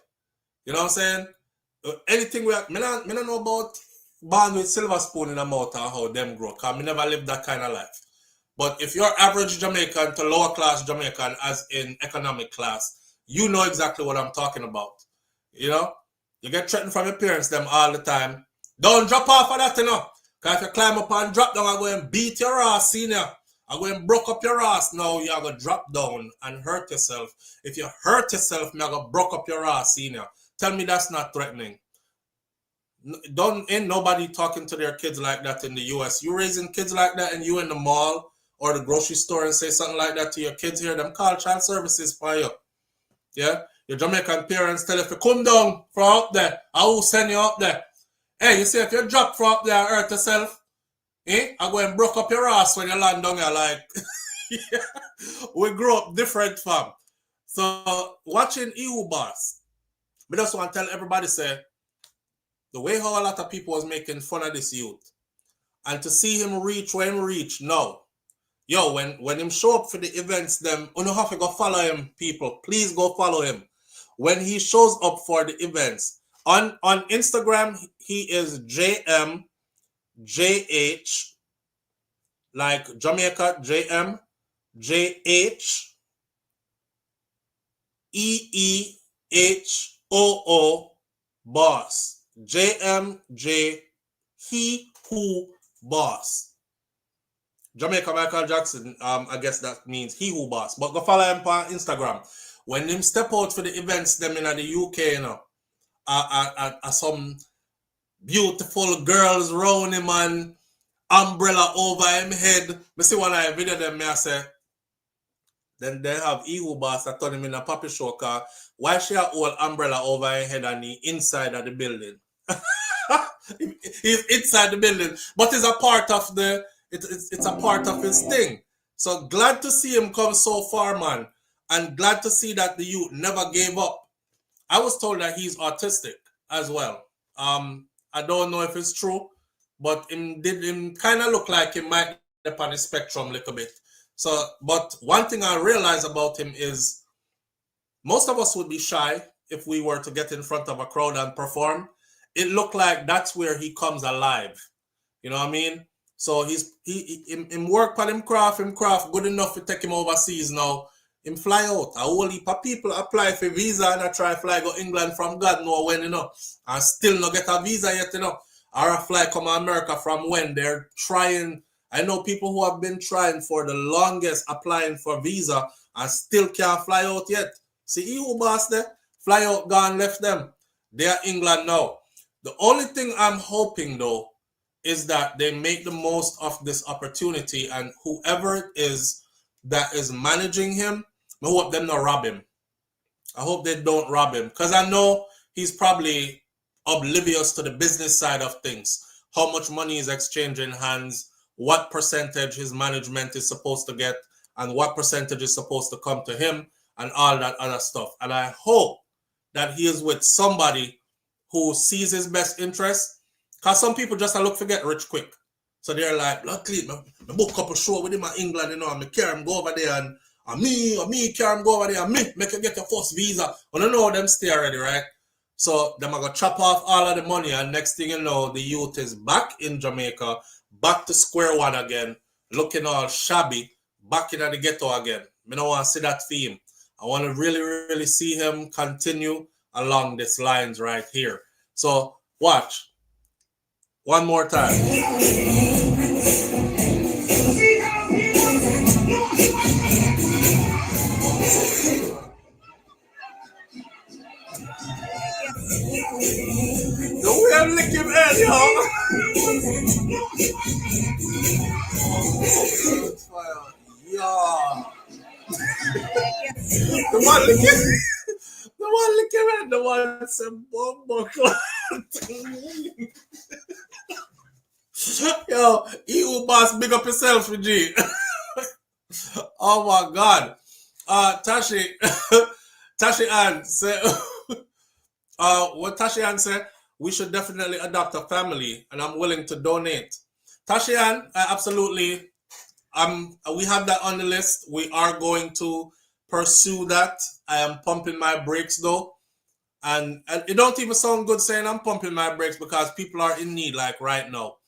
You know what I'm saying? Anything we me not know about born with silver spoon in the mouth and how them grow, because I never lived that kind of life. But if you're average Jamaican to lower class Jamaican, as in economic class, you know exactly what I'm talking about. You know? You get threatened from your parents them all the time. Don't drop off of that, you know. Because if you climb up and drop down, I'm going to beat your ass, senior. I'm going to broke up your ass. Now you're going to drop down and hurt yourself. If you hurt yourself, I'm going to broke up your ass, senior. Tell me that's not threatening. Ain't nobody talking to their kids like that in the US. You raising kids like that and you in the mall or the grocery store and say something like that to your kids here, them call child services for you. Yeah? Your Jamaican parents tell you if you come down from up there, I will send you up there. Hey, you see if you drop from up there and hurt yourself, I go and broke up your ass when you land down here like yeah. We grow up different, fam. So watching Eeehoo boss, I just want to tell everybody say the way how a lot of people was making fun of this youth and to see him reach where him reach now. Yo, when him show up for the events, them you don't have to go follow him, people. Please go follow him. When he shows up for the events on Instagram, he is JMJH, like Jamaica, JMJH EEHOO boss. JMJ he who boss. Jamaica Michael Jackson, I guess that means he who boss. But go follow him on Instagram. When him step out for the events them in the UK, you know, some beautiful girls round him and umbrella over him head. Me see one of the video them, I say, then they have Eeehoo boss that turn him in a puppy show car. Why she have old umbrella over her head and the inside of the building? He's inside the building, but it's a part of the it's a part of his thing. So glad to see him come so far, man, and glad to see that the youth never gave up. I was told that he's autistic as well. I don't know if it's true, but him kind of look like he might be on the spectrum a little bit. So, but one thing I realize about him is most of us would be shy if we were to get in front of a crowd and perform. It looked like that's where he comes alive. You know what I mean? So him work on him craft good enough to take him overseas now. Him fly out. A whole heap of people apply for visa and I try fly go England from God know when, you know, and still not get a visa yet, you know. Or a fly come to America from when they're trying. I know people who have been trying for the longest applying for visa and still can't fly out yet. See Eeehoo boss there? Fly out, gone, left them. They are England now. The only thing I'm hoping though is that they make the most of this opportunity and whoever it is that is managing him, I hope them not rob him. I hope they don't rob him because I know he's probably oblivious to the business side of things. How much money is exchanging hands, what percentage his management is supposed to get, and what percentage is supposed to come to him, and all that other stuff. And I hope that he is with somebody who sees his best interest. Because some people just look for get rich quick. So they're like, blood clean, I book a couple show with him in England, you know, and I carry him go over there and and me can't go over there, and me make you get your first visa. I don't know them stay already, right? So them are gonna chop off all of the money, and next thing you know, the youth is back in Jamaica, back to square one again, looking all shabby, back in the ghetto again. I don't want to see that theme. I want to really, really see him continue along these lines right here. So watch. One more time. The way I'm licking head, yo. Yeah. The one licking. The one licking head. The one said bomb. Yo, Eeehoo boss, big up yourself, G. Oh my God. Tashi Ann said, what Tashi Ann said, we should definitely adopt a family, and I'm willing to donate. Tashi Ann, absolutely. We have that on the list. We are going to pursue that. I am pumping my brakes though. And it don't even sound good saying I'm pumping my brakes because people are in need like right now.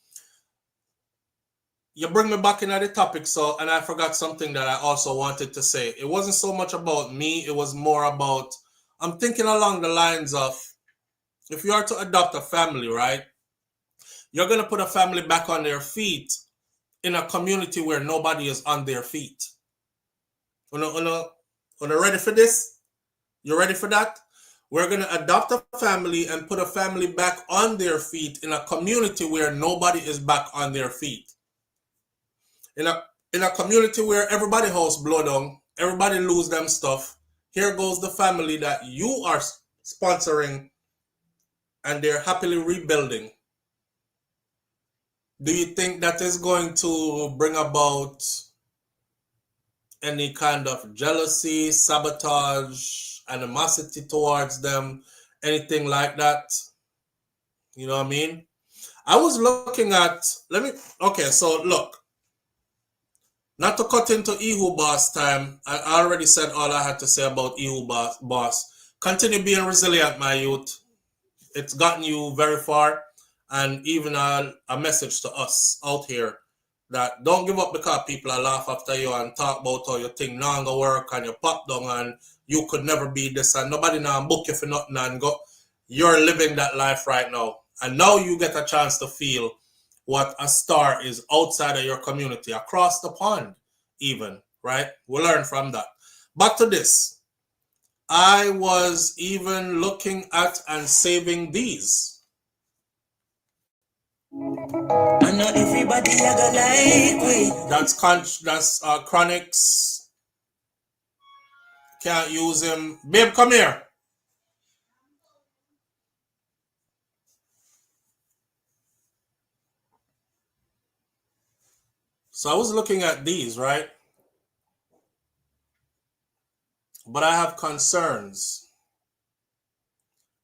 You bring me back into the topic, so, and I forgot something that I also wanted to say. It wasn't so much about me, it was more about, I'm thinking along the lines of, if you are to adopt a family, right, you're going to put a family back on their feet in a community where nobody is on their feet. Ready for this? You ready for that? We're going to adopt a family and put a family back on their feet in a community where nobody is back on their feet. In a community where everybody house blow down, everybody lose them stuff. Here goes the family that you are sponsoring, and they're happily rebuilding. Do you think that is going to bring about any kind of jealousy, sabotage, animosity towards them, anything like that? You know what I mean? I was looking at, okay, so look. Not to cut into Eeehoo boss time, I already said all I had to say about Eeehoo boss. Continue being resilient, my youth. It's gotten you very far, and even a message to us out here that don't give up because people are laugh after you and talk about how you think now go work and you pop down and you could never be this and nobody now book you for nothing and go. You're living that life right now, and now you get a chance to feel what a star is outside of your community, across the pond even, right? We'll learn from that. Back to this. I was even looking at and saving these. I know everybody like that's Chronics. Can't use him. Babe, come here. So I was looking at these, right? But I have concerns.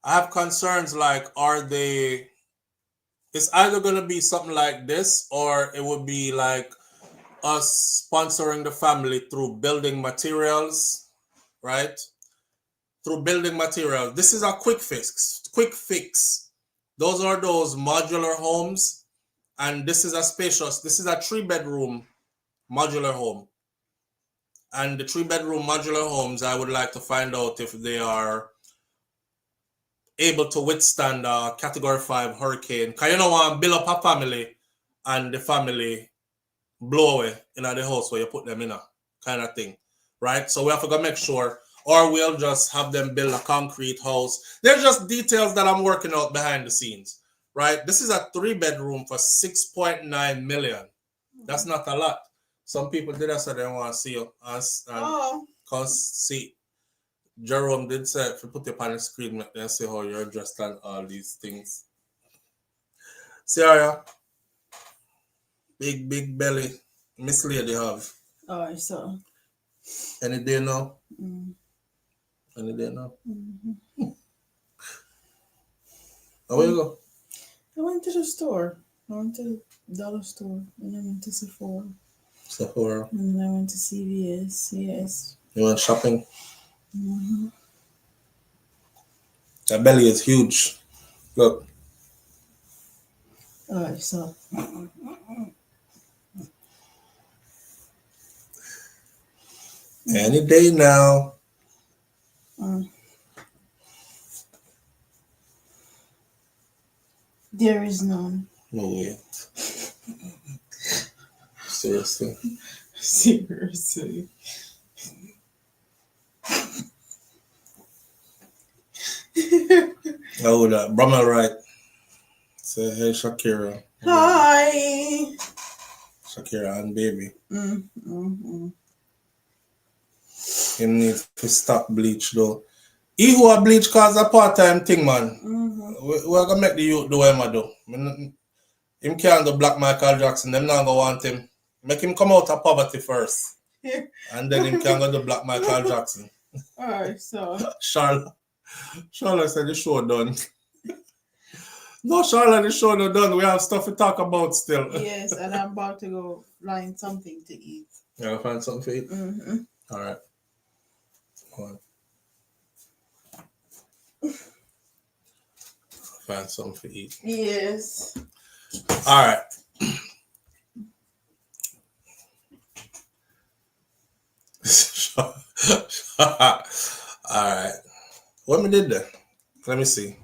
I have concerns like, are they, it's either going to be something like this or it would be like us sponsoring the family through building materials, right? Through building materials. This is a quick fix. Quick fix. Those are those modular homes. And this is a spacious, this is a 3-bedroom modular home. And the 3-bedroom modular homes, I would like to find out if they are able to withstand a Category 5 hurricane. Because you know what, build up a family and the family blow away in the house where you put them in a kind of thing, right? So we have to go make sure, or we'll just have them build a concrete house. There's just details that I'm working out behind the scenes, right? This is a 3-bedroom for 6.9 million. That's not a lot. Some people did say they want to see us. Because, see, Jerome did say, if you put it on the screen, they see how you're dressed and all these things. Sarah, big belly. Miss Lady have. Oh, I saw. Any day now? Mm. Any day now? Mm-hmm. Where you go? I went to the store. I went to the dollar store and then went to Sephora. Sephora. And I went to CVS. Yes. You went shopping? Mm-hmm. That belly is huge. Look. All right, so. Any day now. There is none. No way. Seriously. Seriously. Oh, that Brahma right. Say hey Shakira. Hi. Shakira and baby. Mm-hmm. Him need to stop bleach though. Eeehoo a bleach cause a part-time thing, man. Mm-hmm. We're gonna make the youth do what him do. Him can't go Black Michael Jackson. Them not gonna want him. Make him come out of poverty first. And then him can go to Black Michael Jackson. Alright, so Charlotte said the show done. No, Charlotte, the show not done. We have stuff to talk about still. yes, and I'm about to go find something to eat. You gonna find something to eat? Mm-hmm. Alright. Go on. Find something to eat. Yes. Alright. Alright. What we did there? Let me see.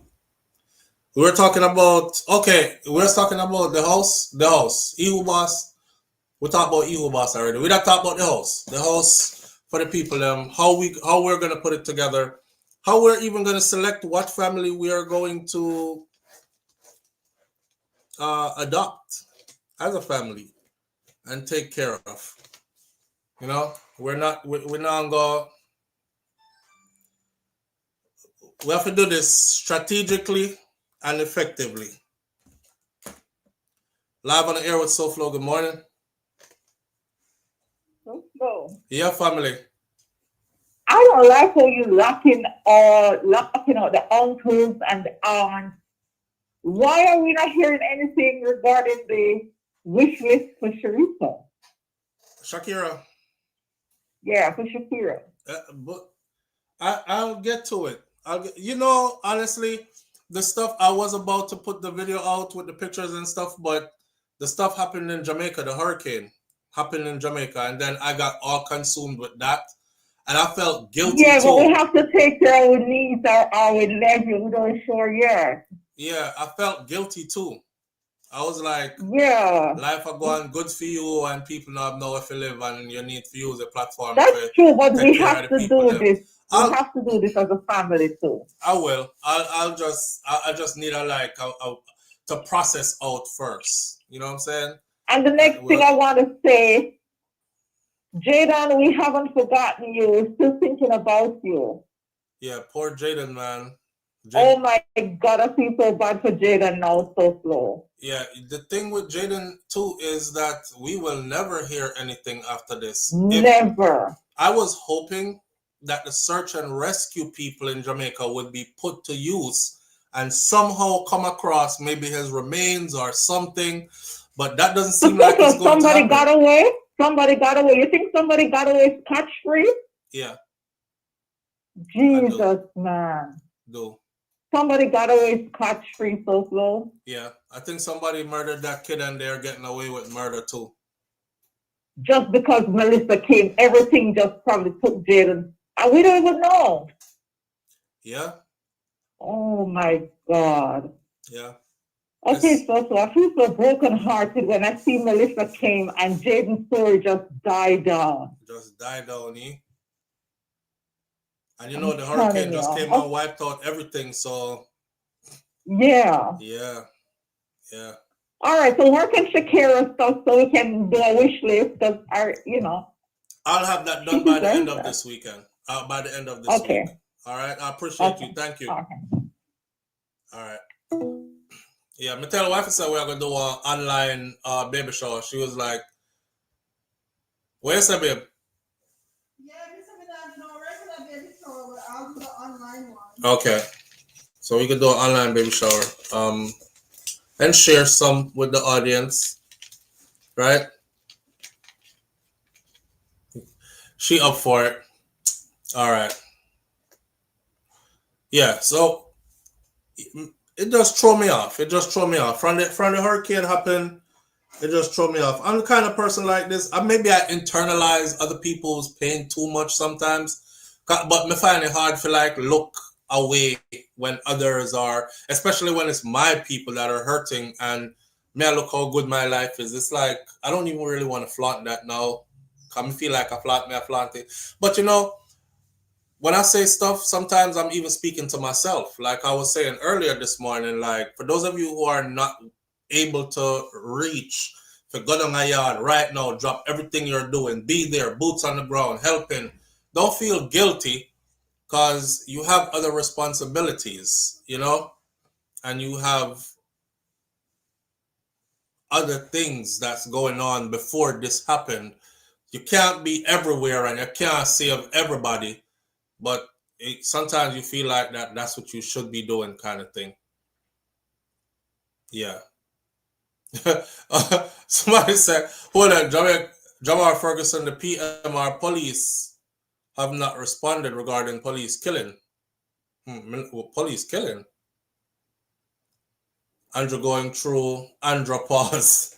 We were talking about the house. The house. Eeehoo boss. We talked about Eeehoo boss already. We don't talk about the house. The house for the people, how we're gonna put it together, how we're even gonna select what family we are going to adopt as a family and take care of. You know, we're not gonna. We have to do this strategically and effectively. Live on the air with SouFLo. Good morning. SouFLo. Yeah, family. I don't like how you locking out the uncles and the aunts. Why are we not hearing anything regarding the wish list for Sharika? Shakira. Yeah, for Shakira. But I'll get to it. Honestly, the stuff I was about to put the video out with the pictures and stuff, but the stuff happened in Jamaica, the hurricane happened in Jamaica, and then I got all consumed with that, and I felt guilty. Yeah, too. but we have to take care of our needs or our leisure. We don't show Yeah, I felt guilty too. I was like, yeah, life are going good for you, and people not know if you live, and you need to use a platform. That's true, but we have to do this. We have to do this as a family too. I will. I just need to process out first. You know what I'm saying? And the next thing I want to say, Jaden, we haven't forgotten you. We're still thinking about you. Yeah, poor Jaden, man. Oh my God, I feel so bad for Jaden now, SouFLo. Yeah, the thing with Jaden too is that we will never hear anything after this. Never. I was hoping that the search and rescue people in Jamaica would be put to use and somehow come across maybe his remains or something, but that doesn't seem like it's going to happen. Somebody got away? Somebody got away. You think somebody got away scotch-free? Yeah. Jesus, man. Do. Somebody got away scotch-free, SouFLo. Yeah, I think somebody murdered that kid and they're getting away with murder too. Just because Melissa came, everything just probably took Jaden. And we don't even know. Yeah. Oh my God. Yeah. Okay, so I feel so brokenhearted when I see Melissa came and Jaden's story just died down. Just died down, eh? And the hurricane just came and wiped out everything, so. Yeah. Yeah. Yeah. All right, so where can Shakira stuff so we can do a wish list? Because I'll have that done by the end of this weekend. By the end of this week. All right. I appreciate you. Thank you. Okay. All right. Yeah, me tell the wife I said we are gonna do an online baby shower. She was like, "Where's the babe?" Yeah, this is no regular baby shower, but I'll do the online one. Okay. So we could do an online baby shower. And share some with the audience, right? She up for it. All right. Yeah, so it just threw me off. It just threw me off. From the hurricane happened, it just threw me off. I'm the kind of person like this. Maybe I internalize other people's pain too much sometimes. But me find it hard to like look away when others are, especially when it's my people that are hurting, and me I look how good my life is. It's like I don't even really want to flaunt that now. I feel like I flaunt it. But you know, when I say stuff, sometimes I'm even speaking to myself. Like I was saying earlier this morning, like for those of you who are not able to reach, for go down a yard right now, drop everything you're doing, be there, boots on the ground, helping. Don't feel guilty because you have other responsibilities, you know, and you have other things that's going on before this happened. You can't be everywhere and you can't save everybody, but sometimes you feel like that's what you should be doing, kind of thing. Yeah. Somebody said, hold on, Jamal Ferguson, the PMR police have not responded regarding police killing. Police killing? Andrew going through andropause.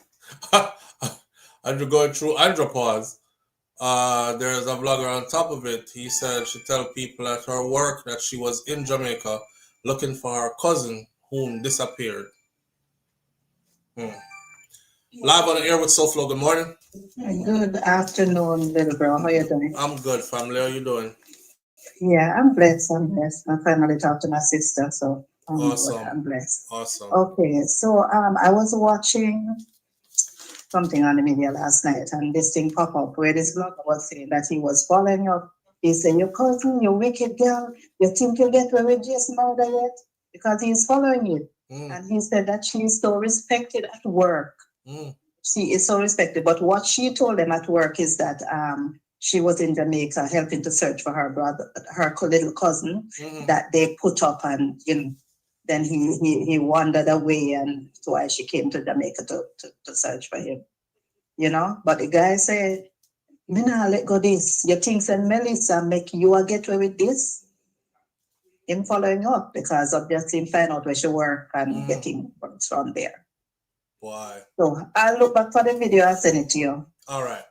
Andrew going through andropause. There's a vlogger on top of it. He said she tell people at her work that she was in Jamaica looking for her cousin whom disappeared. Live on the air with SouFLo. Good morning. Good afternoon, little bro. How you doing? I'm good, family. How you doing? Yeah, I'm blessed. I finally talked to my sister, so awesome. I'm blessed. Awesome. Okay, so I was watching something on the media last night, and this thing pop up where this blogger was saying that he was following you. He said, "Your cousin, you wicked girl, you think you'll get away with Jason murder yet? Because he's following you." And he said that she's so respected at work. She is so respected. But what she told them at work is that she was in Jamaica helping to search for her brother, her little cousin that they put up, and then he wandered away, and that's why she came to Jamaica to search for him. But the guy said, "Me nah let go this. You think that Melissa make you get away with this?" Him following up because of just him find out where she work and getting from there. Why? So I'll look back for the video and send it to you. All right.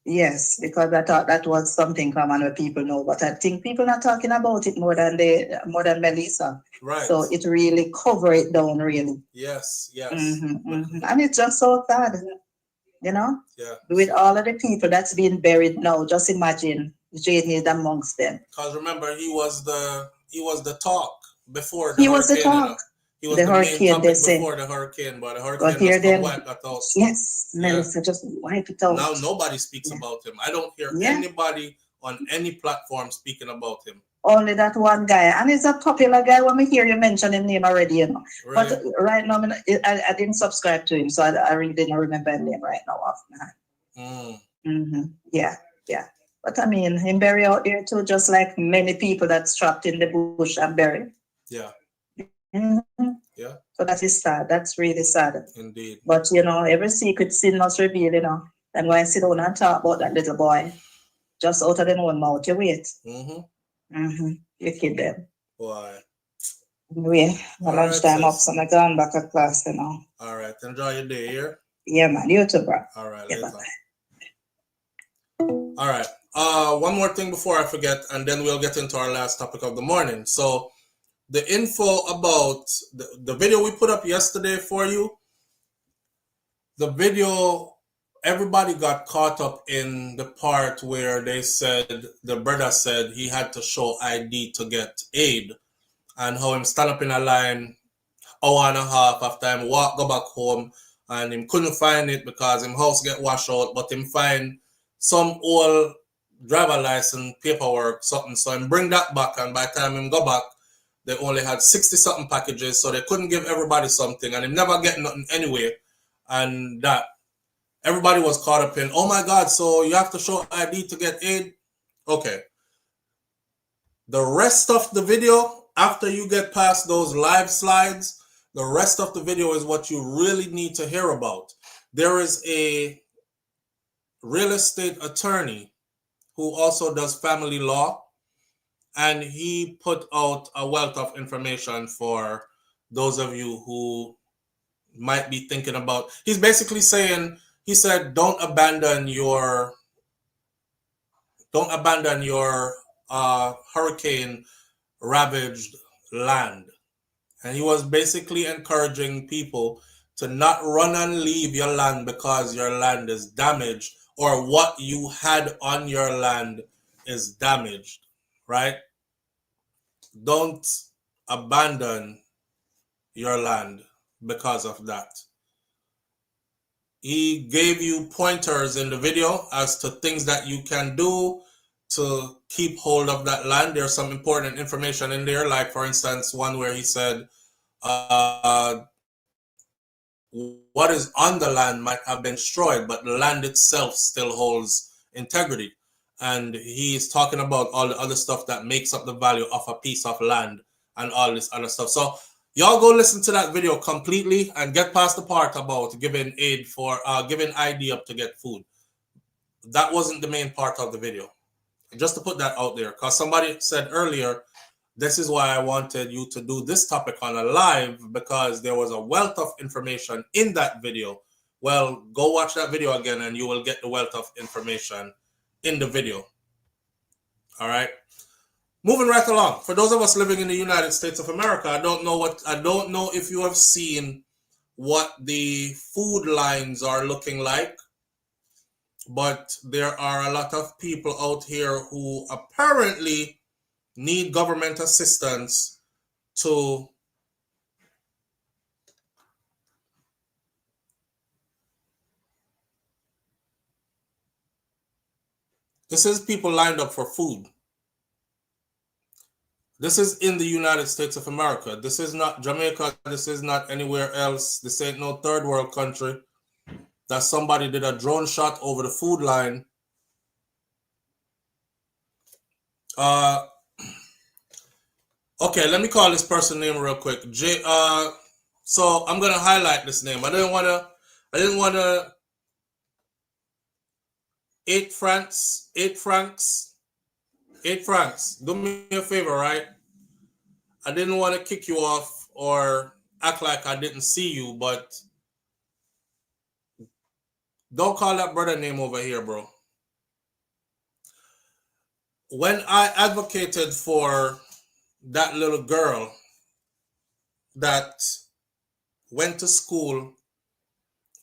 Yes, because I thought that was something common where people know, but I think people are talking about it more than Melissa. Right. So it really cover it down, really. Yes. And it's just so sad, Yeah. With all of the people that's being buried now, just imagine Jane is amongst them. Because remember, he was the talk before the He hurricane. was the talk. He was the the hurricane, main topic they before say. the hurricane, but the But hurricane here just then, wipe that out. Yes, Melissa, just wipe it out. Now nobody speaks about him. I don't hear anybody on any platform speaking about him. Only that one guy, and he's a popular guy. When we hear you mention his name already, Really? But right now, I didn't subscribe to him, so I really didn't remember his name right now off my hand. Yeah. But I mean, him buried out there too, just like many people that's trapped in the bush and buried. Yeah. Yeah. So that is sad. That's really sad. Indeed. But every secret sin must reveal, And when I sit down and talk about that little boy, just out of their own mouth, you wait. You kid them. Why? Anyway, my lunchtime up, so I'm going back to class, All right. Enjoy your day here. Yeah, man. You too, bro. All right. Yeah, later. All right. One more thing before I forget, and then we'll get into our last topic of the morning. So the info about the video we put up yesterday for you, the video, everybody got caught up in the part where they said, the brother said he had to show ID to get aid, and how him stand up in a line hour and a half after him go back home, and him couldn't find it because him house get washed out, but him find some old driver license paperwork, something, so him bring that back, and by the time him go back, they only had 60-something packages, so they couldn't give everybody something, and him never get nothing anyway. And that everybody was caught up in, oh my God, so you have to show ID to get aid? Okay. The rest of the video, after you get past those live slides, the rest of the video is what you really need to hear about. There is a real estate attorney who also does family law, and he put out a wealth of information for those of you who might be thinking about. He's basically saying, he said, don't abandon your hurricane ravaged land. And he was basically encouraging people to not run and leave your land because your land is damaged or what you had on your land is damaged, right? Don't abandon your land because of that. He gave you pointers in the video as to things that you can do to keep hold of that land. There's some important information in there, like for instance, one where he said, what is on the land might have been destroyed, but the land itself still holds integrity. And he's talking about all the other stuff that makes up the value of a piece of land and all this other stuff. So y'all go listen to that video completely and get past the part about giving aid for giving ID up to get food. That wasn't the main part of the video. Just to put that out there, because somebody said earlier, this is why I wanted you to do this topic on a live, because there was a wealth of information in that video. Well, go watch that video again and you will get the wealth of information in the video. All right. Moving right along. For those of us living in the United States of America, I don't know if you have seen what the food lines are looking like, but there are a lot of people out here who apparently need government assistance to this is people lined up for food. This is in the United States of America. This is not Jamaica. This is not anywhere else. This ain't no third world country that somebody did a drone shot over the food line. Okay, let me call this person name real quick. So I'm gonna highlight this name. I didn't wanna 8 francs. Do me a favor, right? I didn't want to kick you off or act like I didn't see you, but don't call that brother name over here, bro. When I advocated for that little girl that went to school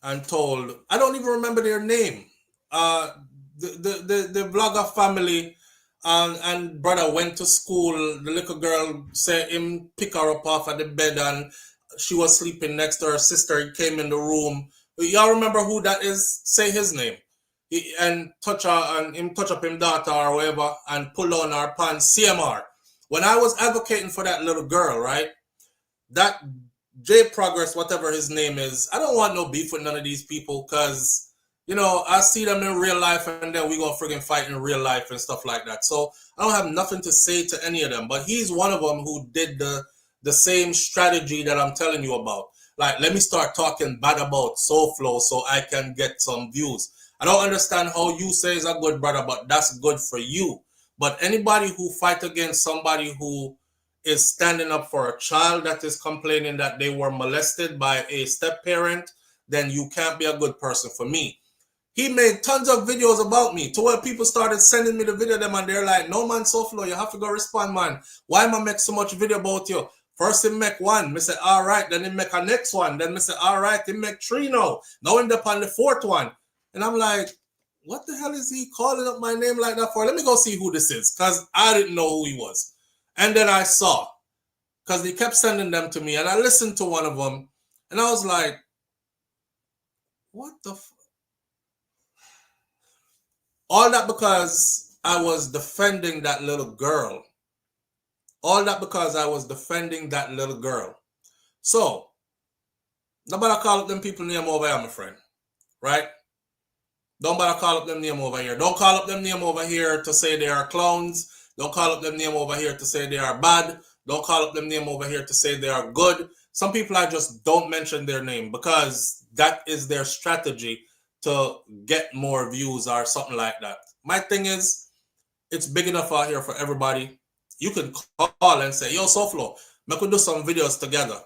and told, I don't even remember their name. The blogger family and brother went to school. The little girl said him pick her up off of the bed and she was sleeping next to her sister. He came in the room. Y'all remember who that is? Say his name. And touch her and him touch up him daughter or whatever and pull on her pants. CMR. When I was advocating for that little girl, right? That J Progress, whatever his name is, I don't want no beef with none of these people because, you know, I see them in real life and then we gonna friggin' fight in real life and stuff like that. So I don't have nothing to say to any of them, but he's one of them who did the same strategy that I'm telling you about. Like, let me start talking bad about SouFlo so I can get some views. I don't understand how you say is a good brother, but that's good for you. But anybody who fight against somebody who is standing up for a child that is complaining that they were molested by a step parent, then you can't be a good person for me. He made tons of videos about me to where people started sending me the video them and they're like, no man, SouFlo, you have to go respond, man. Why am I make so much video about you? First he make one, me say, all right, then he make a next one. Then me say, all right, he make 3 now. Now end up on the 4th one. And I'm like, what the hell is he calling up my name like that for? Let me go see who this is, because I didn't know who he was. And then I saw, because they kept sending them to me, and I listened to one of them, and I was like, what the f? All that because I was defending that little girl. All that because I was defending that little girl. So, nobody call up them people name over here, my friend. Right? Don't bother call up them name over here. Don't call up them name over here to say they are clowns. Don't call up them name over here to say they are bad. Don't call up them name over here to say they are good. Some people I just don't mention their name because that is their strategy to get more views or something like that. My thing is, it's big enough out here for everybody. You can call and say, yo, SouFlo, we could do some videos together.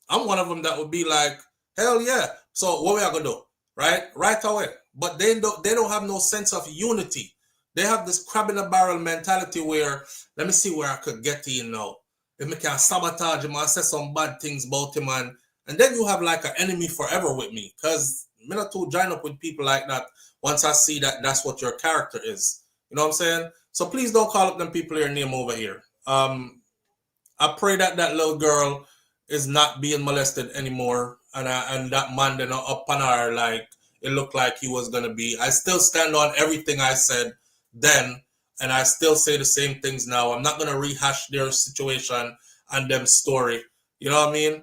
I'm one of them that would be like, hell yeah. So what we are gonna do? Right away. But they don't have no sense of unity. They have this crab in a barrel mentality where, let me see where I could get in now. If me can sabotage him and say some bad things about him, and then you have like an enemy forever with me. Because me not to join up with people like that once I see that that's what your character is. You know what I'm saying? So please don't call up them people your name over here. I pray that that little girl is not being molested anymore, and that man then up on her like it looked like he was gonna be. I still stand on everything I said then, and I still say the same things now. I'm not gonna rehash their situation and them story. You know what I mean?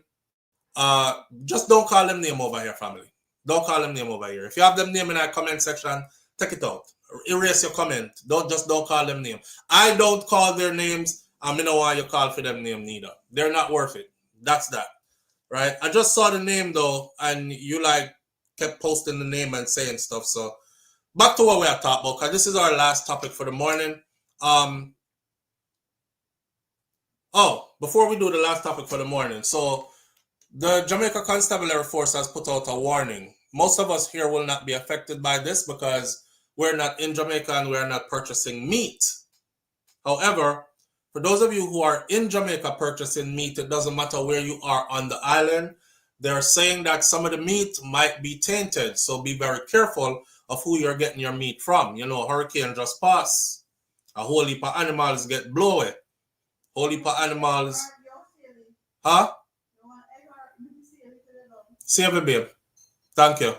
Just don't call them name over here, family. Don't call them name over here. If you have them name in that comment section, take it out. Erase your comment. Don't call them name. I don't call their names. I don't want you call for them name neither. They're not worth it. That's that. Right? I just saw the name though, and you like kept posting the name and saying stuff. So back to what we are talking about, because this is our last topic for the morning. Before we do the last topic for the morning, so the Jamaica Constabulary Force has put out a warning. Most of us here will not be affected by this because we're not in Jamaica and we're not purchasing meat. However, for those of you who are in Jamaica purchasing meat, it doesn't matter where you are on the island. They're saying that some of the meat might be tainted. So be very careful of who you're getting your meat from. You know, hurricane just passed. A whole heap of animals get blown. Whole heap of animals. Huh? Save it, babe. Thank you.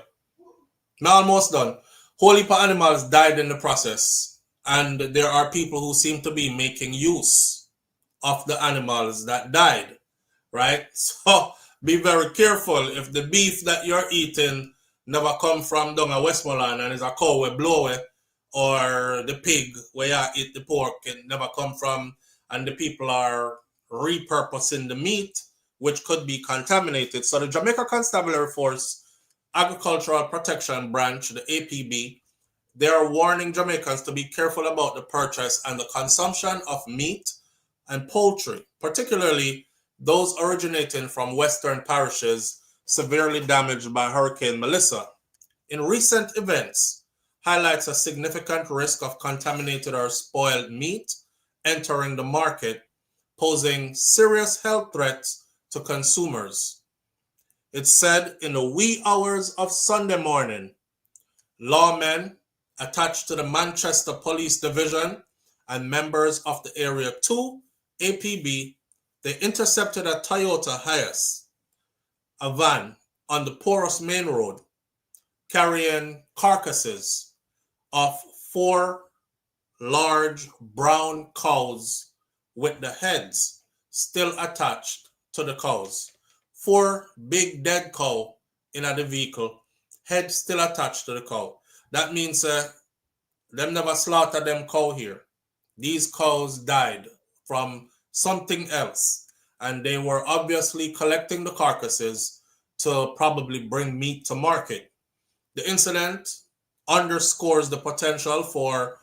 Now almost done. Whole heap of animals died in the process. And there are people who seem to be making use of the animals that died, right? So be very careful. If the beef that you're eating never come from down at Westmoreland and is a cow with blow it, or the pig where you eat the pork, it never come from, and the people are repurposing the meat, which could be contaminated. So the Jamaica Constabulary Force Agricultural Protection Branch, the APB, they are warning Jamaicans to be careful about the purchase and the consumption of meat and poultry, particularly those originating from western parishes severely damaged by Hurricane Melissa. In recent events, highlights a significant risk of contaminated or spoiled meat entering the market, posing serious health threats to consumers. It said in the wee hours of Sunday morning, lawmen attached to the Manchester Police Division and members of the Area 2 APB, they intercepted a Toyota Hiace, a van on the porous main road, carrying carcasses of 4 large brown cows with the heads still attached to the cows. 4 big dead cow in the vehicle, head still attached to the cow. That means them never slaughter them cow here. These cows died from something else, and they were obviously collecting the carcasses to probably bring meat to market. The incident underscores the potential for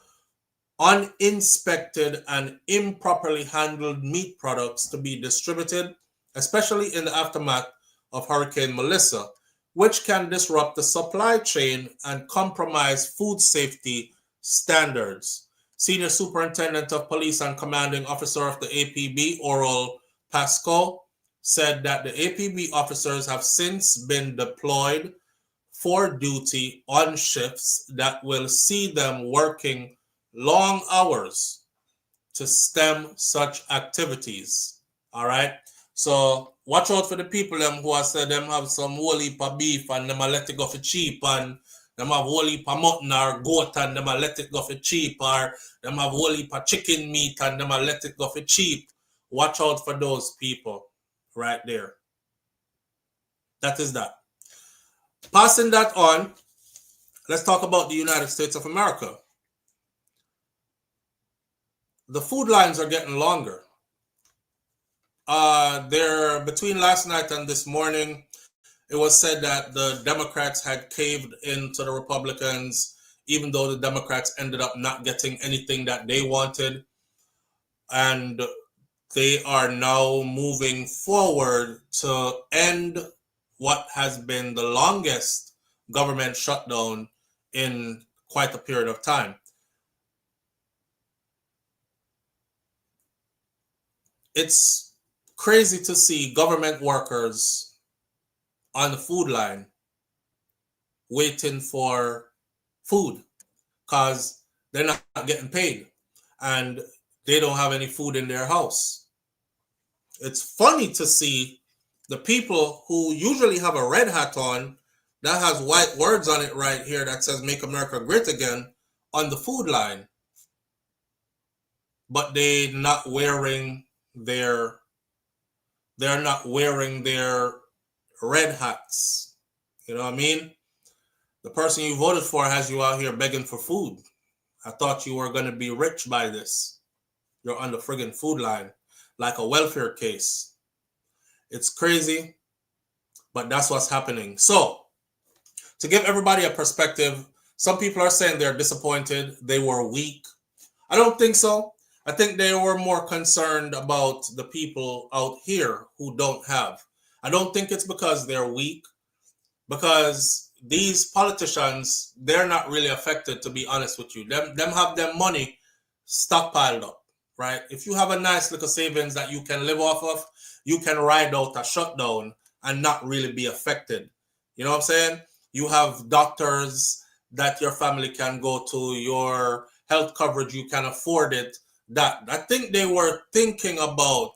uninspected and improperly handled meat products to be distributed, especially in the aftermath of Hurricane Melissa, which can disrupt the supply chain and compromise food safety standards. Senior Superintendent of Police and Commanding Officer of the APB, Oral Pasco, said that the APB officers have since been deployed for duty on shifts that will see them working long hours to stem such activities. All right? So watch out for the people them who have said them have some whole heap of beef and them let it go for cheap, and them have whole heap of mutton or goat and them let it go for cheap, or them have whole heap of chicken meat and them let it go for cheap. Watch out for those people right there. That is that. Passing that on, let's talk about the United States of America. The food lines are getting longer. There, between last night and this morning, it was said that the Democrats had caved into the Republicans even though the Democrats ended up not getting anything that they wanted. And they are now moving forward to end what has been the longest government shutdown in quite a period of time. It's crazy to see government workers on the food line waiting for food because they're not getting paid and they don't have any food in their house. It's funny to see the people who usually have a red hat on that has white words on it right here that says "Make America Great Again" on the food line, but they're not wearing their red hats. You know what I mean? The person you voted for has you out here begging for food. I thought you were going to be rich by this. You're on the friggin' food line like a welfare case. It's crazy, but that's what's happening. So, to give everybody a perspective, some people are saying they're disappointed, they were weak. I don't think so. I think they were more concerned about the people out here who don't have. I don't think it's because they're weak, because these politicians, they're not really affected, to be honest with you. Them have their money stockpiled up, right? If you have a nice little savings that you can live off of, you can ride out a shutdown and not really be affected. You know what I'm saying? You have doctors that your family can go to, your health coverage, you can afford it. That I think they were thinking about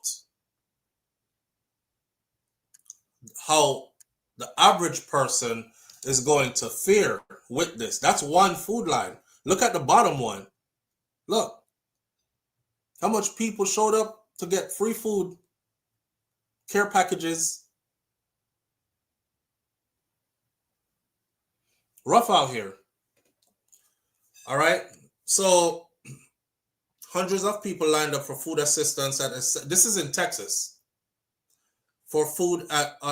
how the average person is going to fare with this. That's one food line. Look at the bottom one. Look how much people showed up to get free food, care packages. Rough out here. All right. So hundreds of people lined up for food assistance this is in Texas, for food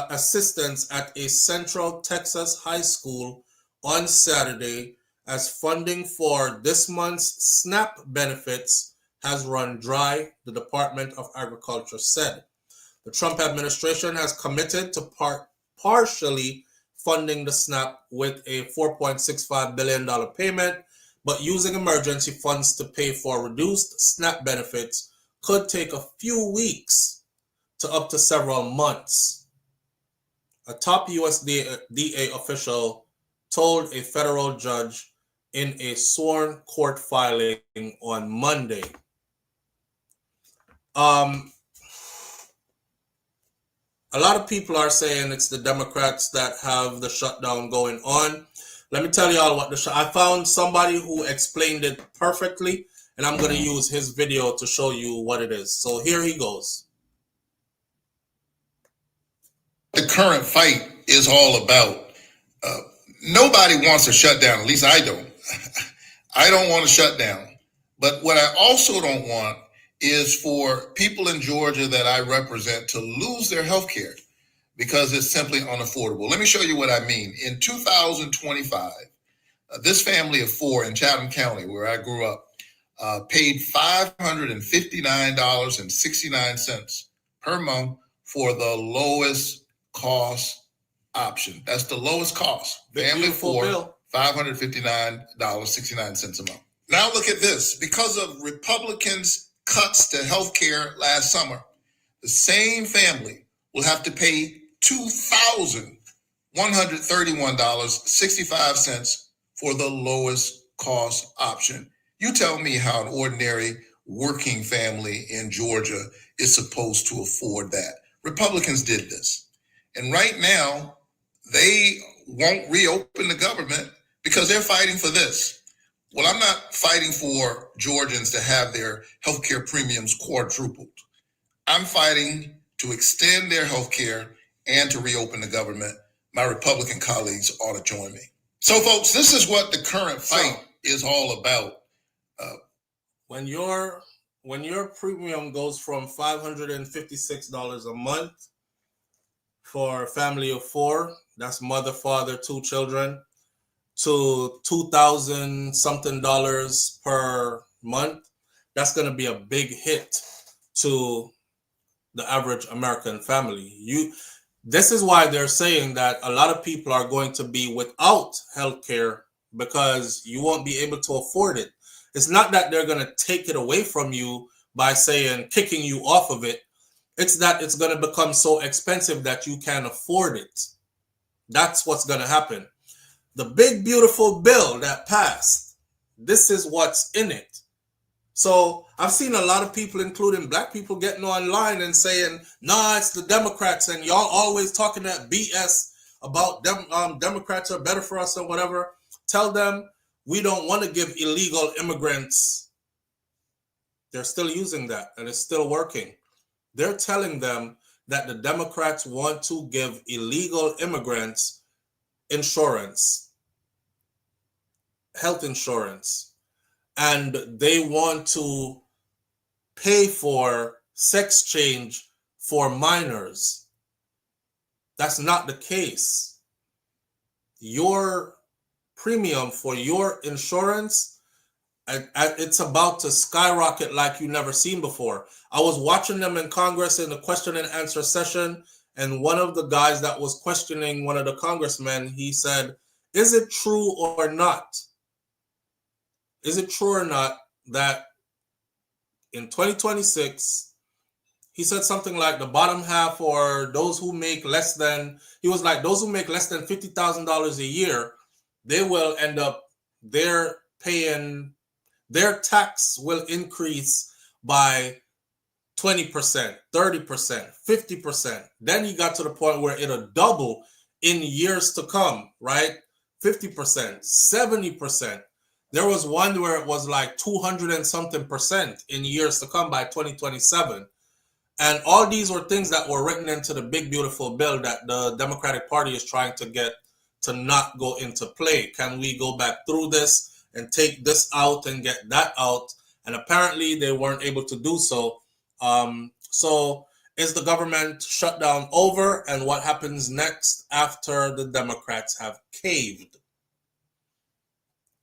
assistance at a Central Texas high school on Saturday as funding for this month's SNAP benefits has run dry, the Department of Agriculture said. The Trump administration has committed to partially funding the SNAP with a $4.65 billion payment, but using emergency funds to pay for reduced SNAP benefits could take a few weeks to up to several months. A top USDA official told a federal judge in a sworn court filing on Monday. A lot of people are saying it's the Democrats that have the shutdown going on. Let me tell you all what I found somebody who explained it perfectly, and I'm going to use his video to show you what it is. So here he goes. The current fight is all about. Nobody wants a shutdown, at least I don't. I don't want a shutdown. But what I also don't want is for people in Georgia that I represent to lose their health care because it's simply unaffordable. Let me show you what I mean. In 2025, this family of four in Chatham County, where I grew up, paid $559.69 per month for the lowest cost option. That's the lowest cost. Family of four, $559.69 a month. Now look at this. Because of Republicans' cuts to health care last summer, the same family will have to pay $2,131.65 for the lowest cost option. You tell me how an ordinary working family in Georgia is supposed to afford that. Republicans did this. And right now, they won't reopen the government because they're fighting for this. Well, I'm not fighting for Georgians to have their healthcare premiums quadrupled. I'm fighting to extend their healthcare and to reopen the government. My Republican colleagues ought to join me. So, folks, this is what the current fight is all about. When your premium goes from $556 a month for a family of four, that's mother, father, two children, to $2,000 something per month, that's going to be a big hit to the average American family. This is why they're saying that a lot of people are going to be without health care because you won't be able to afford it. It's not that they're going to take it away from you by saying kicking you off of it. It's that it's going to become so expensive that you can't afford it. That's what's going to happen. The big, beautiful bill that passed, this is what's in it. So I've seen a lot of people, including black people, getting online and saying, nah, it's the Democrats and y'all always talking that BS about them. Democrats are better for us or whatever. Tell them we don't want to give illegal immigrants. They're still using that and it's still working. They're telling them that the Democrats want to give illegal immigrants insurance, health insurance, and they want to pay for sex change for minors. That's not the case. Your premium for your insurance, it's about to skyrocket like you never seen before. I was watching them in Congress in the question and answer session, and one of the guys that was questioning one of the congressmen, he said, is it true or not? Is it true or not that in 2026, he said something like the bottom half or those who make less than, he was like, those who make less than $50,000 a year, they will end up, they're paying, their tax will increase by 20%, 30%, 50%. Then you got to the point where it'll double in years to come, right? 50%, 70%. There was one where it was like 200 and something percent in years to come by 2027. And all these were things that were written into the big, beautiful bill that the Democratic Party is trying to get to not go into play. Can we go back through this and take this out and get that out? And apparently they weren't able to do so. So is the government shutdown over? And what happens next after the Democrats have caved?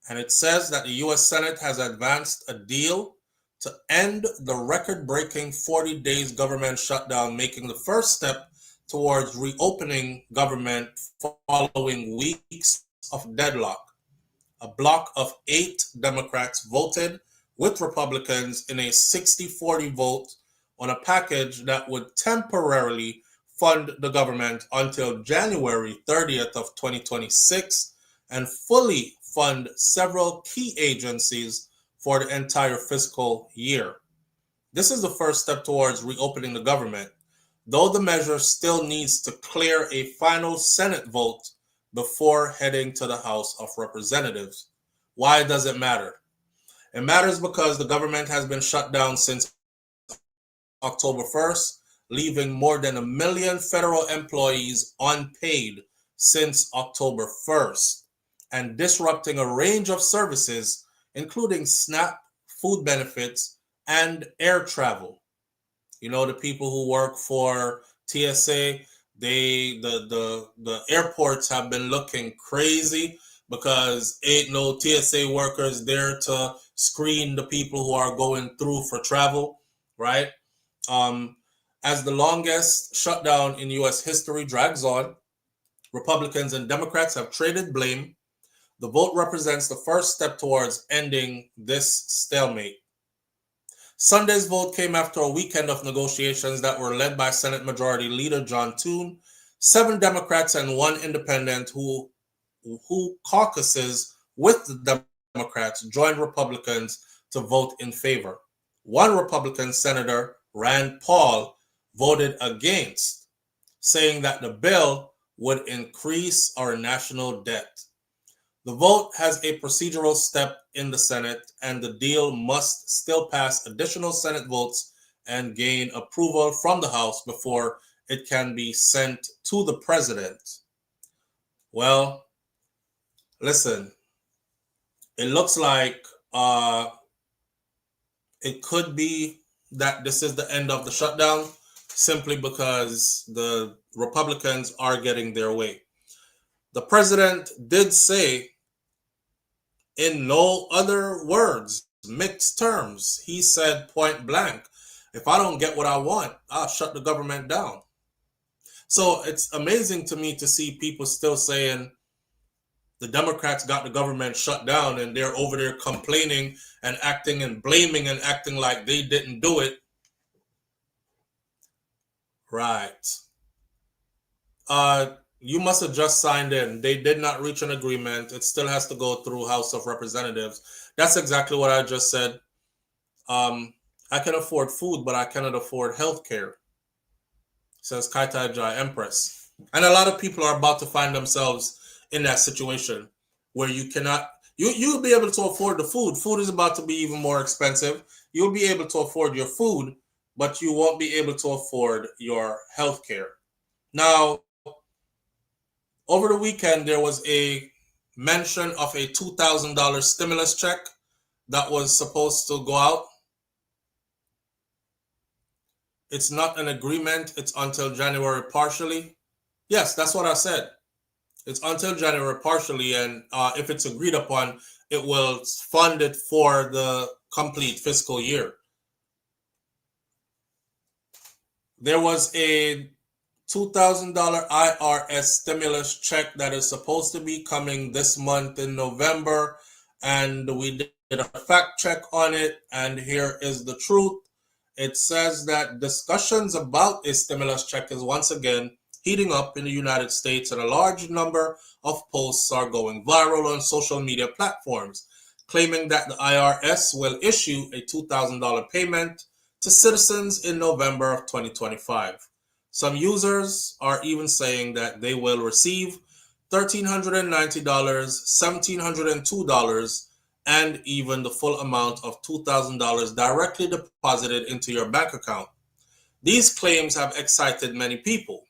And it says that the U.S. Senate has advanced a deal to end the record-breaking 40 days government shutdown, making the first step towards reopening government following weeks of deadlock. A block of 8 Democrats voted with Republicans in a 60-40 vote on a package that would temporarily fund the government until January 30th of 2026 and fully fund several key agencies for the entire fiscal year. This is the first step towards reopening the government, though the measure still needs to clear a final Senate vote before heading to the House of Representatives. Why does it matter? It matters because the government has been shut down since October 1st, leaving more than 1 million federal employees unpaid since October 1st, and disrupting a range of services, including SNAP, food benefits, and air travel. You know, the people who work for TSA, the airports have been looking crazy because ain't no TSA workers there to screen the people who are going through for travel, right? As the longest shutdown in U.S. history drags on, Republicans and Democrats have traded blame. The vote represents the first step towards ending this stalemate. Sunday's vote came after a weekend of negotiations that were led by Senate Majority Leader John Thune, 7 Democrats and 1 independent who caucuses with the Democrats joined Republicans to vote in favor. One Republican Senator, Rand Paul, voted against, saying that the bill would increase our national debt. The vote has a procedural step in the Senate, and the deal must still pass additional Senate votes and gain approval from the House before it can be sent to the president. Well, listen, it looks like it could be that this is the end of the shutdown simply because the Republicans are getting their way. The president did say In no other words, mixed terms, he said point blank, if I don't get what I want, I'll shut the government down. So it's amazing to me to see people still saying the Democrats got the government shut down and they're over there complaining and acting and blaming and acting like they didn't do it. Right. You must have just signed in. They did not reach an agreement. It still has to go through House of Representatives. That's exactly what I just said. I can afford food, but I cannot afford health care, says Kaitai Jai Empress. And a lot of people are about to find themselves in that situation where you cannot, you'll be able to afford the food. Food is about to be even more expensive. You'll be able to afford your food, but you won't be able to afford your health care. Now, over the weekend, there was a mention of a $2,000 stimulus check that was supposed to go out. It's not an agreement. It's until January partially. Yes, that's what I said. It's until January partially, and if it's agreed upon, it will fund it for the complete fiscal year. There was a $2,000 IRS stimulus check that is supposed to be coming this month in November, and we did a fact check on it, and here is the truth. It says that discussions about a stimulus check is once again heating up in the United States, and a large number of posts are going viral on social media platforms, claiming that the IRS will issue a $2,000 payment to citizens in November of 2025. Some users are even saying that they will receive $1,390, $1,702, and even the full amount of $2,000 directly deposited into your bank account. These claims have excited many people.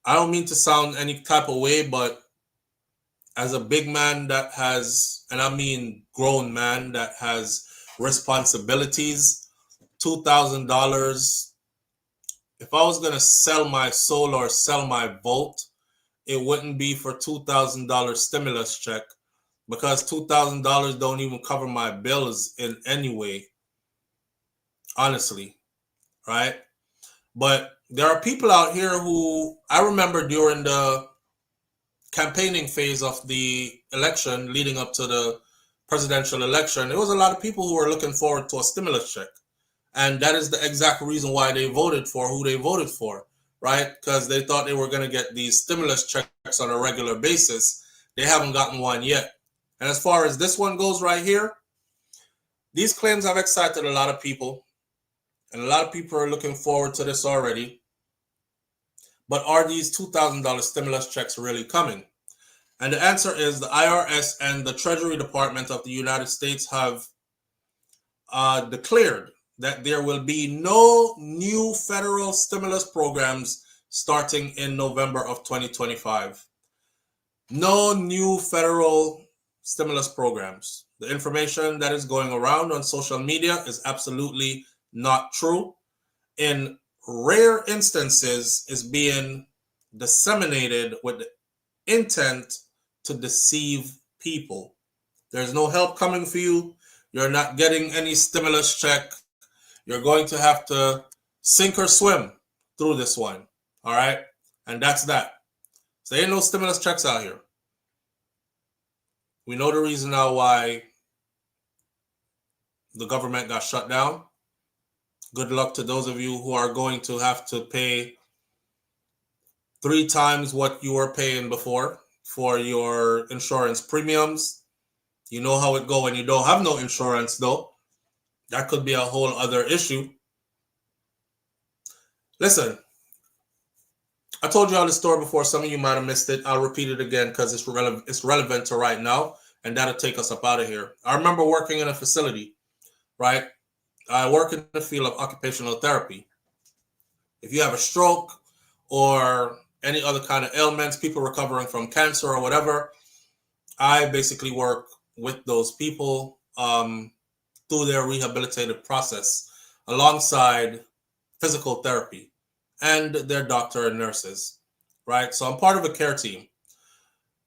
I don't mean to sound any type of way, but as a big man that has, and I mean grown man that has responsibilities, $2,000, if I was going to sell my soul or sell my vote, it wouldn't be for $2,000 stimulus check, because $2,000 don't even cover my bills in any way, honestly, right? But there are people out here who, I remember during the campaigning phase of the election leading up to the presidential election, there was a lot of people who were looking forward to a stimulus check. And that is the exact reason why they voted for who they voted for, right? Because they thought they were going to get these stimulus checks on a regular basis. They haven't gotten one yet. And as far as this one goes right here, these claims have excited a lot of people. And a lot of people are looking forward to this already. But are these $2,000 stimulus checks really coming? And the answer is the IRS and the Treasury Department of the United States have declared that there will be no new federal stimulus programs starting in November of 2025. No new federal stimulus programs. The information that is going around on social media is absolutely not true. In rare instances, is being disseminated with the intent to deceive people. There's no help coming for you. You're not getting any stimulus check. You're going to have to sink or swim through this one. All right? And that's that. So there ain't no stimulus checks out here. We know the reason now why the government got shut down. Good luck to those of you who are going to have to pay 3 times what you were paying before for your insurance premiums. You know how it go when you don't have no insurance, though. That could be a whole other issue. Listen, I told you all this story before. Some of you might have missed it. I'll repeat it again because it's relevant to right now, and that'll take us up out of here. I remember working in a facility, right? I work in the field of occupational therapy. If you have a stroke or any other kind of ailments, people recovering from cancer or whatever, I basically work with those people through their rehabilitative process alongside physical therapy and their doctor and nurses, right? So I'm part of a care team.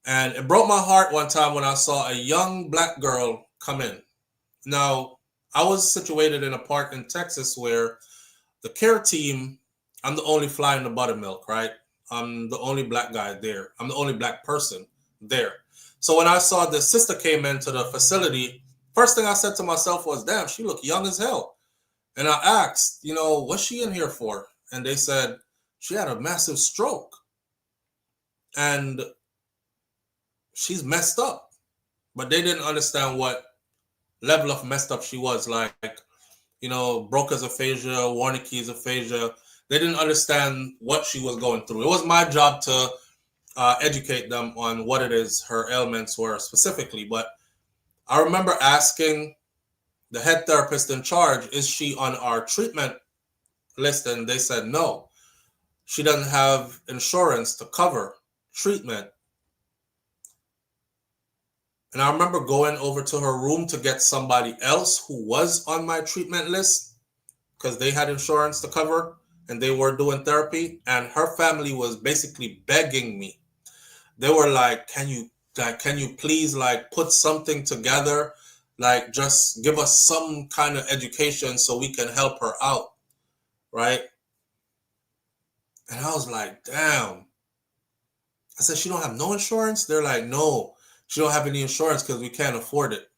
And it broke my heart one time when I saw a young black girl come in. Now, I was situated in a park in Texas where the care team, I'm the only fly in the buttermilk, right? I'm the only black guy there. I'm the only black person there. So when I saw the sister came into the facility, first thing I said to myself was, damn, she looked young as hell. And I asked, what's she in here for? And they said she had a massive stroke. And she's messed up. But they didn't understand what level of messed up she was. Like, Broca's aphasia, Wernicke's aphasia. They didn't understand what she was going through. It was my job to educate them on what it is her ailments were specifically. But I remember asking the head therapist in charge, is she on our treatment list? And they said no. She doesn't have insurance to cover treatment. And I remember going over to her room to get somebody else who was on my treatment list because they had insurance to cover and they were doing therapy. And her family was basically begging me. They were like, can you please put something together? Just give us some kind of education so we can help her out. Right? And I was like, damn. I said, she don't have no insurance? They're like, no, she don't have any insurance because we can't afford it.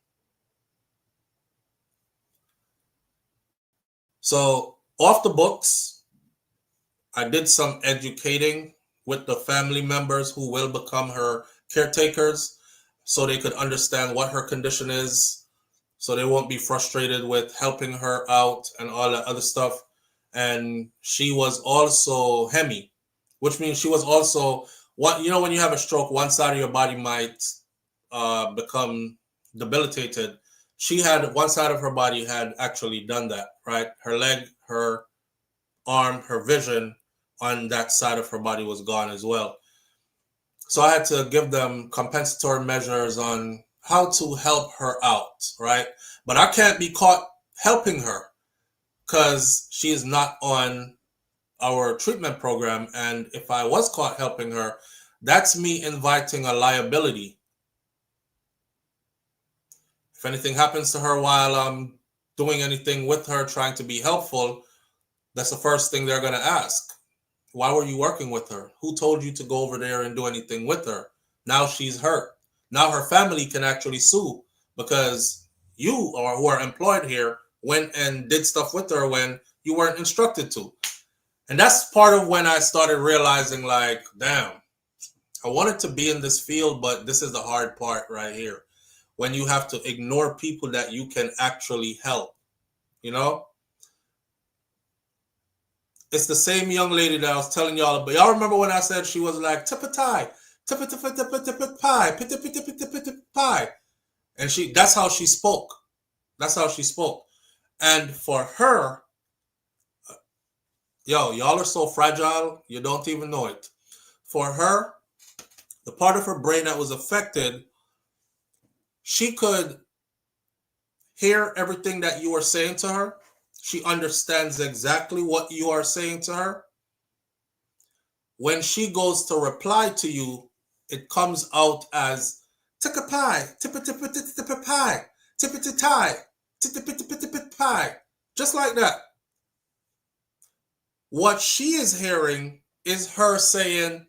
So off the books, I did some educating with the family members who will become her caretakers so they could understand what her condition is, so they won't be frustrated with helping her out and all that other stuff. And she was also hemi, which means she was also, when you have a stroke, one side of your body might become debilitated. She had one side of her body had actually done that, right? Her leg, her arm, her vision on that side of her body was gone as well. So I had to give them compensatory measures on how to help her out, right? But I can't be caught helping her because she is not on our treatment program. And if I was caught helping her, that's me inviting a liability. If anything happens to her while I'm doing anything with her, trying to be helpful, that's the first thing they're going to ask. Why were you working with her? Who told you to go over there and do anything with her? Now she's hurt. Now her family can actually sue because you or who are employed here went and did stuff with her when you weren't instructed to. And that's part of when I started realizing, damn, I wanted to be in this field, but this is the hard part right here. When you have to ignore people that you can actually help, It's the same young lady that I was telling y'all about. Y'all remember when I said she was like, tip-a-tie, tip-a-tip-a-tip-a-pie, pie. And that's how she spoke. That's how she spoke. And for her, y'all are so fragile, you don't even know it. For her, the part of her brain that was affected, she could hear everything that you were saying to her. She understands exactly what you are saying to her. When she goes to reply to you, it comes out as tick-a-pie, tip-a-tip-a-tip-a-pie, tip-a-tip-tie, tip-a-tip-a-tip-a-pie, just like that. What she is hearing is her saying,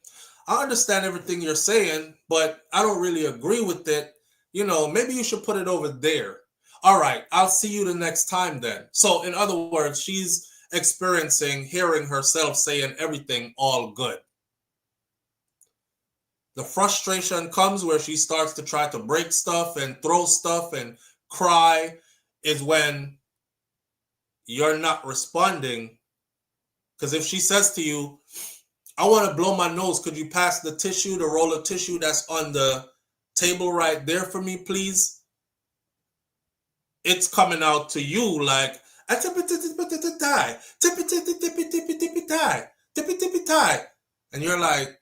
I understand everything you're saying, but I don't really agree with it. Maybe you should put it over there. All right, I'll see you the next time then. So in other words, she's hearing herself saying everything all good. The frustration comes where she starts to try to break stuff and throw stuff and cry is when you're not responding. Because if she says to you, I want to blow my nose, could you pass the roll of tissue that's on the table right there for me, please? It's coming out to you like a tippy-tippy-tippy-tie, tippy-tippy-tippy-tippy-tie, tippy-tippy-tie. And you're like,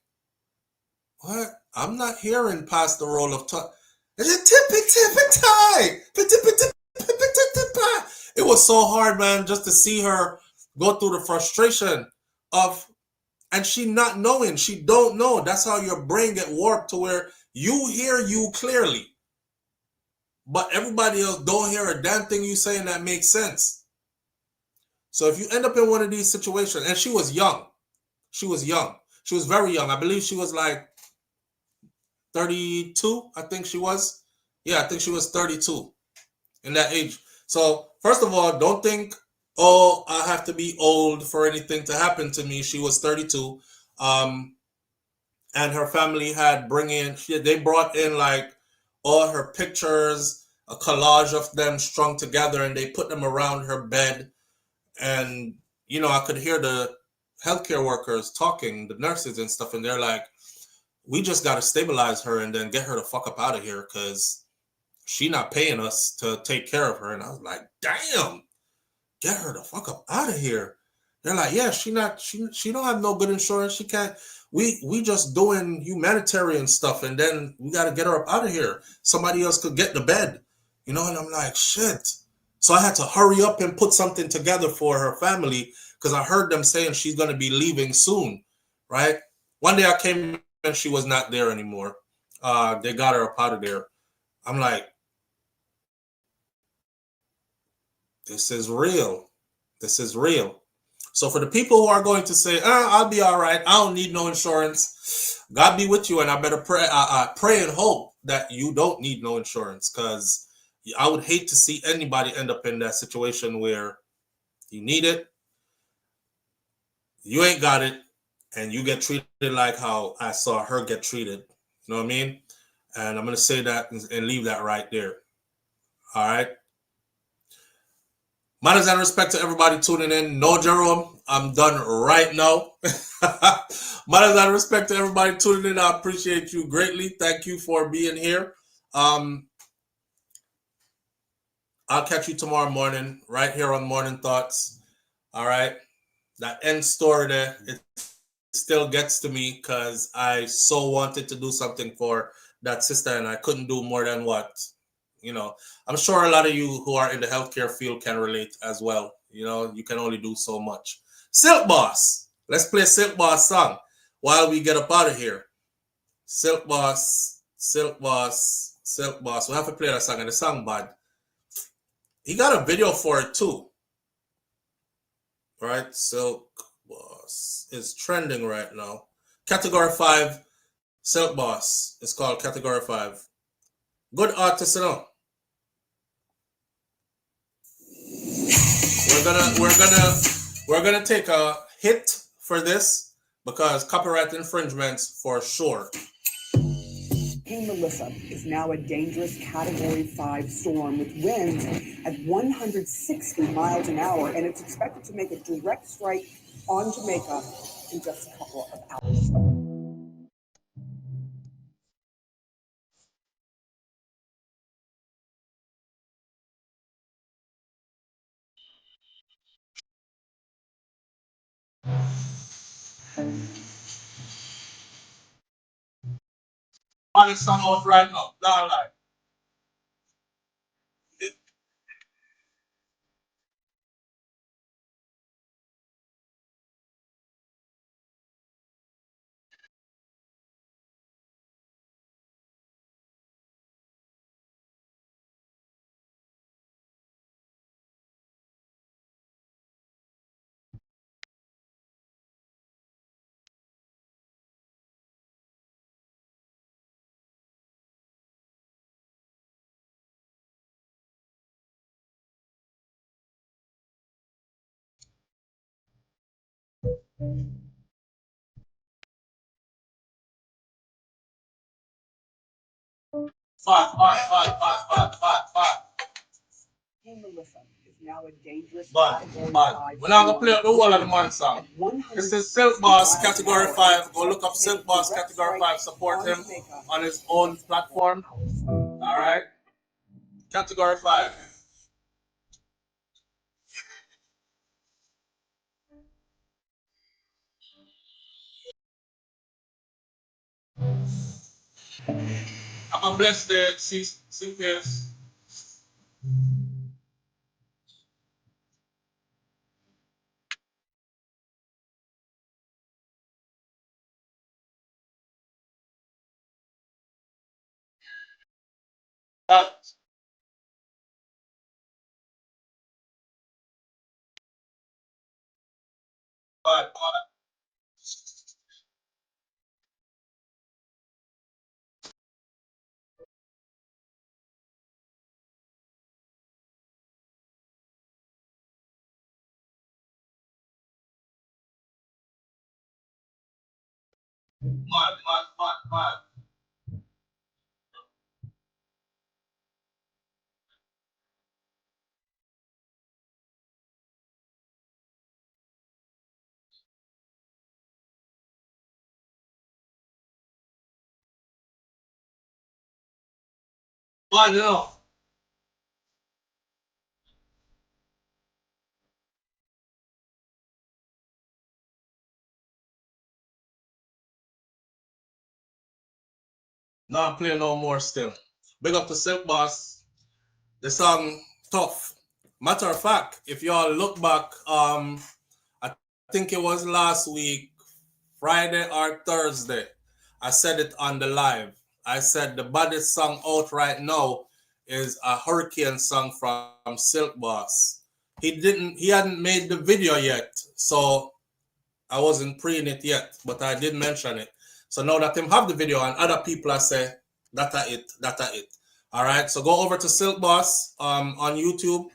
what? I'm not hearing past the roll of tongue. It's a tippy-tippy-tie, tippy-tippy-tippy-tie. It was so hard, man, just to see her go through the frustration of, and she not knowing, she don't know. That's how your brain get warped to where You hear you clearly, but everybody else don't hear a damn thing you saying that makes sense. So if you end up in one of these situations, and she was young. She was young. She was very young. I believe she was like 32, I think she was. Yeah, I think she was 32 in that age. So first of all, don't think, oh, I have to be old for anything to happen to me. She was 32. And her family had they brought in like all her pictures, a collage of them strung together, and they put them around her bed. And, I could hear the healthcare workers talking, the nurses and stuff, and they're like, we just got to stabilize her and then get her the fuck up out of here because she not paying us to take care of her. And I was like, damn, get her the fuck up out of here. They're like, yeah, she don't have no good insurance. She can't. We just doing humanitarian stuff, and then we got to get her up out of here. Somebody else could get the bed, and I'm like, shit. So I had to hurry up and put something together for her family because I heard them saying she's going to be leaving soon, right? One day I came and she was not there anymore. They got her up out of there. I'm like, this is real. This is real. So for the people who are going to say, I'll be all right, I don't need no insurance, God be with you, and I better pray, pray and hope that you don't need no insurance, because I would hate to see anybody end up in that situation where you need it, you ain't got it, and you get treated like how I saw her get treated. You know what I mean? And I'm going to say that and leave that right there. All right? Manners and respect to everybody tuning in. No, Jerome, I'm done right now. Manners and respect to everybody tuning in. I appreciate you greatly. Thank you for being here. I'll catch you tomorrow morning right here on Morning Thoughts. All right? That end story there, it still gets to me because I so wanted to do something for that sister, and I couldn't do more than what, I'm sure a lot of you who are in the healthcare field can relate as well. You can only do so much. Silk Boss. Let's play Silk Boss song while we get up out of here. Silk Boss, Silk Boss, Silk Boss. We have to play that song, and the song bad. He got a video for it too. Right? Silk Boss is trending right now. Category 5, Silk Boss. It's called Category 5. Good artist, We're gonna take a hit for this because copyright infringements for sure. Hey Melissa is now a dangerous Category 5 storm with winds at 160 miles an hour, and it's expected to make a direct strike on Jamaica in just a couple of hours. On this song out right now. Not lie. Five. Hey Melissa is now a dangerous But Category 5 we're not gonna play storm the whole of the with man winds song. at 160 This is Silk Boss miles an Category hour, 5. Go and look up it's Silk expected to Boss make a direct Category 5. strike Support on him Jamaica on his own platform. All right. Category 5. I'm gonna bless the CPS. No. No, I'm playing no more still. Big up to Silk Boss. The song tough. Matter of fact, if y'all look back, I think it was last week, Friday or Thursday, I said it on the live. I said the baddest song out right now is a hurricane song from Silk Boss. He hadn't made the video yet, so I wasn't preying it yet, but I did mention it. So now that him have the video and other people are say that it. All right, so go over to Silk Boss on YouTube,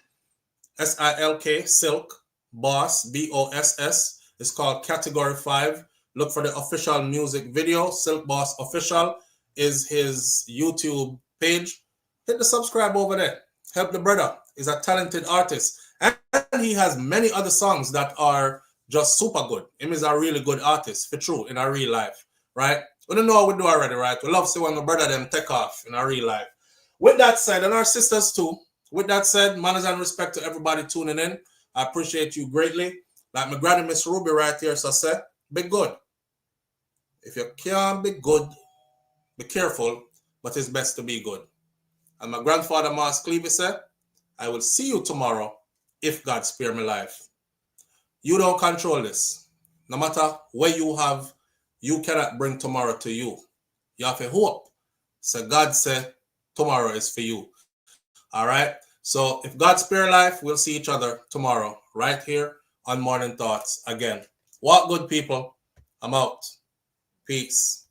SILK Silk Boss BOSS. It's called Category 5. Look for the official music video. Silk Boss Official is his YouTube page. Hit the subscribe over there. Help the brother. He's a talented artist, and he has many other songs that are just super good. Him is a really good artist, for true, in a real life, right? We don't know what we do already, right? We love to see when the brother them take off in a real life. With that said, and our sisters too, with that said, manners and respect to everybody tuning in. I appreciate you greatly. Like my granny Miss Ruby right here, so say, be good. If you can't be good, be careful, but it's best to be good. And my grandfather Mas Clevey said, I will see you tomorrow if God spare me life. You don't control this. No matter what you have, you cannot bring tomorrow to you. You have to hope. So God said tomorrow is for you. All right? So if God spare life, we'll see each other tomorrow right here on Morning Thoughts again. Walk good, people. I'm out. Peace.